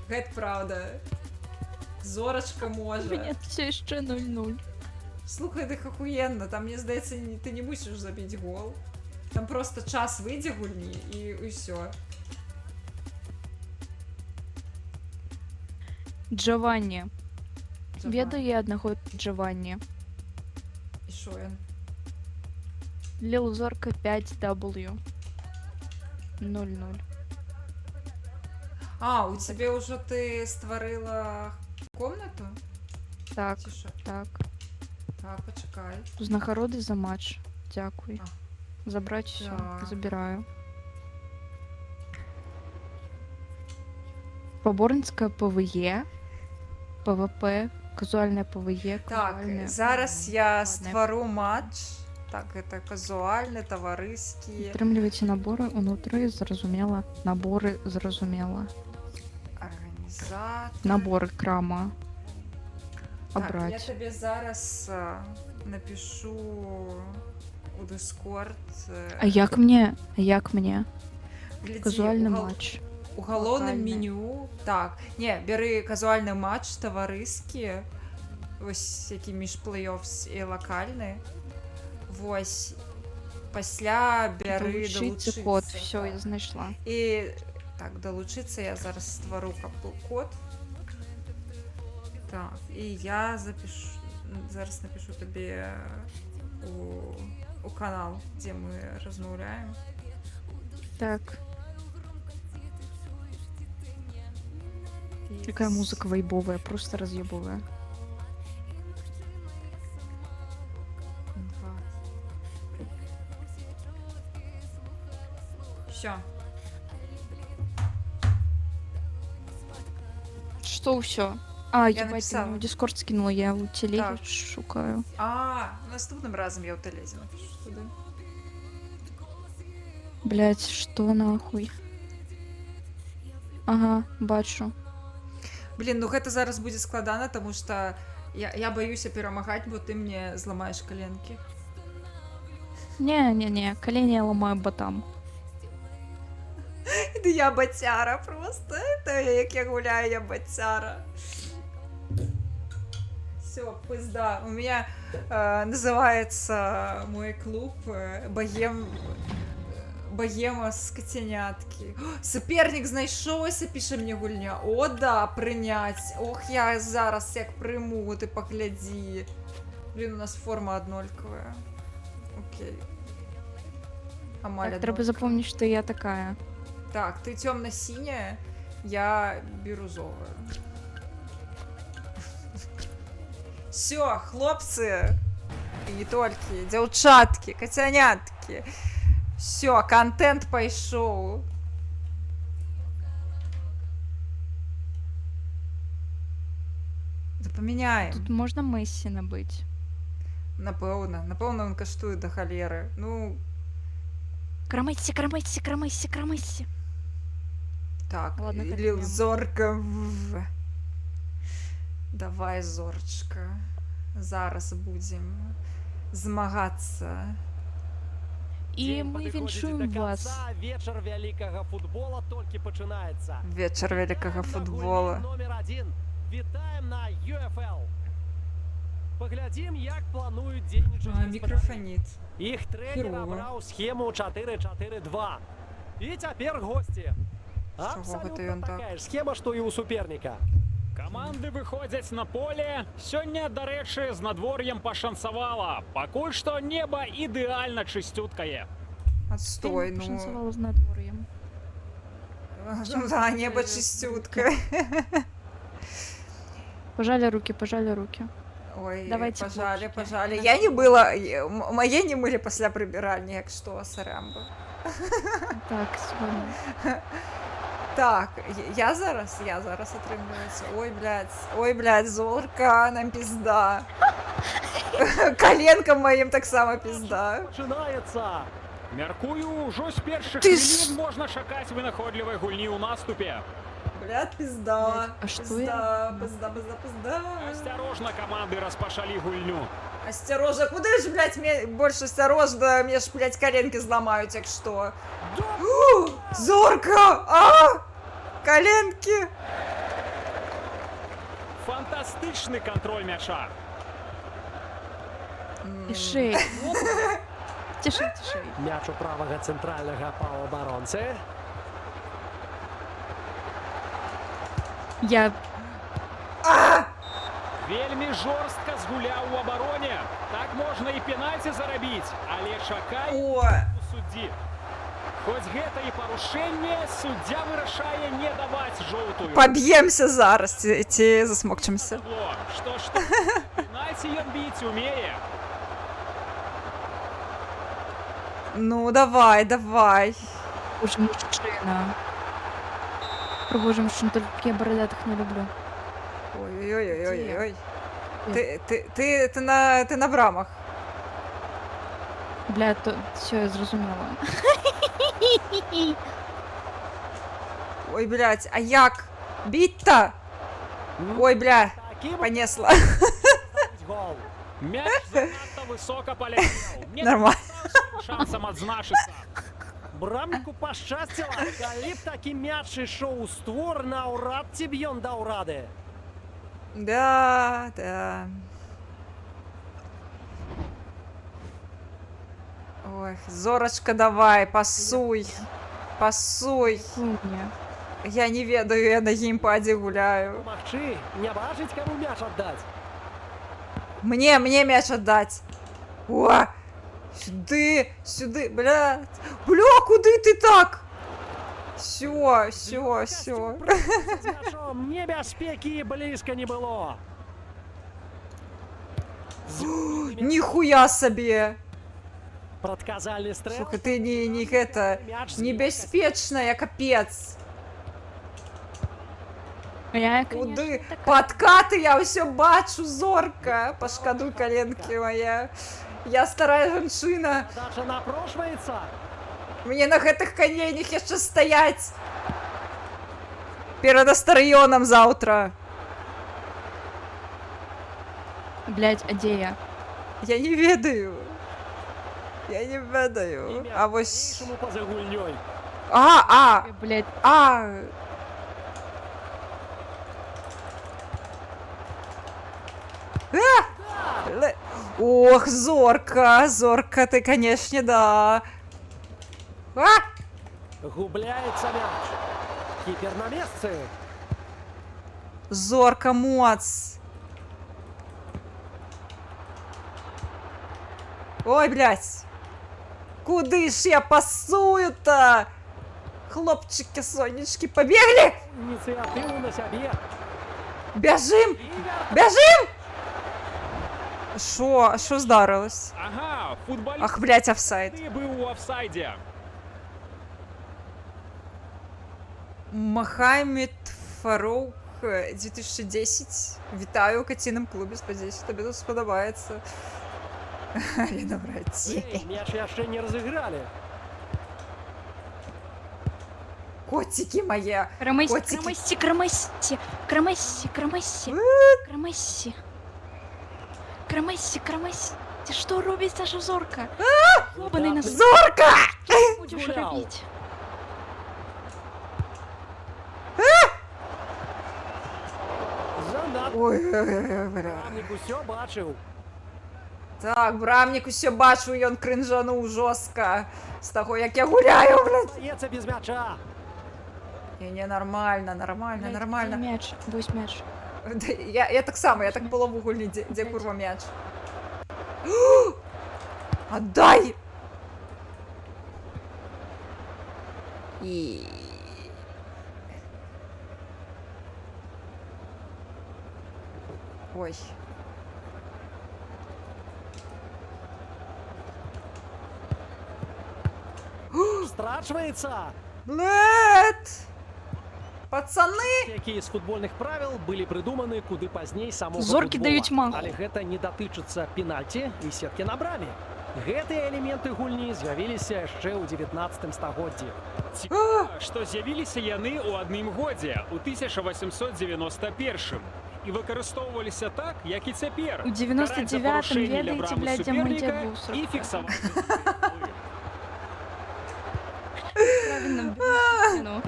Гэта праўда. Зорачка можа. Нет, все яшчэ 0-0. Слухай, дык ахуенна, там, мне здаецца, ты не мусіш забіць гол. Там просто час выйдзе гульні і ўсё. Джованні. Ведаю я аднаго Джованні. І шо ён? Лил Зорка 5W. 0-0. А, у тебе ўжо ты стварыла комнату? Так, Ці шо? так. Так, пачакай. Узнагароды за матч. Дякуй. Забрать все. Так. Забираю. Поборницкая ПВЕ. ПВП. Казуальная ПВЕ. Так, казуальная. зараз я Ладно. ствару матч. Так, это казуальны, таварыскі. Атрымлівайце наборы унутры, зразумела. Наборы, зразумела. Арганізатор. Наборы крама. Так, я Абраць. табе зараз напишу у Discord. А як мне? А як мне? Глядзі, Казуальны у гал- матч. У галоўным Лакальны. меню. Так, не, бяры казуальны матч, таварыскі. Вось які між плей-офс і лакальны. Вось. Пасля бяры Долучыце код. Все, я знайшла. І так, долучиться я зараз створу код. Так, і я запишу, зараз напишу тобі у канал, де ми розмовляємо. Так. Какая музыка вайбовая, просто разъебовая. Все. Что все? А, Я ебать, ты написала. мне в Дискорд скинула, я у телеги Так. шукаю. А, наступним разом я у телезі напишу туди. Блять, что нахуй? Ага, бачу. Блін, ну гэта зараз будзе складана, тому що я боюся перемагати, бо ти мені зламаєш коленки. Не-не-не, колени я ломаю ботам. Да я батяра просто. Это як я гуляю, я батяра. Все, пизда. У меня называется мой клуб Богема з котенятки. Суперник знайшовся, пише мені гульня. О, да, прийнять. Ох, я зараз як приму, ти погляді. Блін, у нас форма однолькова. Окей. Амаль Так, треба запомнить, что я такая. Так, ты темно-синяя, я бирюзовая. Все, хлопцы, и не только, девчатки, котянятки. каленки. Все, контент пайшоў. Памяняем. Тут можна Мессі набыць. Напэўна, ён каштуе да халеры. Ну, Крамэсці, крамэсці, крамэсці, крамэсці. так, Ладно, так Лил прям. Зорка. Давай, Зорчка. Зараз будзем змагацца. І Дзень мы падыходзіць віншуем да вас. канца, вечар вялікага футбола толькі пачынаецца. Вечар вялікага футбола. Номер 1. Вітаем на UFL. Паглядзім, як плануюць дзейнічаць гаспадары. Мікрафаніт. Іх трэнер Хірово. абраў схему 4-4-2. І цяпер госці. Чаго гэта Абсалютна ён так? такая ж схема, што і ў суперніка. Каманды выходзяць на поле. Сёння, дарэчы, з надвор'ем пашанцавала. Пакуль што неба ідэальна чысцюткае. Отстой, ну. Пашанцавала з надвор'ем. Да, небо чистютка. Пожали руки, пожали руки. Ой, Давайте пожали, хлопчики. пожали. Я не была, моє не мили після прибирання, як що, сарамба. Так, сьогодні. Так, я зараз отримується. Ой, блядь, Зорка, нам пізда. Коленкам моїм так само пізда. Пачынаецца. Мяркую, ўжо з першых Ты хвілін можна чакаць вынаходлівай гульні ў наступе. Блядь, пізда. А що Пізда, пізда. Асцярожна каманды распачалі гульню. Осторожно, куда ж, блядь, мне больше осторожно, мне ж, блядь, коленки взломают, як что. Зорка! А! Коленки! Фантастычны кантроль мяча. Тишей. Тишей, тишей. Мяч у правага цэнтральнага паўабаронцы. Я... Вельмі жорстка згуляў у абароне. Так можна і пенальці зарабіць, але чакай О! у суддзі. Хоць гэта і парушэнне, суддзя вырашае не даваць жоўтую. Поб'емся зараз, ці засмокчымся. Што, пенальці ён біць умее. Ну, давай. Боже, мужчина. Боже, мужчина, только я бородатых не люблю. Ой-ой-ой-ой-ой. Ти на брамах. Бля, то все, я зрозуміла. Ой, блядь, а як? Бить-то? Ой, бля, понесла. Гол. Мяч занадта высока паляцеў. Не Нормально. шансам адзначыцца. Брамніку пашчасціла, калі б такі мяч ішоў у створ, наўрад ці б ён даў рады. Да. Ой, Зорочка, давай, пасуй. Мне. Я не ведаю, я на геймпаде гуляю. Магчы, не бачыць, каму мяч аддаць. Мне мяч отдать. О, сюды, блядь. Бля, куды ты так? Все. З мячом небяспекі блізка не было. Нихуя себе. Прадказальны стрэл. Слухай, ты не это, небяспечная, капец. Я, Куды? конечно, такая. Подкаты я все бачу, Зорка. Пошкадуй коленки моя. Я старая жанчына. Задача напрошваецца. Мне на гэтых конейнях яшчэ стаять. Перад Астарыёнам заўтра. Блядь, а где я? Я не ведаю. А вось... Іншаму па-за гульнёй. Блядь, Ох, Зорка, ты, конечно, да. Губляецца мяч. Кіпер на месцы. Зорка, моц. Ой, блядь. Куды ж я пасую-то? Хлопчики, сонечки, побегли! Ініцыятыву на сябе. Бяжим! Шо здарилось? Ага, Футболіст Ах, блядь, офсайд. быў у офсайдзе. Махамед Фарук 2010. Вітаю у каціным клубе. Спадзяюся, табе тут спадабаецца. Але набраць. Эй, мяч яшчэ не разыгралі. Коцікі мае. Крамасі, Котики. крамасі, крамасі, крамасі, крамасі, крамасі. Крамасі, крамасі. Што робіць наша зорка? Ёбаный нас. Зорка! Будеш Гуляў. рабіць? Занадто. Ой, бля. Брамнік усё бачыў. Так, брамнік усё бачу, ён крынжануў жорстка з таго, як я гуляю, блядь. Стаецца без мяча. Не, нормально, нормально, Блядь, нормально. дзе мяч, вось мяч. Да, я так само, я так полову гульні, дзе курва мяч. Отдай! І... Ой. Страчваецца. Блэд! Пацаны! Якія з футбольных правіл былі прыдуманы куды пазней самого Зоркі футбола. даюць маху. Але гэта не датычыцца пенальці і сеткі на браме. Гэтыя элементы гульні з'явіліся яшчэ ў 19 стагоддзі. Што з'явіліся яны ў адным годзе, у 1891 і выкарыстоўваліся так, як і цяпер. У 99-м, ведаеце, блядь, дзе мой дзед быў і 45. фіксаваць. Правильно, ну.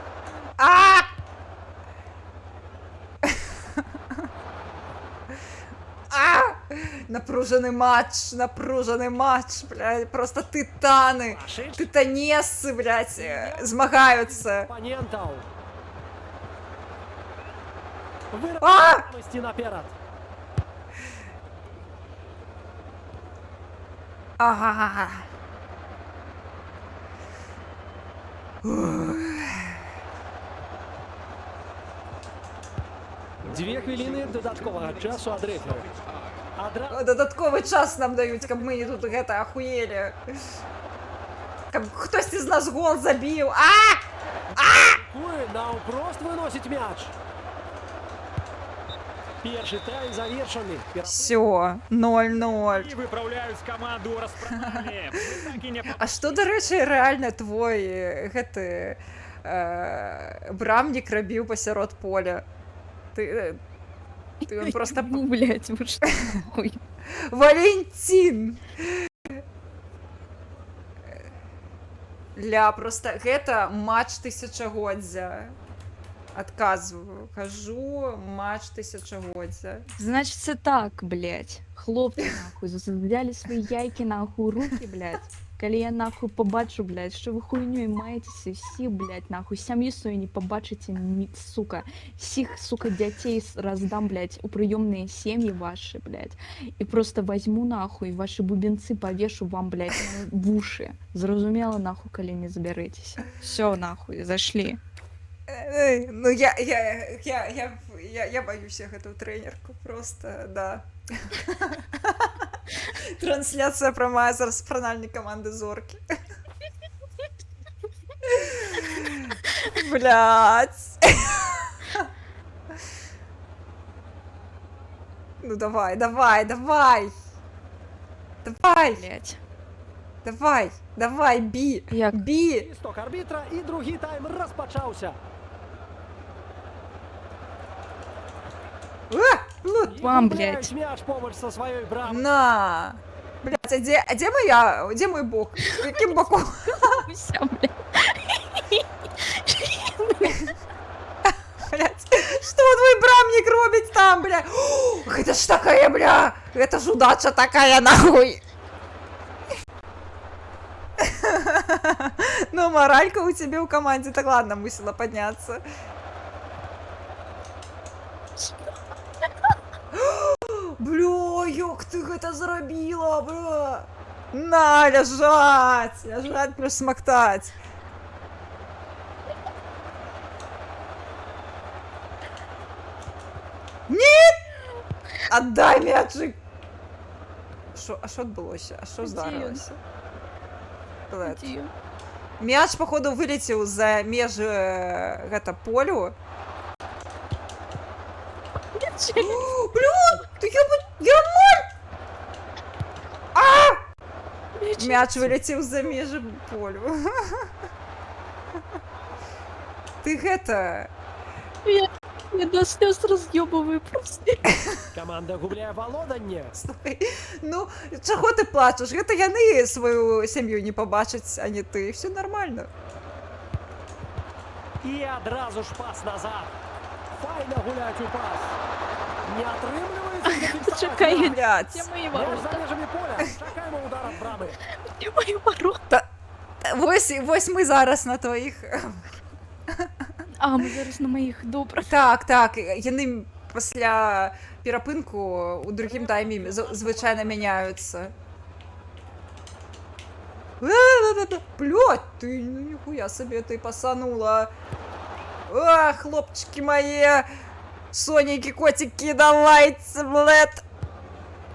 А! А! Напружений матч, блядь, просто титани, титанеси, блядь, змагаються. Опонентаў. А! Вырвасці наперад. Ага. 2 хвилини додаткового часу ад рефері. Додатковий час нам дають, каб ми тут гэта ахуєлі. Каб хтось із нас гол забив. А! Наупрост выносить мяч. Перший тайм завершены. Все, 0-0. І виправляють команду у розправленні. А што, дарэчы, рэальна твой гэты брамнік рабіў пасярод поля? Ты он просто... Ну, блядь, вы что? Ой. Валентин! Ля, просто гэта матч тысячагоддзя. Адказваю, кажу, матч тысячагоддзя. Значится так, блядь. Хлопцы, нахуй, взяли свои яйки, нахуй, руки, блядь. Коли я, нахуй, побачу, блядь, что вы хуйнёй маетесь, и все, блядь, нахуй, сям'ю свою не побачите, сука. Всех, сука, детей раздам, блядь, у приемные семьи ваши, блядь. И просто возьму, нахуй, ваши бубенцы повешу вам, блядь, в уши. Зразумела, нахуй, коли не заберетесь. Все, нахуй, зашли. Ну, я боюсь гэтую трэнерку, просто, да. Трансляция прамая зараз з пранальнай каманды Зоркі. Блядь. Ну, давай. Блядь. Давай, бі. Як? Бі. Сток арбітра і другі тайм розпочався. Вам, блядь. Мяч побач со своєю брамою. На. Блядь, а где мой бок? Яким боком? Вся, блядь. Блядь, что твой брамник робить там, бля? Ох, это ж такая, бля, это ж удача такая, нахуй. Ну, моралька у тебя в команде так ладно мусила подняться. Бля, як ты гэта зрабіла, бля? На, ляжать плюс смактать. Нет! Отдай мячик! А що адбылося? А що Дзе ён? здарылася? Блэд. Дзе ён? Мяч, походу, вылетел за межи гэта полю. Блин, да я ноль! Мяч вылетел за межи полю. Ты гэта... Я до слез разъебываю просто. Команда губляе валоданне. Слухай, ну, чаго ты плачаш? Гэта яны сваю сям'ю не пабачаць, а не ты. Все нормально. І адразу ж пас назад. Файна гуляць у пас. Не атрымліваецца. Чакай, Блядь. где мои Мяч за ворота? межамі поля. Чакаємо удар ад брамы. Где мои ворота? Вось мы зараз на твоих... А, мы зараз на моих добрых. Так, яны пасля перапынку у другім тайме звычайна мяняюцца. Блядь, ты, ну нихуя себе ты пасанула. А, хлопчики мои, соники, котики, давайте, блядь.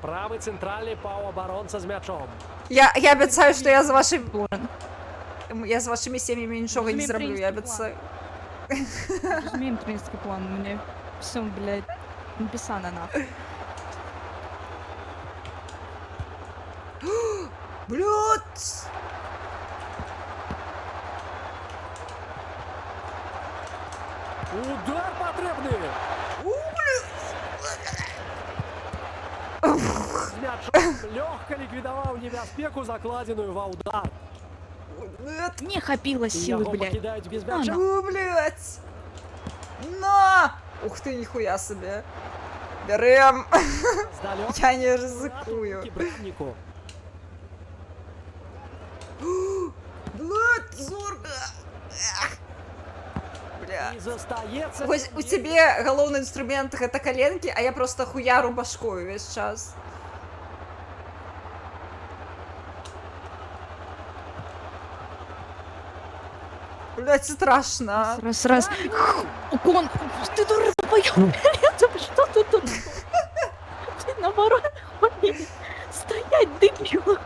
Правый центральный паўабаронца з мячом. Я абяцаю, что я з вашими семьями нічога не зраблю, я абяцаю. Разумеем тренерский план, у меня все, блядь, написано нахуй. Блядь! Удар патрэбны! З мячом лёгка ліквідаваў небяспеку, закладзеную ва ўдар. Не хапила силы, Яго блядь. пакідаюць без мяча. Блядь! На! Ух ты, нихуя себе. Берем. Здалёк. Я не ризикую. Братніку. Блядь, зорка! Бля. І застаецца. Вось у тебе галоўны інструмент гэта коленки, а я просто хуяру башкою весь час. Блядь, страшно. Раз. Уклон. Ты дура, поёб. Что ты тут? Ты наоборот. Стоять, дебила.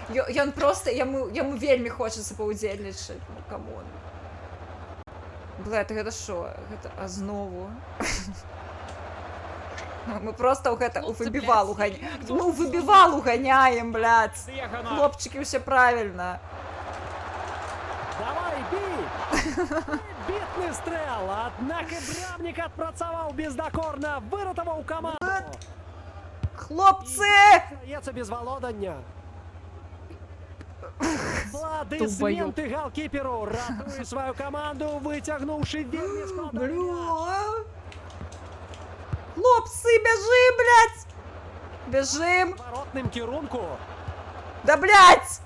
Ён просто, яму вельмі хочацца паўдзельнічаць. Ну, камон. Блядь, гэта што? Гэта азнову. Мы просто ў гэта у выбівалу ганяем. Мы ў выбівалу ганяем, блядь. Хлопчики, все правильно. Давай, бей! Бітны стрэл, аднак і брамнік адпрацаваў бездакорна, выратаваў каманду. Хлопцы! Застаецца без валодання. Аплодысменты Долбоёб. галкіперу, ратуе сваю каманду, выцягнуўшы вельмі складаны мяч. Хлопцы, бяжым, блядь! Бяжым! В воротным кірунку. Да, блядь!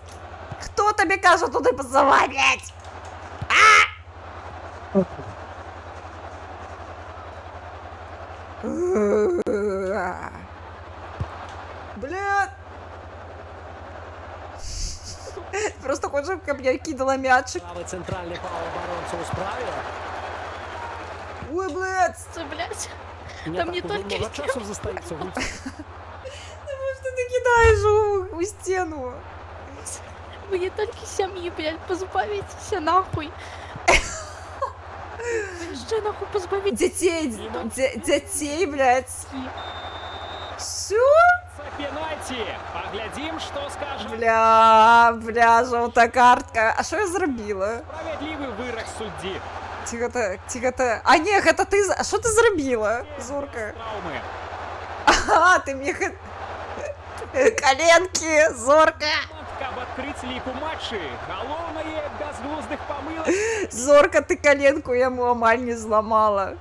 Кто тебе кажа туды пасаваць, блядь? Блядь! Просто хочу, каб я кидала мячик. Правый центральный паўабаронца ў справе. Ой, блядь! Что, блядь? Не Там так не ужо только много часу застаецца. Что ты кидаешь у стену? Вы не только семьи, блядь, позбавитесь нахуй. Вы еще нахуй позбавитесь. Детей, блядь. Все? Пенальти. Поглядим, что скажет. Бля, желтая картка. А что я зробила? Справедливый вырок судді. Тихо-то. А не, это ты. А что ты зробила, Зорка? Травмы. Ага, ты мне коленки, Зорка. Каб адкрыць ліку матчы, галоўнае без глуздых памылак. Зорка, ты коленку ему амаль не зломала.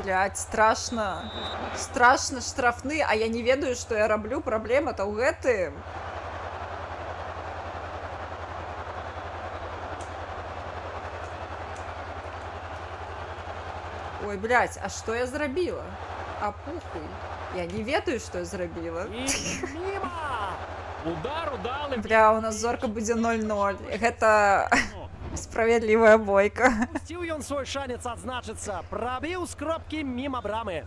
Блядь, страшно. Страшно, штрафны, а я не ведаю, что я раблю. Проблема-то ў гэтым. Ой, блядь, а что я зрабіла? А похуй. Я не ведаю, что я зрабіла. І міма! Удар удалы. Бля, у нас зорка будзе 0-0. Гэта справедливая бойка. Пусціў ён свой шанец адзначыцца, прабіў з кропкі міма брамы.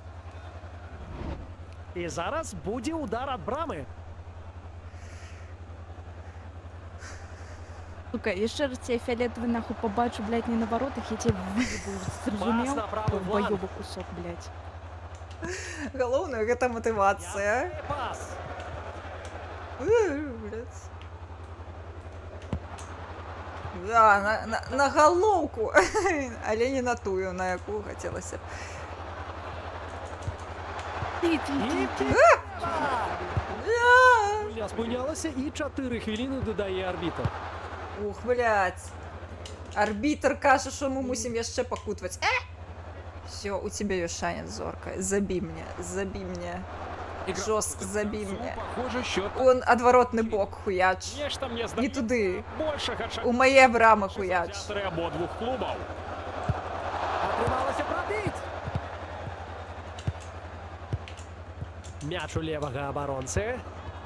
І зараз буде удар ад брамы. Сука, яшчэ раз цей фіолетовий нахуй побачу, блядь, не на воротах, я тебе выебу, зразумеў? Пас на правый фланг. Долбоёбы кусок, блядь. Галоўнае, гэта матывацыя. Пас. Блядь. Да, на галоўку, але не на тую, на якую хацелася б. Гульня спынялася і 4 хвіліны дадае арбітр. Ух, блядь. Арбітр кажа, що ми мусимо яшчэ пакутваць. Все, у тебя ёсць шанец, Зорка. Забі мне. Жорстко забі мне. Похоже, счет Он адваротны бок хуяч. нешта мне Не здаецца туды. большага У мае брамы хуяч. Цэнтры абодвух клубаў. Атрымалася прабіць. Мяч у левага абаронцы.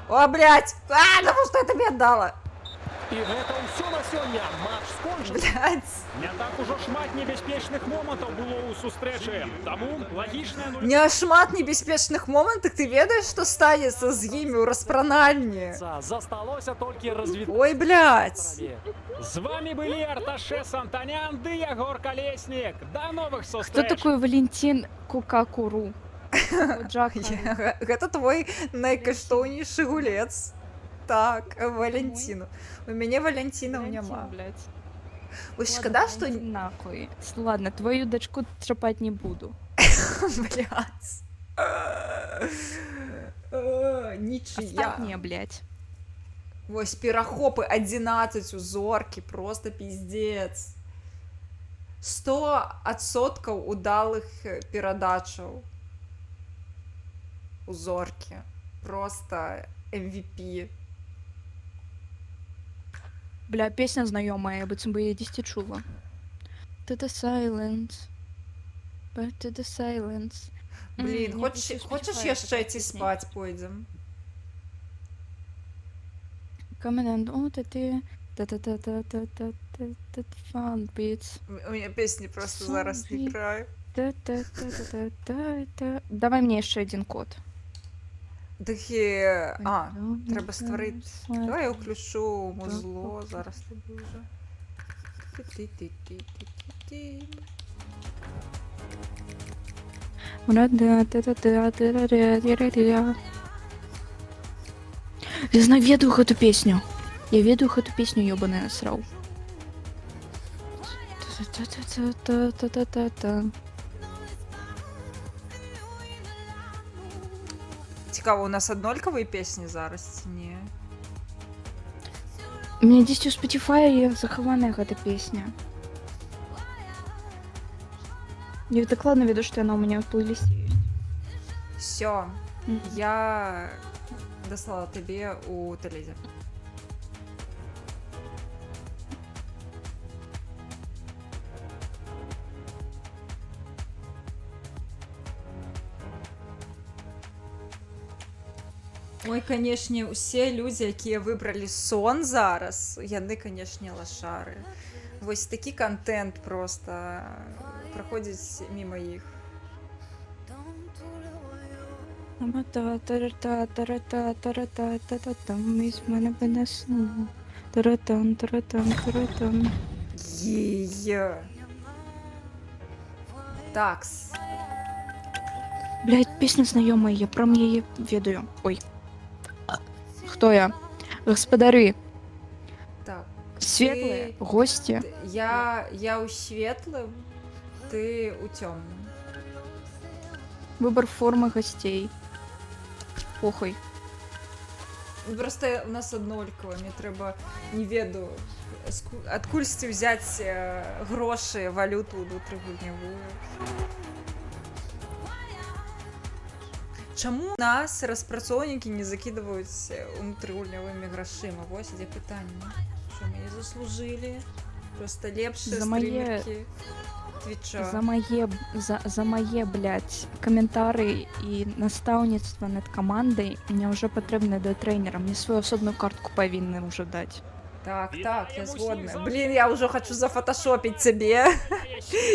О, блядь! Ну што я табе аддала? І гэта ўсё на сёння. Матч скончыўся. Блядь. Не так ужо шмат небяспечных момантаў было ў сустрэчы. Таму лагічная нуль. Не шмат небяспечных момантах, ты ведаеш, што станецца з імі ў распранальні? Засталося толькі развітаць. Ой, блядь. З вами былі Арташе Сантанян ды Ягор Калеснік. Да новых Хто сустрэч. такой Валентин Кукакуру? Гэта твой найкаштоўнейшы гулец. Так, Валентину. У мяне Валентинаў няма. Блядь. Вось шкада, што... Нахуй. Ладно, твою дочку трапаць не буду. Блядь. Нічыя. Астатнія, блядь. Вось перахопы 11 у Зоркі, просто пиздец. 100% удалых перадачаў у Зоркі. Просто MVP. Бля, песня знаёмая, быццам бы я дзесьці чула. To the silence. Back to the silence. Блін, хочаш яшчэ ці спаць пойдзем? Coming and on the fun beats. У меня песни просто зараз не играю. Давай мне яшчэ один код. Такі... Треба створити... Давай я включу музло, зараз тобі вже. Я знаю, ведаю гэту песню. Я ведаю гэту песню, ёбаная насраў. Цікаво, у нас аднолькавыя песні зараз ці не? У меня дзесьці ў Spotify захаваная гэта песня. Я дакладна ведаю, што яна ў мяне ў плейлісце ёсць. Всё, я даслала табе у Телезе. Ой, канешне, усе людзі, якія выбралі сон зараз, яны, канешне, лашары. Вось такі контент просто праходзіць міма іх. Такс. Блядь, песня знаёмая, я прям яе ведаю. Ой. Хто я? Гаспадары. Так. Светлыя, госці. Я ў светлым, ты ў цёмным. Выбор формы гостей. Похуй. Просто у нас аднолькава, мне трэба, не ведаю, адкульсьці ўзяць грошы, валюту унутрыгульнявую. Чаму нас распрацоўнікі не закідваюць унутрыгульнявымі грашыма? Вось ідзе пытанне. Што мы не заслужылі? Просто лепшыя стрімеркі Твіча. За мае, блядь, каментары і настаўніцтва над камандай мне ўжо патрэбна да трэнера. Мне сваю асобную картку павінны ўжо даць. Так, я згодна. Блін, я ўжо хачу зафоташопіць цябе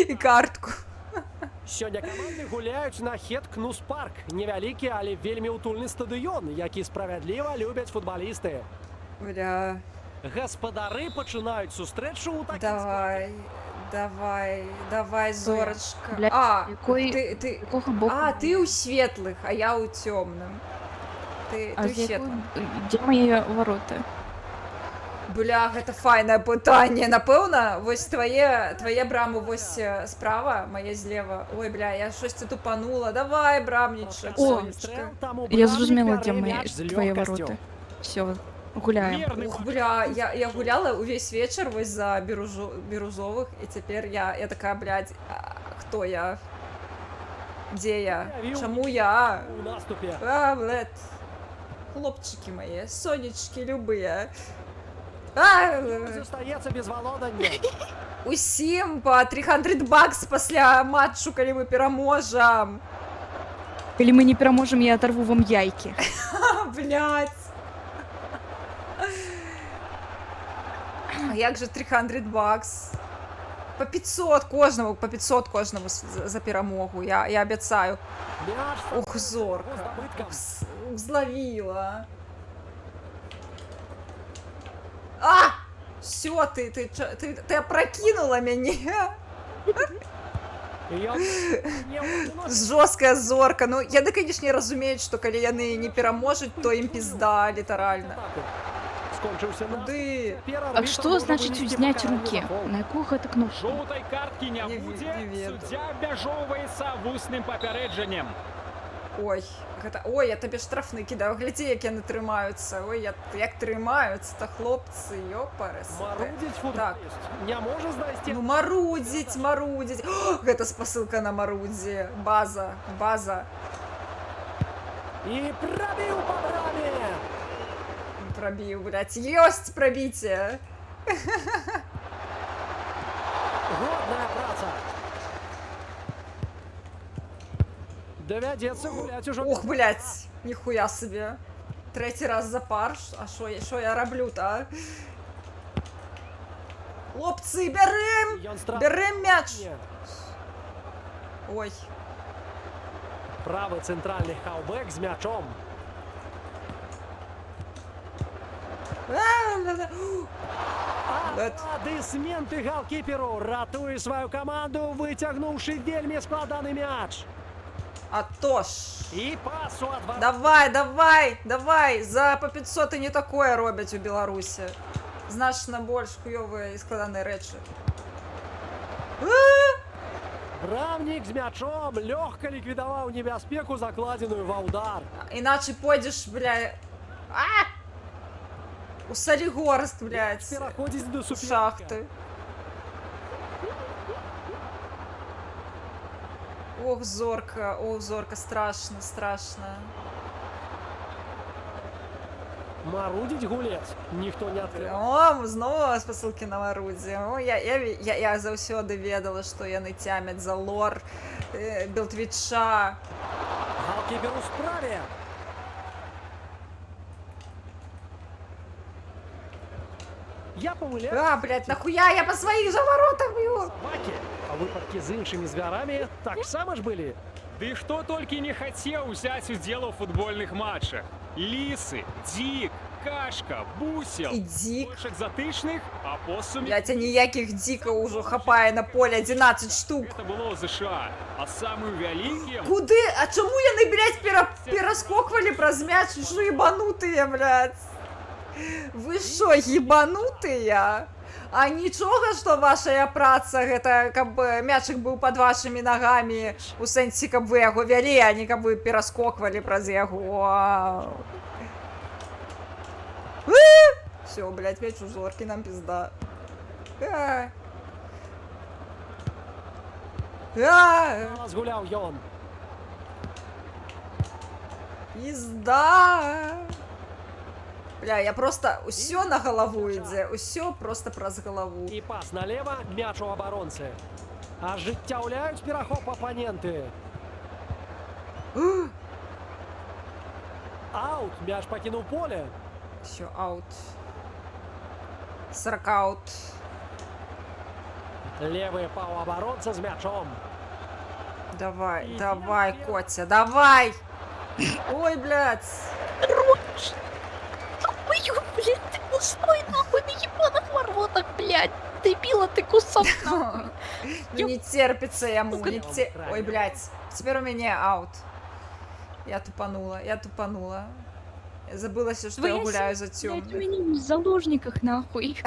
і картку. Сёння каманды гуляюць на Хет-Кнус-парк. Невялікі, але вельмі ўтульны стадыён, які справядліва любяць футбалісты. Бля, Гаспадары пачынаюць сустрэчу ў такім давай, давай, Зорочка. Бля, А, якой- ты... Якога боку? А, ты ў светлых, а я ў цёмным. Ты А ў з якой... светлых. Дзе мае вароты? Бля, гэта файнае пытанне. Напэўна, вось твае брамы вось справа, мае злева. Ой, бля, я штосьці тупанула. Давай, брамнічак, О, сонечка. Я зразумела, дзе мае твае вароты. Все, гуляем. Ух, бля, я гуляла увесь вечер вось за бірузовых, і цяпер я такая, блядь, хто я? Дзе я? Чаму я? У наступе. А, блядь. Хлопчыкі мае, сонечкі любыя. Застаецца без валодання. Усім па 300 бакс пасля матчу, калі мы пераможам. Калі мы не пераможам, я адарву вам яйкі. Блядь. А як же 300 бакс? По 500 кожнаму, за перамогу, я абяцаю. Ух, Зорка. Злавіла. А! Всё, ты опрокинула мяне. Жорсткая Зорка. Ну, яны, канешне, разумеюць, што калі яны не пераможуць, то ім пізда, літаральна. Куды? А што значыць узняць рукі? На якую гэта кнопку? Жоўтай карткі не будзе, суддзя абмяжоўваецца вусным папярэджаннем. Ой, я табе штрафны кідаю. Глядзі, як яны трымаюцца. Ой, як трымаюцца-то хлопцы, ёпарас. Марудзіць Так. футболіст не можа знайсці. Ну, марудзіць. О, гэта спасылка на марудзе. База. І прабіў па браме. Пробіў, блядь. Ёсць прабіце. Годная праца. Давядзецца гуляць ужо. Ух, блядь. Ніхуя сабе. Трэці раз запар. А што я раблю-то? Хлопцы, бярэм мяч. Ой. Правы цэнтральны хаўбэк з мячом. Апладысменты галкіперу. Ратуе сваю каманду, выцягнуўшы вельмі складаны мяч. А то ж. І пас у адварот. Давай. За по 500 і не такое робяць у Беларусі. Значна больш хуёвыя і складаныя рэчы. Брамнік з мячом лёгка ліквідаваў небяспеку, закладзеную ва ўдар. Іначе пойдзеш, бля... У Салігорск, блядь. Пераходзіць до суперніка. Шахты. Ох, Зорка, страшно. Марудзіць гулец. Ніхто не адкрыў. О, знову спасылкі на марудзе. О, я заўсёды ведала, што яны цямяць за лор Белтвіча. Галкіпер у справе. Я памыляюсь. А, блядь, нахуя я по сваіх жа воротах б'ю? Собакі. А выпадкі з іншымі звярамі таксама ж былі. Ды хто толькі не хацеў узяць удзел у футбольных матчах. Лісы, дзік, кашка, бусел. І дзік. Больш экзатычных, а посумі... Блядь, а ніякіх дзікаў ужо хапае на поле 11 штук. Гэта было ў ЗША. А самым вялікім... Куды? А чаму яны, блядь, пераскоквалі праз мяч? Шо ебанутыя, блядь? Вы шо, ебанутыя? А нічога, што вашая праца, гэта, каб мячык быў пад вашымі нагамі, у сэнсе, каб вы яго вялі, а не каб вы пераскоквалі праз яго. Всё, блядь, мяч у Зоркі, нам пізда. Згуляў ён. Пізда. Бля, я просто усё на галаву ідзе, усё просто праз галаву. І пас налева, мяч у абаронцы. Ажыццяўляюць перахоп апаненты. Аут, мяч пакінуў поле. Всё, аут. 40 аут. Левы паўабаронца з мячом. Давай, давай, Котя, давай! Ой, блядь! Ой, блядь, ты пустой нахуй на ебаных воротах, блядь. Дебила, ты кусок нахуй. Ну, не терпится ему, не те... Ой, блядь, теперь у меня аут. Я тупанула. Я забыла, что я гуляю за Блядь, у темных. меня в заложниках нахуй.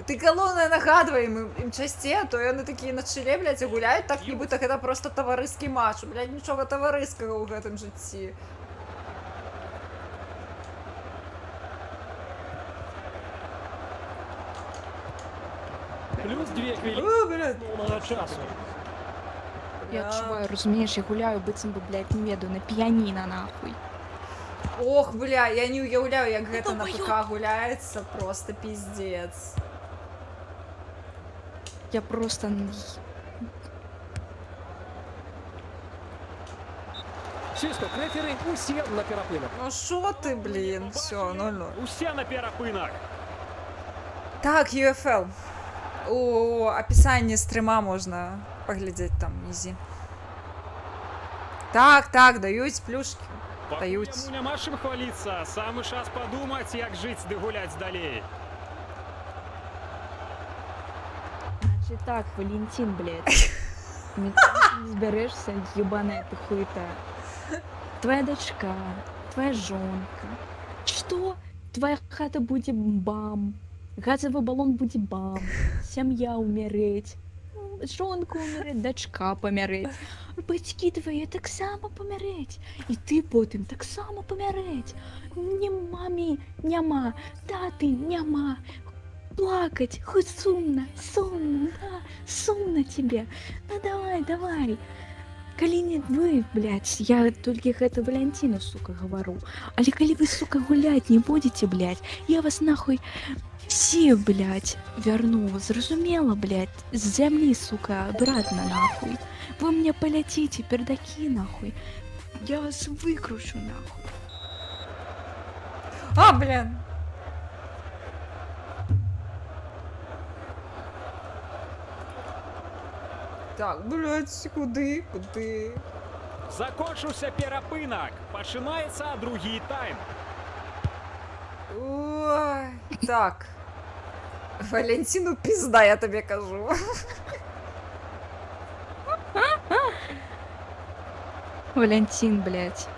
Ти колонна нагадує їм часті, а то вони такі на чолі, блядь, і гуляють так, ніби так це просто товариський матч. Блядь, нічого товариського у гэтым житті. Плюс 2 хвилини О, блядь. основного часу. Я відчуваю, розумієш, я гуляю, бицем би, блядь, не веду, на піаніно нахуй. Ох, бля, я не уявляю, як гэта на ПК гуляється, просто пиздец. Я просто... Свисток рефери, усі на перепинах. Ну шо ти, блін, все, 0-0. Усе на перепинах. Так, UFL. У описанні стрима можна поглядеть там, ізі. Так, дають плюшки. Дають. Йому нема чим хвалиться. Саме час подумати, як жити, де гулять далі. Значит так, Валентин, блядь. Никуда не сберешься, ебаная ты хуета. Твоя дочка, твоя жонка. Что? Твоя хата будет бам. Газовый баллон будет бам. Сям'я умереть. Жонка умереть, дочка помереть. Батьки твої так само помереть. І ти потім так само помереть. Ні мамі, няма, тати, няма. Плакать, хоть сумно, да, сумно тебе. Ну давай. Коли не вы, блядь, я только это Валентину, сука, говорю. Але коли вы, сука, гулять не будете, блядь, я вас нахуй все, блядь, верну. Зразумела, блядь, с земли, сука, обратно, нахуй. Вы мне полетите, пердаки, нахуй. Я вас выкручу, нахуй. А, блін. Так, блядь, куди? Закончився перепинок. Починається другий тайм. Ой, так. Валентину пизда, я тобі кажу. Валентин, блядь.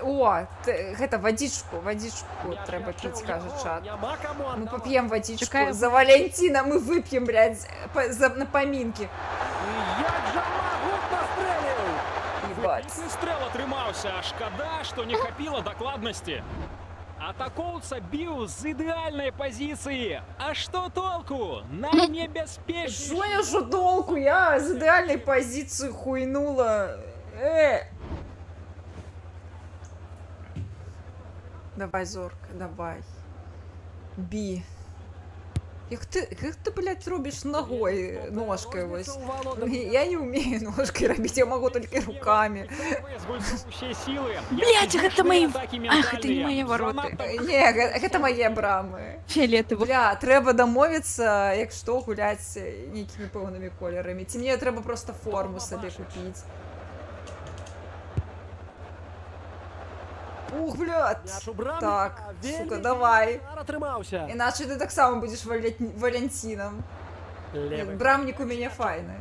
О, гэта водичку треба пить, каже чат. Мы попьем водичку. Чекаю. За Валентина мы выпьем, блядь, на поминки. Як же могутно стрелив! Ебать. Витісний стрел отримався. Шкода, що не хапіло докладності. Атакоўца біў з ідэальнай пазіцыі. А што толку? Найнебяспечнейшы. Что я что толку? Я из идеальной позиции хуйнула. Давай, Зорка, давай. Би. Як ти, блядь, робиш ногой, ножкой ось? Я не умею ножкой робить, я могу только руками. Блядь, это мои... Ах, это не мои ворота. Не, гэта мае брамы. Фиолетовый. Бля, треба домовиться, якщо гулять нейкими певними кольорами. Ці мені треба просто форму собі купити. Ух, блядь. Так, сука, давай. Іначе ти так само будеш Валентином. Брамник у меня файный.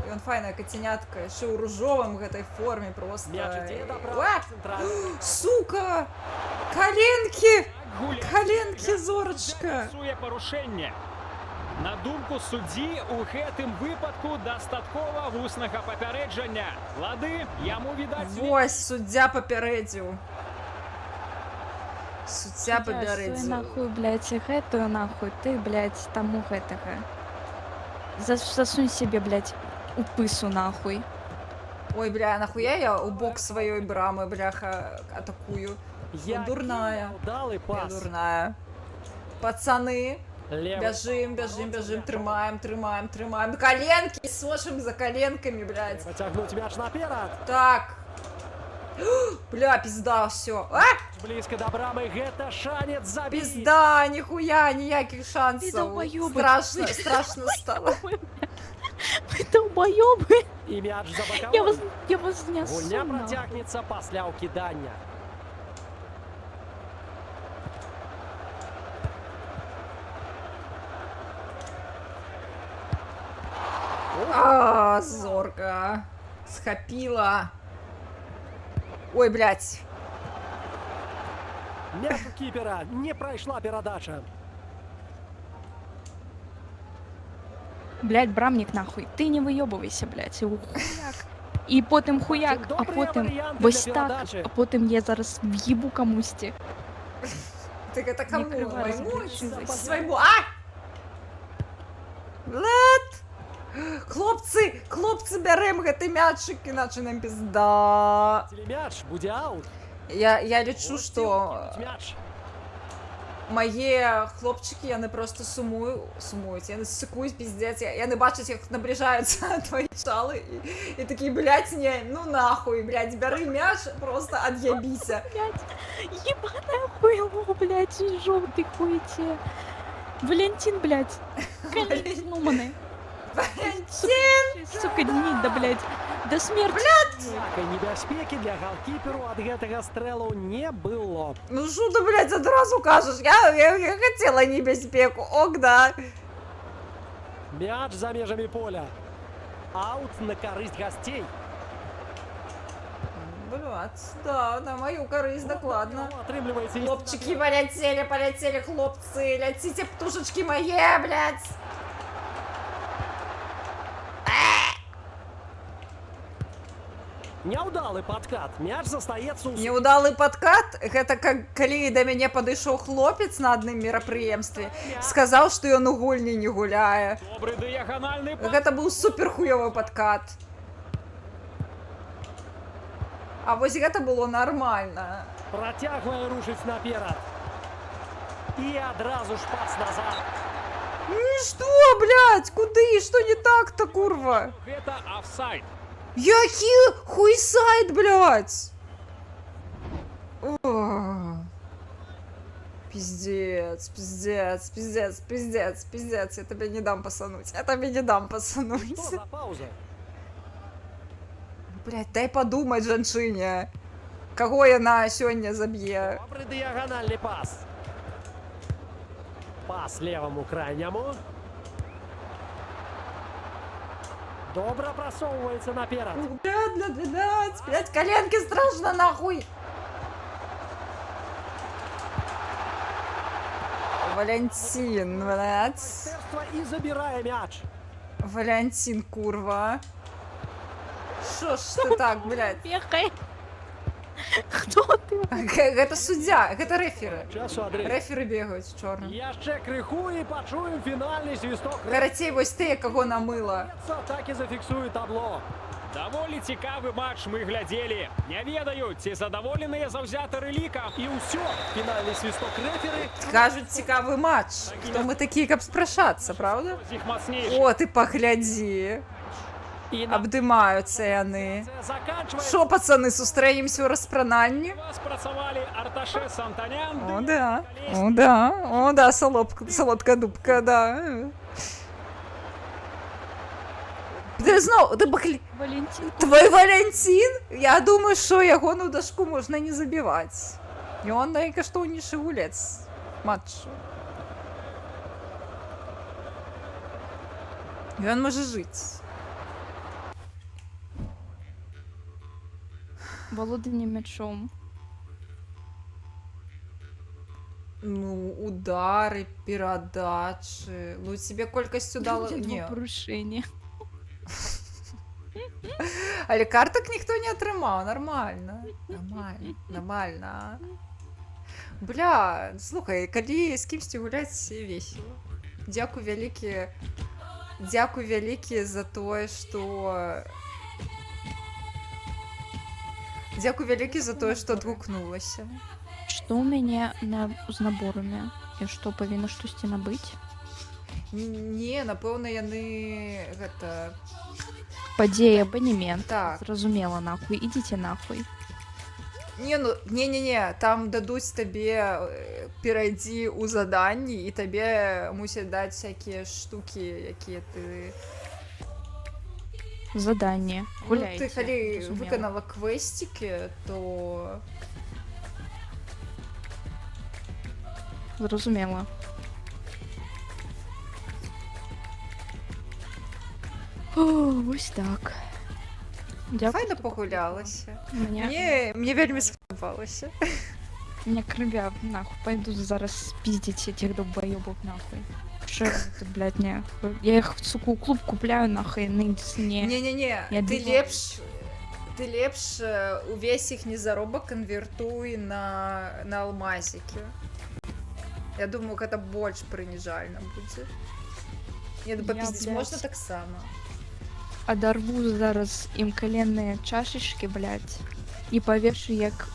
И он файная котенятка, еще у ружовом в этой форме просто. Сука! Коленки! Коленки, Зорочка! Порушення. На думку судді, у гэтым выпадку дастаткова вуснага папярэджання. Лады, яму відаць... Вось, суддя папярэдзіў. Суддя Стой папярэдзіў. нахуй, блядь, гэтую нахуй, ты, блядь, тому гэтага. Засунь себе, блядь, у пысу нахуй. Ой, бля, нахуя я у бок своей брамы, бляха, атакую? Я дурная. Я дурная. Пацаны, бяжим, трымаем. Коленки, сошим за коленками, блядь. Потягнуть мяч наперед. Так. Бля, пизда, все. А! Близко до брамы, гэта шанец забить. Пизда, нихуя, ніяких шансів. долбоёбы. Страшно, страшно стало. Вы долбоёбы. И мяч за Я вас не Гульня осуну. протягнется пасля укидання. А, зорка. Схопила. Ой, блядь. Мяч у кіпера, не пройшла передача. Блядь, брамник нахуй. Ты не выёбывайся, блядь. І хуяк. І потім хуяк, а Добрі потім варіанти ось для так, передачі. а потім я зараз в'їбу комусь. Так это кому? кривай, Моему? запиши. Своему? А! Блядь! Хлопці, берем гэты мячик, иначе нам пизда. Мяч, будзе аут. Я лічу, що Мяч. мої хлопчики, яны просто сумують, яны сикують, пиздец, яны бачать, як наближаються твої шали, і такі, блядь, не, ну нахуй, блядь, бери мяч, просто отъебися. Блядь, ебаное хуйло, блядь, жовтий хуйте. Валентин, блядь. Колись ломаный. Валентин! Сука, гнида, блядь. До смерти. Ніякай небяспекі для галкіперу ад гэтага стрэлу не было. Ну що ти, блядь, одразу кажеш? Я хотіла небезпеку, ок, да. Мяч за межамі поля. Аут на карысць гасцей. Блядь, да, на мою корысть, докладно. Атрымліваецца Хлопчики полетели, хлопцы, летите, птушечки мои, блядь. Няўдалы падкат. Мяч застаецца ў Неудалы подкат, гэта калі да мяне падышоў хлопец на адным мерапрыемстве, сказаў, што ён у гульні не гуляе. Добры дыяганальны пас. Гэта быў супер хуёвы падкат. А вось гэта было нармальна. працягвае рушыць наперад. І адразу ж пас назад. Што, блядь, куды? Што не так-то, курва? Гэта офсайд. Які хуйсайд, блядь? О, пиздец, пиздец, пиздец, пиздец, пиздец. Я тебе не дам посануть. Я тебе не дам посануть. Што за пауза? Блядь, дай подумать, жанчыне. Каго яна сёння заб'е? Добры дыяганальны пас. Пас леваму крайняму. Добра прасоўваецца наперад. Блядь, коленки страшно, нахуй. Валентин, блядь. Майстэрства і забірае мяч. Валентин, курва. Шо ж ты так, блядь? Бегай. Хто ты? Гэта суддзя, гэта рэферы. Часу адрес. Рэферы бегаюць чорна. Яшчэ крыху і пачуем фінальны свісток. Карацей, вось тыя, каго намыла. Так і зафіксуе табло. Даволі цікавы матч мы глядзелі. Не ведаю, ці задаволеныя заўзятары ліка. І ўсё, фінальны свісток рэферы. Кажуць, цікавы матч. Хто мы такія, каб спрашацца, правда? З іх мацнейшы. О, ты паглядзі. І на Абдымаюцца яны. заканчваецца. Шо, пацаны, сустрэемся ў распрананні? Вас працавалі Арташе Сантанян. О, да. О, да. О, да, солодка дубка, да. Ты зноў, ты паглядзі. Валентин. Твой Валентин? Я думаю, што ягоную дашку можна не забіваць. Ён найкаштоўнейшы гулец матчу. Ён можа жыць. Володіння м'ячом. Ну, удары, перадачы. Ну, тебе колькасць удала... Не. Порушення. Але картак ніхто не атрымаў, нормально. Нормально. Бля, слухай, калі з кімсьці гуляць весела. Дзякуй вялікі за тое, што... Дзякуй вялікі за тое, што адгукнулася. Што ў мяне з наборамі? І што, павінна штосьці набыць? Не, напэўна, яны гэта... Падзея, абанемент. Так. Зразумела, нахуй. Ідзіце нахуй. Не, там дадуць табе перайдзі ў заданні і табе мусяць даць всякія штукі, якія ты... Задание. Ну, Гуляйте. ты калі разумела. выканала квесцікі, то... Зрозумела. О, ось так. Дякую. Файна пагулялася. Мне Мне вельмі спадабалася. Меня крывя, нахуй. Пойду зараз спиздить этих долбоёбов, нахуй. Что это, блядь, не? Я их, сука, у клуб купляю, нахуй, на Disney. Не-не-не, Я ты думала- лепш увесь іхні заробак канвертуй на алмазікі. Я думаю, гэта больш прыніжальна будзе. Не, ну папиздить блядь, можна таксама. Оторву зараз им коленные чашечки, блядь, и повешу як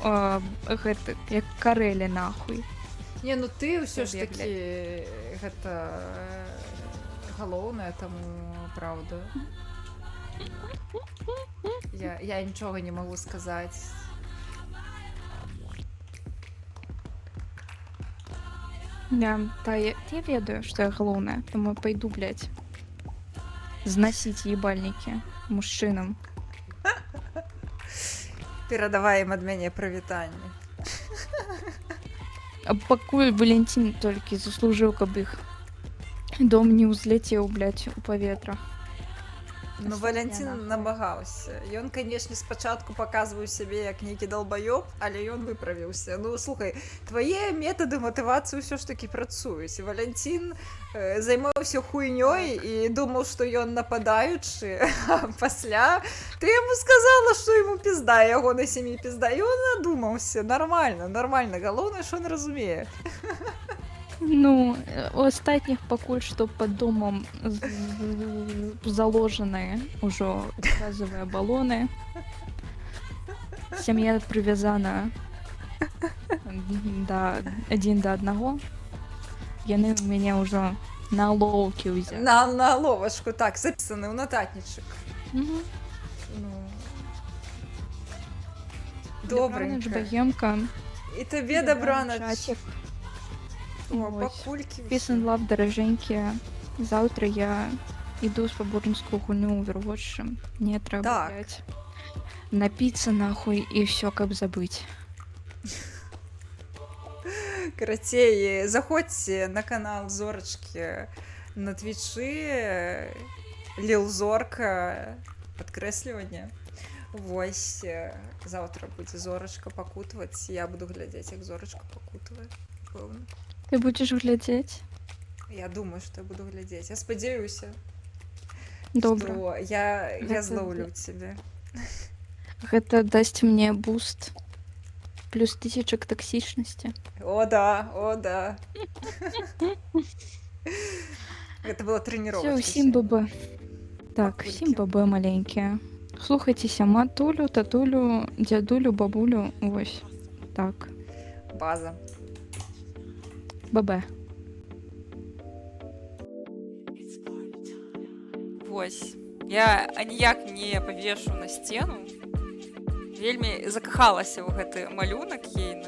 гэта, як карелі, нахуй. Не, ну ты ўсё ж Сабе, такі гэта галоўнае, таму праўда. Я нічога не магу сказаць. Я ведаю, что я галоўная, тому пойду, блядь, зносить ебальники мужчинам. Перадавай ім ад мяне прывітанне. А пакуль Валентин толькі заслужыў, каб іх дом не ўзляцеў, блядь, у паветра. Ну, Валянцін намагаўся. Ён, канешне, спачатку паказваў сябе як нейкі далбаёб, але ён выправіўся. Ну, слухай, твае метады матывацыі ўсё ж такі працуюць. І Валянцін займаўся хуйнёй і думаў, што ён нападаючы, а пасля ты яму сказала, што яму пізда, яго на сям'і пізда. І ён надумаўся. Нормально, галоўнае, што ён разумее. Ну, у астатніх пакуль што пад домам заложаныя ўжо газавыя балоны. Сям'я прывязана адзін да аднаго. Яны ў мяне ўжо на лоўкі ўзялі. На ловачку, так, запісаны ў нататнічык. Ну... Добренько. Багемка. І табе добраноч. Чатик. О, Ось. бабульки. Peace and love, дороженькі. Завтра я іду в спаборніцкую гульню ў Overwatch. Мне трэба, Так. блядь, напіцца нахуй і все, каб забыць. Карацей, заходзьце на канал Зорачкі на твічы. Ліл Зорка, падкрэсліванне. Вось, завтра будзе Зорачка пакутаваць. Я буду глядзець, як Зорачка пакутавае. Пэўна. Ты будзеш глядзець? Я думаю, што я буду глядзець. Я спадзяюся, Добра. што я Гэта злоўлю цябе. Гэта дасць мне буст. Плюс 1000 к токсичности. О, да, о, да. Гэта была трэніровачка. Все, всім ББ. Так, всім ББ маленькія. Слухайцеся матулю, татулю, дзядулю, бабулю. Вось. Так. База. ББ. Вось. Я аніяк не павешу на сцену. Вельмі закахалася ў гэты малюнак ейны.